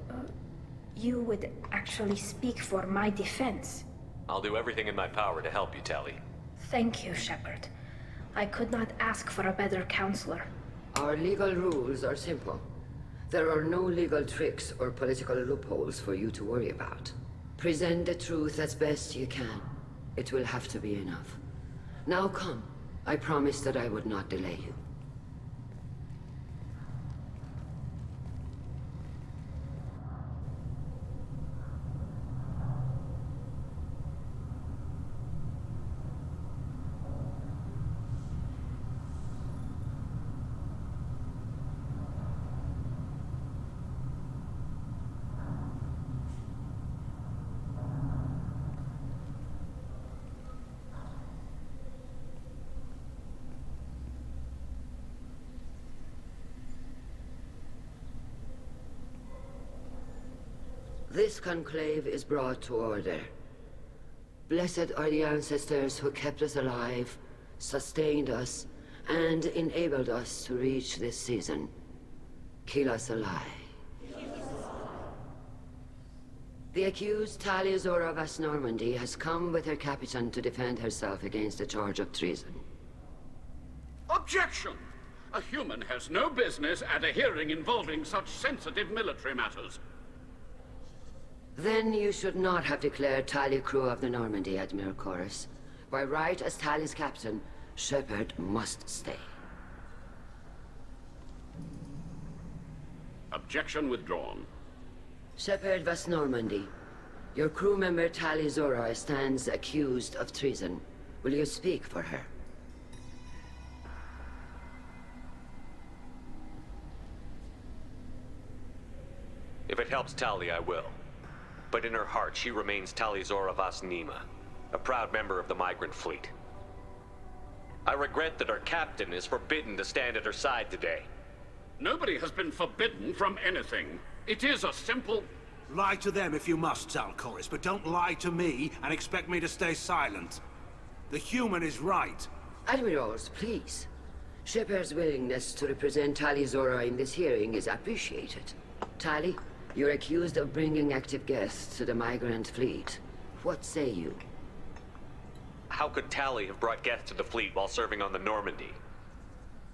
you would actually speak for my defense? I'll do everything in my power to help you, Tali. Thank you, Shepard. I could not ask for a better counselor. Our legal rules are simple. There are no legal tricks or political loopholes for you to worry about. Present the truth as best you can. It will have to be enough. Now come. I promised that I would not delay you. This conclave is brought to order. Blessed are the ancestors who kept us alive, sustained us, and enabled us to reach this season. Kila Salai. The accused Tali Zora Vas Normandy has come with her captain to defend herself against a charge of treason. Objection! A human has no business at a hearing involving such sensitive military matters. Then you should not have declared Tali crew of the Normandy, Admiral Chorus. By right as Tali's captain, Shepard must stay. Objection withdrawn. Shepard was Normandy. Your crew member Tali Zora stands accused of treason. Will you speak for her? If it helps Tali, I will. But in her heart, she remains Tali Zora Vas Nima, a proud member of the migrant fleet. I regret that our captain is forbidden to stand at her side today. Nobody has been forbidden from anything. It is a simple... Lie to them if you must, Zalcoris, but don't lie to me and expect me to stay silent. The human is right. Admirals, please. Shepard's willingness to represent Tali Zora in this hearing is appreciated. Tali, you're accused of bringing active guests to the migrant fleet. What say you? How could Tali have brought guests to the fleet while serving on the Normandy?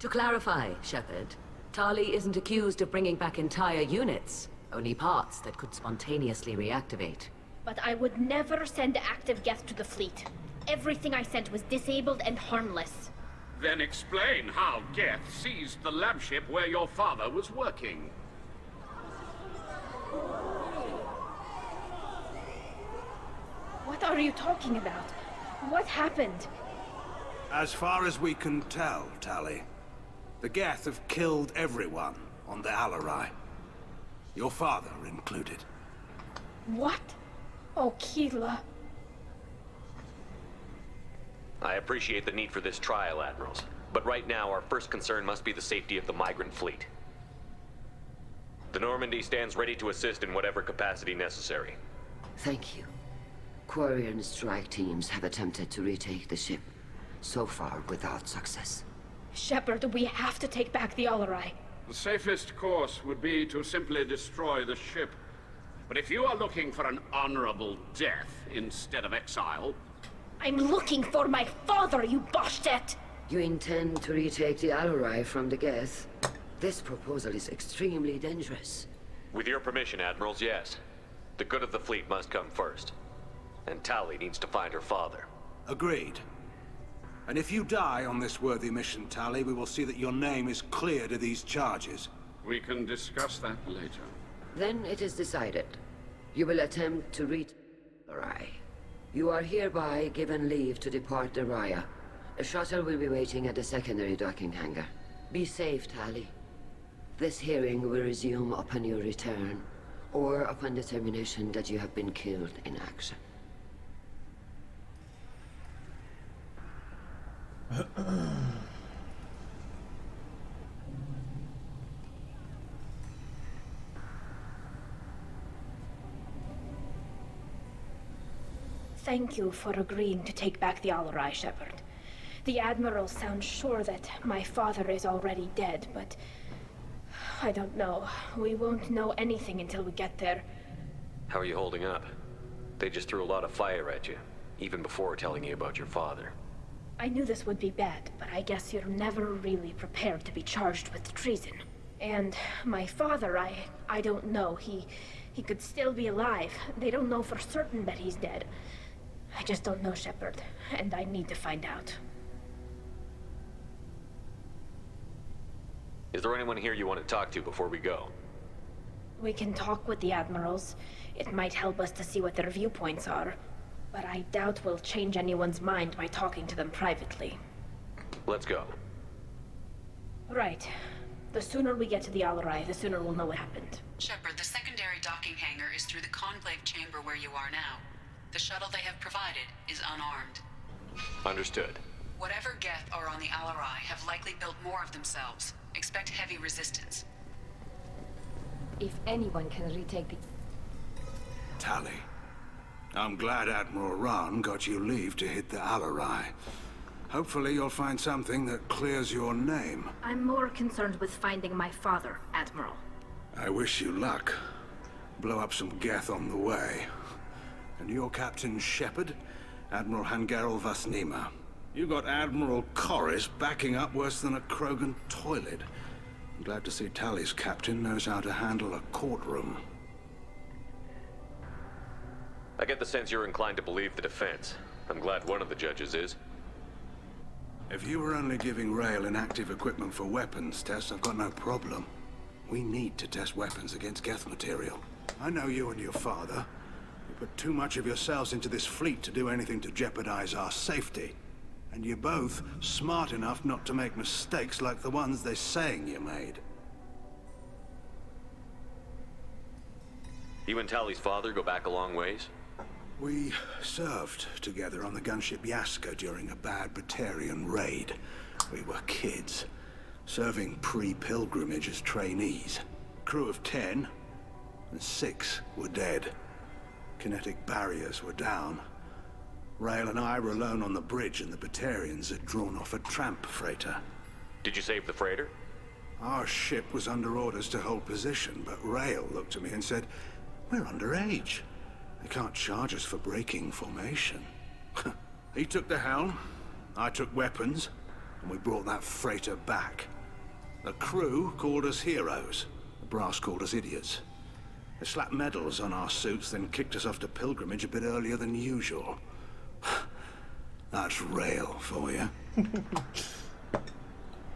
To clarify, Shepard, Tali isn't accused of bringing back entire units, only parts that could spontaneously reactivate. But I would never send active guests to the fleet. Everything I sent was disabled and harmless. Then explain how Geth seized the lab ship where your father was working. What are you talking about? What happened? As far as we can tell, Tali, the Geth have killed everyone on the Alarai. Your father included. What? Oh, Keela. I appreciate the need for this trial, Admirals. But right now, our first concern must be the safety of the migrant fleet. The Normandy stands ready to assist in whatever capacity necessary. Thank you. Quarry and strike teams have attempted to retake the ship, so far without success. Shepard, we have to take back the Alarai. The safest course would be to simply destroy the ship. But if you are looking for an honorable death instead of exile... I'm looking for my father, you bastet! You intend to retake the Alarai from the Geth? This proposal is extremely dangerous. With your permission, Admirals, yes. The good of the fleet must come first. And Tali needs to find her father. Agreed. And if you die on this worthy mission, Tali, we will see that your name is cleared of these charges. We can discuss that later. Then it is decided. You will attempt to reach Alarai. You are hereby given leave to depart the Raya. A shuttle will be waiting at the secondary docking hangar. Be safe, Tali. This hearing will resume upon your return, or upon determination that you have been killed in action. Thank you for agreeing to take back the Alarai, Shepard. The Admiral sounds sure that my father is already dead, but... I don't know. We won't know anything until we get there. How are you holding up? They just threw a lot of fire at you, even before telling you about your father. I knew this would be bad, but I guess you're never really prepared to be charged with treason. And my father, I don't know. He could still be alive. They don't know for certain that he's dead. I just don't know, Shepard, and I need to find out. Is there anyone here you want to talk to before we go? We can talk with the Admirals. It might help us to see what their viewpoints are. But I doubt we'll change anyone's mind by talking to them privately. Let's go. Right. The sooner we get to the Alarai, the sooner we'll know what happened. Shepard, the secondary docking hangar is through the conclave chamber where you are now. The shuttle they have provided is unarmed. Understood. Whatever Geth are on the Alarai have likely built more of themselves. Expect heavy resistance. If anyone can retake the... Tali, I'm glad Admiral Rahn got you leave to hit the Alarai. Hopefully you'll find something that clears your name. I'm more concerned with finding my father, Admiral. I wish you luck. Blow up some Geth on the way. And your Captain Shepard, Admiral Hangarel Vas Nima. You got Admiral Chorus backing up worse than a Krogan toilet. I'm glad to see Tali's captain knows how to handle a courtroom. I get the sense you're inclined to believe the defense. I'm glad one of the judges is. If you were only giving Rail inactive equipment for weapons tests, I've got no problem. We need to test weapons against Geth material. I know you and your father. You put too much of yourselves into this fleet to do anything to jeopardize our safety. And you're both smart enough not to make mistakes like the ones they're saying you made. You and Tally's father go back a long ways? We served together on the gunship Yaska during a bad Batarian raid. We were kids, serving pre-pilgrimage as trainees. Crew of 10, and 6 were dead. Kinetic barriers were down. Rail and I were alone on the bridge, and the Batarians had drawn off a tramp freighter. Did you save the freighter? Our ship was under orders to hold position, but Rail looked at me and said, "We're underage. They can't charge us for breaking formation." He took the helm, I took weapons, and we brought that freighter back. The crew called us heroes. The brass called us idiots. They slapped medals on our suits, then kicked us off to pilgrimage a bit earlier than usual. That's Rail for you.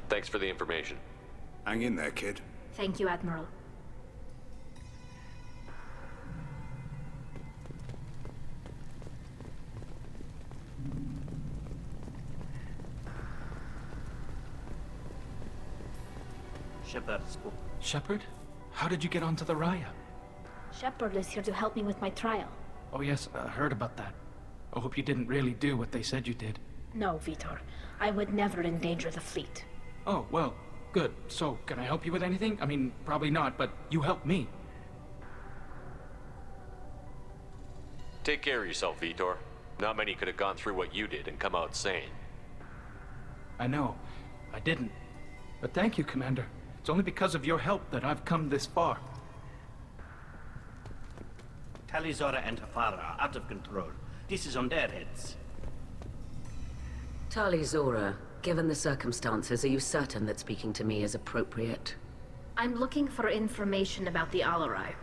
Thanks for the information. Hang in there, kid. Thank you, Admiral. Shepard? How did you get onto the Raya? Shepard is here to help me with my trial. Oh yes, I heard about that. I hope you didn't really do what they said you did. No, Vitor. I would never endanger the fleet. Oh, well, good. So, can I help you with anything? I mean, probably not, but you helped me. Take care of yourself, Vitor. Not many could have gone through what you did and come out sane. I know. I didn't. But thank you, Commander. It's only because of your help that I've come this far. Talizora and her father are out of control. This is on their heads. Talizora, given the circumstances, are you certain that speaking to me is appropriate? I'm looking for information about the Alarai.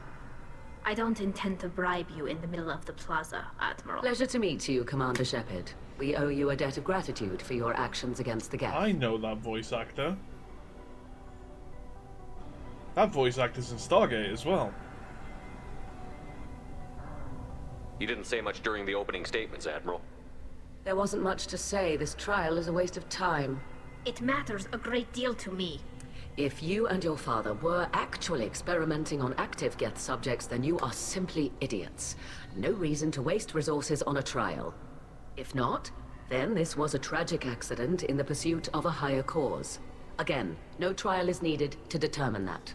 I don't intend to bribe you in the middle of the plaza, Admiral. Pleasure to meet you, Commander Shepard. We owe you a debt of gratitude for your actions against the Geth. I know that voice actor. That voice actor's in Stargate as well. You didn't say much during the opening statements, Admiral. There wasn't much to say. This trial is a waste of time. It matters a great deal to me. If you and your father were actually experimenting on active Geth subjects, then you are simply idiots. No reason to waste resources on a trial. If not, then this was a tragic accident in the pursuit of a higher cause. Again, no trial is needed to determine that.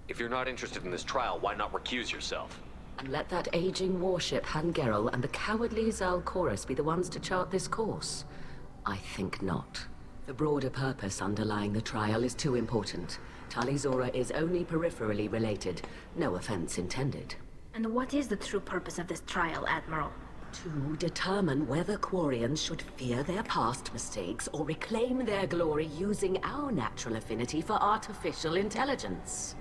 If you're not interested in this trial, why not recuse yourself? And let that aging warship Han Gerel and the cowardly Zal Chorus be the ones to chart this course? I think not. The broader purpose underlying the trial is too important. Talizora is only peripherally related. No offense intended. And what is the true purpose of this trial, Admiral? To determine whether Quarians should fear their past mistakes or reclaim their glory using our natural affinity for artificial intelligence.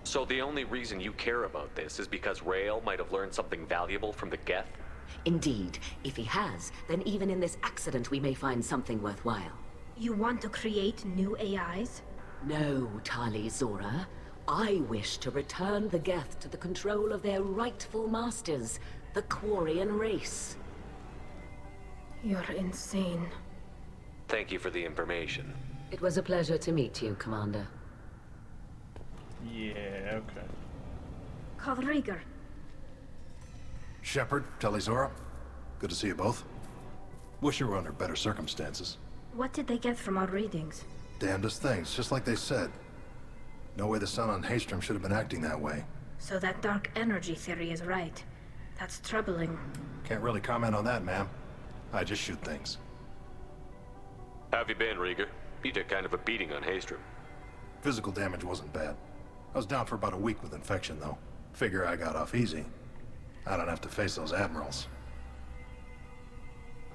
So the only reason you care about this is because Rael might have learned something valuable from the Geth? Indeed. If he has, then even in this accident we may find something worthwhile. You want to create new AIs? No, Talizora. I wish to return the Geth to the control of their rightful masters, the Quarian race. You're insane. Thank you for the information. It was a pleasure to meet you, Commander. Yeah, okay. Kodriger. Shepard, Talizora. Good to see you both. Wish you were under better circumstances. What did they get from our readings? Damnedest things, just like they said. No way the sun on Haystrom should have been acting that way. So that dark energy theory is right. That's troubling. Can't really comment on that, ma'am. I just shoot things. How have you been, Rieger? You took kind of a beating on Haystrom. Physical damage wasn't bad. I was down for about a week with infection, though. Figure I got off easy. I don't have to face those admirals.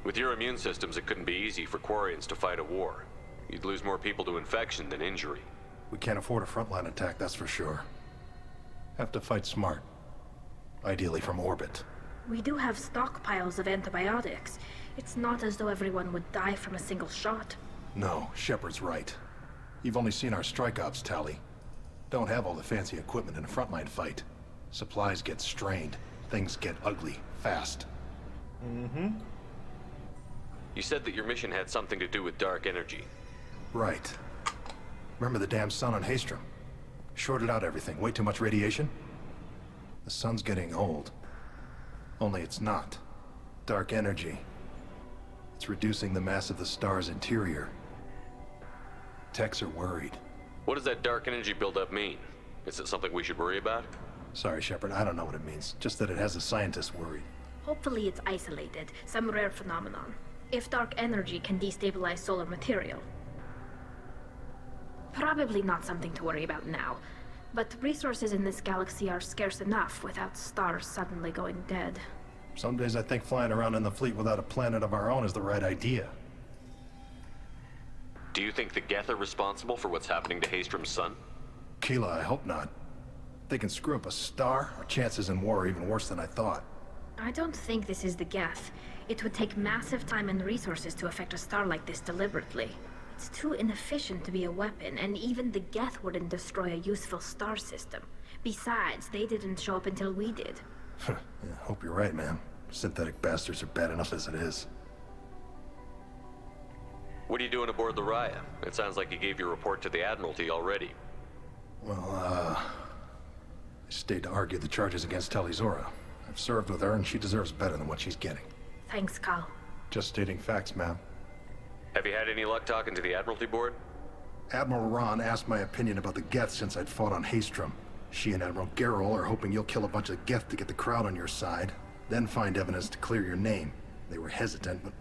With your immune systems, it couldn't be easy for Quarians to fight a war. You'd lose more people to infection than injury. We can't afford a frontline attack, that's for sure. Have to fight smart. Ideally from orbit. We do have stockpiles of antibiotics. It's not as though everyone would die from a single shot. No, Shepard's right. You've only seen our strike ops, Tali. Don't have all the fancy equipment in a frontline fight. Supplies get strained. Things get ugly, fast. Mm-hmm. You said that your mission had something to do with dark energy. Right. Remember the damn sun on Haestrom? Shorted out everything. Way too much radiation? The sun's getting old. Only it's not. Dark energy. It's reducing the mass of the star's interior. Techs are worried. What does that dark energy buildup mean? Is it something we should worry about? Sorry, Shepard, I don't know what it means. Just that it has the scientists worried. Hopefully it's isolated, some rare phenomenon. If dark energy can destabilize solar material. Probably not something to worry about now. But resources in this galaxy are scarce enough without stars suddenly going dead. Some days I think flying around in the fleet without a planet of our own is the right idea. Do you think the Geth are responsible for what's happening to Haestrom's sun? Keela, I hope not. If they can screw up a star, our chances in war are even worse than I thought. I don't think this is the Geth. It would take massive time and resources to affect a star like this deliberately. It's too inefficient to be a weapon, and even the Geth wouldn't destroy a useful star system. Besides, they didn't show up until we did. Yeah, hope you're right, man. Synthetic bastards are bad enough as it is. What are you doing aboard the Raya? It sounds like you gave your report to the Admiralty already. Well, I stayed to argue the charges against Tali'Zorah. I've served with her, and she deserves better than what she's getting. Thanks, Cal. Just stating facts, ma'am. Have you had any luck talking to the Admiralty board? Admiral Ron asked my opinion about the Geth since I'd fought on Haestrom. She and Admiral Garrel are hoping you'll kill a bunch of Geth to get the crowd on your side, then find evidence to clear your name. They were hesitant, but,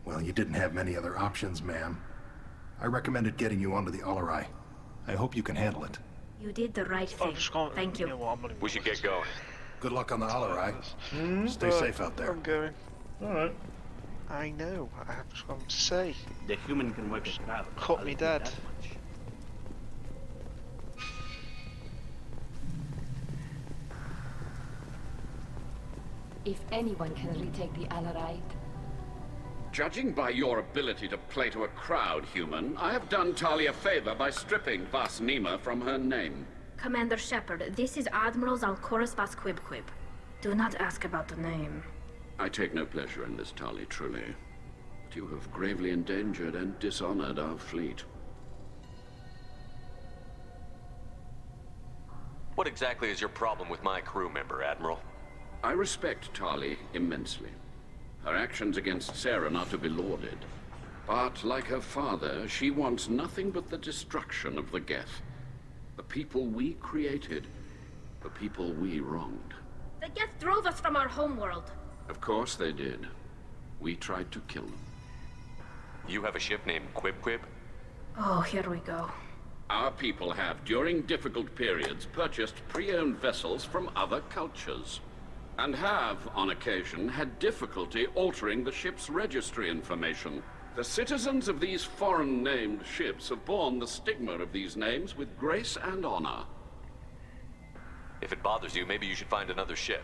well, you didn't have many other options, ma'am. I recommended getting you onto the Alarai. I hope you can handle it. You did the right thing. Thank you. We should get going. Good luck on the Alarai. Stay safe out there. I'm going. Alright. I know. I have something to say. The human can work a crowd. Cut me dead. If anyone can retake the Alarai, Judging by your ability to play to a crowd, human, I have done Tali a favor by stripping Vas Nima from her name. Commander Shepard, this is Admiral Zalkorus Vas Quibquib. Do not ask about the name. I take no pleasure in this, Tali, truly. But you have gravely endangered and dishonored our fleet. What exactly is your problem with my crew member, Admiral? I respect Tali immensely. Her actions against Saren are to be lauded. But, like her father, she wants nothing but the destruction of the Geth. The people we created. The people we wronged. The Geth drove us from our homeworld. Of course they did. We tried to kill them. You have a ship named Quibquib? Oh, here we go. Our people have, during difficult periods, purchased pre-owned vessels from other cultures. And have, on occasion, had difficulty altering the ship's registry information. The citizens of these foreign-named ships have borne the stigma of these names with grace and honor. If it bothers you, maybe you should find another ship.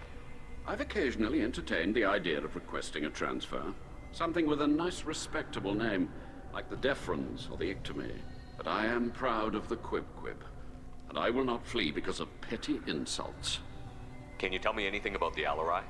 I've occasionally entertained the idea of requesting a transfer. Something with a nice, respectable name, like the Defrons or the Ictomy. But I am proud of the Quibquib, and I will not flee because of petty insults. Can you tell me anything about the Alarai?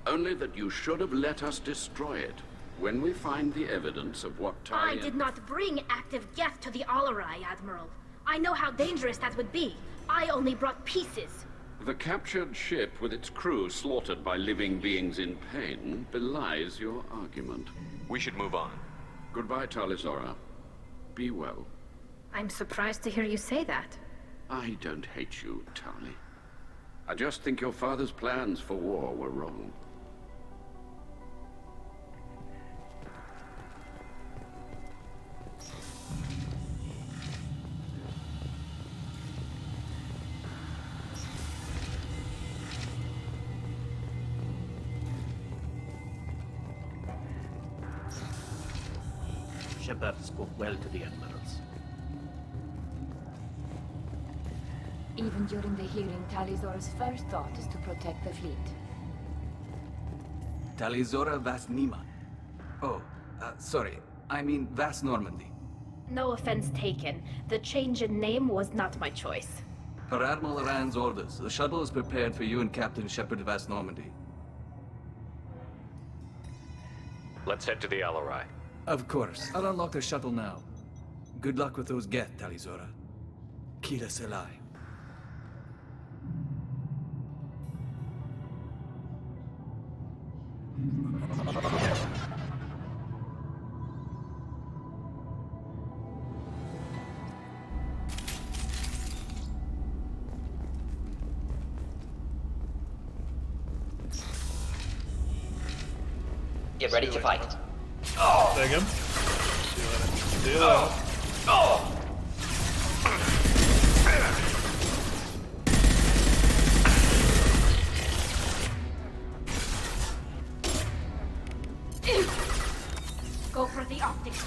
Only that you should have let us destroy it when we find the evidence of what I did not bring active Geth to the Alarai, Admiral. I know how dangerous that would be. I only brought pieces. The captured ship with its crew slaughtered by living beings in pain belies your argument. We should move on. Goodbye, Tali'Zorah. Be well. I'm surprised to hear you say that. I don't hate you, Tali. I just think your father's plans for war were wrong. Shepard spoke well to the admirals. even during the hearing, Tali'Zorah's first thought is to protect the fleet. Talizora Vas Nima. Oh, sorry. I mean Vas Normandy. No offense taken. The change in name was not my choice. Per Admiral Rand's orders, the shuttle is prepared for you and Captain Shepard Vas Normandy. Let's head to the Alarai. Of course. I'll unlock the shuttle now. Good luck with those Geth, Talizora. Kila Selai. Get ready to fight. Take him. See you later. Go for the optics.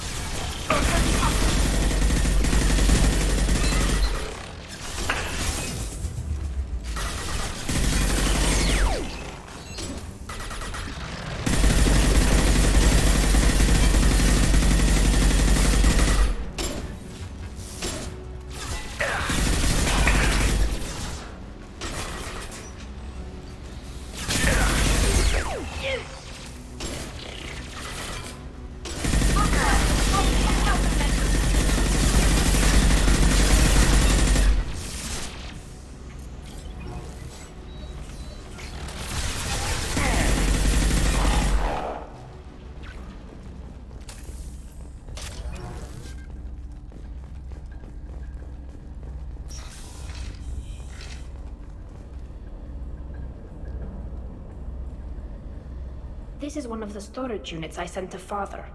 This is one of the storage units I sent to Father.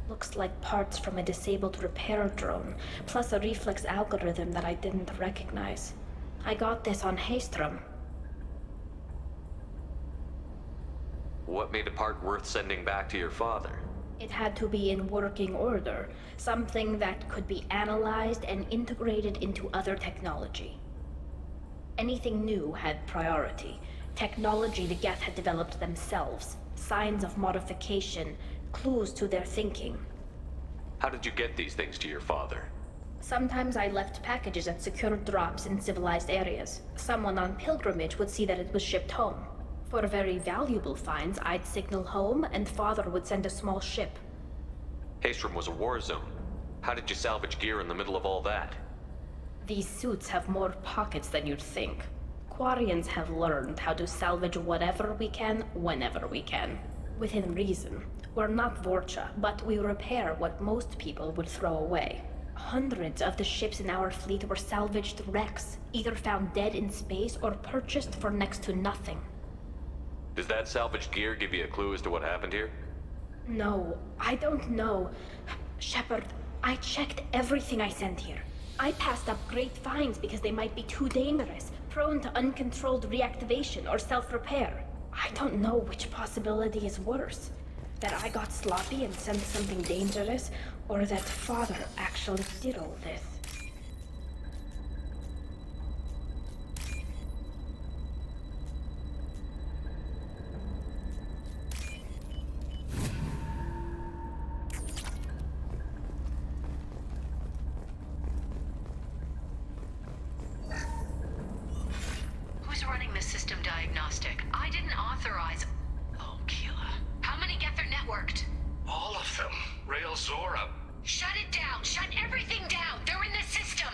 Looks like parts from a disabled repair drone, plus a reflex algorithm that I didn't recognize. I got this on Haystrom. What made a part worth sending back to your father? It had to be in working order, something that could be analyzed and integrated into other technology. Anything new had priority. Technology the Geth had developed themselves, signs of modification, clues to their thinking. How did you get these things to your father? Sometimes I left packages at secure drops in civilized areas. Someone on pilgrimage would see that it was shipped home. For very valuable finds, I'd signal home, and Father would send a small ship. Haystrom was a war zone. How did you salvage gear in the middle of all that? These suits have more pockets than you'd think. Quarians have learned how to salvage whatever we can, whenever we can. Within reason. We're not Vorcha, but we repair what most people would throw away. Hundreds of the ships in our fleet were salvaged wrecks, either found dead in space or purchased for next to nothing. Does that salvaged gear give you a clue as to what happened here? No, I don't know. Shepard, I checked everything I sent here. I passed up great finds because they might be too dangerous, prone to uncontrolled reactivation or self-repair. I don't know which possibility is worse. That I got sloppy and sent something dangerous, or that Father actually did all this. Who's running the system diagnostic? I didn't authorize... Oh, Keela. How many Geth are networked? All of them. Rail Zora. Shut it down! Shut everything down! They're in the system!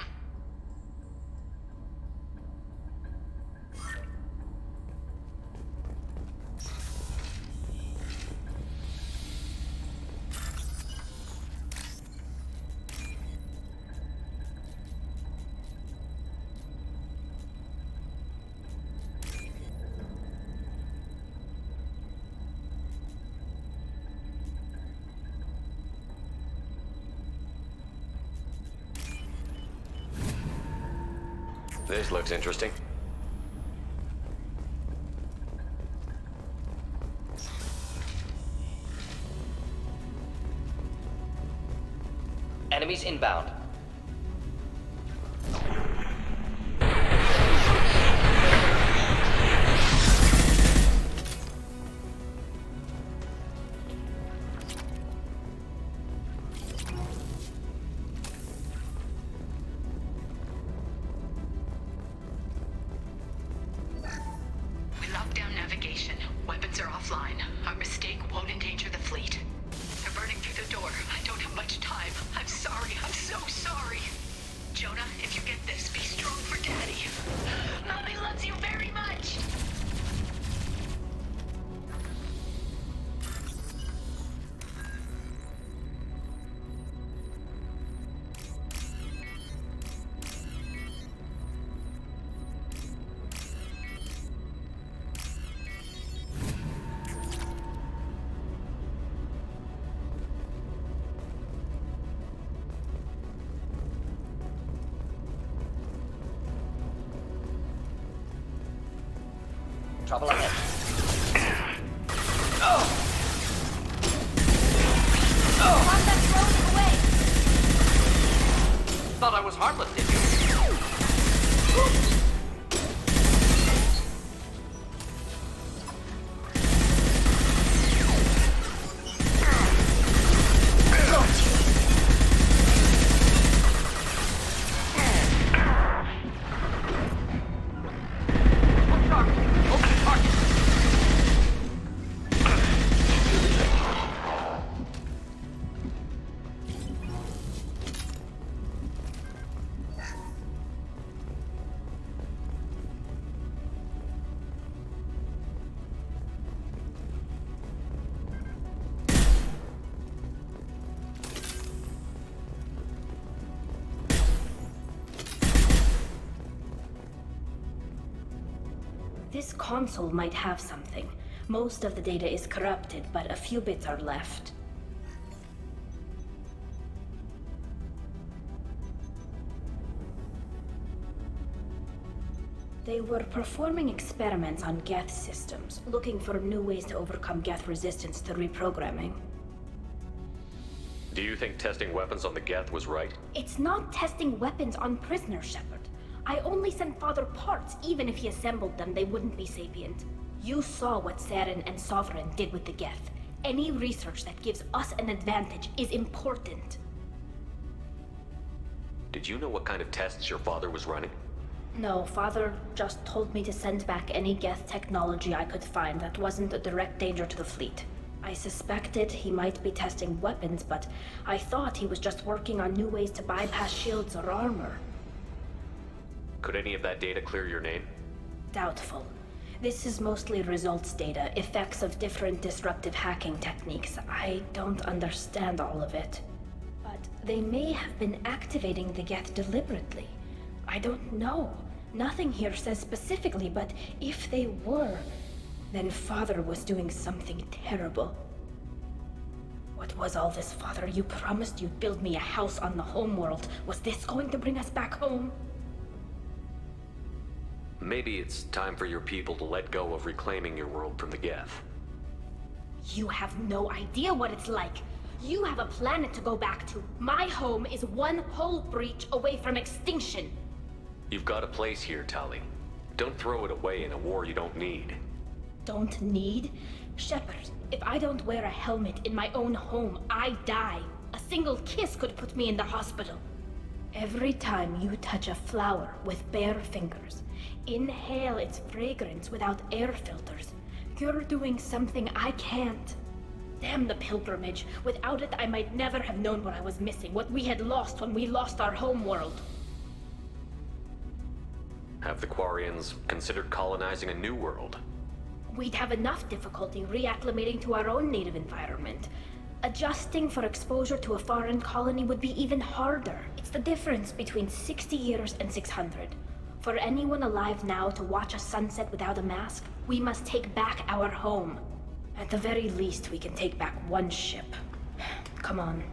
This looks interesting. Enemies inbound. Trouble ahead. Contact's rolling away. Thought I was harmless, did you? This console might have something. Most of the data is corrupted, but a few bits are left. They were performing experiments on Geth systems, looking for new ways to overcome Geth resistance to reprogramming. Do you think testing weapons on the Geth was right? It's not testing weapons on prisoners, Shepard. I only sent Father parts. Even if he assembled them, they wouldn't be sapient. You saw what Saren and Sovereign did with the Geth. Any research that gives us an advantage is important. Did you know what kind of tests your father was running? No, Father just told me to send back any Geth technology I could find that wasn't a direct danger to the fleet. I suspected he might be testing weapons, but I thought he was just working on new ways to bypass shields or armor. Could any of that data clear your name? Doubtful. This is mostly results data, effects of different disruptive hacking techniques. I don't understand all of it. But they may have been activating the Geth deliberately. I don't know. Nothing here says specifically, but if they were, then Father was doing something terrible. What was all this, Father? You promised you'd build me a house on the homeworld. Was this going to bring us back home? Maybe it's time for your people to let go of reclaiming your world from the Geth. You have no idea what it's like. You have a planet to go back to. My home is one hull breach away from extinction. You've got a place here, Tali. Don't throw it away in a war you don't need. Don't need? Shepard, if I don't wear a helmet in my own home, I die. A single kiss could put me in the hospital. Every time you touch a flower with bare fingers, inhale its fragrance without air filters, you're doing something I can't. Damn the pilgrimage. Without it, I might never have known what I was missing, what we had lost when we lost our homeworld. Have the Quarians considered colonizing a new world? We'd have enough difficulty reacclimating to our own native environment. Adjusting for exposure to a foreign colony would be even harder. It's the difference between 60 years and 600. For anyone alive now to watch a sunset without a mask, we must take back our home. At the very least, we can take back one ship. Come on.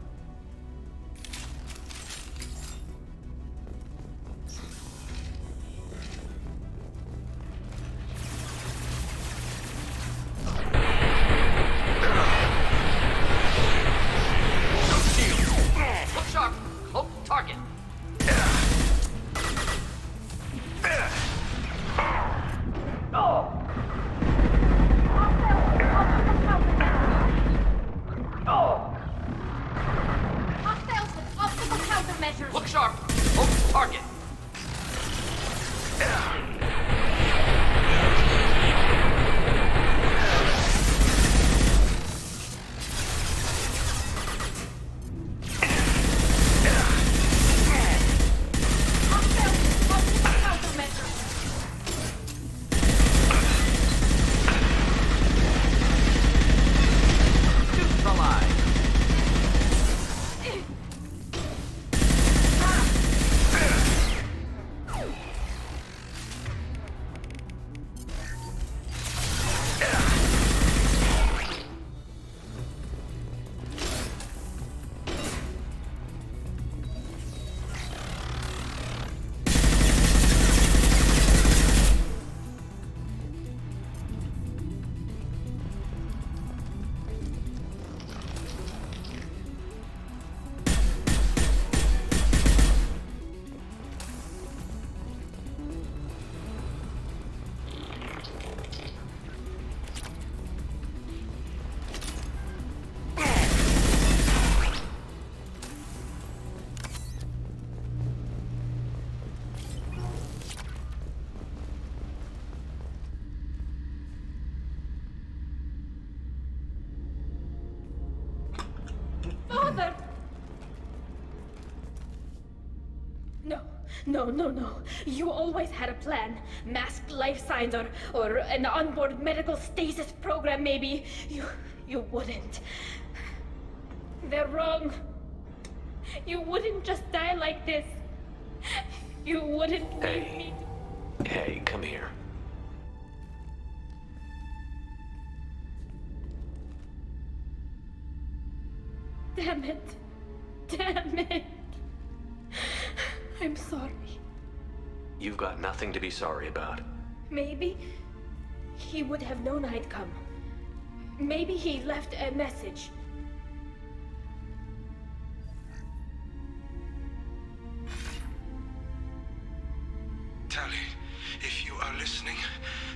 No. You always had a plan. Masked life signs or an onboard medical stasis program, maybe. You wouldn't. They're wrong. You wouldn't just die like this. You wouldn't leave me. Hey, come here. Damn it. I'm sorry. You've got nothing to be sorry about. Maybe he would have known I'd come. Maybe he left a message. Tali, if you are listening,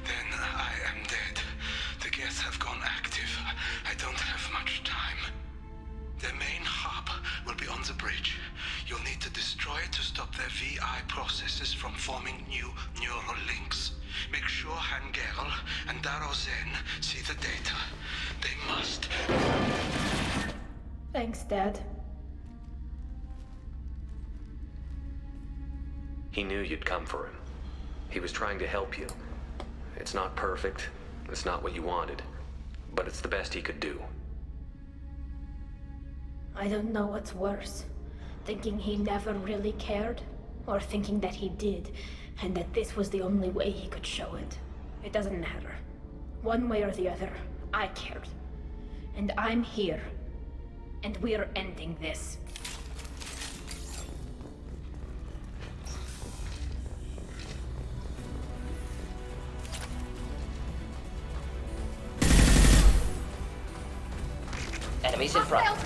then I am dead. The Geth have gone active. I don't have much time. The main hub will be on the bridge. You'll need to destroy it to stop their VI processes from forming new neural links. Make sure Hangerel and Daro Zen see the data. They must. Thanks, Dad. He knew you'd come for him. He was trying to help you. It's not perfect. It's not what you wanted. But it's the best he could do. I don't know what's worse. Thinking he never really cared, or thinking that he did, and that this was the only way he could show it. It doesn't matter. One way or the other, I cared. And I'm here. And we're ending this. Enemies in front.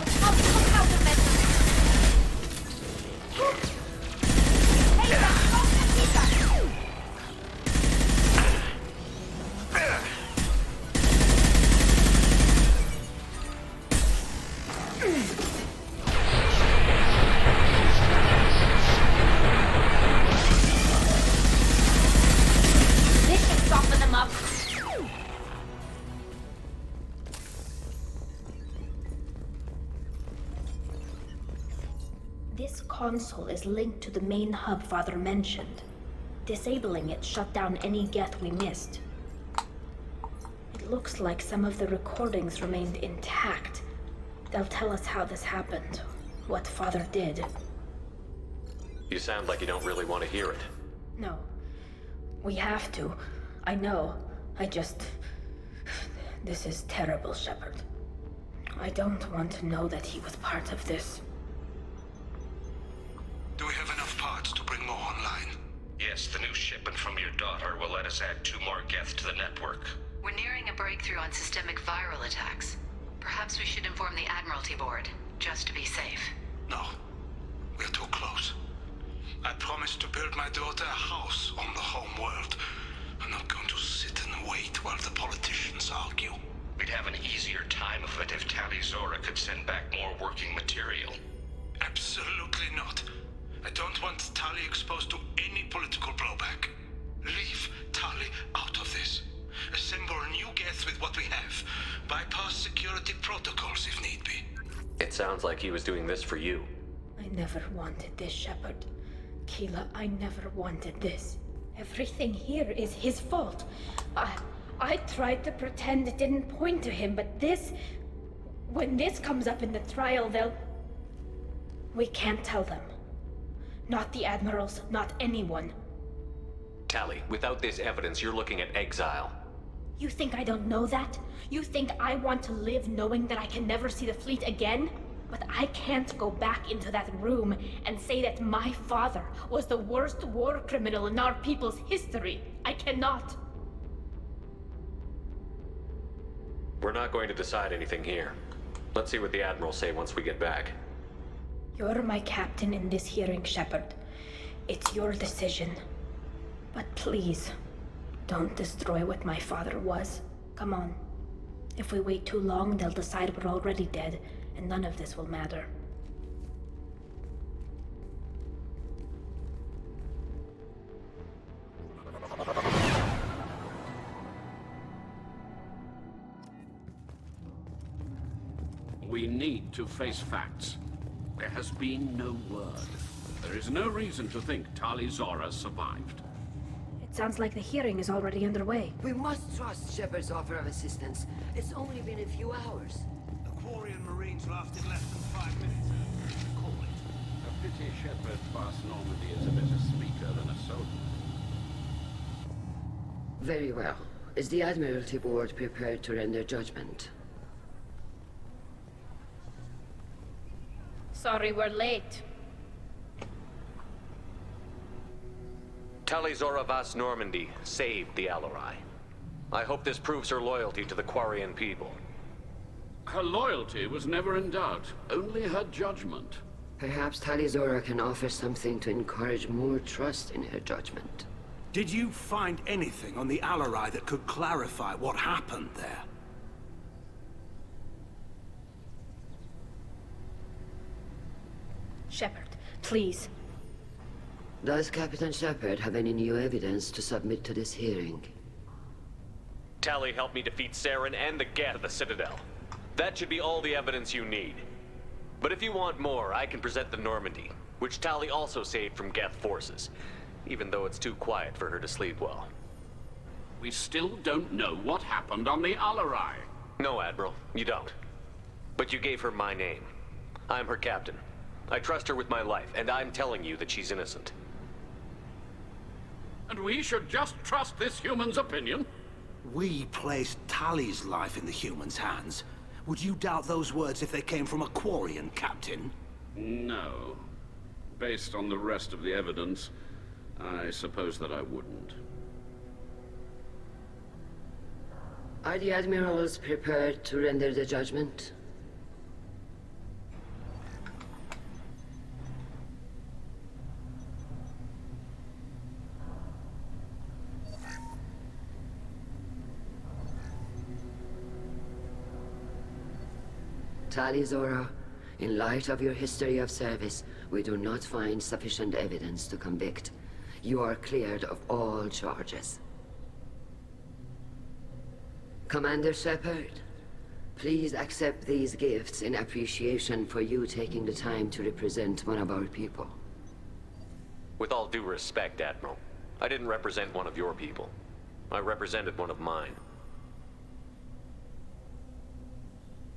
This should soften them up. This console is linked to the main hub Father mentioned. Disabling it shut down any Geth we missed. It looks like some of the recordings remained intact. They'll tell us how this happened, what Father did. You sound like you don't really want to hear it. No. We have to. I know. This is terrible, Shepard. I don't want to know that he was part of this. Do we have enough parts to bring more online? Yes, the new shipment from your daughter will let us add 2 more Geth to the network. We're nearing a breakthrough on systemic viral attacks. Perhaps we should inform the Admiralty Board, just to be safe. No. We're too close. I promised to build my daughter a house on the home world. I'm not going to sit and wait while the politicians argue. We'd have an easier time of it if Tali Zora could send back more working material. Absolutely not. I don't want Tali exposed to any political blowback. Leave Tali out of this. Assemble new Geth with what we have. Bypass security protocols if need be. It sounds like he was doing this for you. I never wanted this, Shepard. Keela, I never wanted this. Everything here is his fault. I tried to pretend it didn't point to him, but this... When this comes up in the trial, they'll... We can't tell them. Not the Admirals, not anyone. Tali, without this evidence, you're looking at exile. You think I don't know that? You think I want to live knowing that I can never see the fleet again? But I can't go back into that room and say that my father was the worst war criminal in our people's history. I cannot. We're not going to decide anything here. Let's see what the Admirals say once we get back. You're my captain in this hearing, Shepard. It's your decision. But please, don't destroy what my father was. Come on. If we wait too long, they'll decide we're already dead, and none of this will matter. We need to face facts. There has been no word. There is no reason to think Tali Zora survived. It sounds like the hearing is already underway. We must trust Shepard's offer of assistance. It's only been a few hours. The Quarian Marines lasted less than 5 minutes. Call it. A pity Shepard Bass Normandy is a better speaker than a soldier. Very well. Is the Admiralty Board prepared to render judgment? Sorry we're late. Tali Zora Vas Normandy saved the Alarai. I hope this proves her loyalty to the Quarian people. Her loyalty was never in doubt, only her judgment. Perhaps Tali Zora can offer something to encourage more trust in her judgment. Did you find anything on the Alarai that could clarify what happened there? Shepard, please. Does Captain Shepard have any new evidence to submit to this hearing? Tali helped me defeat Saren and the Geth of the Citadel. That should be all the evidence you need. But if you want more, I can present the Normandy, which Tali also saved from Geth forces, even though it's too quiet for her to sleep well. We still don't know what happened on the Alarai. No, Admiral, you don't. But you gave her my name. I'm her captain. I trust her with my life, and I'm telling you that she's innocent. And we should just trust this human's opinion? We placed Tali's life in the human's hands. Would you doubt those words if they came from a Quarian, Captain? No. Based on the rest of the evidence, I suppose that I wouldn't. Are the Admirals prepared to render the judgment? Tali Zora, in light of your history of service, we do not find sufficient evidence to convict. You are cleared of all charges. Commander Shepard, please accept these gifts in appreciation for you taking the time to represent one of our people. With all due respect, Admiral, I didn't represent one of your people. I represented one of mine.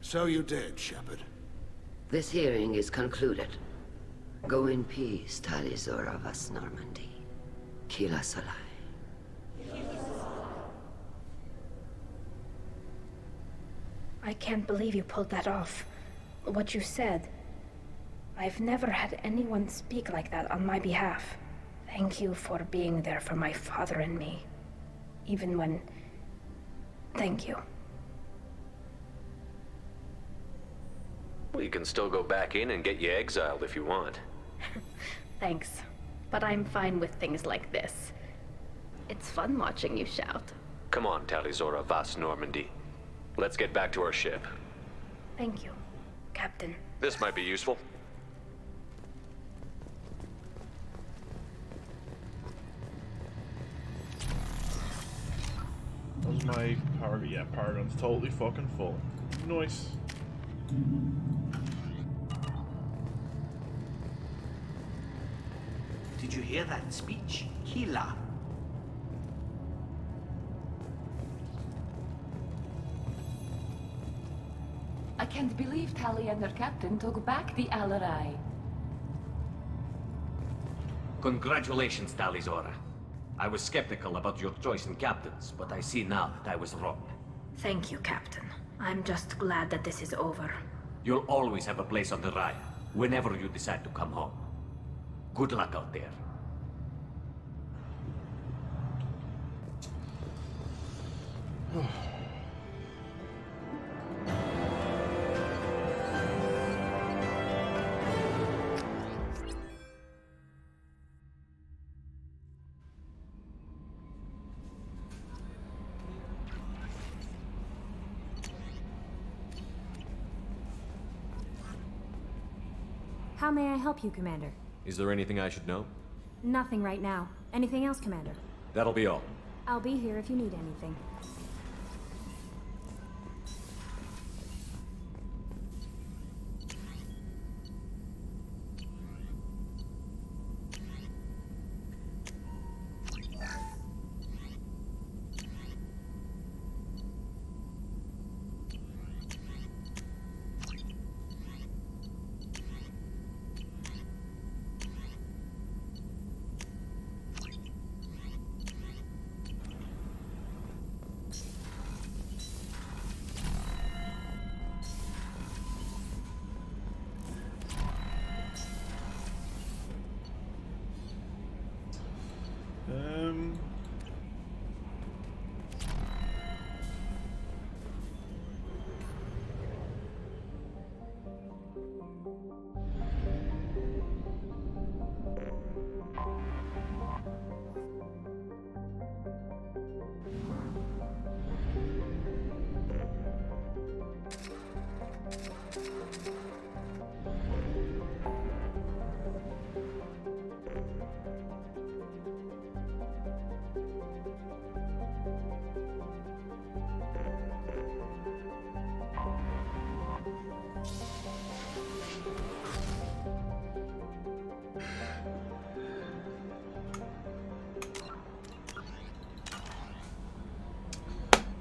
So you did, Shepard. This hearing is concluded. Go in peace, Tali Zora Vas Normandy. Kila Salai. I can't believe you pulled that off. What you said. I've never had anyone speak like that on my behalf. Thank you for being there for my father and me. Even when... Thank you. We can still go back in and get you exiled if you want. Thanks. But I'm fine with things like this. It's fun watching you shout. Come on, Tali Zora Vas Normandy. Let's get back to our ship. Thank you, Captain. This might be useful. That was my power. Yeah, Paragon's totally fucking full. Nice. Did you hear that speech? Kila. I can't believe Tali and her captain took back the Alarai. Congratulations, Tali Zora. I was skeptical about your choice in captains, but I see now that I was wrong. Thank you, Captain. I'm just glad that this is over. You'll always have a place on the Raya, whenever you decide to come home. Good luck out there. How may I help you, Commander? Is there anything I should know? Nothing right now. Anything else, Commander? That'll be all. I'll be here if you need anything.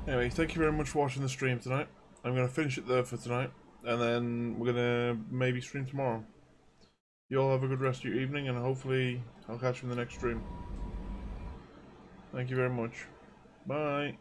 Anyway, thank you very much for watching the stream tonight. I'm going to finish it there for tonight, and then we're going to maybe stream tomorrow. You all have a good rest of your evening, and hopefully I'll catch you in the next stream. Thank you very much. Bye.